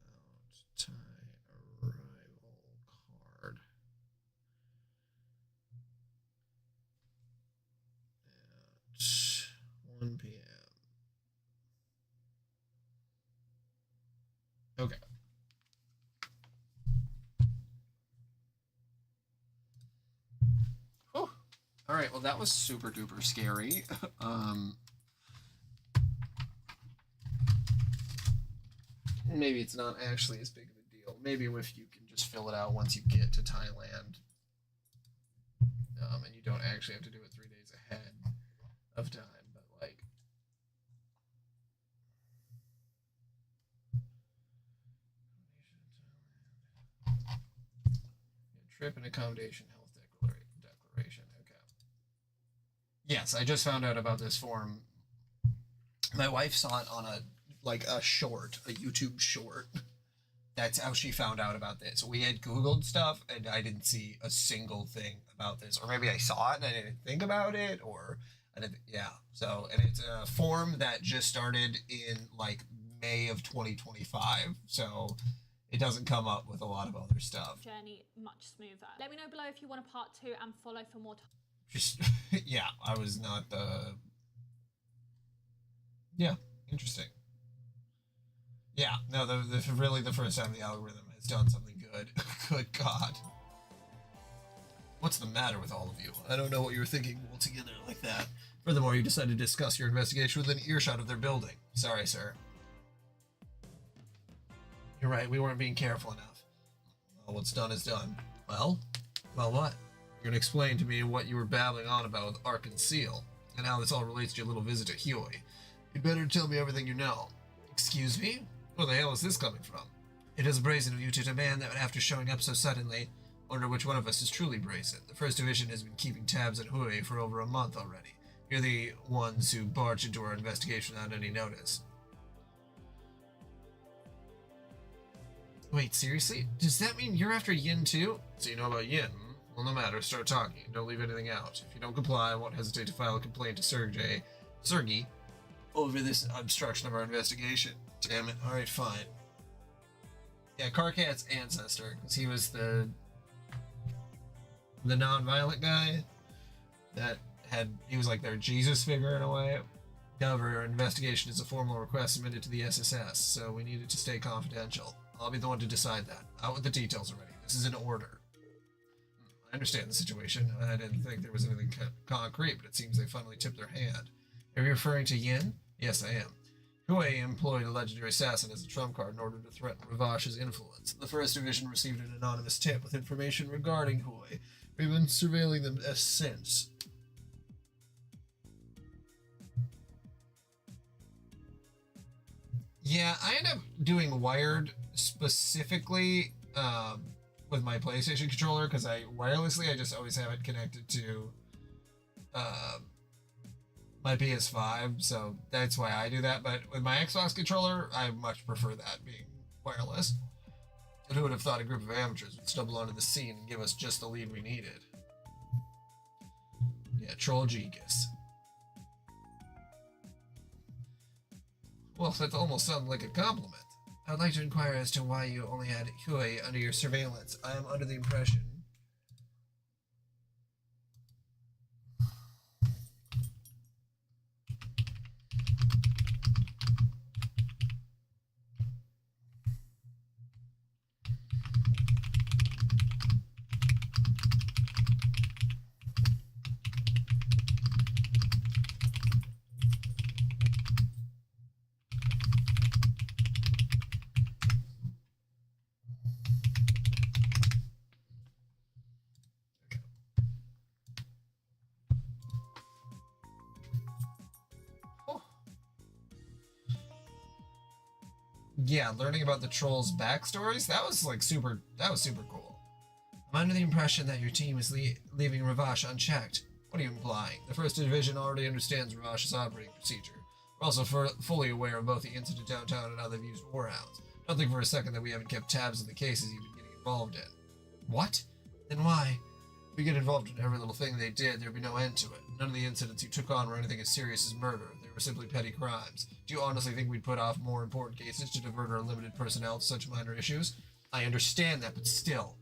Fill out tie arrival card. At 1 p.m. Okay. Oh, all right. Well, that was super duper scary. Maybe it's not actually as big of a deal. Maybe if you can just fill it out once you get to Thailand, and you don't actually have to do it 3 days ahead of time. But like, trip and accommodation health declaration. Okay. Yes, I just found out about this form. My wife saw it on a short, a YouTube short. That's how she found out about this. We had Googled stuff and I didn't see a single thing about this. Or maybe I saw it and I didn't think about it, or I didn't, yeah. So, and it's a form that just started in like May of 2025. So it doesn't come up with a lot of other stuff. Journey much smoother. Let me know below if you want a part 2 and follow for more time. Just, yeah, I was not yeah, interesting. Yeah, no, really the first time the algorithm has done something good. Good God. What's the matter with all of you? I don't know what you were thinking altogether like that. Furthermore, you decided to discuss your investigation within earshot of their building. Sorry, sir. You're right, we weren't being careful enough. Well, what's done is done. Well, what? You're gonna explain to me what you were babbling on about with Ark Seal, and how this all relates to your little visit to Huey. You'd better tell me everything you know. Excuse me? Where the hell is this coming from? It is brazen of you to demand that after showing up so suddenly. Wonder which one of us is truly brazen. The First Division has been keeping tabs on Huey for over a month already. You're the ones who barged into our investigation without any notice. Wait, seriously? Does that mean you're after Yin too? So you know about Yin? Well, no matter. Start talking. Don't leave anything out. If you don't comply, I won't hesitate to file a complaint to Sergey over this obstruction of our investigation. Damn it. Alright, fine. Yeah, Karkat's ancestor, because he was the non-violent guy that he was like their Jesus figure in a way. However, our investigation is a formal request submitted to the SSS, so we need it to stay confidential. I'll be the one to decide that. Out with the details already. This is an order. I understand the situation. I didn't think there was anything concrete, but it seems they finally tipped their hand. Are you referring to Yin? Yes, I am. Huey employed a legendary assassin as a trump card in order to threaten Ravash's influence. The First Division received an anonymous tip with information regarding Huey. We've been surveilling them since. Yeah, I end up doing wired specifically with my PlayStation controller because I just always have it connected to my PS5, so that's why I do that. But with my Xbox controller, I much prefer that being wireless. And who would have thought a group of amateurs would stumble onto the scene and give us just the lead we needed? Yeah, Troll Gigas. Well, that almost sounded like a compliment. I would like to inquire as to why you only had Huey under your surveillance. I am under the impression... Yeah, learning about the trolls' backstories, that was super cool. I'm under the impression that your team is leaving Ravash unchecked. What are you implying? The First Division already understands Ravash's operating procedure. We're also fully aware of both the incident downtown and how they've used warhounds. Don't think for a second that we haven't kept tabs on the cases you've been getting involved in. What? Then why? If we get involved in every little thing they did, there'd be no end to it. None of the incidents you took on were anything as serious as murder. They were simply petty crimes. Do you honestly think we'd put off more important cases to divert our limited personnel to such minor issues? I understand that, but still.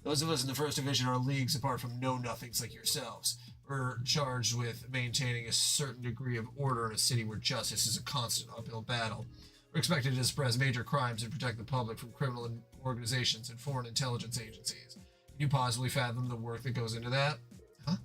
Those of us in the First Division are leagues apart from know-nothings like yourselves. We're charged with maintaining a certain degree of order in a city where justice is a constant uphill battle. We're expected to suppress major crimes and protect the public from criminal organizations and foreign intelligence agencies. Can you possibly fathom the work that goes into that? Huh?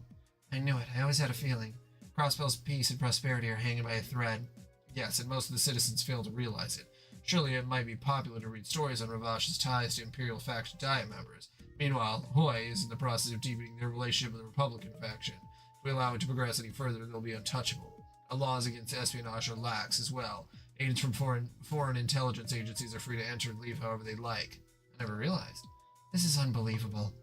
I knew it. I always had a feeling. Crossbell's peace and prosperity are hanging by a thread. Yes, and most of the citizens fail to realize it. Surely it might be popular to read stories on Ravash's ties to Imperial faction Dia members. Meanwhile, Hoi is in the process of deepening their relationship with the Republican faction. If we allow it to progress any further, they'll be untouchable. Our laws against espionage are lax as well. Agents from foreign intelligence agencies are free to enter and leave however they like. I never realized. This is unbelievable.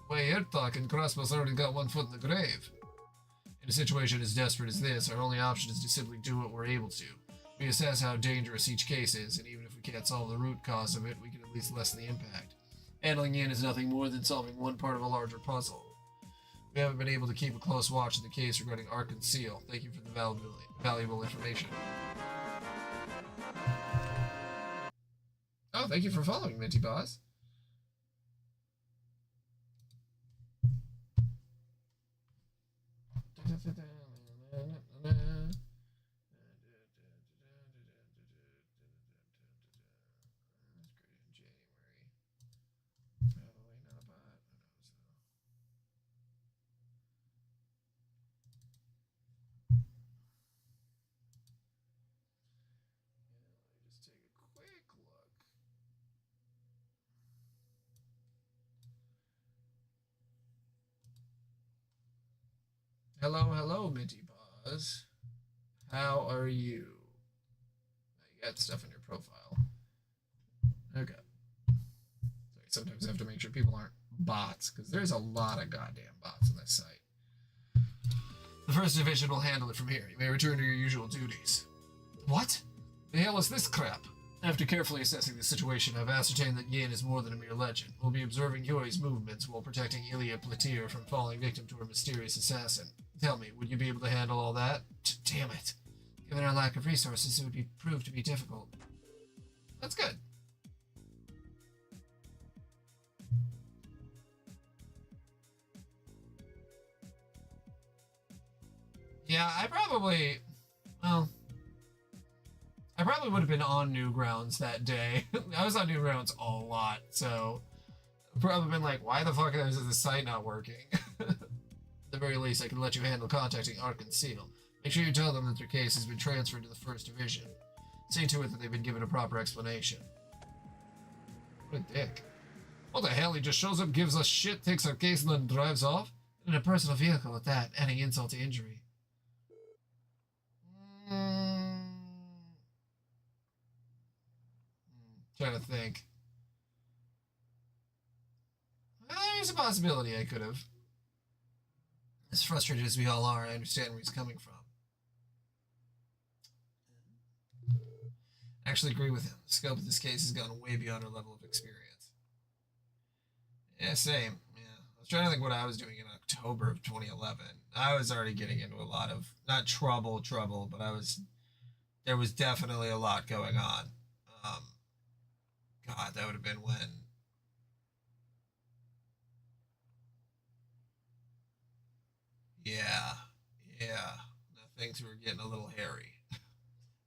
The way you're talking, Crossbell's already got one foot in the grave. In a situation as desperate as this, our only option is to simply do what we're able to. We assess how dangerous each case is, and even if we can't solve the root cause of it, we can at least lessen the impact. Handling Yin is nothing more than solving one part of a larger puzzle. We haven't been able to keep a close watch on the case regarding Ark and Seal. Thank you for the valuable information. Oh, thank you for following, Minty Boss. Hello, Minty Paws. How are you? You got stuff in your profile. Okay. Sorry, sometimes I have to make sure people aren't bots, because there's a lot of goddamn bots on this site. The First Division will handle it from here. You may return to your usual duties. What? The hell is this crap? After carefully assessing the situation, I've ascertained that Yin is more than a mere legend. We'll be observing Hui's movements while protecting Ilya Platir from falling victim to her mysterious assassin. Tell me, would you be able to handle all that? Damn it. Given our lack of resources, it would prove to be difficult. That's good. Yeah, I probably would have been on Newgrounds that day. I was on Newgrounds a lot, so I've probably been like, why the fuck is this site not working? At the very least, I can let you handle contacting Ark and Seal. Make sure you tell them that their case has been transferred to the First Division. See to it that they've been given a proper explanation. What a dick. What the hell? He just shows up, gives us shit, takes our case, and then drives off? In a personal vehicle at that, adding insult to injury. Trying to think. There's a possibility I could have. As frustrated as we all are, I understand where he's coming from. I actually agree with him. The scope of this case has gone way beyond our level of experience. Yeah, same. Yeah. I was trying to think what I was doing in October of 2011. I was already getting into a lot of, not trouble, but there was definitely a lot going on. God, that would have been when. Yeah. Things were getting a little hairy.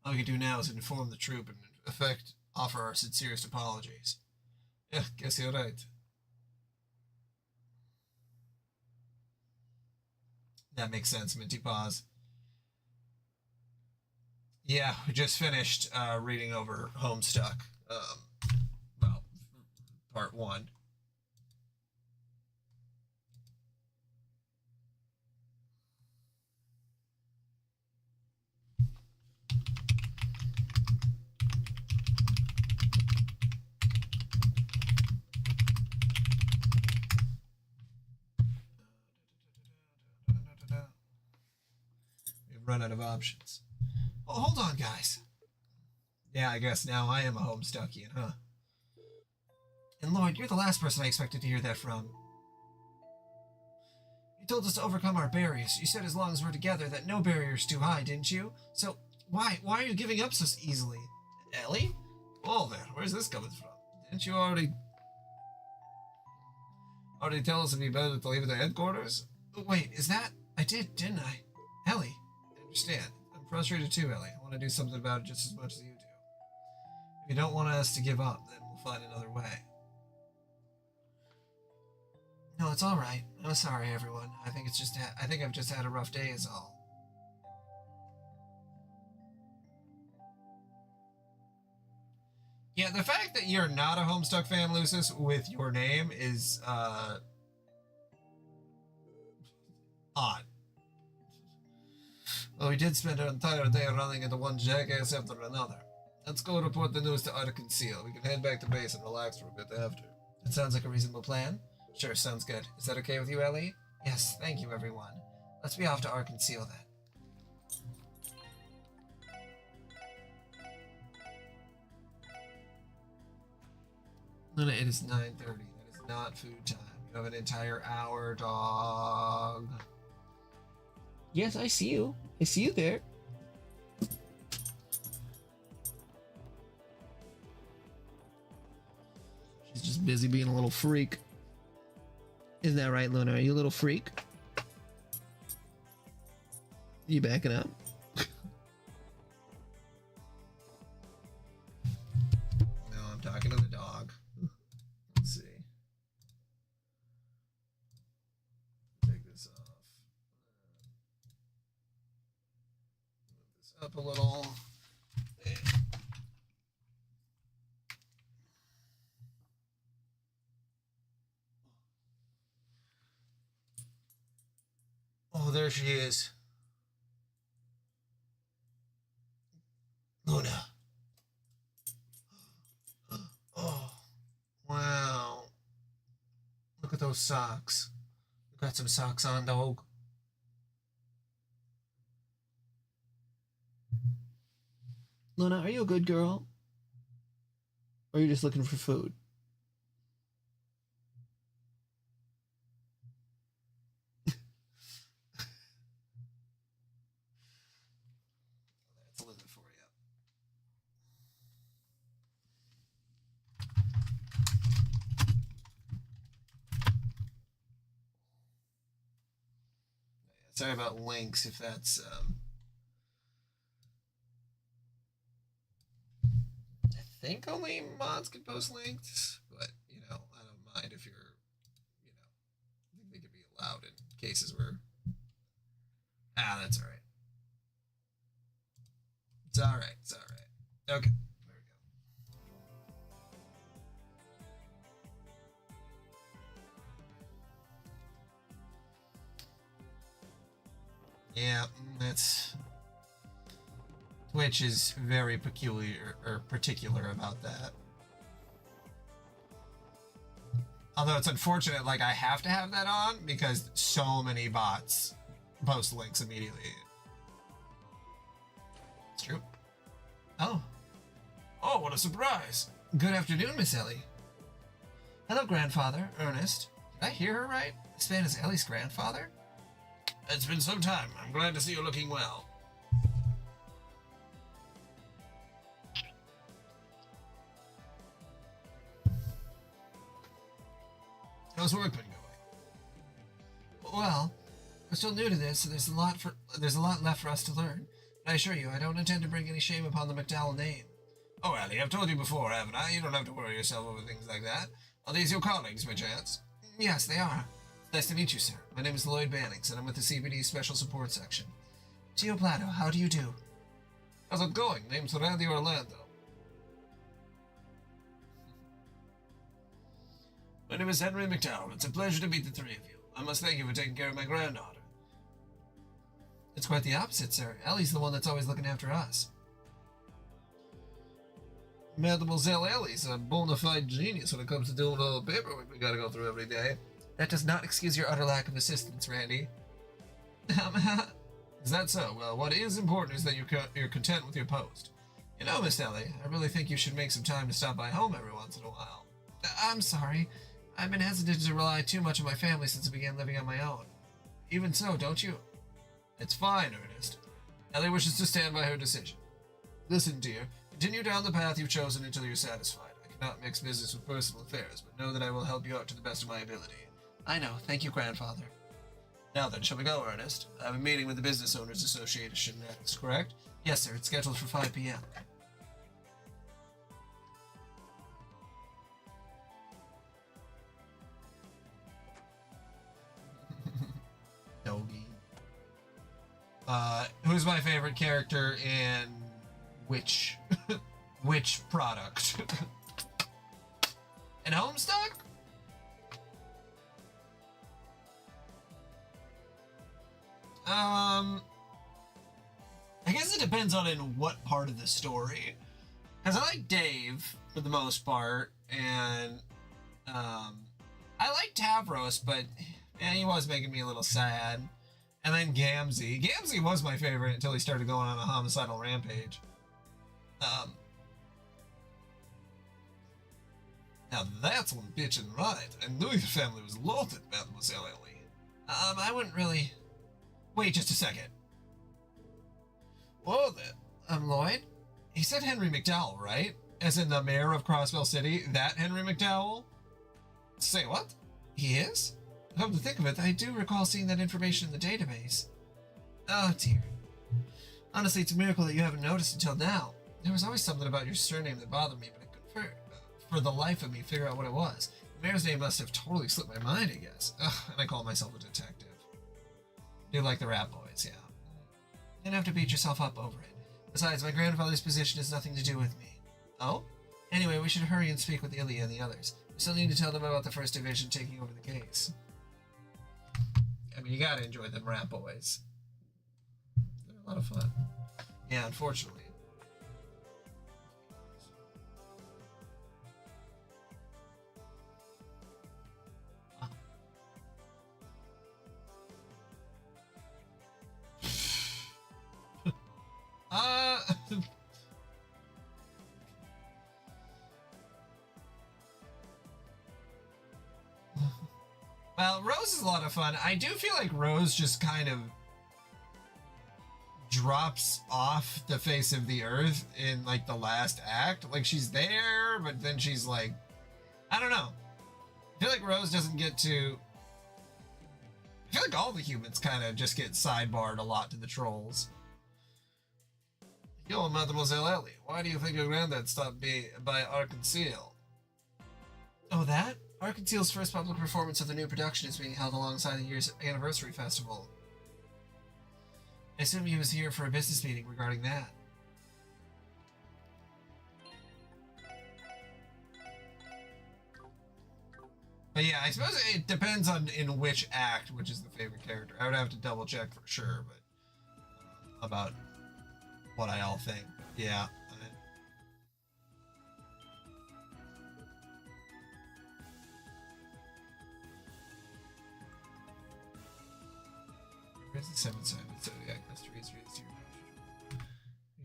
All we can do now is inform the troop and, in effect, offer our sincerest apologies. Yeah, guess you're right. That makes sense, Minty Paws. Yeah, we just finished reading over Homestuck. Well, part 1. We've run out of options. Oh, hold on, guys. Yeah, I guess now I am a Homestuckian, huh? And Lloyd, you're the last person I expected to hear that from. You told us to overcome our barriers. You said as long as we're together that no barrier's too high, didn't you? So why are you giving up so easily? Ellie? Oh, there. Where's this coming from? Didn't you already tell us it'd be better to leave at the headquarters? Wait, is that? I did, didn't I? Ellie, I understand. I'm frustrated too, Ellie. I want to do something about it just as much as you do. If you don't want us to give up, then we'll find another way. No, it's all right. I'm sorry, everyone. I think I've just had a rough day is all. Yeah, the fact that you're not a Homestuck fan, Lucis, with your name is odd. Well, we did spend our entire day running into one jackass after another. Let's go report the news to Arconceal. We can head back to base and relax for a bit after. That sounds like a reasonable plan. Sure, sounds good. Is that okay with you, Ellie? Yes, thank you, everyone. Let's be off to Arconceal then. Luna, it is 9:30. That is not food time. You have an entire hour, dog. Yes, I see you. I see you there. She's just busy being a little freak. Isn't that right, Luna? Are you a little freak? You backing up? No, I'm talking to the dog. Let's see. Take this off. Move this up a little. Oh, there she is. Luna. Oh, wow. Look at those socks. You got some socks on, dog? Luna, are you a good girl? Or are you just looking for food? That's a little bit for you. Sorry about links if that's I think only mods can post links, but you know, I don't mind if you're, you know, I think they could be allowed in cases where that's alright. It's alright, it's alright. Okay, there we go. Yeah, that's Twitch is very particular about that. Although it's unfortunate, like, I have to have that on because so many bots post links immediately. It's true. Oh. Oh, what a surprise. Good afternoon, Miss Ellie. Hello, grandfather. Ernest. Did I hear her right? This man is Ellie's grandfather? It's been some time. I'm glad to see you looking well. How's work been going? Well, we're still new to this, so there's a lot left for us to learn. But I assure you, I don't intend to bring any shame upon the McDowell name. Oh, Ellie, I've told you before, haven't I? You don't have to worry yourself over things like that. Are these your colleagues, by chance? Yes, they are. Nice to meet you, sir. My name is Lloyd Bannings, and I'm with the CBD Special Support Section. Tio Plato, how do you do? How's it going? Name's Randy Orlando. My name is Henry McDowell. It's a pleasure to meet the three of you. I must thank you for taking care of my granddaughter. It's quite the opposite, sir. Ellie's the one that's always looking after us. Mademoiselle Ellie's a bona fide genius when it comes to doing all the paperwork we gotta go through every day. That does not excuse your utter lack of assistance, Randy. Is that so? Well, what is important is that you're content with your post. You know, Miss Ellie, I really think you should make some time to stop by home every once in a while. I'm sorry. I've been hesitant to rely too much on my family since I began living on my own. Even so, don't you? It's fine, Ernest. Ellie wishes to stand by her decision. Listen, dear. Continue down the path you've chosen until you're satisfied. I cannot mix business with personal affairs, but know that I will help you out to the best of my ability. I know. Thank you, grandfather. Now then, shall we go, Ernest? I have a meeting with the Business Owners Association next, correct? Yes, sir. It's scheduled for 5 p.m. Doggy. Who's my favorite character in which which product? In Homestuck? I guess it depends on in what part of the story. Because I like Dave for the most part, and I like Tavros, but he was making me a little sad. And then Gamzee. Gamzee was my favorite until he started going on a homicidal rampage. Now that's one bitchin' right. I knew your family was loaded, Mademoiselle Ellie. I wouldn't really... Wait just a second. Whoa then. I'm Lloyd. He said Henry McDowell, right? As in the mayor of Crossbell City? That Henry McDowell? Say what? He is? Come to think of it, I do recall seeing that information in the database. Oh dear. Honestly, it's a miracle that you haven't noticed until now. There was always something about your surname that bothered me, but I couldn't for the life of me figure out what it was. The mayor's name must have totally slipped my mind, I guess. Ugh, and I call myself a detective. Do like the Rat Boys, yeah. You don't have to beat yourself up over it. Besides, my grandfather's position has nothing to do with me. Oh? Anyway, we should hurry and speak with Ilya and the others. We still need to tell them about the First Division taking over the case. I mean, you gotta enjoy them Rat Boys. They're a lot of fun. Yeah, unfortunately. Well, Rose is a lot of fun. I do feel like Rose just kind of drops off the face of the earth in like the last act. Like she's there, but then she's like, I don't know. I feel like Rose doesn't get to... I feel like all the humans kind of just get sidebarred a lot to the trolls. Yo, Mademoiselle Ellie, why do you think your granddad stopped by Arc-en-Ciel? Oh, that? Arc-en-Ciel's first public performance of the new production is being held alongside the year's anniversary festival. I assume he was here for a business meeting regarding that. But yeah, I suppose it depends on in which act, which is the favorite character. I would have to double check for sure, but about what I all think. Yeah. Where's the 7-sided zodiac mystery? Is raised here.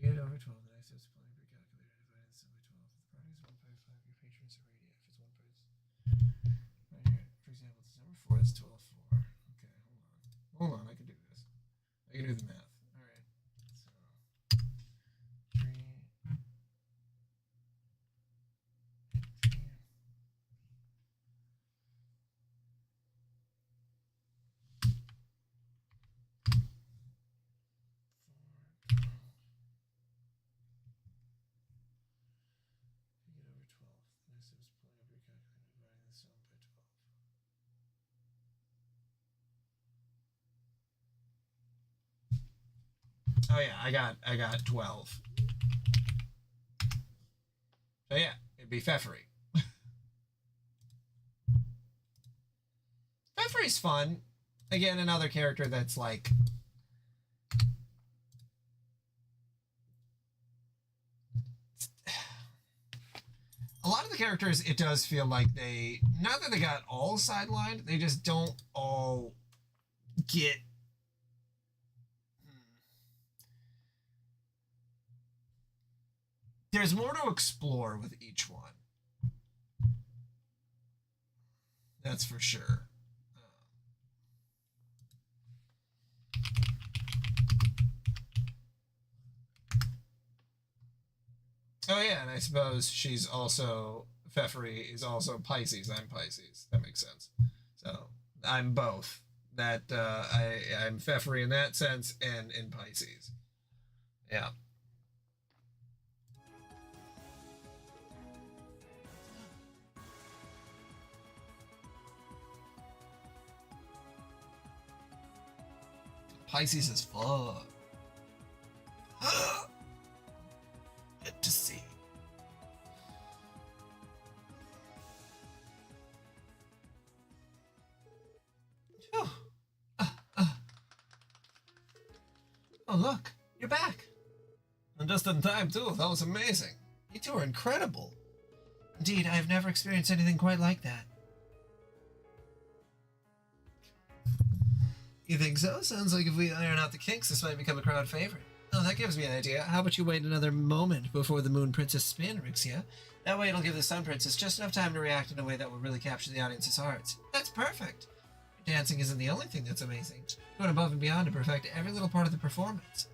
You get over 12, the next step is plenty pre-calculated. Divided in sum by 12. If the parties 1.5, your patrons are radio. If it's one price. Right here. For example, December 4th is 12-4. Okay, hold on. I can do this. I can do the math. Alright. So 3 Oh yeah, I got 12. So yeah, it'd be Pfeffery. Pfeffery's fun. Again, another character that's like a lot of the characters, it does feel like they, not that they got all sidelined, they just don't all get there's more to explore with each one. That's for sure. Oh yeah, and I suppose she's also, Pfeffery is also Pisces. I'm Pisces. That makes sense. So I'm both. That I'm Pfeffery in that sense and in Pisces. Yeah. Pisces is fun. Good to see. Oh, look, you're back. And just in time, too. That was amazing. You two are incredible. Indeed, I have never experienced anything quite like that. You think so? Sounds like if we iron out the kinks, this might become a crowd favorite. Oh, that gives me an idea. How about you wait another moment before the Moon Princess spin, Rixia? That way it'll give the Sun Princess just enough time to react in a way that will really capture the audience's hearts. That's perfect! Your dancing isn't the only thing that's amazing. Going above and beyond to perfect every little part of the performance.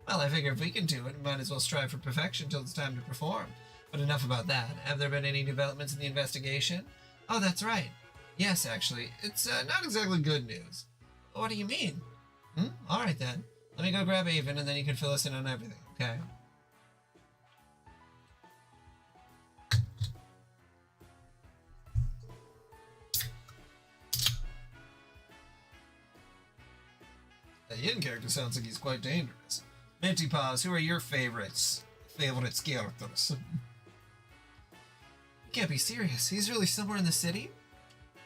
Well, I figure if we can do it, we might as well strive for perfection till it's time to perform. But enough about that. Have there been any developments in the investigation? Oh, that's right. Yes, actually. It's not exactly good news. What do you mean? Alright then. Let me go grab Avon and then you can fill us in on everything, okay? The Yin character sounds like he's quite dangerous. Minty Paws, who are your favorites? Favorite characters? You can't be serious. He's really somewhere in the city?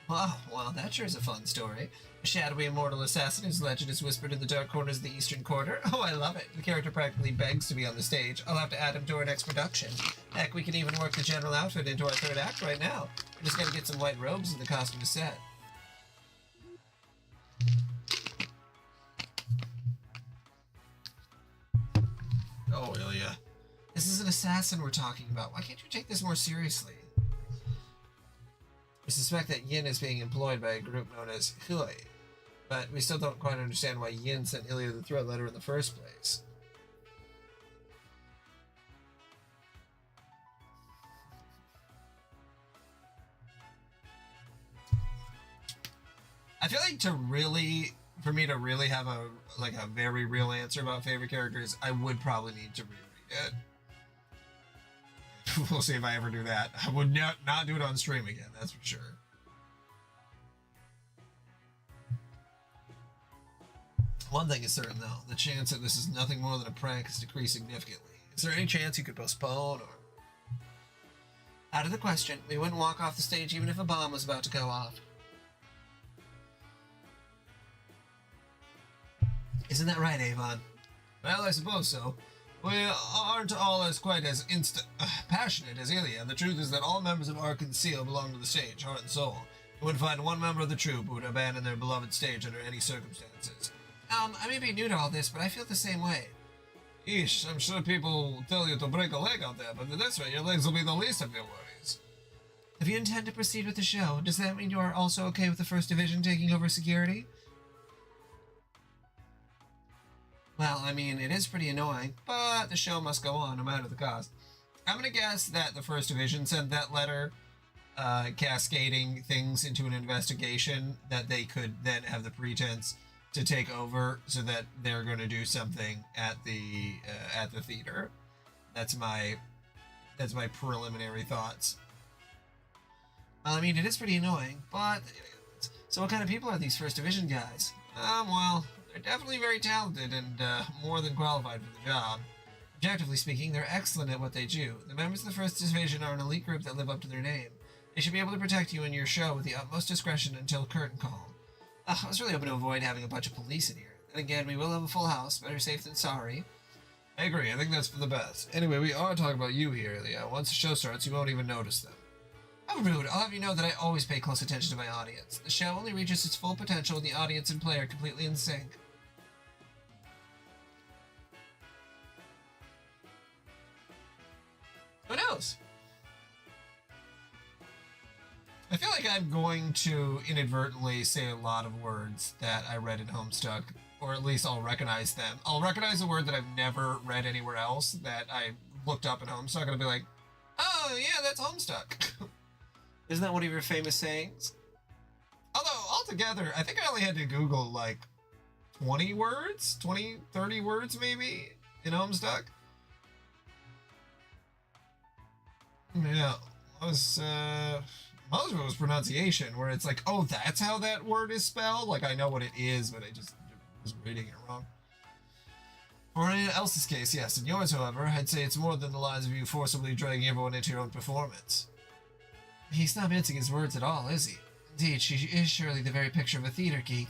Oh, well, that sure is a fun story. A shadowy immortal assassin whose legend is whispered in the dark corners of the Eastern Quarter. Oh, I love it. The character practically begs to be on the stage. I'll have to add him to our next production. Heck, we can even work the general outfit into our third act right now. We just gotta get some white robes and the costume set. Oh, Ilya. This is an assassin we're talking about. Why can't you take this more seriously? We suspect that Yin is being employed by a group known as Hui, but we still don't quite understand why Yin sent Ilya the threat letter in the first place. I feel like for me to really have a very real answer about favorite characters, I would probably need to reread it. We'll see if I ever do that. I would not do it on stream again, that's for sure. One thing is certain, though. The chance that this is nothing more than a prank has decreased significantly. Is there any chance you could postpone, or... Out of the question. We wouldn't walk off the stage even if a bomb was about to go off. Isn't that right, Avon? Well, I suppose so. We aren't all quite as passionate as Ilya. The truth is that all members of Ark and Seal belong to the stage, heart and soul. You wouldn't find one member of the troupe who would abandon their beloved stage under any circumstances. I may be new to all this, but I feel the same way. Eesh, I'm sure people tell you to break a leg out there, but at this rate, your legs will be the least of your worries. If you intend to proceed with the show, does that mean you are also okay with the First Division taking over security? Well, I mean, it is pretty annoying, but the show must go on no matter the cost. I'm gonna guess that the First Division sent that letter cascading things into an investigation that they could then have the pretense to take over, so that they're going to do something at the theater. That's my preliminary thoughts. Well, I mean, it is pretty annoying, but so what kind of people are these First Division guys? Well, they're definitely very talented and more than qualified for the job. Objectively speaking, they're excellent at what they do. The members of the First Division are an elite group that live up to their name. They should be able to protect you and your show with the utmost discretion until curtain call. I was really hoping to avoid having a bunch of police in here. And again, we will have a full house. Better safe than sorry. I agree. I think that's for the best. Anyway, we are talking about you here, Leah. Once the show starts, you won't even notice them. How rude. I'll have you know that I always pay close attention to my audience. The show only reaches its full potential when the audience and player are completely in sync. Who knows? I feel like I'm going to inadvertently say a lot of words that I read in Homestuck, or at least I'll recognize them. I'll recognize a word that I've never read anywhere else that I looked up in Homestuck, and I'll be like, oh, yeah, that's Homestuck. Isn't that one of your famous sayings? Although, altogether, I think I only had to Google, like, 20 words? 20, 30 words, maybe, in Homestuck? Yeah, most of it was pronunciation, where it's like, oh, that's how that word is spelled? Like, I know what it is, but I just was reading it wrong. For anyone else's case, yes. In yours, however, I'd say it's more than the lines of you forcibly dragging everyone into your own performance. He's not mincing his words at all, is he? Indeed, she is surely the very picture of a theater geek.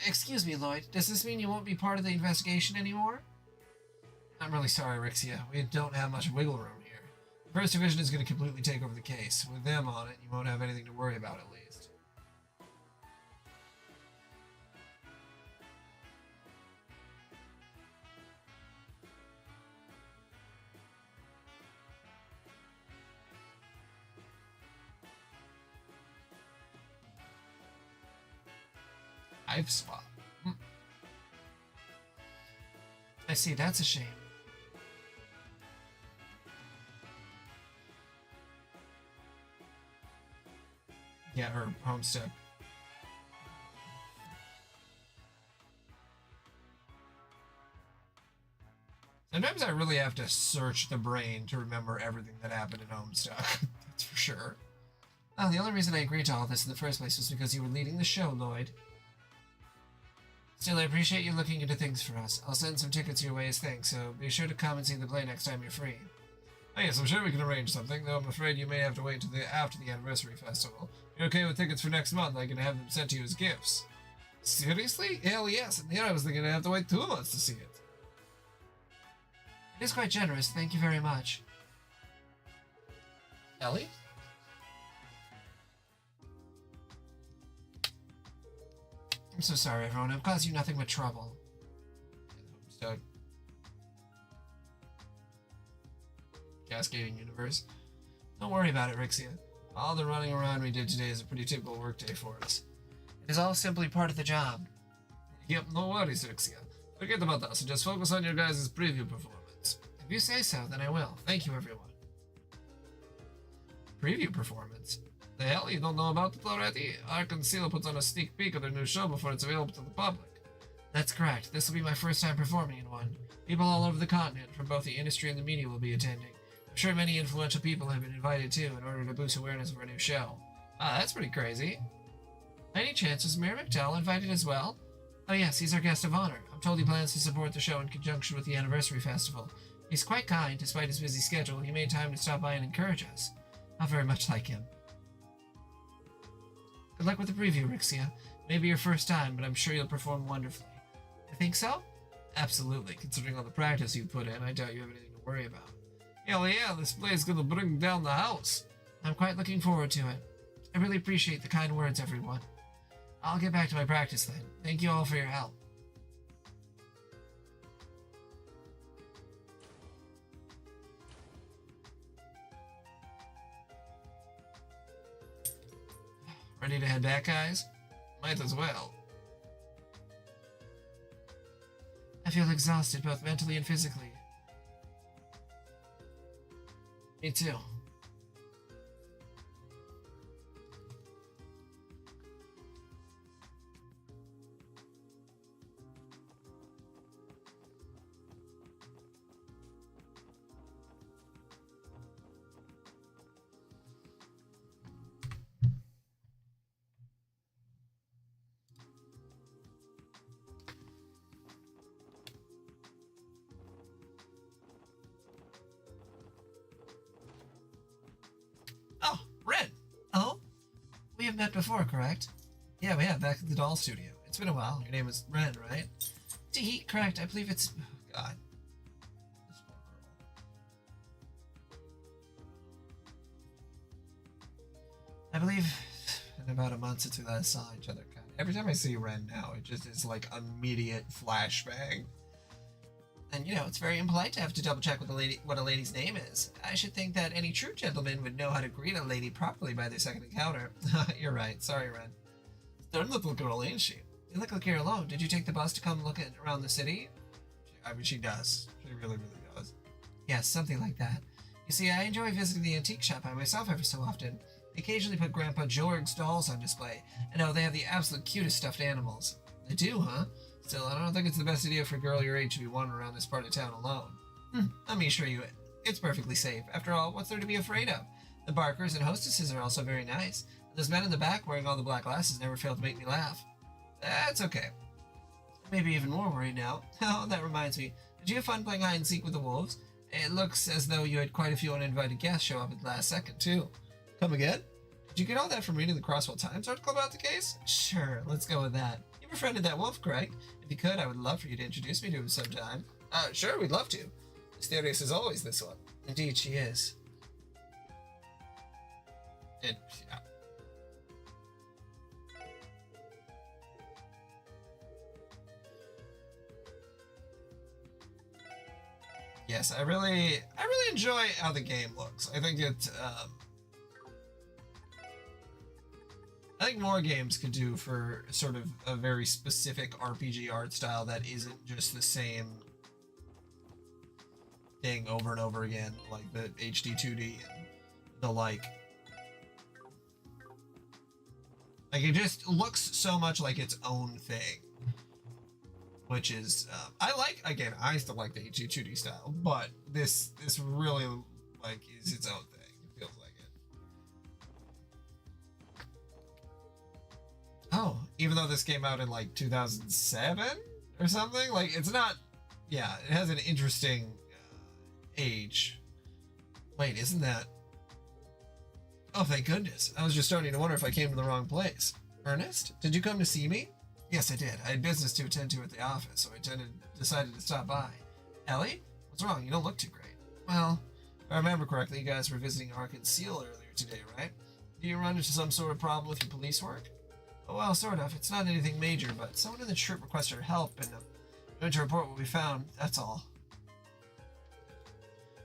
Excuse me, Lloyd. Does this mean you won't be part of the investigation anymore? I'm really sorry, Rixia. We don't have much wiggle room here. The First Division is going to completely take over the case. With them on it, you won't have anything to worry about, at least. I've swapped. I see, that's a shame. Yeah, her Homestuck. Sometimes I really have to search the brain to remember everything that happened in Homestuck. That's for sure. Oh, the only reason I agreed to all this in the first place was because you were leading the show, Lloyd. Still, I appreciate you looking into things for us. I'll send some tickets your way as thanks, so be sure to come and see the play next time you're free. Oh yes, I'm sure we can arrange something, though I'm afraid you may have to wait till after the anniversary festival. If you're okay with tickets for next month, I can have them sent to you as gifts. Seriously? Hell yes, and here I was thinking I'd have to wait 2 months to see it. It is quite generous, thank you very much. Ellie? I'm so sorry, everyone. I've caused you nothing but trouble. Homestuck. Cascading universe. Don't worry about it, Rixia. All the running around we did today is a pretty typical workday for us. It is all simply part of the job. Yep, no worries, Rixia. Forget about us and just focus on your guys' preview performance. If you say so, then I will. Thank you, everyone. Preview performance? The hell, you don't know about it already? Ark & Seal puts on a sneak peek of their new show before it's available to the public. That's correct. This will be my first time performing in one. People all over the continent, from both the industry and the media, will be attending. I'm sure many influential people have been invited too, in order to boost awareness of our new show. Ah, that's pretty crazy. Any chance was Mayor McDowell invited as well? Oh yes, he's our guest of honor. I'm told he plans to support the show in conjunction with the anniversary festival. He's quite kind, despite his busy schedule. He made time to stop by and encourage us. I'll very much like him. Good luck with the preview, Rixia. Maybe your first time, but I'm sure you'll perform wonderfully. I think so? Absolutely. Considering all the practice you've put in, I doubt you have anything to worry about. Hell yeah, this play is gonna bring down the house. I'm quite looking forward to it. I really appreciate the kind words, everyone. I'll get back to my practice then. Thank you all for your help. Ready to head back, guys? Might as well. I feel exhausted both mentally and physically. Me too. Oh, Ren! Oh? We have met before, correct? Yeah, we have, back at the doll studio. It's been a while. Your name is Ren, right? Tee, correct. I believe it's... Oh, God. This poor girl. I believe in about a month since we last saw each other, kind of. Every time I see Ren now, it just is like immediate flashbang. And, you know, it's very impolite to have to double-check what a lady's name is. I should think that any true gentleman would know how to greet a lady properly by their second encounter. You're right. Sorry, Ren. Stern little girl, ain't she? You look like you're alone. Did you take the bus to come look around the city? I mean, she does. She really, really does. Yes, something like that. You see, I enjoy visiting the antique shop by myself every so often. They occasionally put Grandpa Jorg's dolls on display. And oh, they have the absolute cutest stuffed animals. They do, huh? Still, I don't think it's the best idea for a girl your age to be wandering around this part of town alone. Let me assure you, it's perfectly safe. After all, what's there to be afraid of? The barkers and hostesses are also very nice. Those men in the back wearing all the black glasses never fail to make me laugh. That's okay. Maybe even more worried now. Oh, that reminds me. Did you have fun playing hide and seek with the wolves? It looks as though you had quite a few uninvited guests show up at the last second, too. Come again? Did you get all that from reading the Crosswell Times article about the case? Sure, let's go with that. You befriended that wolf, correct? If you could, I would love for you to introduce me to him sometime. Sure, we'd love to. Mysterious as always, this one. Indeed, she is. Yeah. Yes, I really enjoy how the game looks. I think I think more games could do for sort of a very specific RPG art style that isn't just the same thing over and over again, like the HD 2D and the like. Like, it just looks so much like its own thing. Which is, I still like the HD 2D style, but this really, like, is its own thing. It feels like it. Oh, even though this came out in, like, 2007 or something? Like, it's not, yeah, it has an interesting age. Wait, isn't that... Oh, thank goodness. I was just starting to wonder if I came to the wrong place. Ernest, did you come to see me? Yes, I did. I had business to attend to at the office, so I decided to stop by. Ellie? What's wrong? You don't look too great. Well, if I remember correctly, you guys were visiting Ark Seal earlier today, right? Do you run into some sort of problem with your police work? Oh, well, sort of. It's not anything major, but someone in the troop requested our help, and I'm going to report what we found. That's all.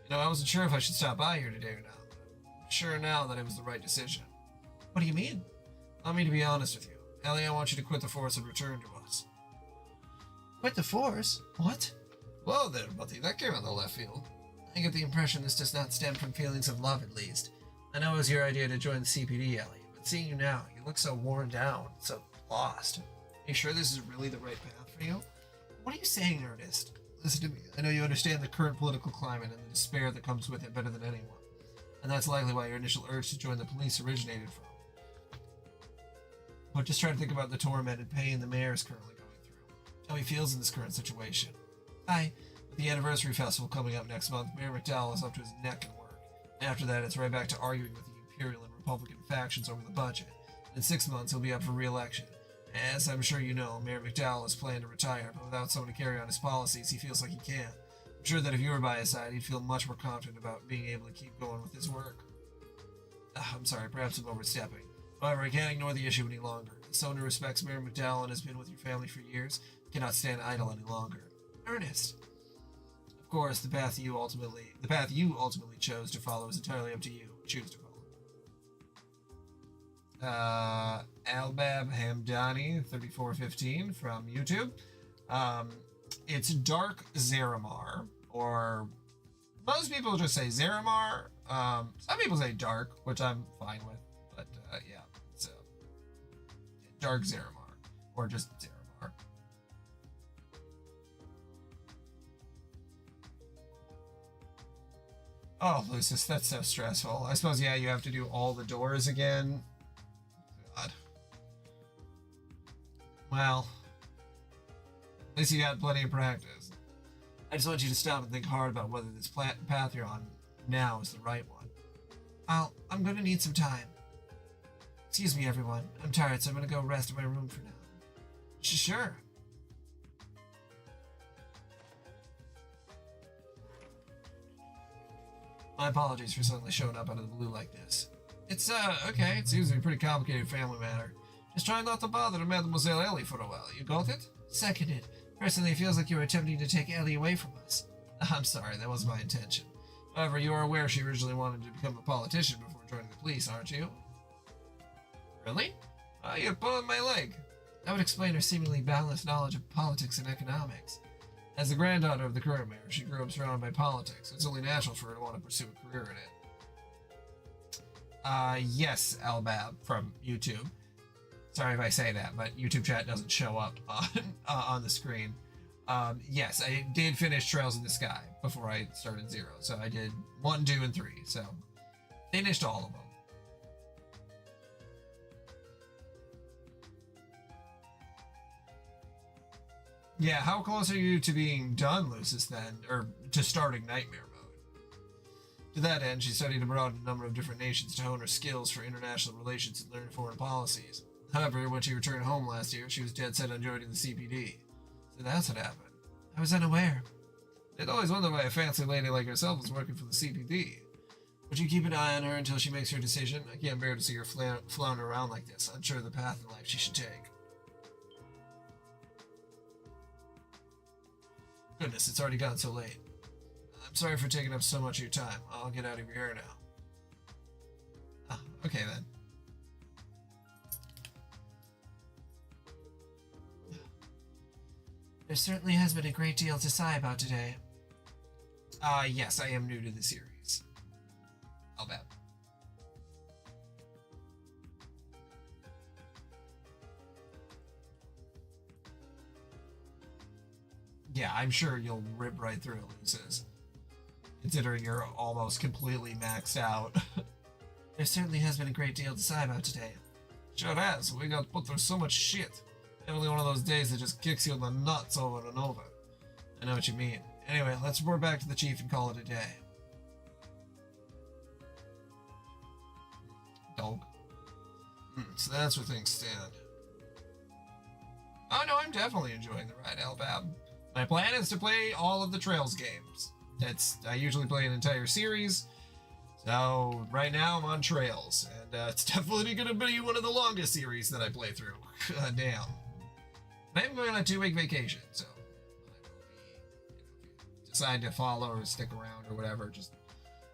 You know, I wasn't sure if I should stop by here today or not. I'm sure now that it was the right decision. What do you mean? Allow me to be honest with you. Ellie, I want you to quit the Force and return to us. Quit the Force? What? Whoa there, buddy. That came out of the left field. I get the impression this does not stem from feelings of love, at least. I know it was your idea to join the CPD, Ellie, but seeing you now, you look so worn down, so lost. Are you sure this is really the right path for you? What are you saying, Ernest? Listen to me. I know you understand the current political climate and the despair that comes with it better than anyone. And that's likely why your initial urge to join the police originated from. But just try to think about the torment and pain the mayor is currently going through. How he feels in this current situation. With the anniversary festival coming up next month, Mayor McDowell is up to his neck in work. And after that, it's right back to arguing with the Imperial and Republican factions over the budget. In 6 months, he'll be up for re-election. As I'm sure you know, Mayor McDowell is planning to retire, but without someone to carry on his policies, he feels like he can't. I'm sure that if you were by his side, he'd feel much more confident about being able to keep going with his work. I'm sorry, perhaps I'm overstepping. However, I can't ignore the issue any longer. As someone who respects Mary McDowell and has been with your family for years, cannot stand idle any longer. Ernest. Of course, the path you ultimately chose to follow is entirely up to you. Choose to follow. Albab Hamdani 3415 from YouTube. It's Dark Zaramar, or most people just say Zaramar. Some people say Dark, which I'm fine with, but yeah, it's Dark Zaramar, or just Zaramar. Oh, Lucis, that's so stressful. I suppose, yeah, you have to do all the doors again. God. Well, at least you got plenty of practice. I just want you to stop and think hard about whether this path you're on now is the right one. I'm going to need some time. Excuse me, everyone. I'm tired, so I'm going to go rest in my room for now. Sure. My apologies for suddenly showing up out of the blue like this. It's, okay. It seems to be a pretty complicated family matter. Just try not to bother Mademoiselle Ellie for a while. You got it? Seconded. Personally, it feels like you were attempting to take Ellie away from us. I'm sorry, that wasn't my intention. However, you are aware she originally wanted to become a politician before joining the police, aren't you? Really? You pulled my leg. That would explain her seemingly boundless knowledge of politics and economics. As the granddaughter of the current mayor, she grew up surrounded by politics. It's only natural for her to want to pursue a career in it. Yes, Albab from YouTube. Sorry if I say that, but YouTube chat doesn't show up on the screen. Yes, I did finish Trails in the Sky before I started Zero. So I did 1, 2, and 3. So finished all of them. Yeah, how close are you to being done, Lucis, then? Or to starting Nightmare mode? To that end, she studied abroad in a number of different nations to hone her skills for international relations and learn foreign policies. However, when she returned home last year, she was dead set on joining the CPD. So that's what happened. I was unaware. I'd always wondered why a fancy lady like herself was working for the CPD. Would you keep an eye on her until she makes her decision? I can't bear to see her flounder around like this, unsure of the path in life she should take. Goodness, it's already gotten so late. I'm sorry for taking up so much of your time. I'll get out of your hair now. Okay then. There certainly has been a great deal to sigh about today. Yes, I am new to the series. I'll bet. Yeah, I'm sure you'll rip right through it, Lucis. Considering you're almost completely maxed out. There certainly has been a great deal to sigh about today. Sure has. We got put through so much shit. Definitely one of those days that just kicks you in the nuts over and over. I know what you mean. Anyway, let's report back to the chief and call it a day. Dog. So that's where things stand. Oh no, I'm definitely enjoying the ride, Albab. My plan is to play all of the Trails games. I usually play an entire series. So right now I'm on Trails, and it's definitely going to be one of the longest series that I play through. Damn. I'm going on a 2-week vacation, so I will be, decide to follow or stick around or whatever, just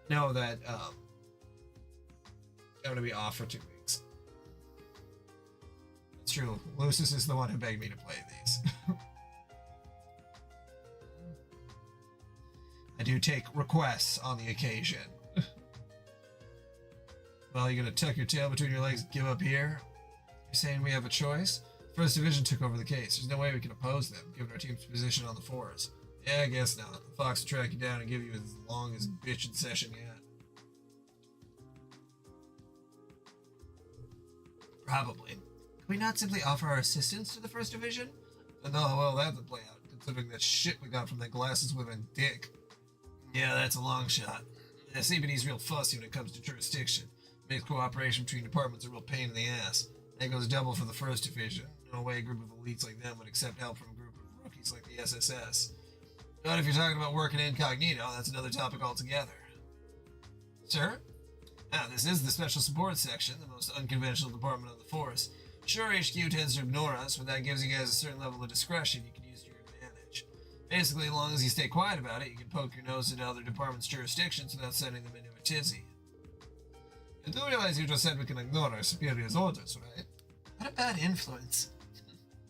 know that I'm going to be off for 2 weeks. It's true. Lucis is the one who begged me to play these. I do take requests on the occasion. Well, you're going to tuck your tail between your legs and give up here? You're saying we have a choice? First Division took over the case. There's no way we can oppose them, given our team's position on the forest. Yeah, I guess not. The Fox will track you down and give you as long as bitchin' session yet. Probably. Could we not simply offer our assistance to the First Division? No, well, that would play out, considering that shit we got from that glasses wearing dick. Yeah, that's a long shot. The CPD's real fussy when it comes to jurisdiction. Makes cooperation between departments a real pain in the ass. That goes double for the First Division. No way a group of elites like them would accept help from a group of rookies like the SSS. But if you're talking about working incognito, that's another topic altogether. Sir? Now, this is the Special Support Section, the most unconventional department of the force. Sure, HQ tends to ignore us, but that gives you guys a certain level of discretion you can use to your advantage. Basically, as long as you stay quiet about it, you can poke your nose into other departments' jurisdictions without sending them into a tizzy. You do realize you just said we can ignore our superiors' orders, right? What a bad influence.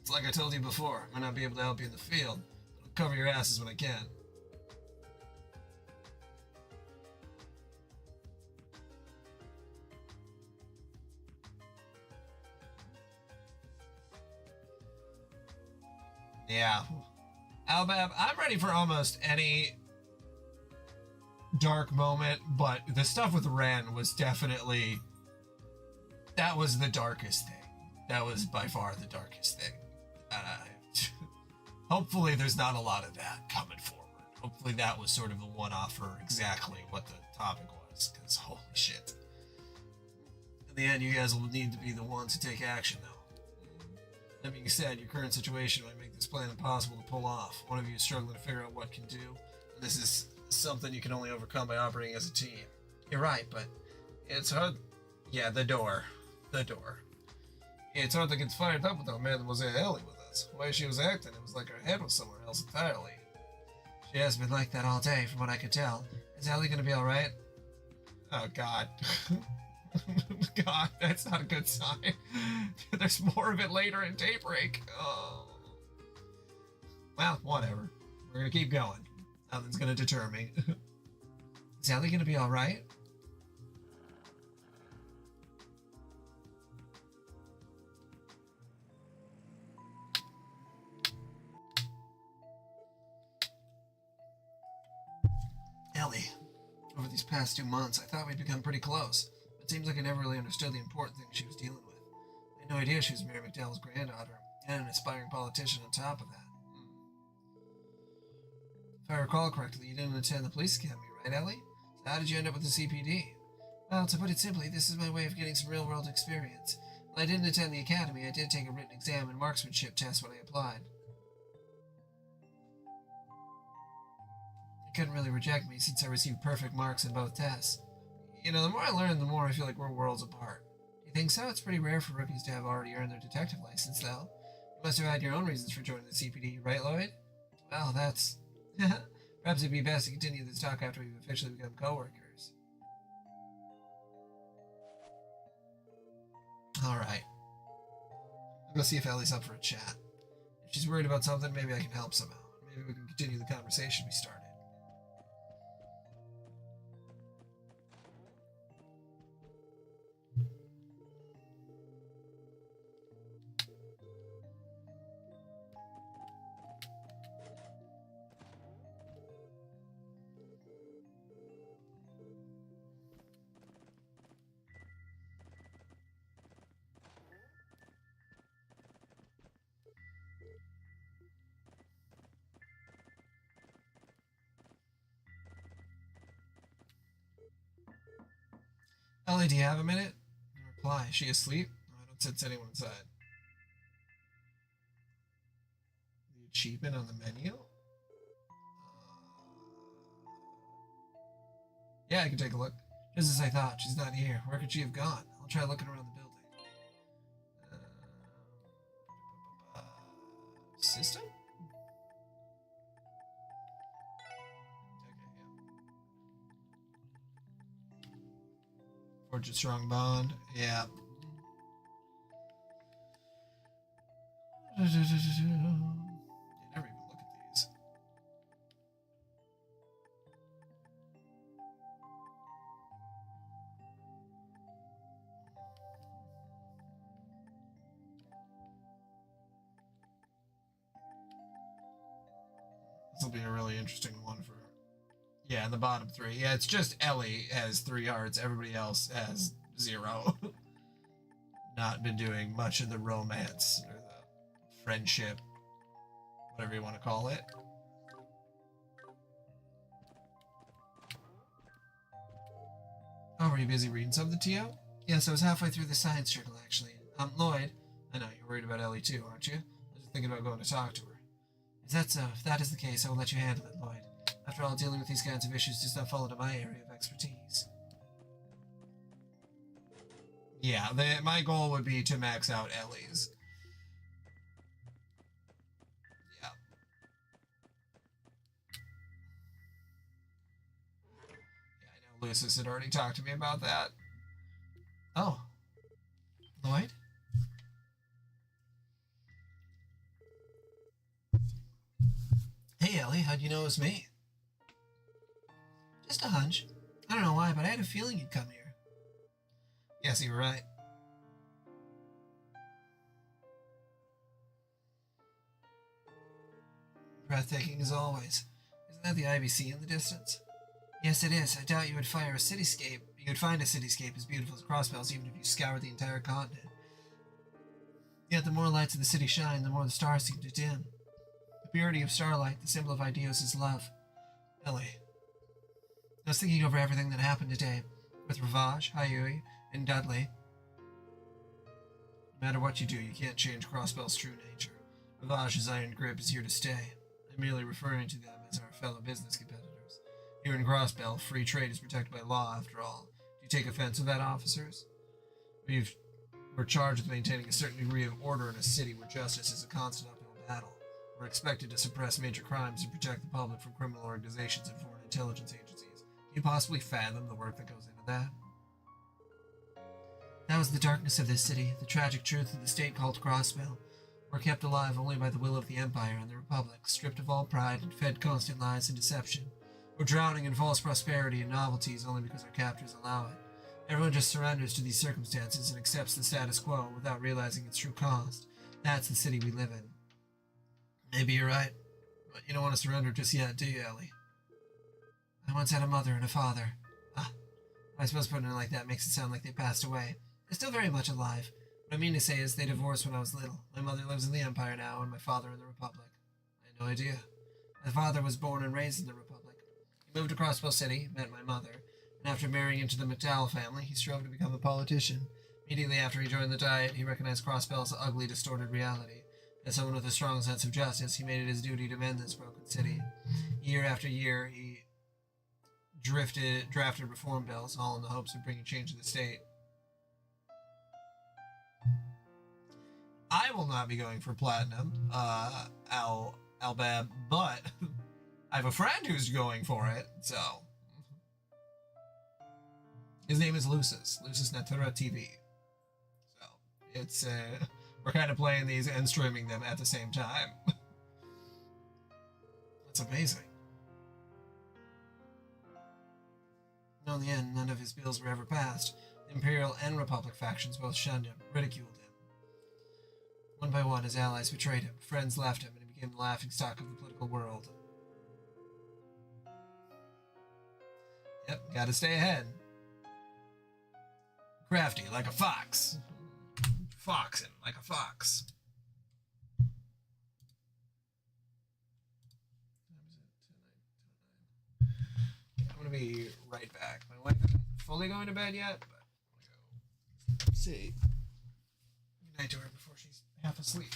It's like I told you before, I might not be able to help you in the field, but I'll cover your asses when I can. Yeah. Albab, I'm ready for almost any dark moment, but the stuff with Ren was definitely... That was the darkest thing. That was by far the darkest thing. Hopefully there's not a lot of that coming forward. Hopefully that was sort of the one-off for exactly what the topic was, because holy shit. In the end, you guys will need to be the ones to take action, though. That being said, your current situation might make this plan impossible to pull off. One of you is struggling to figure out what can do, and this is something you can only overcome by operating as a team. You're right, but it's hard. Yeah, the door. The door. It's hard to get fired up without Mademoiselle Ellie with us. The way she was acting, it was like her head was somewhere else entirely. She has been like that all day, from what I could tell. Is Ellie gonna be alright? Oh, God. God, that's not a good sign. There's more of it later in Daybreak. Oh. Well, whatever. We're gonna keep going. Nothing's gonna deter me. Is Ellie gonna be alright? Ellie, over these past 2 months, I thought we'd become pretty close. It seems like I never really understood the important things she was dealing with. I had no idea she was Mary McDowell's granddaughter, and an aspiring politician on top of that. If I recall correctly, you didn't attend the police academy, right, Ellie? So how did you end up with the CPD? Well, to put it simply, this is my way of getting some real-world experience. While I didn't attend the academy, I did take a written exam and marksmanship test when I applied. You couldn't really reject me since I received perfect marks in both tests. You know, the more I learn, the more I feel like we're worlds apart. You think so? It's pretty rare for rookies to have already earned their detective license, though. You must have had your own reasons for joining the CPD, right, Lloyd? Well, that's... Perhaps it'd be best to continue this talk after we've officially become co-workers. Alright. I'm gonna see if Ellie's up for a chat. If she's worried about something, maybe I can help somehow. Maybe we can continue the conversation we started. Ellie, do you have a minute? No reply. Is she asleep? No, I don't sense anyone inside. The achievement on the menu? Yeah, I can take a look. Just as I thought, she's not here. Where could she have gone? I'll try looking around the building. System? Forge a strong bond. Yeah. I never even look at these. This will be a really interesting one for... Yeah, the bottom three. Yeah, it's just Ellie has 3 hearts. Everybody else has 0. Not been doing much of the romance or the friendship, whatever you want to call it. Oh, were you busy reading something, Tio? Yes, I was halfway through the science journal, actually. Lloyd, I know you're worried about Ellie too, aren't you? I was just thinking about going to talk to her. Is that so? If that is the case, I will let you handle it, Lloyd. After all, dealing with these kinds of issues does not fall into my area of expertise. Yeah, my goal would be to max out Ellie's. Yeah. Yeah, I know Lucis had already talked to me about that. Oh. Lloyd? Hey, Ellie, how'd you know it was me? Just a hunch. I don't know why, but I had a feeling you'd come here. Yes, you were right. Breathtaking as always. Isn't that the IBC in the distance? Yes, it is. I doubt you would find a cityscape as beautiful as Crossbells even if you scoured the entire continent. Yet the more lights of the city shine, the more the stars seem to dim. The purity of starlight, the symbol of Ideos, is love. Ellie. I was thinking over everything that happened today, with Ravage, Hayui, and Dudley. No matter what you do, you can't change Crossbell's true nature. Ravage's iron grip is here to stay. I'm merely referring to them as our fellow business competitors. Here in Crossbell, free trade is protected by law, after all. Do you take offense with that, officers? We're charged with maintaining a certain degree of order in a city where justice is a constant uphill battle. We're expected to suppress major crimes and protect the public from criminal organizations and foreign intelligence agencies. Can you possibly fathom the work that goes into that? That was the darkness of this city, the tragic truth of the state called Crossbell. We're kept alive only by the will of the Empire and the Republic, stripped of all pride and fed constant lies and deception. We're drowning in false prosperity and novelties only because our captors allow it. Everyone just surrenders to these circumstances and accepts the status quo without realizing its true cost. That's the city we live in. Maybe you're right, but you don't want to surrender just yet, do you, Ellie? I once had a mother and a father. I suppose putting it like that makes it sound like they passed away. They're still very much alive. What I mean to say is they divorced when I was little. My mother lives in the Empire now, and my father in the Republic. I had no idea. My father was born and raised in the Republic. He moved to Crossbell City, met my mother, and after marrying into the McDowell family, he strove to become a politician. Immediately after he joined the Diet, he recognized Crossbell's ugly, distorted reality. As someone with a strong sense of justice, he made it his duty to mend this broken city. Year after year, he drafted reform bills, all in the hopes of bringing change to the state. I will not be going for platinum, Albab, but I have a friend who's going for it, so. His name is Lucis Natura TV. So, it's, we're kind of playing these and streaming them at the same time. That's amazing. No, in the end, none of his bills were ever passed. The Imperial and Republic factions both shunned him, ridiculed him. One by one, his allies betrayed him, friends left him, and he became the laughingstock of the political world. Yep, gotta stay ahead. Crafty, like a fox. Foxing, like a fox. I'm gonna be right back. My wife isn't fully going to bed yet, but I'm gonna go see. Good night to her before she's half asleep.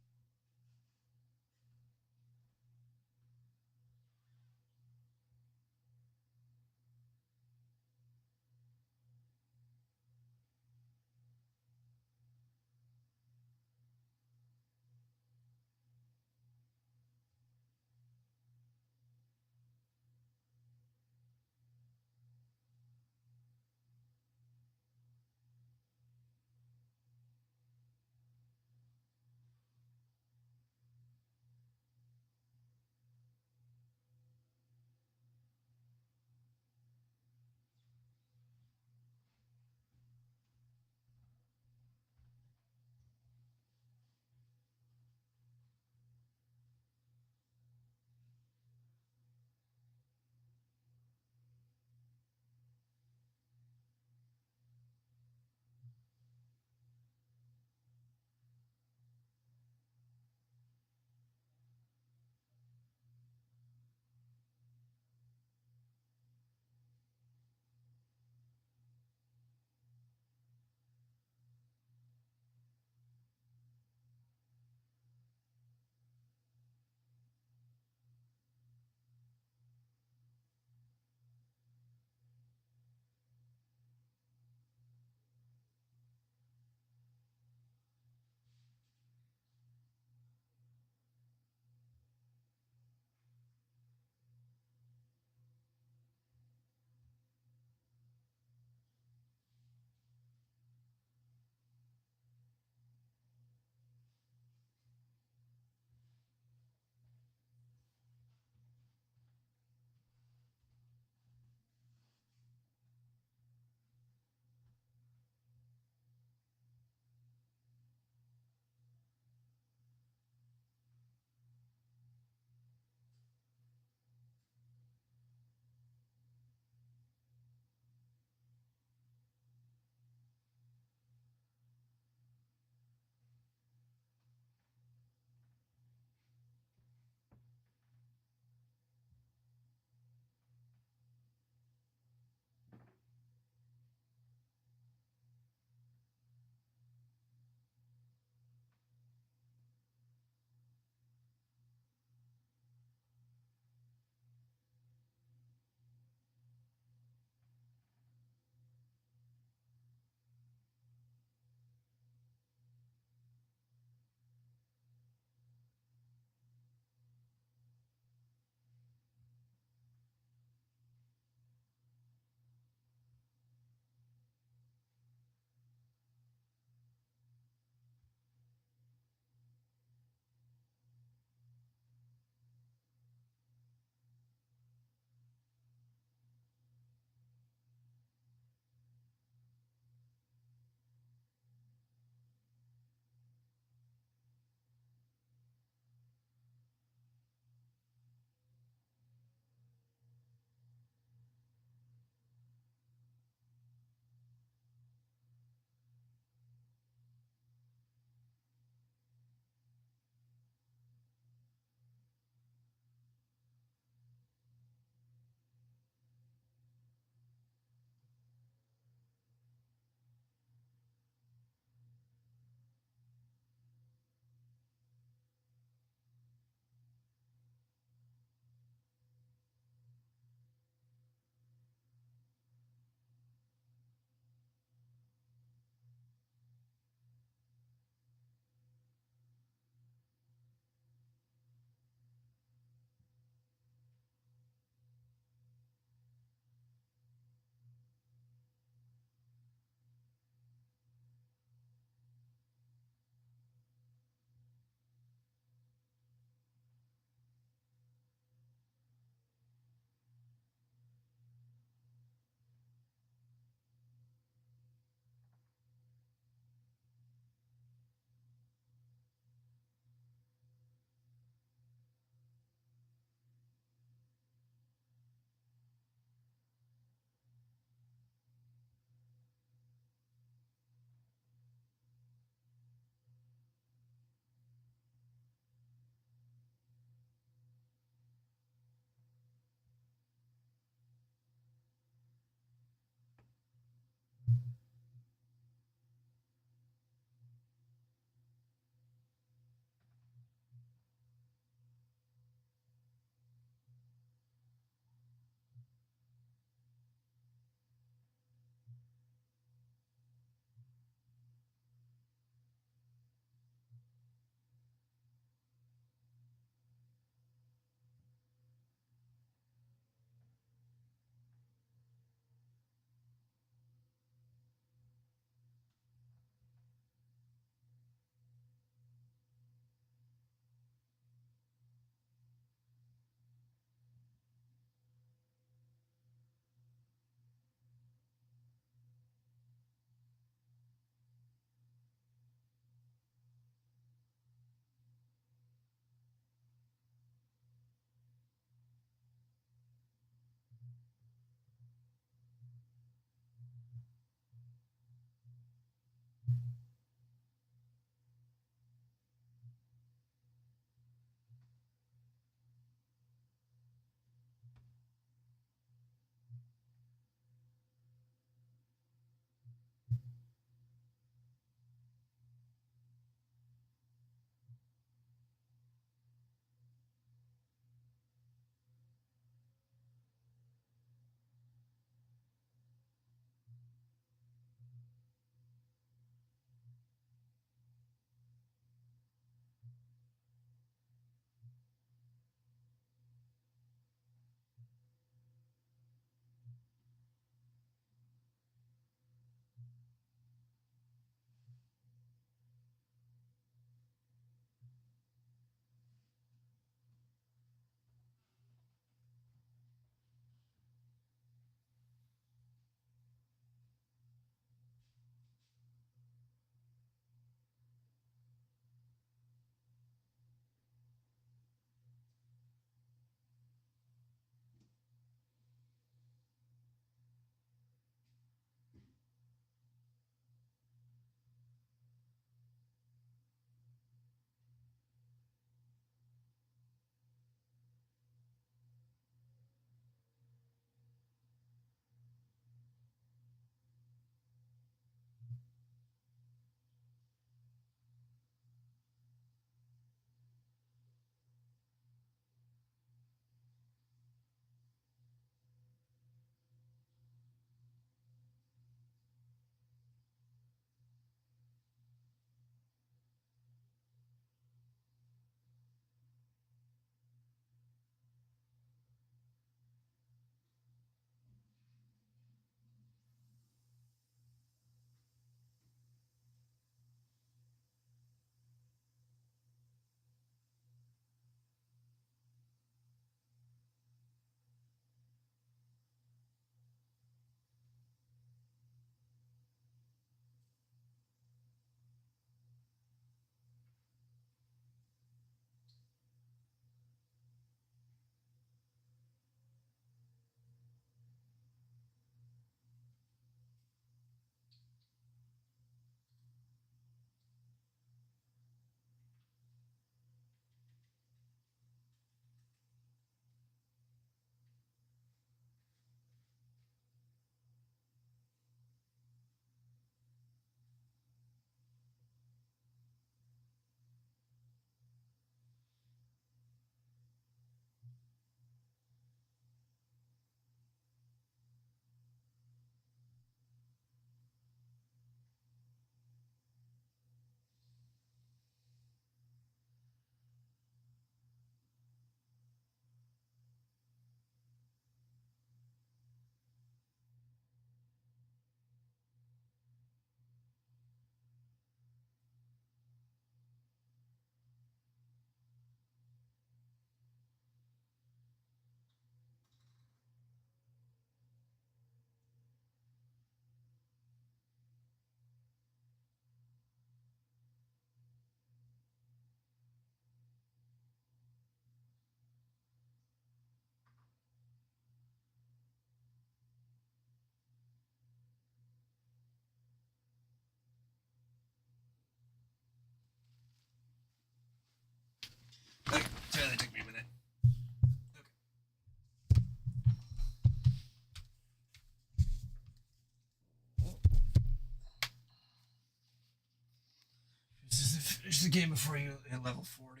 finish the game before you hit level 40.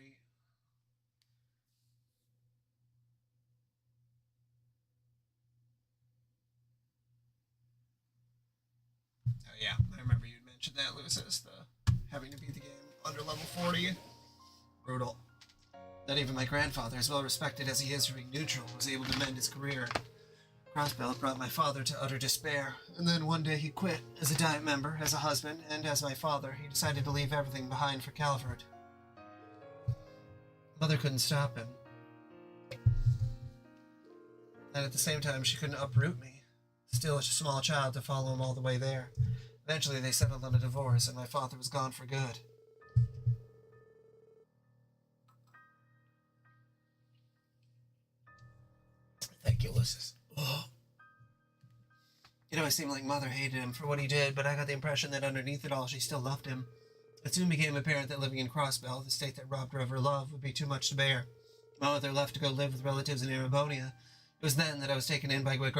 Oh yeah, I remember you mentioned that, Lucis, the having to beat the game under level 40. Brutal. Not even my grandfather, as well respected as he is for being neutral, was able to mend his career. Crossbell brought my father to utter despair, and then one day he quit as a Diet member, as a husband, and as my father. He decided to leave everything behind for Calvert. Mother couldn't stop him. And at the same time, she couldn't uproot me. Still a small child to follow him all the way there. Eventually, they settled on a divorce, and my father was gone for good. Thank you, Ulysses. Oh. You know, it seemed like Mother hated him for what he did, but I got the impression that underneath it all, she still loved him. It soon became apparent that living in Crossbell, the state that robbed her of her love, would be too much to bear. My mother left to go live with relatives in Erebonia. It was then that I was taken in by my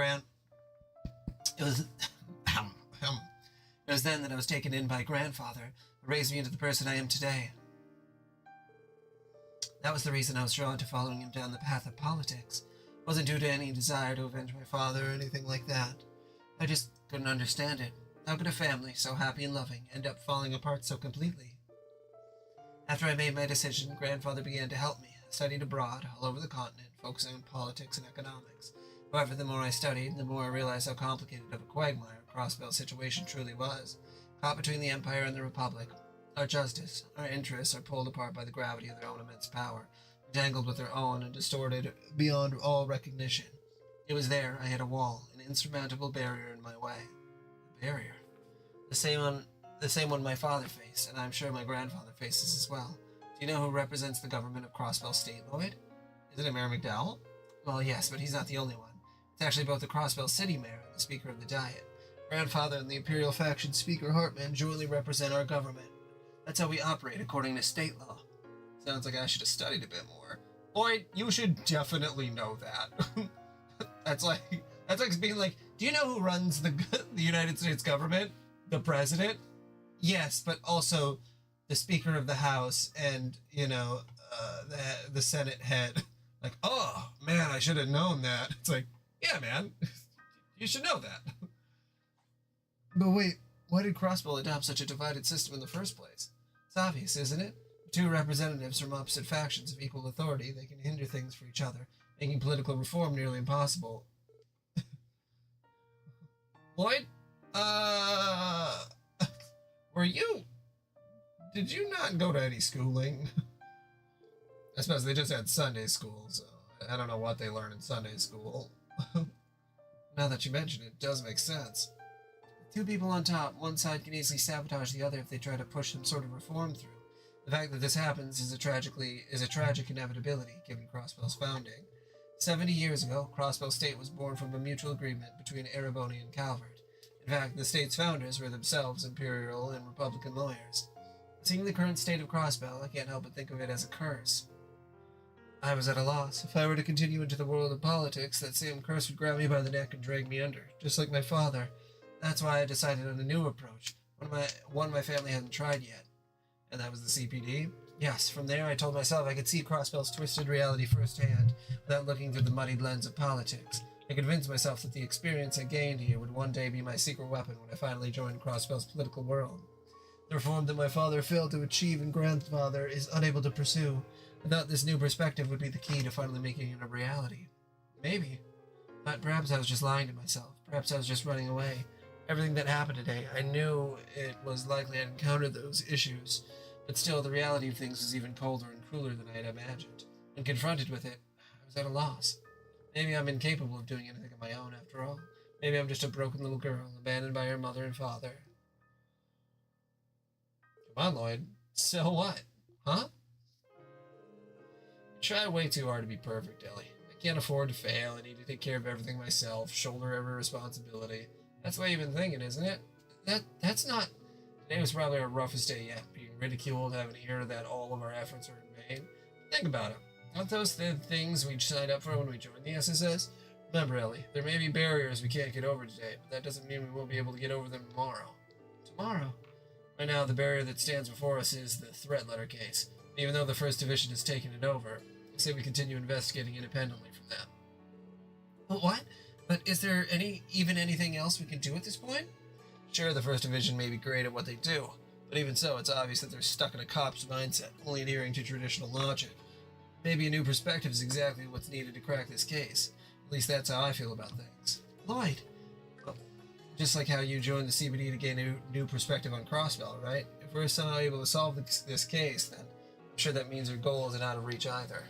grandfather, who raised me into the person I am today. That was the reason I was drawn to following him down the path of politics. It wasn't due to any desire to avenge my father or anything like that. I just couldn't understand it. How could a family so happy and loving end up falling apart so completely? After I made my decision, Grandfather began to help me. I studied abroad, all over the continent, focusing on politics and economics. However, the more I studied, the more I realized how complicated of a quagmire Crossbell's situation truly was. Caught between the Empire and the Republic, our justice, our interests are pulled apart by the gravity of their own immense power, entangled with their own and distorted beyond all recognition. It was there I hit a wall, an insurmountable barrier in my way. A barrier? The same one my father faced, and I'm sure my grandfather faces as well. Do you know who represents the government of Crossbell State, Lloyd? Is it Mayor McDowell? Well, yes, but he's not the only one. It's actually both the Crossbell City Mayor and the Speaker of the Diet. Grandfather and the Imperial faction Speaker Hartman jointly represent our government. That's how we operate according to state law. Sounds like I should have studied a bit more. Lloyd, you should definitely know that. That's like being like, do you know who runs the United States government? The president? Yes, but also the Speaker of the House and, the Senate head. Like, oh, man, I should have known that. It's like, yeah, man, you should know that. But wait, why did Crossbell adopt such a divided system in the first place? It's obvious, isn't it? Two representatives from opposite factions of equal authority, they can hinder things for each other, making political reform nearly impossible. Lloyd? Did you not go to any schooling? I suppose they just had Sunday school, so I don't know what they learn in Sunday school. Now that you mention it, it does make sense. Two people on top, one side can easily sabotage the other if they try to push some sort of reform through. The fact that this happens is a tragic inevitability, given Crossbell's founding. 70 years ago, Crossbell State was born from a mutual agreement between Erebonia and Calvert. In fact, the state's founders were themselves Imperial and Republican lawyers. Seeing the current state of Crossbell, I can't help but think of it as a curse. I was at a loss. If I were to continue into the world of politics, that same curse would grab me by the neck and drag me under, just like my father. That's why I decided on a new approach, one my family hadn't tried yet. And that was the CPD? Yes, from there I told myself I could see Crossbell's twisted reality firsthand, without looking through the muddied lens of politics. I convinced myself that the experience I gained here would one day be my secret weapon when I finally joined Crossbell's political world. The reform that my father failed to achieve and grandfather is unable to pursue, I thought this new perspective would be the key to finally making it a reality. Maybe. But perhaps I was just lying to myself. Perhaps I was just running away. Everything that happened today, I knew it was likely I'd encountered those issues, but still the reality of things was even colder and crueler than I had imagined. When confronted with it, I was at a loss. Maybe I'm incapable of doing anything of my own after all. Maybe I'm just a broken little girl, abandoned by her mother and father. Come on, Lloyd. So what? Huh? I try way too hard to be perfect, Ellie. I can't afford to fail. I need to take care of everything myself, shoulder every responsibility. That's what you've been thinking, isn't it? That's not... Today was probably our roughest day yet, being ridiculed, having to hear that all of our efforts are in vain. Think about it. Aren't those the things we signed up for when we joined the SSS? Remember, Ellie, there may be barriers we can't get over today, but that doesn't mean we won't be able to get over them tomorrow. Tomorrow? Right now, the barrier that stands before us is the threat letter case. Even though the First Division has taken it over, I say we continue investigating independently from them. But what? But is there even anything else we can do at this point? Sure, the First Division may be great at what they do, but even so, it's obvious that they're stuck in a cop's mindset, only adhering to traditional logic. Maybe a new perspective is exactly what's needed to crack this case. At least that's how I feel about things. Lloyd! Well, just like how you joined the CBD to gain a new perspective on Crossbell, right? If we're somehow able to solve this case, then I'm sure that means our goal isn't out of reach either.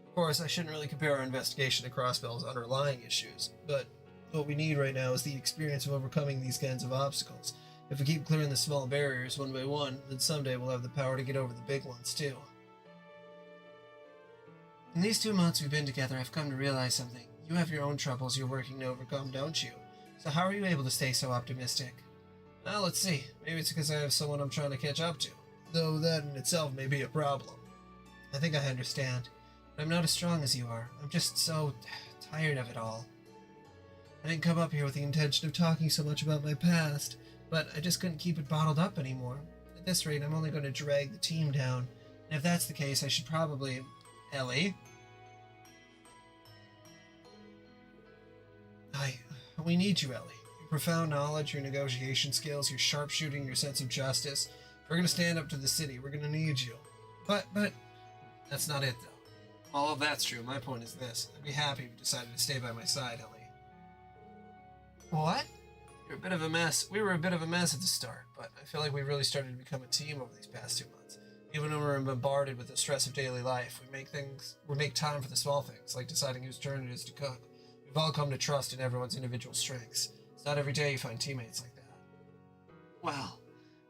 Of course, I shouldn't really compare our investigation to Crossbell's underlying issues, but what we need right now is the experience of overcoming these kinds of obstacles. If we keep clearing the small barriers one by one, then someday we'll have the power to get over the big ones too. In these 2 months we've been together, I've come to realize something. You have your own troubles you're working to overcome, don't you? So how are you able to stay so optimistic? Well, let's see. Maybe it's because I have someone I'm trying to catch up to. Though that in itself may be a problem. I think I understand. But I'm not as strong as you are. I'm just so tired of it all. I didn't come up here with the intention of talking so much about my past, but I just couldn't keep it bottled up anymore. At this rate, I'm only going to drag the team down. And if that's the case, I should probably... Ellie? We need you, Ellie. Your profound knowledge, your negotiation skills, your sharpshooting, your sense of justice. If we're going to stand up to the city, we're going to need you. But, that's not it, though. All of that's true. My point is this. I'd be happy if you decided to stay by my side, Ellie. What? You're a bit of a mess. We were a bit of a mess at the start, but I feel like we really started to become a team over these past 2 months. Even when we're bombarded with the stress of daily life, we make time for the small things, like deciding whose turn it is to cook. We've all come to trust in everyone's individual strengths. It's not every day you find teammates like that. Well,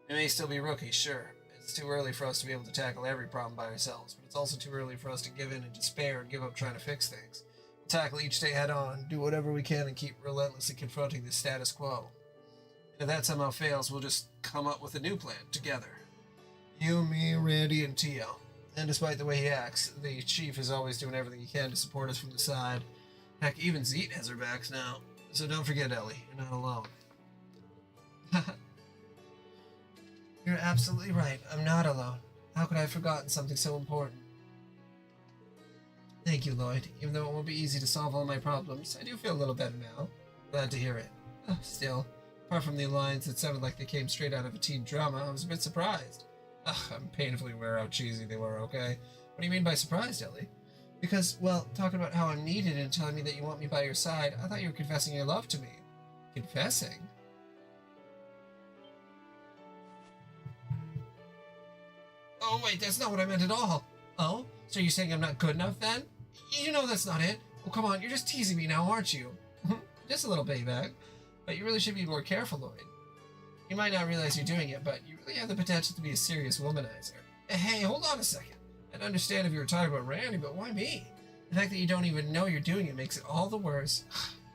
we may still be rookies, sure. It's too early for us to be able to tackle every problem by ourselves, but it's also too early for us to give in and despair and give up trying to fix things. We'll tackle each day head on, do whatever we can, and keep relentlessly confronting the status quo. And if that somehow fails, we'll just come up with a new plan, together. You, me, Randy, and Tio. And despite the way he acts, the Chief is always doing everything he can to support us from the side. Heck, even Zeet has her backs now. So don't forget, Ellie, you're not alone. You're absolutely right. I'm not alone. How could I have forgotten something so important? Thank you, Lloyd. Even though it won't be easy to solve all my problems, I do feel a little better now. Glad to hear it. Still, apart from the alliance that sounded like they came straight out of a teen drama, I was a bit surprised. I'm painfully aware how cheesy they were, okay? What do you mean by surprised, Ellie? Because, well, talking about how I'm needed and telling me that you want me by your side, I thought you were confessing your love to me. Confessing? Oh, wait, that's not what I meant at all. Oh? So you're saying I'm not good enough, then? You know that's not it. Oh, come on, you're just teasing me now, aren't you? Just a little payback. But you really should be more careful, Lloyd. You might not realize you're doing it, but you really have the potential to be a serious womanizer. Hey, hold on a second. I'd understand if you were talking about Randy, but why me? The fact that you don't even know you're doing it makes it all the worse.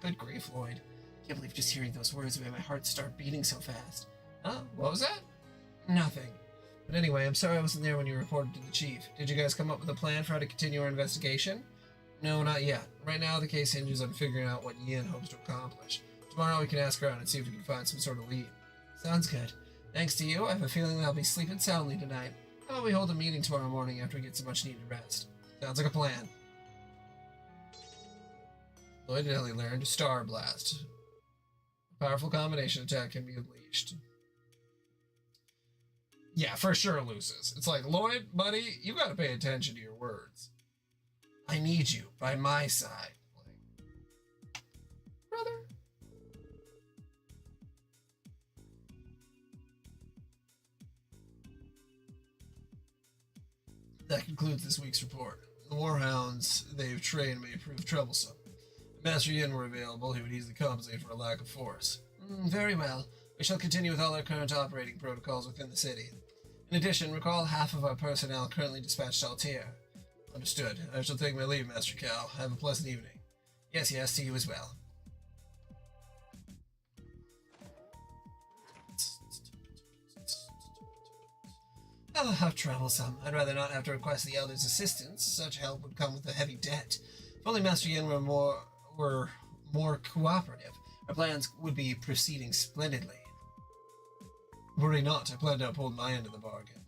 Good grief, Lloyd. Can't believe just hearing those words made my heart start beating so fast. Huh? What was that? Nothing. But anyway, I'm sorry I wasn't there when you reported to the Chief. Did you guys come up with a plan for how to continue our investigation? No, not yet. Right now, the case hinges on figuring out what Yin hopes to accomplish. Tomorrow we can ask around and see if we can find some sort of lead. Sounds good. Thanks to you, I have a feeling that I'll be sleeping soundly tonight. How about we hold a meeting tomorrow morning after we get some much-needed rest? Sounds like a plan. Lloyd and Ellie learned Star Blast. A powerful combination attack can be unleashed. Yeah, for sure loses. It's like, Lloyd, buddy, you gotta pay attention to your words. I need you by my side. Like, brother. That concludes this week's report. The Warhounds they've trained may prove troublesome. If Master Yin were available, he would easily compensate for a lack of force. Very well. We shall continue with all our current operating protocols within the city. In addition, recall half of our personnel currently dispatched to Altair. Understood. I shall take my leave, Master Cal. Have a pleasant evening. Yes, to you as well. Oh, how troublesome. I'd rather not have to request the Elder's assistance. Such help would come with a heavy debt. If only Master Yin were more cooperative, our plans would be proceeding splendidly. Worry not, I plan to uphold my end of the bargain.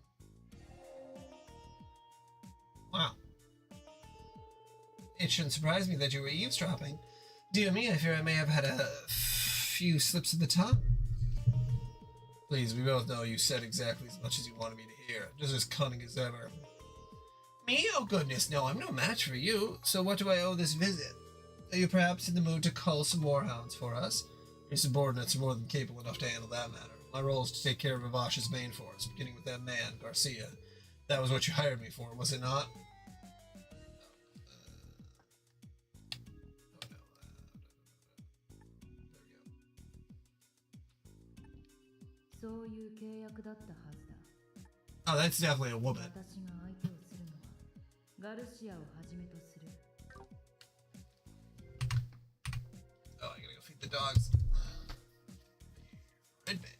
Wow. It shouldn't surprise me that you were eavesdropping. Dear me, I fear I may have had a few slips of the tongue. Please, we both know you said exactly as much as you wanted me to hear, just as cunning as ever. Me? Oh goodness, no, I'm no match for you, so what do I owe this visit? Are you perhaps in the mood to cull some warhounds for us? Your subordinates are more than capable enough to handle that matter. My role is to take care of Avash's main force, beginning with that man, Garcia. That was what you hired me for, was it not? Oh, that's definitely a woman. Oh, I gotta go feed the dogs. Right back.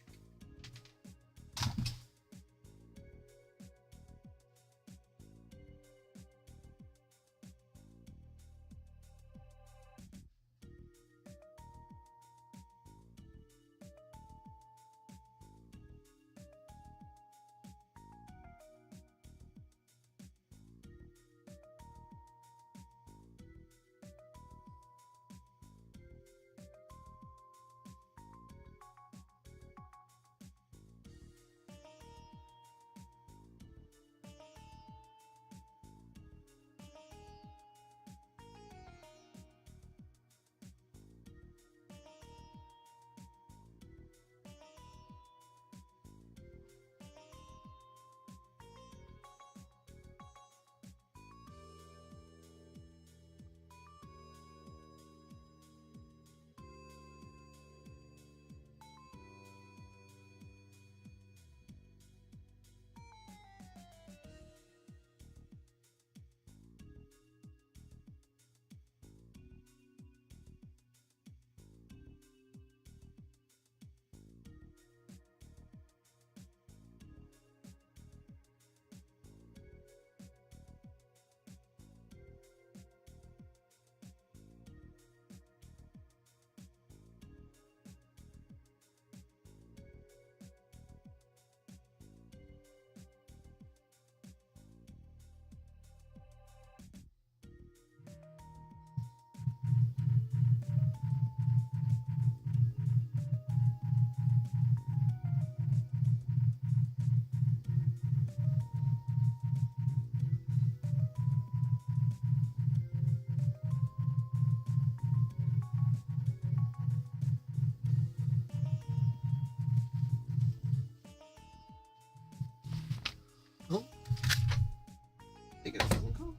Taking a phone call?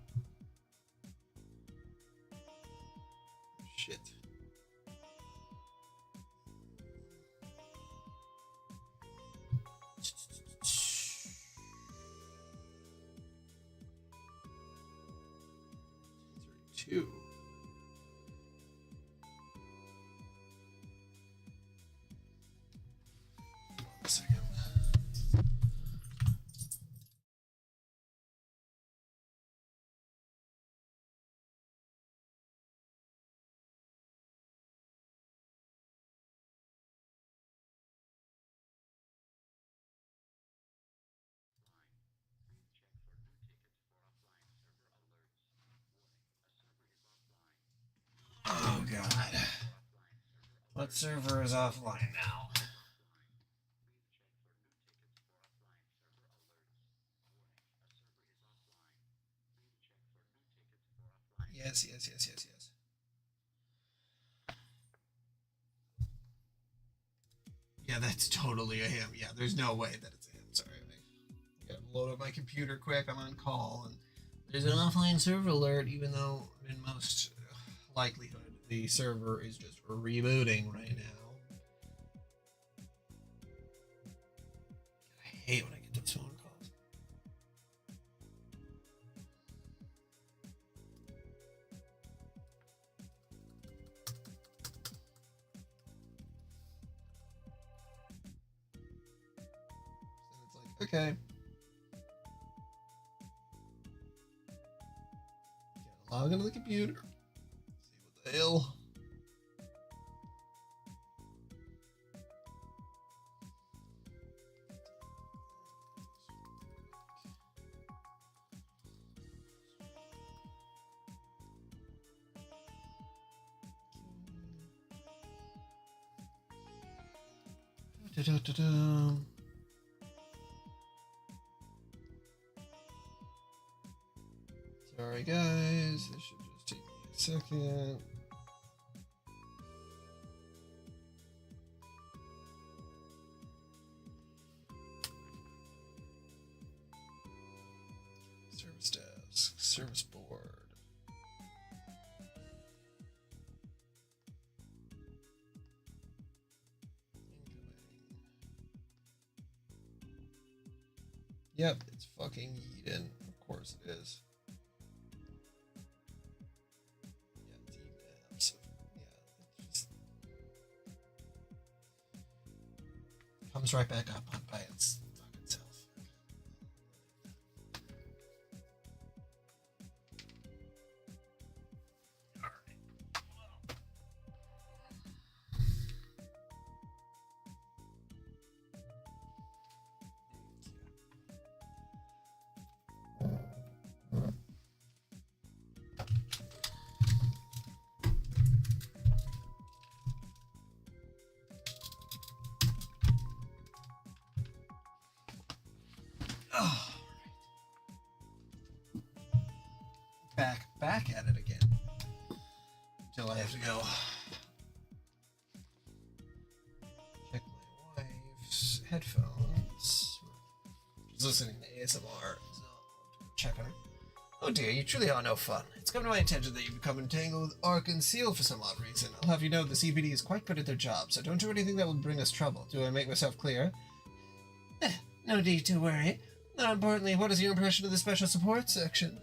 Shit. Two. One second. Oh god. What server is offline now? Yes. Yeah, that's totally a him. Yeah, there's no way that it's a him. Sorry, I gotta load up my computer quick. I'm on call, and there's an offline server alert, even though in most likelihood the server is just rebooting right now. I hate when I get those phone calls. So it's like, okay. Log into the computer. See what the hell. Da-da-da-da. Sorry guys, this should just take me a second. Service desk, service board. Yep, it's fucking Eden. Of course it is. Yeah, D-maps. Yeah, it just comes right back up on by its fucking self. Oh, back at it again. Until I have to go check my wife's headphones. She's listening to ASMR, so check her. Oh dear, you truly are no fun. It's come to my attention that you've become entangled with Arkan Seal for some odd reason. I'll have you know the CPD is quite good at their job, so don't do anything that will bring us trouble. Do I make myself clear? No need to worry. More importantly, what is your impression of the special support section?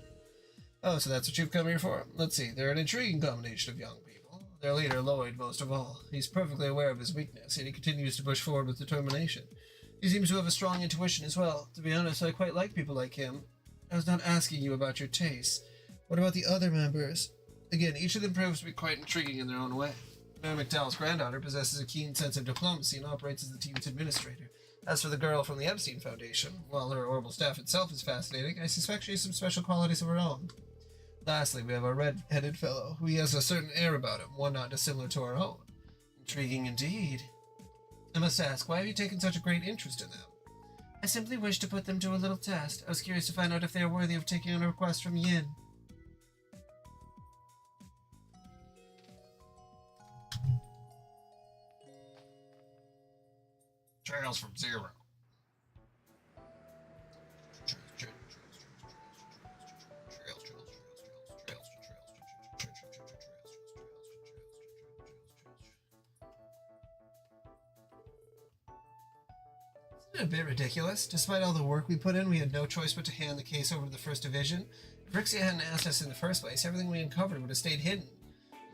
Oh, so that's what you've come here for? Let's see, they're an intriguing combination of young people. Their leader, Lloyd, most of all. He's perfectly aware of his weakness, and he continues to push forward with determination. He seems to have a strong intuition as well. To be honest, I quite like people like him. I was not asking you about your tastes. What about the other members? Again, each of them proves to be quite intriguing in their own way. Mayor McDowell's granddaughter possesses a keen sense of diplomacy and operates as the team's administrator. As for the girl from the Epstein Foundation, while her horrible staff itself is fascinating, I suspect she has some special qualities of her own. Lastly, we have our red-headed fellow, who has a certain air about him, one not dissimilar to our own. Intriguing indeed. I must ask, why have you taken such a great interest in them? I simply wish to put them to a little test. I was curious to find out if they are worthy of taking on a request from Yin. Trails from Zero. Isn't it a bit ridiculous? Despite all the work we put in, we had no choice but to hand the case over to the First Division. If Rixia hadn't asked us in the first place, everything we uncovered would have stayed hidden.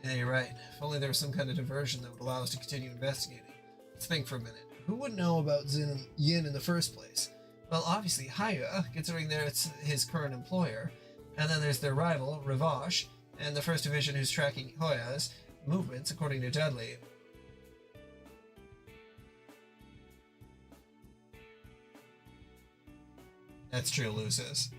Yeah, you're right. If only there was some kind of diversion that would allow us to continue investigating. Let's think for a minute. Who would know about Yin in the first place? Well, obviously Haya, considering it's his current employer. And then there's their rival, Ravash, and the First Division who's tracking Hoya's movements, according to Dudley. That's true, Lucis.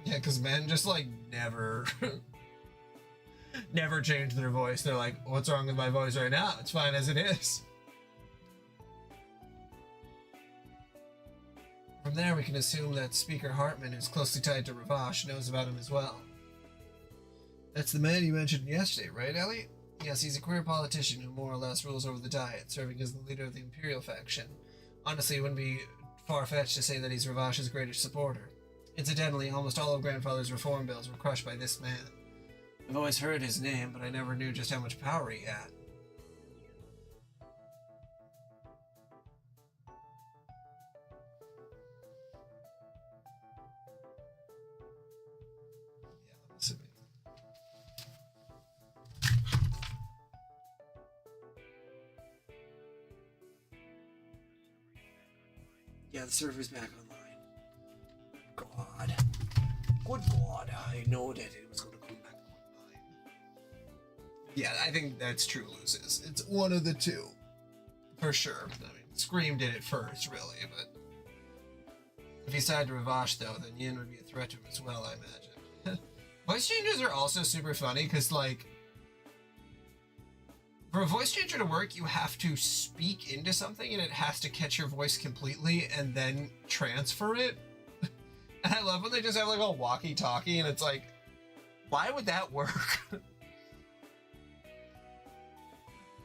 Yeah, because men just, like, never change their voice. They're like, what's wrong with my voice right now? It's fine as it is. From there, we can assume that Speaker Hartman, who's closely tied to Ravash, knows about him as well. That's the man you mentioned yesterday, right, Ellie? Yes, he's a career politician who more or less rules over the Diet, serving as the leader of the Imperial faction. Honestly, it wouldn't be far-fetched to say that he's Ravash's greatest supporter. Incidentally, almost all of Grandfather's reform bills were crushed by this man. I've always heard his name, but I never knew just how much power he had. Yeah, the server's back online. God. Good God. I know that it was going to come back online. Yeah, I think that's true, Lucis. It's one of the two. For sure. I mean, Scream did it first, really, but If he's tied to Ravash, though, then Yin would be a threat to him as well, I imagine. Voice changes are also super funny, because, like, for a voice changer to work, you have to speak into something, and it has to catch your voice completely, and then transfer it. And I love when they just have, like, a walkie-talkie, and it's like, why would that work?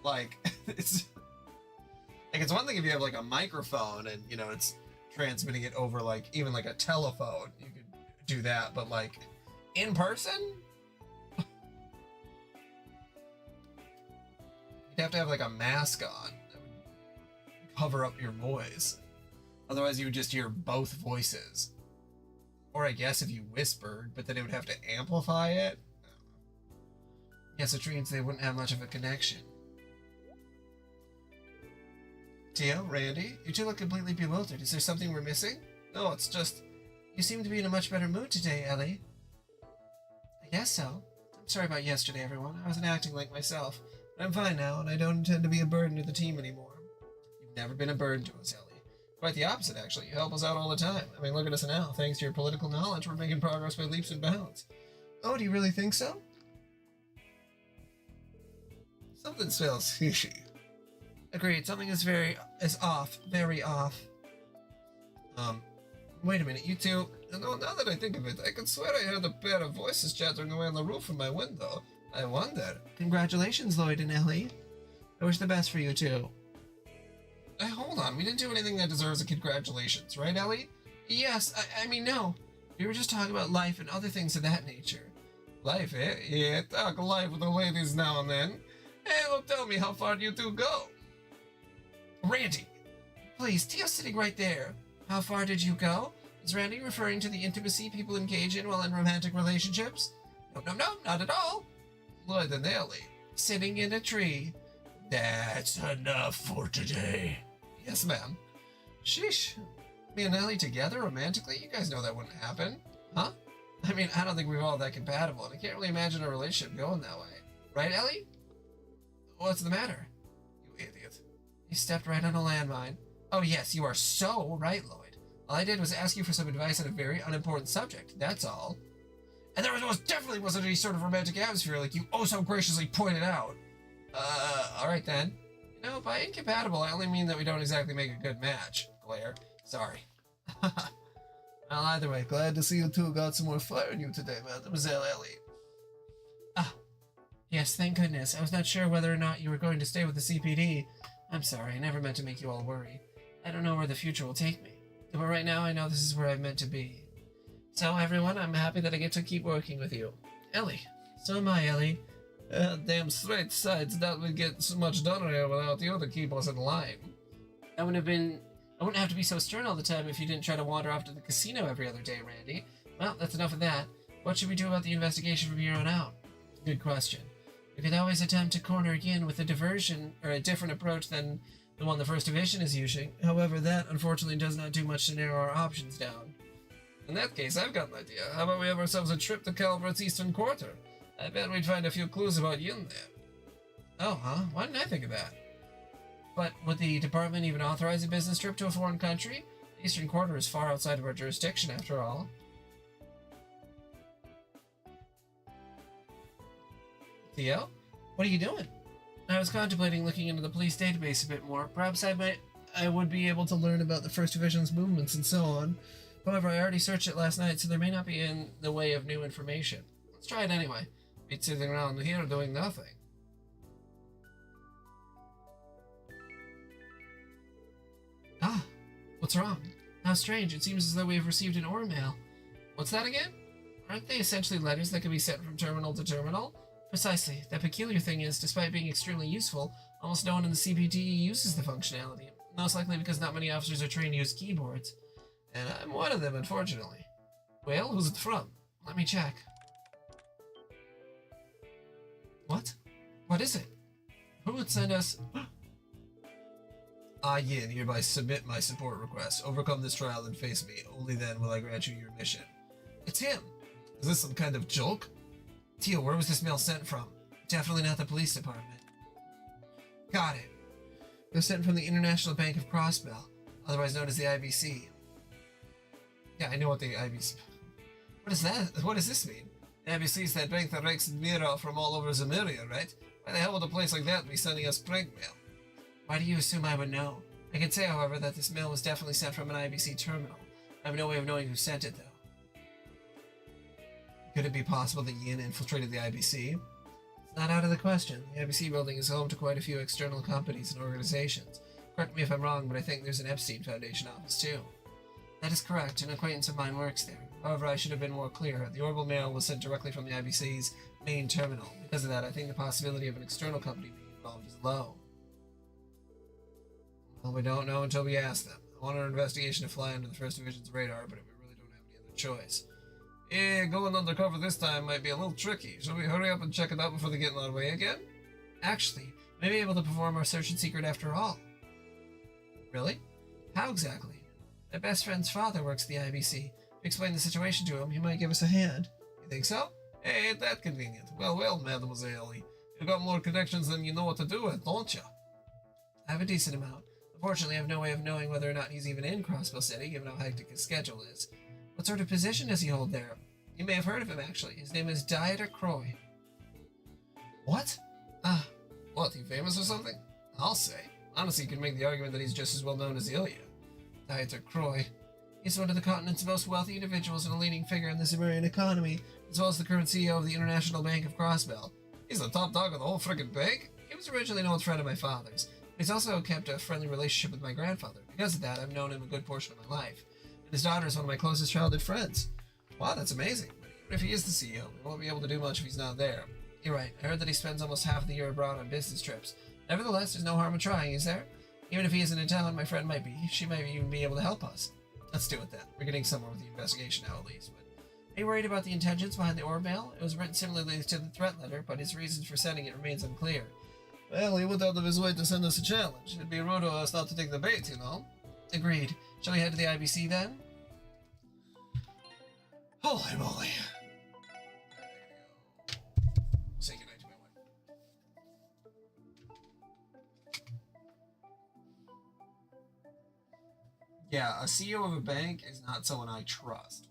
Like, it's one thing if you have, like, a microphone, and, you know, it's transmitting it over, like, even like a telephone, you could do that, but like in person, you'd have to have like a mask on that would cover up your voice. Otherwise you would just hear both voices. Or I guess if you whispered, but then it would have to amplify it. Yes, it means they wouldn't have much of a connection. Tio, Randy, you two look completely bewildered. Is there something we're missing? No, it's just... You seem to be in a much better mood today, Ellie. I guess so. I'm sorry about yesterday, everyone. I wasn't acting like myself. But I'm fine now, and I don't intend to be a burden to the team anymore. You've never been a burden to us, Ellie. Quite the opposite, actually. You help us out all the time. I mean, look at us now. Thanks to your political knowledge, we're making progress by leaps and bounds. Oh, do you really think so? Something smells fishy. Agreed, something is off, very off. Wait a minute, you two... No, now that I think of it, I can swear I heard a pair of voices chattering away on the roof of my window. I wonder. Congratulations, Lloyd and Ellie. I wish the best for you two. Hey, hold on, we didn't do anything that deserves a congratulations, right, Ellie? Yes, I mean, no. We were just talking about life and other things of that nature. Life, eh? Yeah, talk life with the ladies now and then. Hey, well, tell me, how far do you two go? Randy! Please, Tio's sitting right there. How far did you go? Is Randy referring to the intimacy people engage in while in romantic relationships? No, not at all. Lloyd and Ellie, sitting in a tree. That's enough for today. Yes, ma'am. Sheesh. Me and Ellie together romantically? You guys know that wouldn't happen. Huh? I mean, I don't think we're all that compatible, and I can't really imagine a relationship going that way. Right, Ellie? What's the matter? You idiot. You stepped right on a landmine. Oh yes, you are so right, Lloyd. All I did was ask you for some advice on a very unimportant subject, that's all. And there was definitely wasn't any sort of romantic atmosphere like you oh so graciously pointed out. Alright then. You know, by incompatible, I only mean that we don't exactly make a good match, Claire. Sorry. Well, either way, glad to see you two got some more fire in you today, Mademoiselle Ellie. Ah, yes, thank goodness. I was not sure whether or not you were going to stay with the CPD. I'm sorry, I never meant to make you all worry. I don't know where the future will take me. But right now, I know this is where I'm meant to be. So, everyone, I'm happy that I get to keep working with you. Ellie. So am I, Ellie. Damn straight sides, that would get so much done here without you to keep us in line. I wouldn't have to be so stern all the time if you didn't try to wander off to the casino every other day, Randy. Well, that's enough of that. What should we do about the investigation from here on out? Good question. We could always attempt to corner Yin with a diversion, or a different approach than the one the First Division is using. However, that unfortunately does not do much to narrow our options down. In that case, I've got an idea. How about we have ourselves a trip to Calvert's Eastern Quarter? I bet we'd find a few clues about Yin there. Oh, huh? Why didn't I think of that? But would the department even authorize a business trip to a foreign country? The Eastern Quarter is far outside of our jurisdiction, after all. Theo? What are you doing? I was contemplating looking into the police database a bit more. Perhaps I would be able to learn about the First Division's movements and so on. However, I already searched it last night, so there may not be in the way of new information. Let's try it anyway. Beat sitting around here doing nothing. Ah, what's wrong? How strange, it seems as though we have received an ore mail. What's that again? Aren't they essentially letters that can be sent from terminal to terminal? Precisely. The peculiar thing is, despite being extremely useful, almost no one in the CPD uses the functionality. Most likely because not many officers are trained to use keyboards. And I'm one of them, unfortunately. Well, who's it from? Let me check. What? What is it? Who would send us... Yin, hereby submit my support request. Overcome this trial and face me. Only then will I grant you your mission. It's him! Is this some kind of joke? Tio, where was this mail sent from? Definitely not the police department. Got it. It was sent from the International Bank of Crossbell, otherwise known as the IBC. Yeah, I know what the IBC... What is that? What does this mean? The IBC is that bank that rakes Mira from all over Zemuria, right? Why the hell would a place like that be sending us prank mail? Why do you assume I would know? I can say, however, that this mail was definitely sent from an IBC terminal. I have no way of knowing who sent it, though. Could it be possible that Yin infiltrated the IBC? It's not out of the question. The IBC building is home to quite a few external companies and organizations. Correct me if I'm wrong, but I think there's an Epstein Foundation office, too. That is correct. An acquaintance of mine works there. However, I should have been more clear. The orbital mail was sent directly from the IBC's main terminal. Because of that, I think the possibility of an external company being involved is low. Well, we don't know until we ask them. I want our investigation to fly under the First Division's radar, but we really don't have any other choice. Yeah, going undercover this time might be a little tricky. Shall we hurry up and check it out before they get in our way again? Actually, we may be able to perform our search in secret after all. Really? How exactly? My best friend's father works at the IBC. If we explain the situation to him, he might give us a hand. You think so? Hey, ain't that convenient. Well, Mademoiselle. You've got more connections than you know what to do with, don't you? I have a decent amount. Unfortunately, I have no way of knowing whether or not he's even in Crossbow City, given how hectic his schedule is. What sort of position does he hold there? You may have heard of him, actually. His name is Dieter Croy. What? What, he famous or something? I'll say. Honestly, you could make the argument that he's just as well known as Ilya. Dieter Croy. He's one of the continent's most wealthy individuals and a leading figure in the Zemurian economy, as well as the current CEO of the International Bank of Crossbell. He's the top dog of the whole frickin' bank? He was originally an old friend of my father's. He's also kept a friendly relationship with my grandfather. Because of that, I've known him a good portion of my life. And his daughter is one of my closest childhood friends. Wow, that's amazing. But even if he is the CEO, we won't be able to do much if he's not there. You're right. I heard that he spends almost half the year abroad on business trips. Nevertheless, there's no harm in trying, is there? Even if he isn't in town, my friend might be. She might even be able to help us. Let's do it then. We're getting somewhere with the investigation now, at least. But are you worried about the intentions behind the orb mail? It was written similarly to the threat letter, but his reasons for sending it remains unclear. Well, he went out of his way to send us a challenge. It'd be rude of us not to take the bait, you know? Agreed. Shall we head to the IBC then? Holy moly. Say goodnight to my wife. Yeah, a CEO of a bank is not someone I trust.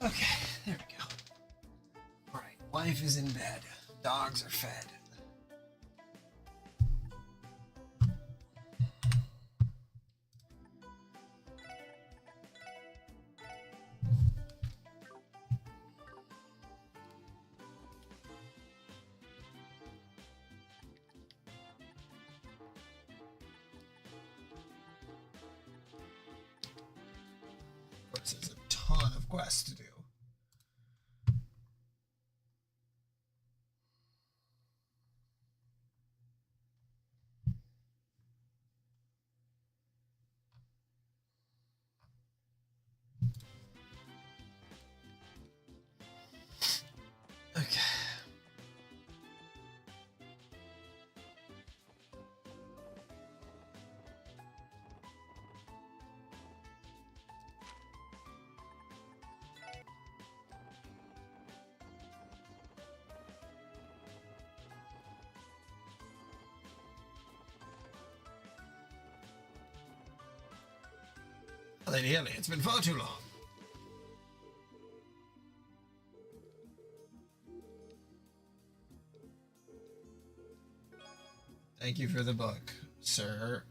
Okay, there we go. Alright, wife is in bed. Dogs are fed. Of course, there's a ton of quests to do. Okay. Lady Ellie, it's been far too long. Thank you for the book, sir.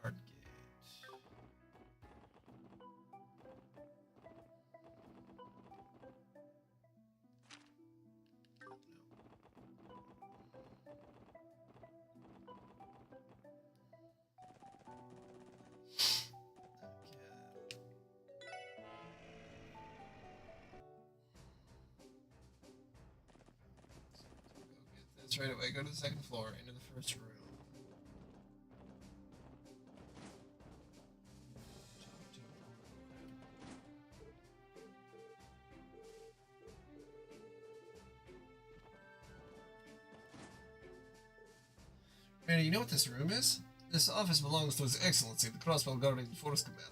Belgard Gate. That's right away. Go to the second floor, into the first room. Randy, you know what this room is? This office belongs to His Excellency, the Crossbow Guardian Force Commander.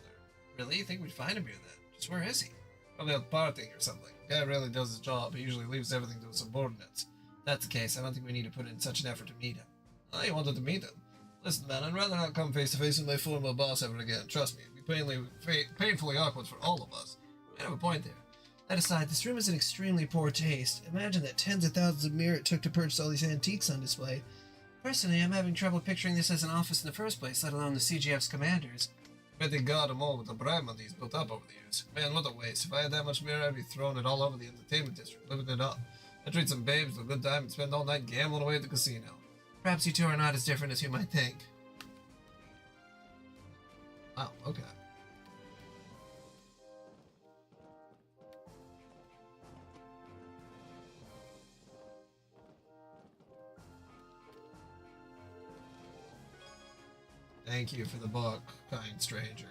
Really? You think we'd find him here then? Just where is he? Probably out partying or something. Guy really does his job. He usually leaves everything to his subordinates. If that's the case, I don't think we need to put in such an effort to meet him. Oh, you wanted to meet him? Listen, man, I'd rather not come face to face with my former boss ever again. Trust me, it'd be painfully awkward for all of us. I have a point there. That aside, this room is in extremely poor taste. Imagine that tens of thousands of mirror it took to purchase all these antiques on display. Personally, I'm having trouble picturing this as an office in the first place, let alone the CGF's commanders. I bet they got them all with the bribe money he's built up over the years. Man, what a waste. If I had that much mirror, I'd be throwing it all over the entertainment district, living it up. I'd treat some babes to a good time and spend all night gambling away at the casino. Perhaps you two are not as different as you might think. Wow, okay. Thank you for the book, kind stranger.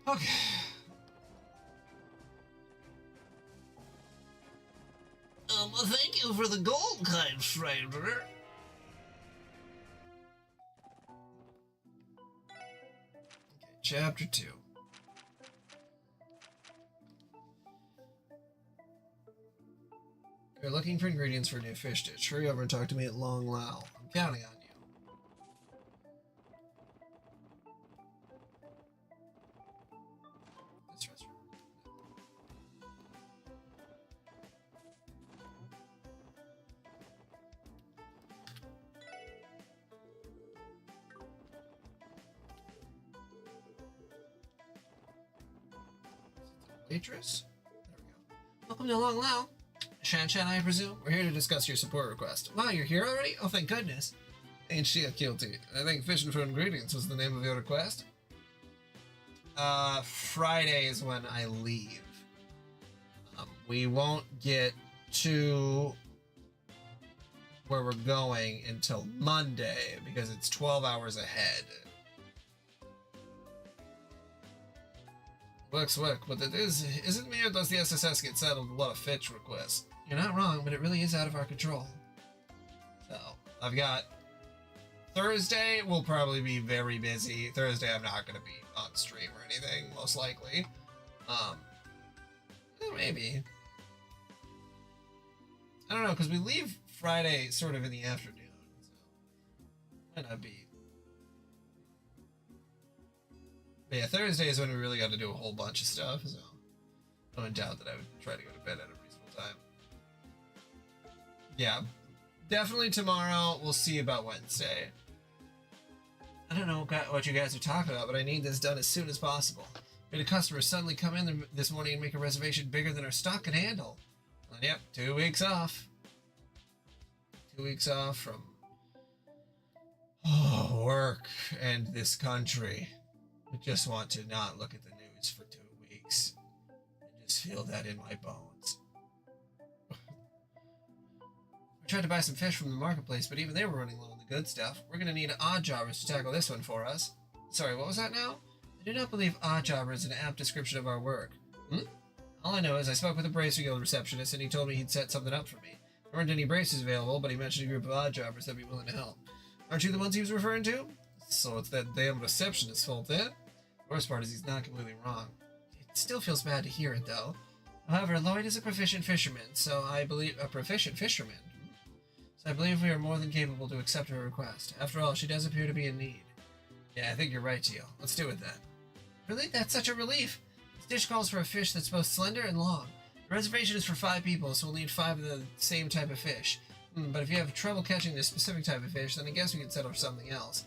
Okay. Thank you for the gold, kind stranger. Okay, chapter 2. You're looking for ingredients for a new fish dish. Hurry over and talk to me at Long Lao. I'm counting on you. This restaurant. Waitress? There we go. Welcome to Long Lao. Shan, I presume? We're here to discuss your support request. Wow, you're here already? Oh, thank goodness. Ain't she a guilty? I think fishing for ingredients was the name of your request. Friday is when I leave. We won't get to where we're going until Monday because it's 12 hours ahead. Works, but it isn't me or does the SSS get saddled with a lot of fetch requests? You're not wrong, but it really is out of our control. So, I've got Thursday will probably be very busy. Thursday I'm not going to be on stream or anything, most likely. Maybe. I don't know, because we leave Friday sort of in the afternoon, so might not be. But yeah, Thursday is when we really got to do a whole bunch of stuff, so I don't doubt that I would try to go to bed at a reasonable time. Yeah, definitely tomorrow. We'll see about Wednesday. I don't know what you guys are talking about, but I need this done as soon as possible. We had a customer suddenly come in this morning and make a reservation bigger than our stock can handle. And yep, 2 weeks off. 2 weeks off from work and this country. I just want to not look at the news for 2 weeks. I just feel that in my bones. We tried to buy some fish from the marketplace, but even they were running low on the good stuff. We're going to need odd jobbers to tackle this one for us. Sorry, what was that now? I do not believe odd jobber is an apt description of our work. All I know is I spoke with a Bracer Guild receptionist and he told me he'd set something up for me. There weren't any braces available, but he mentioned a group of odd jobbers that'd be willing to help. Aren't you the ones he was referring to? So it's that damn receptionist's fault then? The worst part is he's not completely wrong. It still feels bad to hear it though. However, Lloyd is a proficient fisherman, so I believe we are more than capable to accept her request. After all, she does appear to be in need. Yeah, I think you're right, Teal. Let's do it then. Really? That's such a relief. This dish calls for a fish that's both slender and long. The reservation is for 5 people, so we'll need 5 of the same type of fish. But if you have trouble catching this specific type of fish, then I guess we can settle for something else.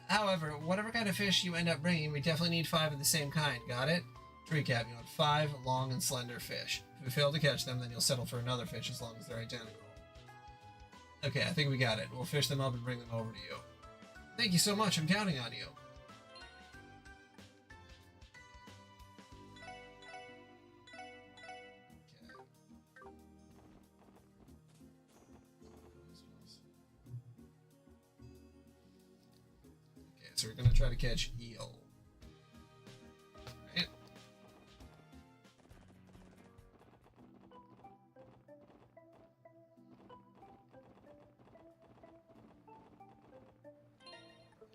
However, whatever kind of fish you end up bringing, we definitely need 5 of the same kind, got it? To recap, you want 5 long and slender fish. If we fail to catch them, then you'll settle for another fish as long as they're identical. Okay, I think we got it. We'll fish them up and bring them over to you. Thank you so much, I'm counting on you. So we're gonna try to catch eel. Right.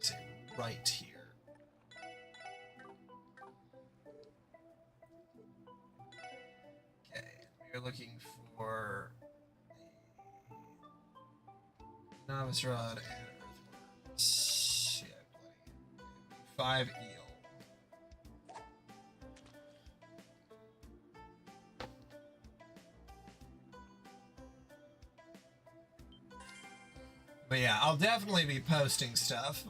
Say right here. Okay, we're looking for the novice rod and earthworms. 5 eel. But yeah, I'll definitely be posting stuff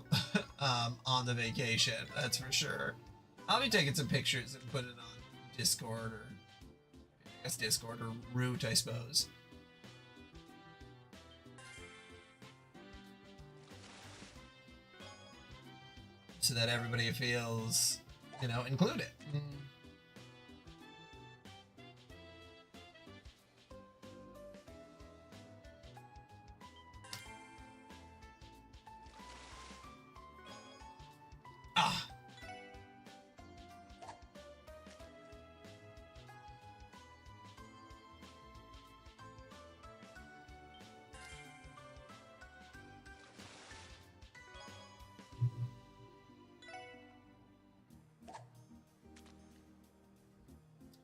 on the vacation, that's for sure. I'll be taking some pictures and putting it on Discord or I guess Discord or Root, I suppose. So that everybody feels, you know, included. Ah.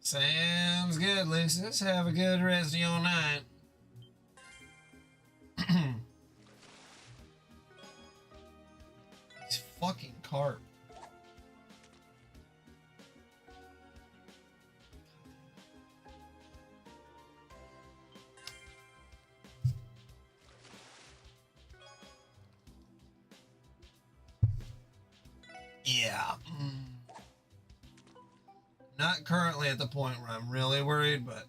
Sounds good, Lucius. Have a good rest of your night. This fucking cart. Yeah. Not currently at the point where I'm really worried, but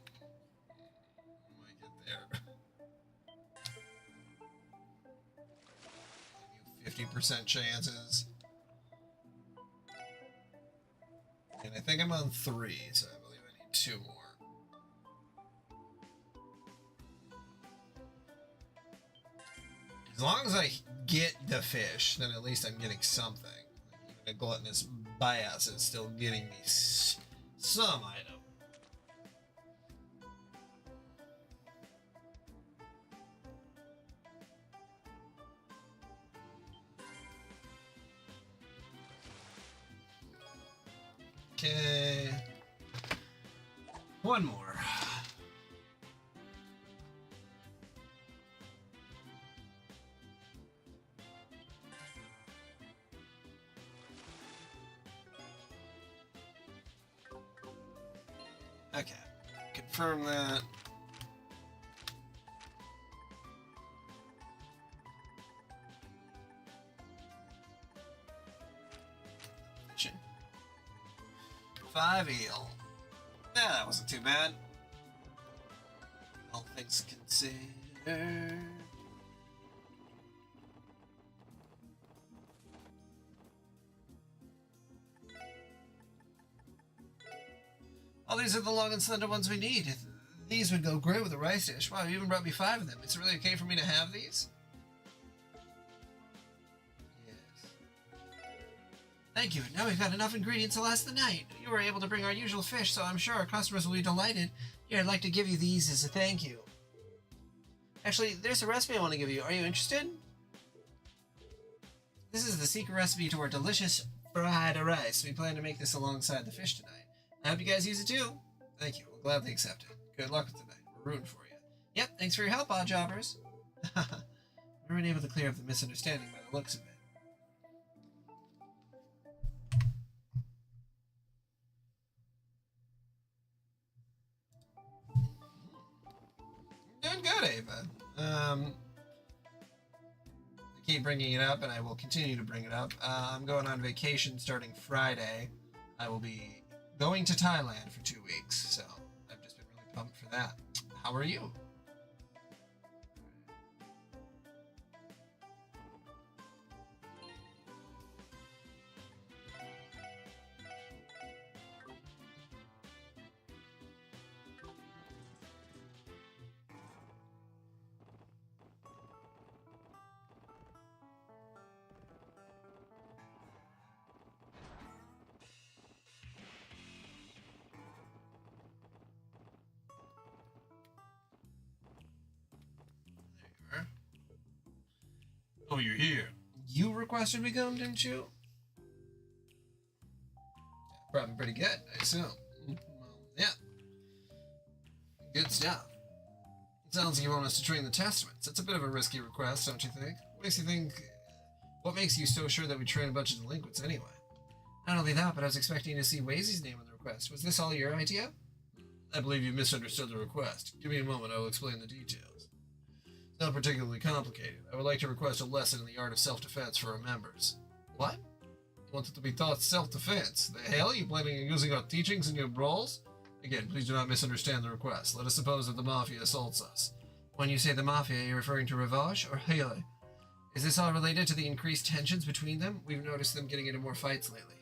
I might get there. 50% chances. And I think I'm on 3, so I believe I need 2 more. As long as I get the fish, then at least I'm getting something. Like even a gluttonous bass is still getting me some item. Okay. One more. Okay. Confirm that. Fishing. 5 eel. Yeah, that wasn't too bad. All things considered. Oh, these are the long and slender ones we need. These would go great with a rice dish. Wow, you even brought me 5 of them. Is it really okay for me to have these? Yes. Thank you. Now we've got enough ingredients to last the night. You were able to bring our usual fish, so I'm sure our customers will be delighted. Here, I'd like to give you these as a thank you. Actually, there's a recipe I want to give you. Are you interested? This is the secret recipe to our delicious fried rice. We plan to make this alongside the fish tonight. I hope you guys use it too. Thank you. We'll gladly accept it. Good luck with tonight. We're rooting for you. Yep, thanks for your help, odd jobbers. We weren't able to clear up the misunderstanding by the looks of it. Doing good, Ava. I keep bringing it up, and I will continue to bring it up. I'm going on vacation starting Friday. I will be going to Thailand for 2 weeks, so I've just been really pumped for that. How are you? Oh, you're here. You requested we come, didn't you? Probably pretty good, I assume. Well, yeah. Good stuff. It sounds like you want us to train the Testaments. That's a bit of a risky request, don't you think? What makes you so sure that we train a bunch of delinquents anyway? Not only that, but I was expecting to see Wazy's name on the request. Was this all your idea? I believe you misunderstood the request. Give me a moment, I will explain the details. It's not particularly complicated. I would like to request a lesson in the art of self-defense for our members. What? You want it to be taught self-defense? The hell? You planning on using our teachings in your brawls? Again, please do not misunderstand the request. Let us suppose that the Mafia assaults us. When you say the Mafia, are you referring to Rivage or Hele? Is this all related to the increased tensions between them? We've noticed them getting into more fights lately.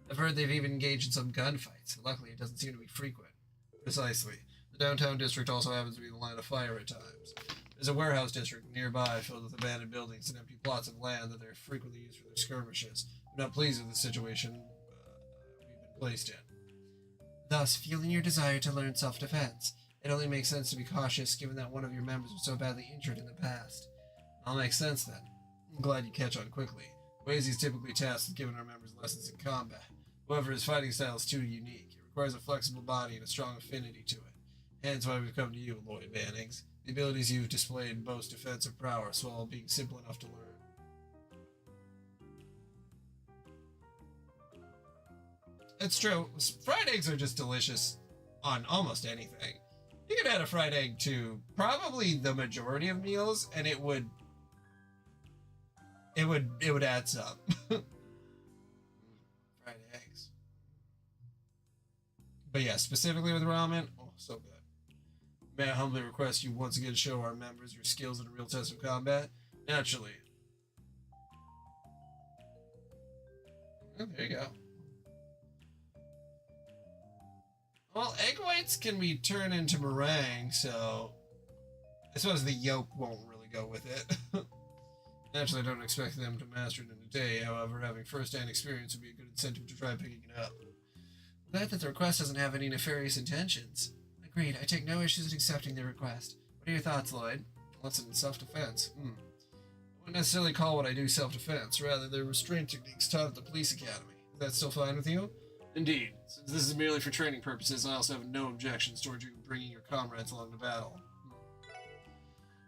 I've heard they've even engaged in some gunfights. Luckily, it doesn't seem to be frequent. Precisely. The downtown district also happens to be the line of fire at times. There's a warehouse district nearby filled with abandoned buildings and empty plots of land that are frequently used for their skirmishes. We're not pleased with the situation we've been placed in. Thus, feeling your desire to learn self-defense, it only makes sense to be cautious given that one of your members was so badly injured in the past. All makes sense then. I'm glad you catch on quickly. Wazy's typically tasked with giving our members lessons in combat. However, his fighting style is too unique. It requires a flexible body and a strong affinity to it. Hence why we've come to you, Lloyd Vannings. The abilities you've displayed boast defensive prowess while being simple enough to learn. It's true. Fried eggs are just delicious on almost anything. You could add a fried egg to probably the majority of meals, and it would add some. Fried eggs. But yeah, specifically with ramen, oh, so good. May I humbly request you once again show our members your skills in a real test of combat? Naturally. Oh, there you go. Well, egg whites can be turned into meringue, so I suppose the yolk won't really go with it. Naturally, I don't expect them to master it in a day. However, having first-hand experience would be a good incentive to try picking it up. I'm glad that the request doesn't have any nefarious intentions. Agreed. I take no issues in accepting the request. What are your thoughts, Lloyd? Lesson in self-defense. I wouldn't necessarily call what I do self-defense. Rather, they're restraint techniques taught at the police academy. Is that still fine with you? Indeed. Since this is merely for training purposes, I also have no objections towards you bringing your comrades along to battle.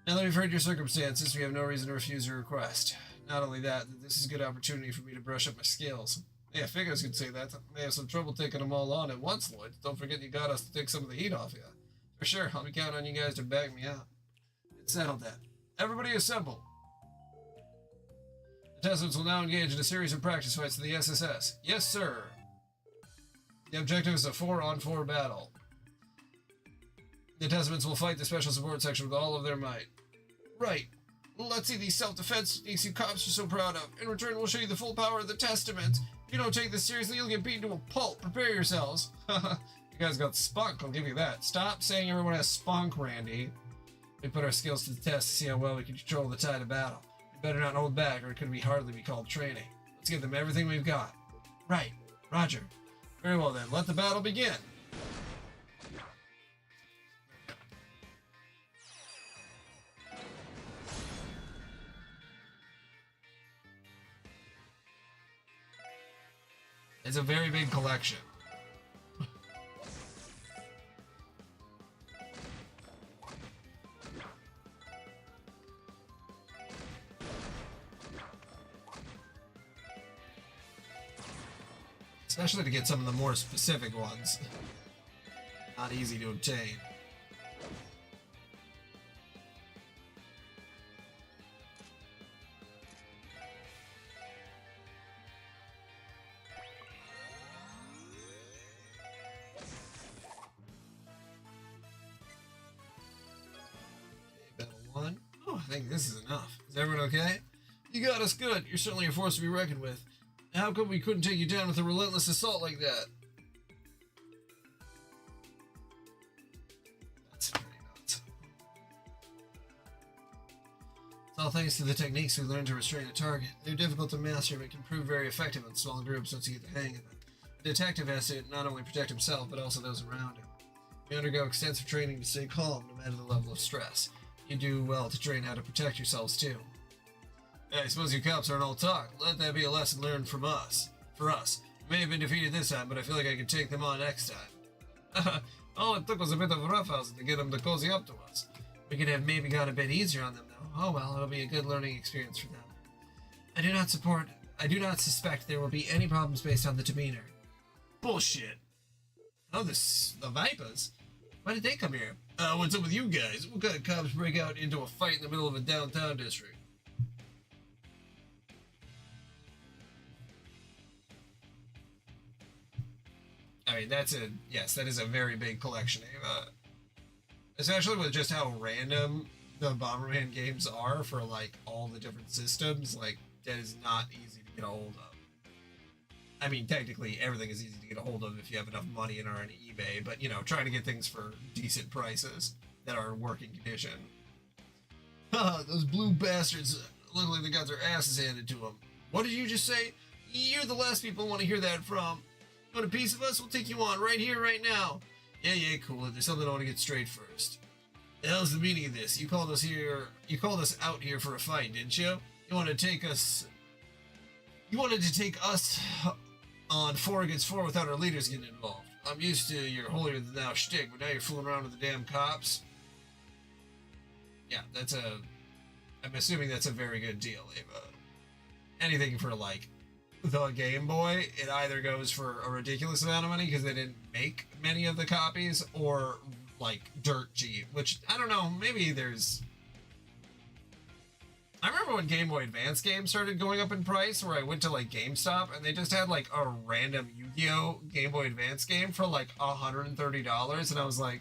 Now that we've heard your circumstances, we have no reason to refuse your request. Not only that, this is a good opportunity for me to brush up my skills. Yeah, figures could say that. May have some trouble taking them all on at once, Lloyd. Don't forget you got us to take some of the heat off you. For sure, I'll be counting on you guys to back me out. It's settled then. Everybody assemble. The Tesmans will now engage in a series of practice fights to the SSS. Yes, sir. The objective is a 4-on-4 battle. The Tesmans will fight the Special Support Section with all of their might. Right. Let's see these self-defense techniques you cops are so proud of. In return, we'll show you the full power of the Testament. If you don't take this seriously, you'll get beaten to a pulp. Prepare yourselves. You guys got spunk, I'll give you that. Stop saying everyone has spunk, Randy. We put our skills to the test to see how well we can control the tide of battle. We better not hold back, or it could hardly be called training. Let's give them everything we've got. Right. Roger. Very well then, let the battle begin. It's a very big collection. Especially to get some of the more specific ones. Not easy to obtain. I think this is enough. Is everyone okay? You got us good. You're certainly a force to be reckoned with. How come we couldn't take you down with a relentless assault like that? That's pretty nuts. It's all thanks to the techniques we learned to restrain a target. They're difficult to master, but can prove very effective in small groups once you get the hang of it. The detective has to not only protect himself, but also those around him. We undergo extensive training to stay calm no matter the level of stress. You do well to train how to protect yourselves too. I suppose you cops aren't all talk. Let that be a lesson learned from us. For us. We may have been defeated this time, but I feel like I can take them on next time. All it took was a bit of roughhousing to get them to cozy up to us. We could have maybe gone a bit easier on them though. Oh well, it'll be a good learning experience for them. I do not suspect there will be any problems based on the demeanor. Bullshit. Oh, the Vipers? Why did they come here? What's up with you guys? What kind of cops break out into a fight in the middle of a downtown district? I mean, that is a very big collection, Ava. Especially with just how random the Bomberman games are for, like, all the different systems. Like, that is not easy to get a hold of. I mean, technically, everything is easy to get a hold of if you have enough money and are on eBay, but, you know, trying to get things for decent prices that are in working condition. Haha, those blue bastards look like they got their asses handed to them. What did you just say? You're the last people I want to hear that from. You want a piece of us? We'll take you on right here, right now. Yeah, cool. There's something I want to get straight first. The hell's the meaning of this? You called us out here for a fight, didn't you? You wanted to take us on 4 against 4 without our leaders getting involved. I'm used to your holier than thou shtick, but now you're fooling around with the damn cops. Yeah, I'm assuming that's a very good deal, Ava. Anything for, like, the Game Boy, it either goes for a ridiculous amount of money because they didn't make many of the copies, or, like, dirt cheap, which, I don't know, maybe there's... I remember when Game Boy Advance games started going up in price, where I went to, like, GameStop, and they just had, like, a random Yu-Gi-Oh! Game Boy Advance game for, like, $130, and I was like,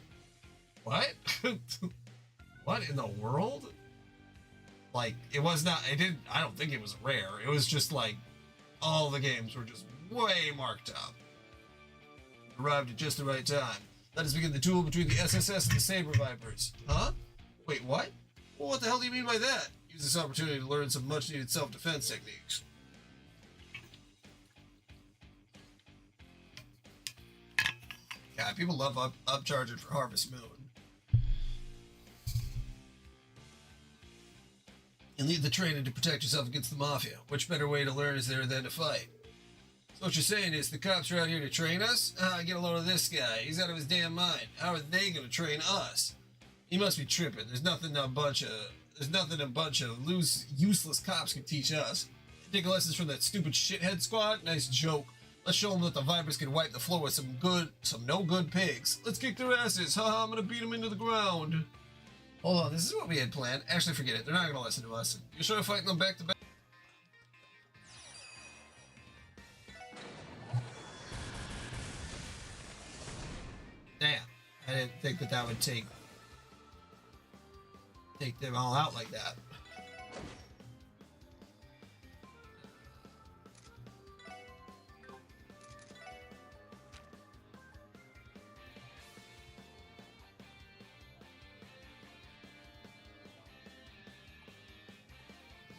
what? What in the world? Like, I don't think it was rare. It was just, like, all the games were just way marked up. Arrived at just the right time. Let us begin the duel between the SSS and the Saber Vipers. Huh? Wait, what? Well, what the hell do you mean by that? Use this opportunity to learn some much-needed self-defense techniques. God, people love upcharging for Harvest Moon. And lead the training to protect yourself against the Mafia. Which better way to learn is there than to fight? So what you're saying is the cops are out here to train us? Get a load of this guy. He's out of his damn mind. How are they going to train us? He must be tripping. There's nothing a bunch of loose, useless cops can teach us. Take lessons from that stupid shithead squad? Nice joke. Let's show them that the Vipers can wipe the floor with some no-good pigs. Let's kick their asses. Haha, I'm gonna beat them into the ground. Hold on, this is what we had planned. Actually, forget it. They're not gonna listen to us. You sure fighting them back to back? Damn, I didn't think that would take them all out like that.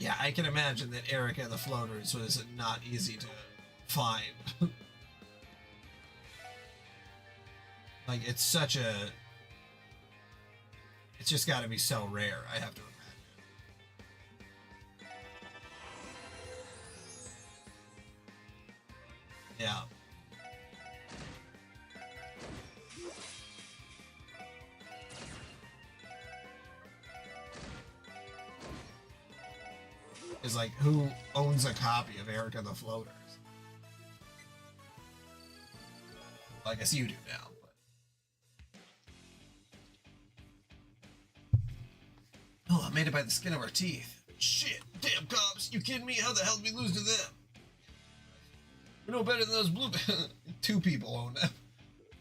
Yeah, I can imagine that Eric and the floaters was not easy to find. Like, it's such a... It's just gotta be so rare, I have to imagine. Yeah. Is like, who owns a copy of Eric and the Floaters? Well, I guess you do now, but... Oh, I made it by the skin of our teeth. Shit, damn cops, you kidding me? How the hell did we lose to them? We're no better than those blue... Two people own them.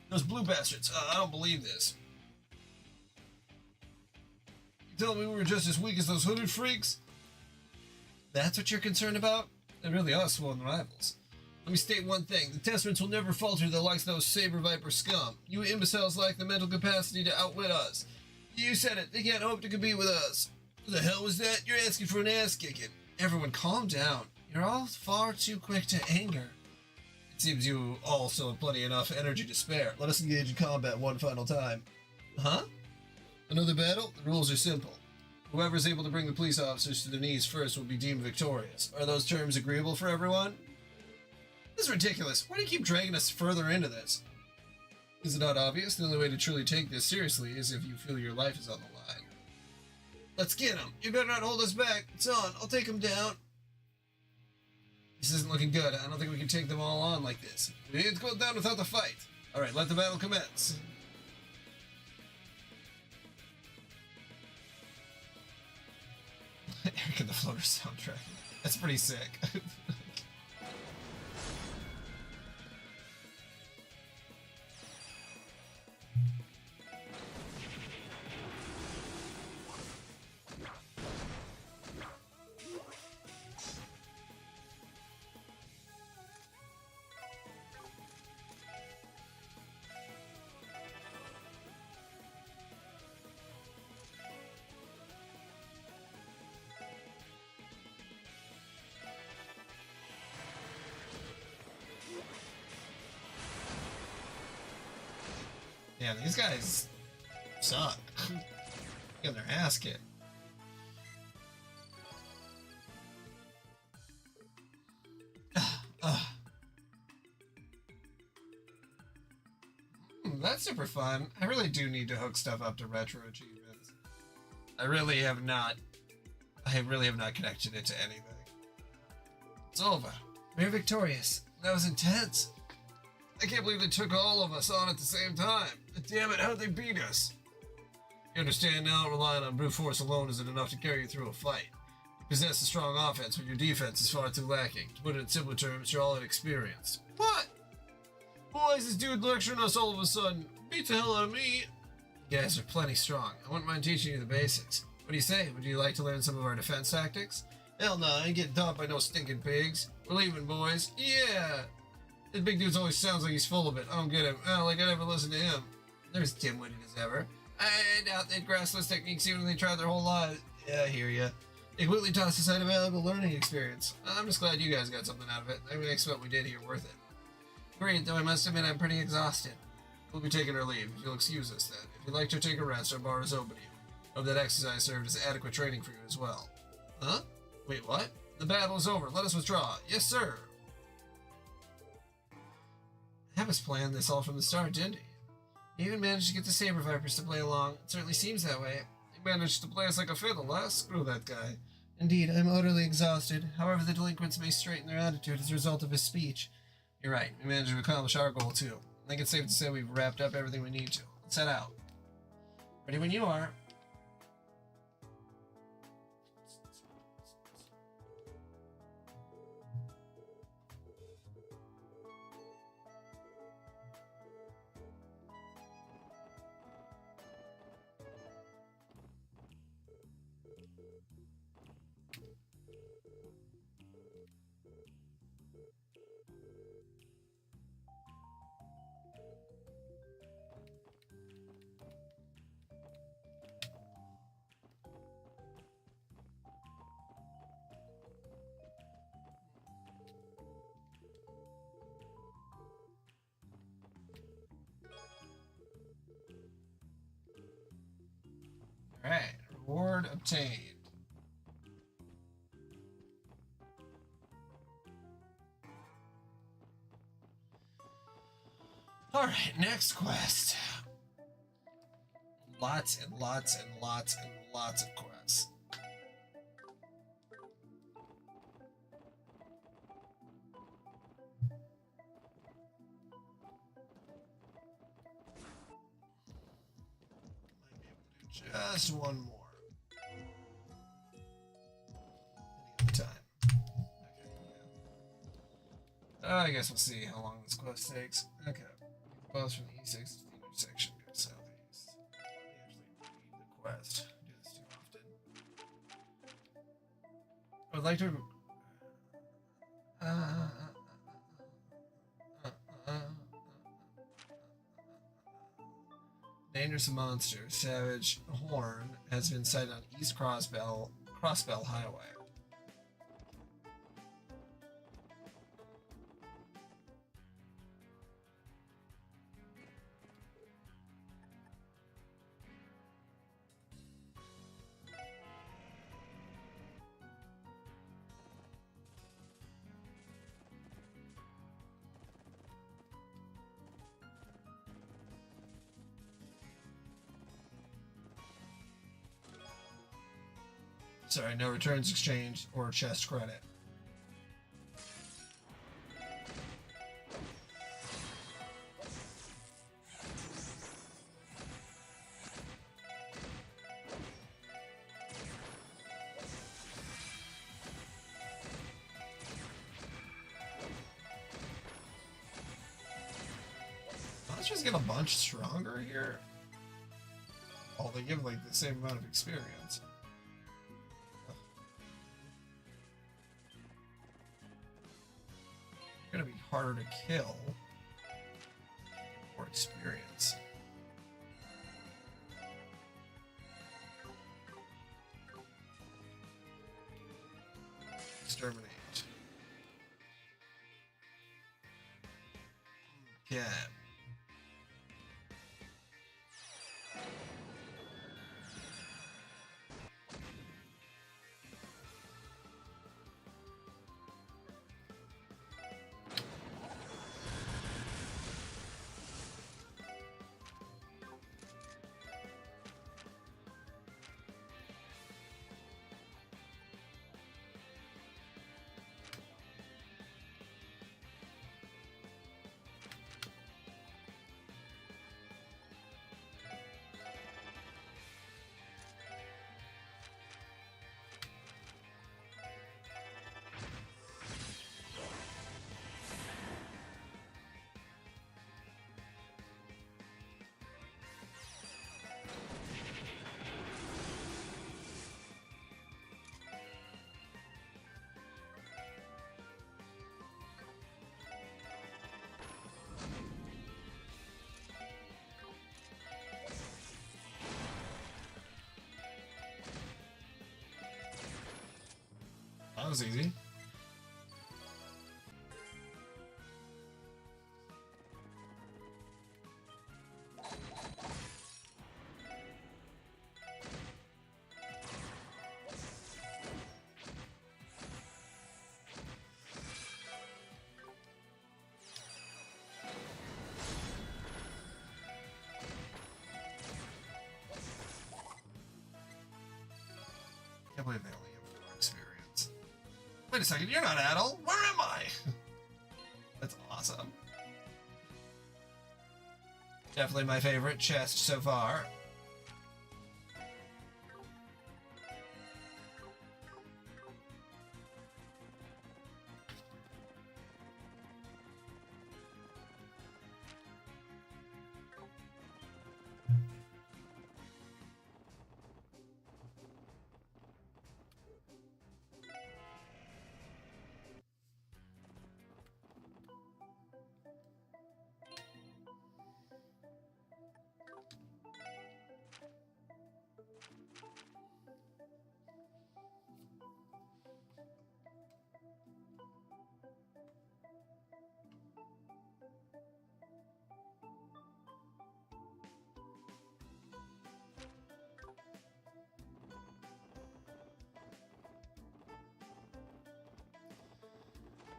Those blue bastards. I don't believe this. You telling me we were just as weak as those hooded freaks? That's what you're concerned about? They really are sworn rivals. Let me state one thing. The Testaments will never falter to the likes of those Saber Viper scum. You imbeciles lack the mental capacity to outwit us. You said it. They can't hope to compete with us. Who the hell was that? You're asking for an ass kicking. Everyone calm down. You're all far too quick to anger. It seems you all still have plenty enough energy to spare. Let us engage in combat one final time. Huh? Another battle? The rules are simple. Whoever is able to bring the police officers to their knees first will be deemed victorious. Are those terms agreeable for everyone? This is ridiculous. Why do you keep dragging us further into this? Is it not obvious? The only way to truly take this seriously is if you feel your life is on the line. Let's get him. You better not hold us back. It's on. I'll take him down. This isn't looking good. I don't think we can take them all on like this. We need to go down without the fight. Alright, let the battle commence. Eric and the Floater soundtrack. That's pretty sick. Yeah, these guys suck. Getting their ass kicked. That's super fun. I really do need to hook stuff up to retro achievements. I really have not connected it to anything. It's over. We're victorious. That was intense. I can't believe they took all of us on at the same time. Damn it, how'd they beat us? You understand now, relying on brute force alone isn't enough to carry you through a fight. You possess a strong offense, but your defense is far too lacking. To put it in simpler terms, you're all inexperienced. What? Why is this dude lecturing us all of a sudden? Beat the hell out of me. You guys are plenty strong. I wouldn't mind teaching you the basics. What do you say? Would you like to learn some of our defense tactics? Hell no, I ain't getting taught by no stinking pigs. We're leaving, boys. Yeah! This big dude always sounds like he's full of it. I don't get him. Oh, like I never listened to him. They're as dim-witted as ever. I doubt they'd grasp those techniques even if they tried their whole lives. Yeah, I hear ya. They completely tossed aside a valuable learning experience. I'm just glad you guys got something out of it. That makes what we did here worth it. Great, though I must admit I'm pretty exhausted. We'll be taking our leave, if you'll excuse us then. If you'd like to take a rest, our bar is open to you. Hope that exercise served as adequate training for you as well. Huh? Wait, what? The battle is over. Let us withdraw. Yes, sir. Havis planned this all from the start, didn't he? He even managed to get the Saber Vipers to play along. It certainly seems that way. He managed to play us like a fiddle, huh? Screw that guy. Indeed, I'm utterly exhausted. However, the delinquents may straighten their attitude as a result of his speech. You're right. We managed to accomplish our goal too. I think it's safe to say we've wrapped up everything we need to. Let's head out. Ready when you are. Alright, reward obtained. Alright, next quest. Lots and lots and lots and lots of quests. Just one more. Any other time. Okay. I guess we'll see how long this quest takes. Okay. The boss from the E6 intersection goes southeast. I actually read the quest. I do this too often. I would like to. Dangerous monster, Savage Horn, has been sighted on East Crossbell Highway. Sorry, no returns exchanged or chest credit. Let's just get a bunch stronger here. Oh, they give like the same amount of experience. Gonna be harder to kill. More experience. Exterminate. Okay. That was easy. Can't believe they only give 4 experience. Wait a second, you're not Adel. Where am I? That's awesome. Definitely my favorite chest so far.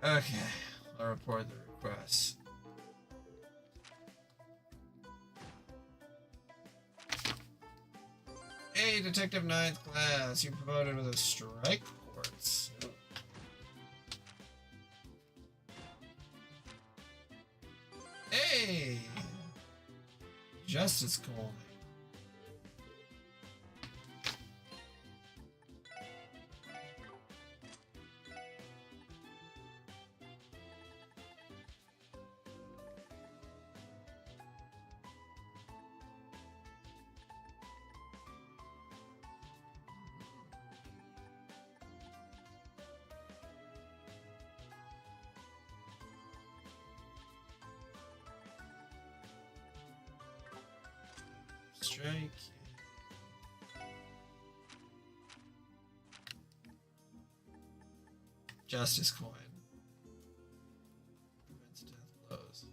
Okay, I'll report the request. Hey, Detective 9th Class, you're promoted with a strike force. Hey! Justice Colby. Strike. Justice coin. Prevents death blows.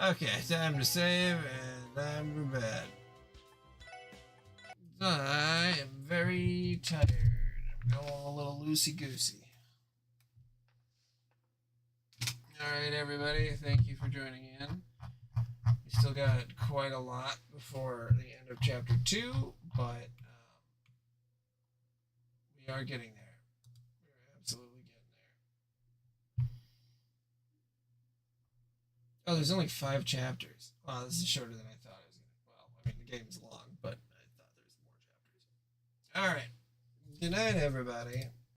Okay, time to save and time for bed. I am very tired. I'm going a little loosey-goosey. Alright, everybody. Thank you for joining in. We still got quite a lot before the end of Chapter 2, but we are getting there. We're absolutely getting there. Oh, there's only 5 chapters. Wow, this is shorter than I thought it was going to. Well, I mean, the game's long, but I thought there was more chapters. All right. Good night, everybody.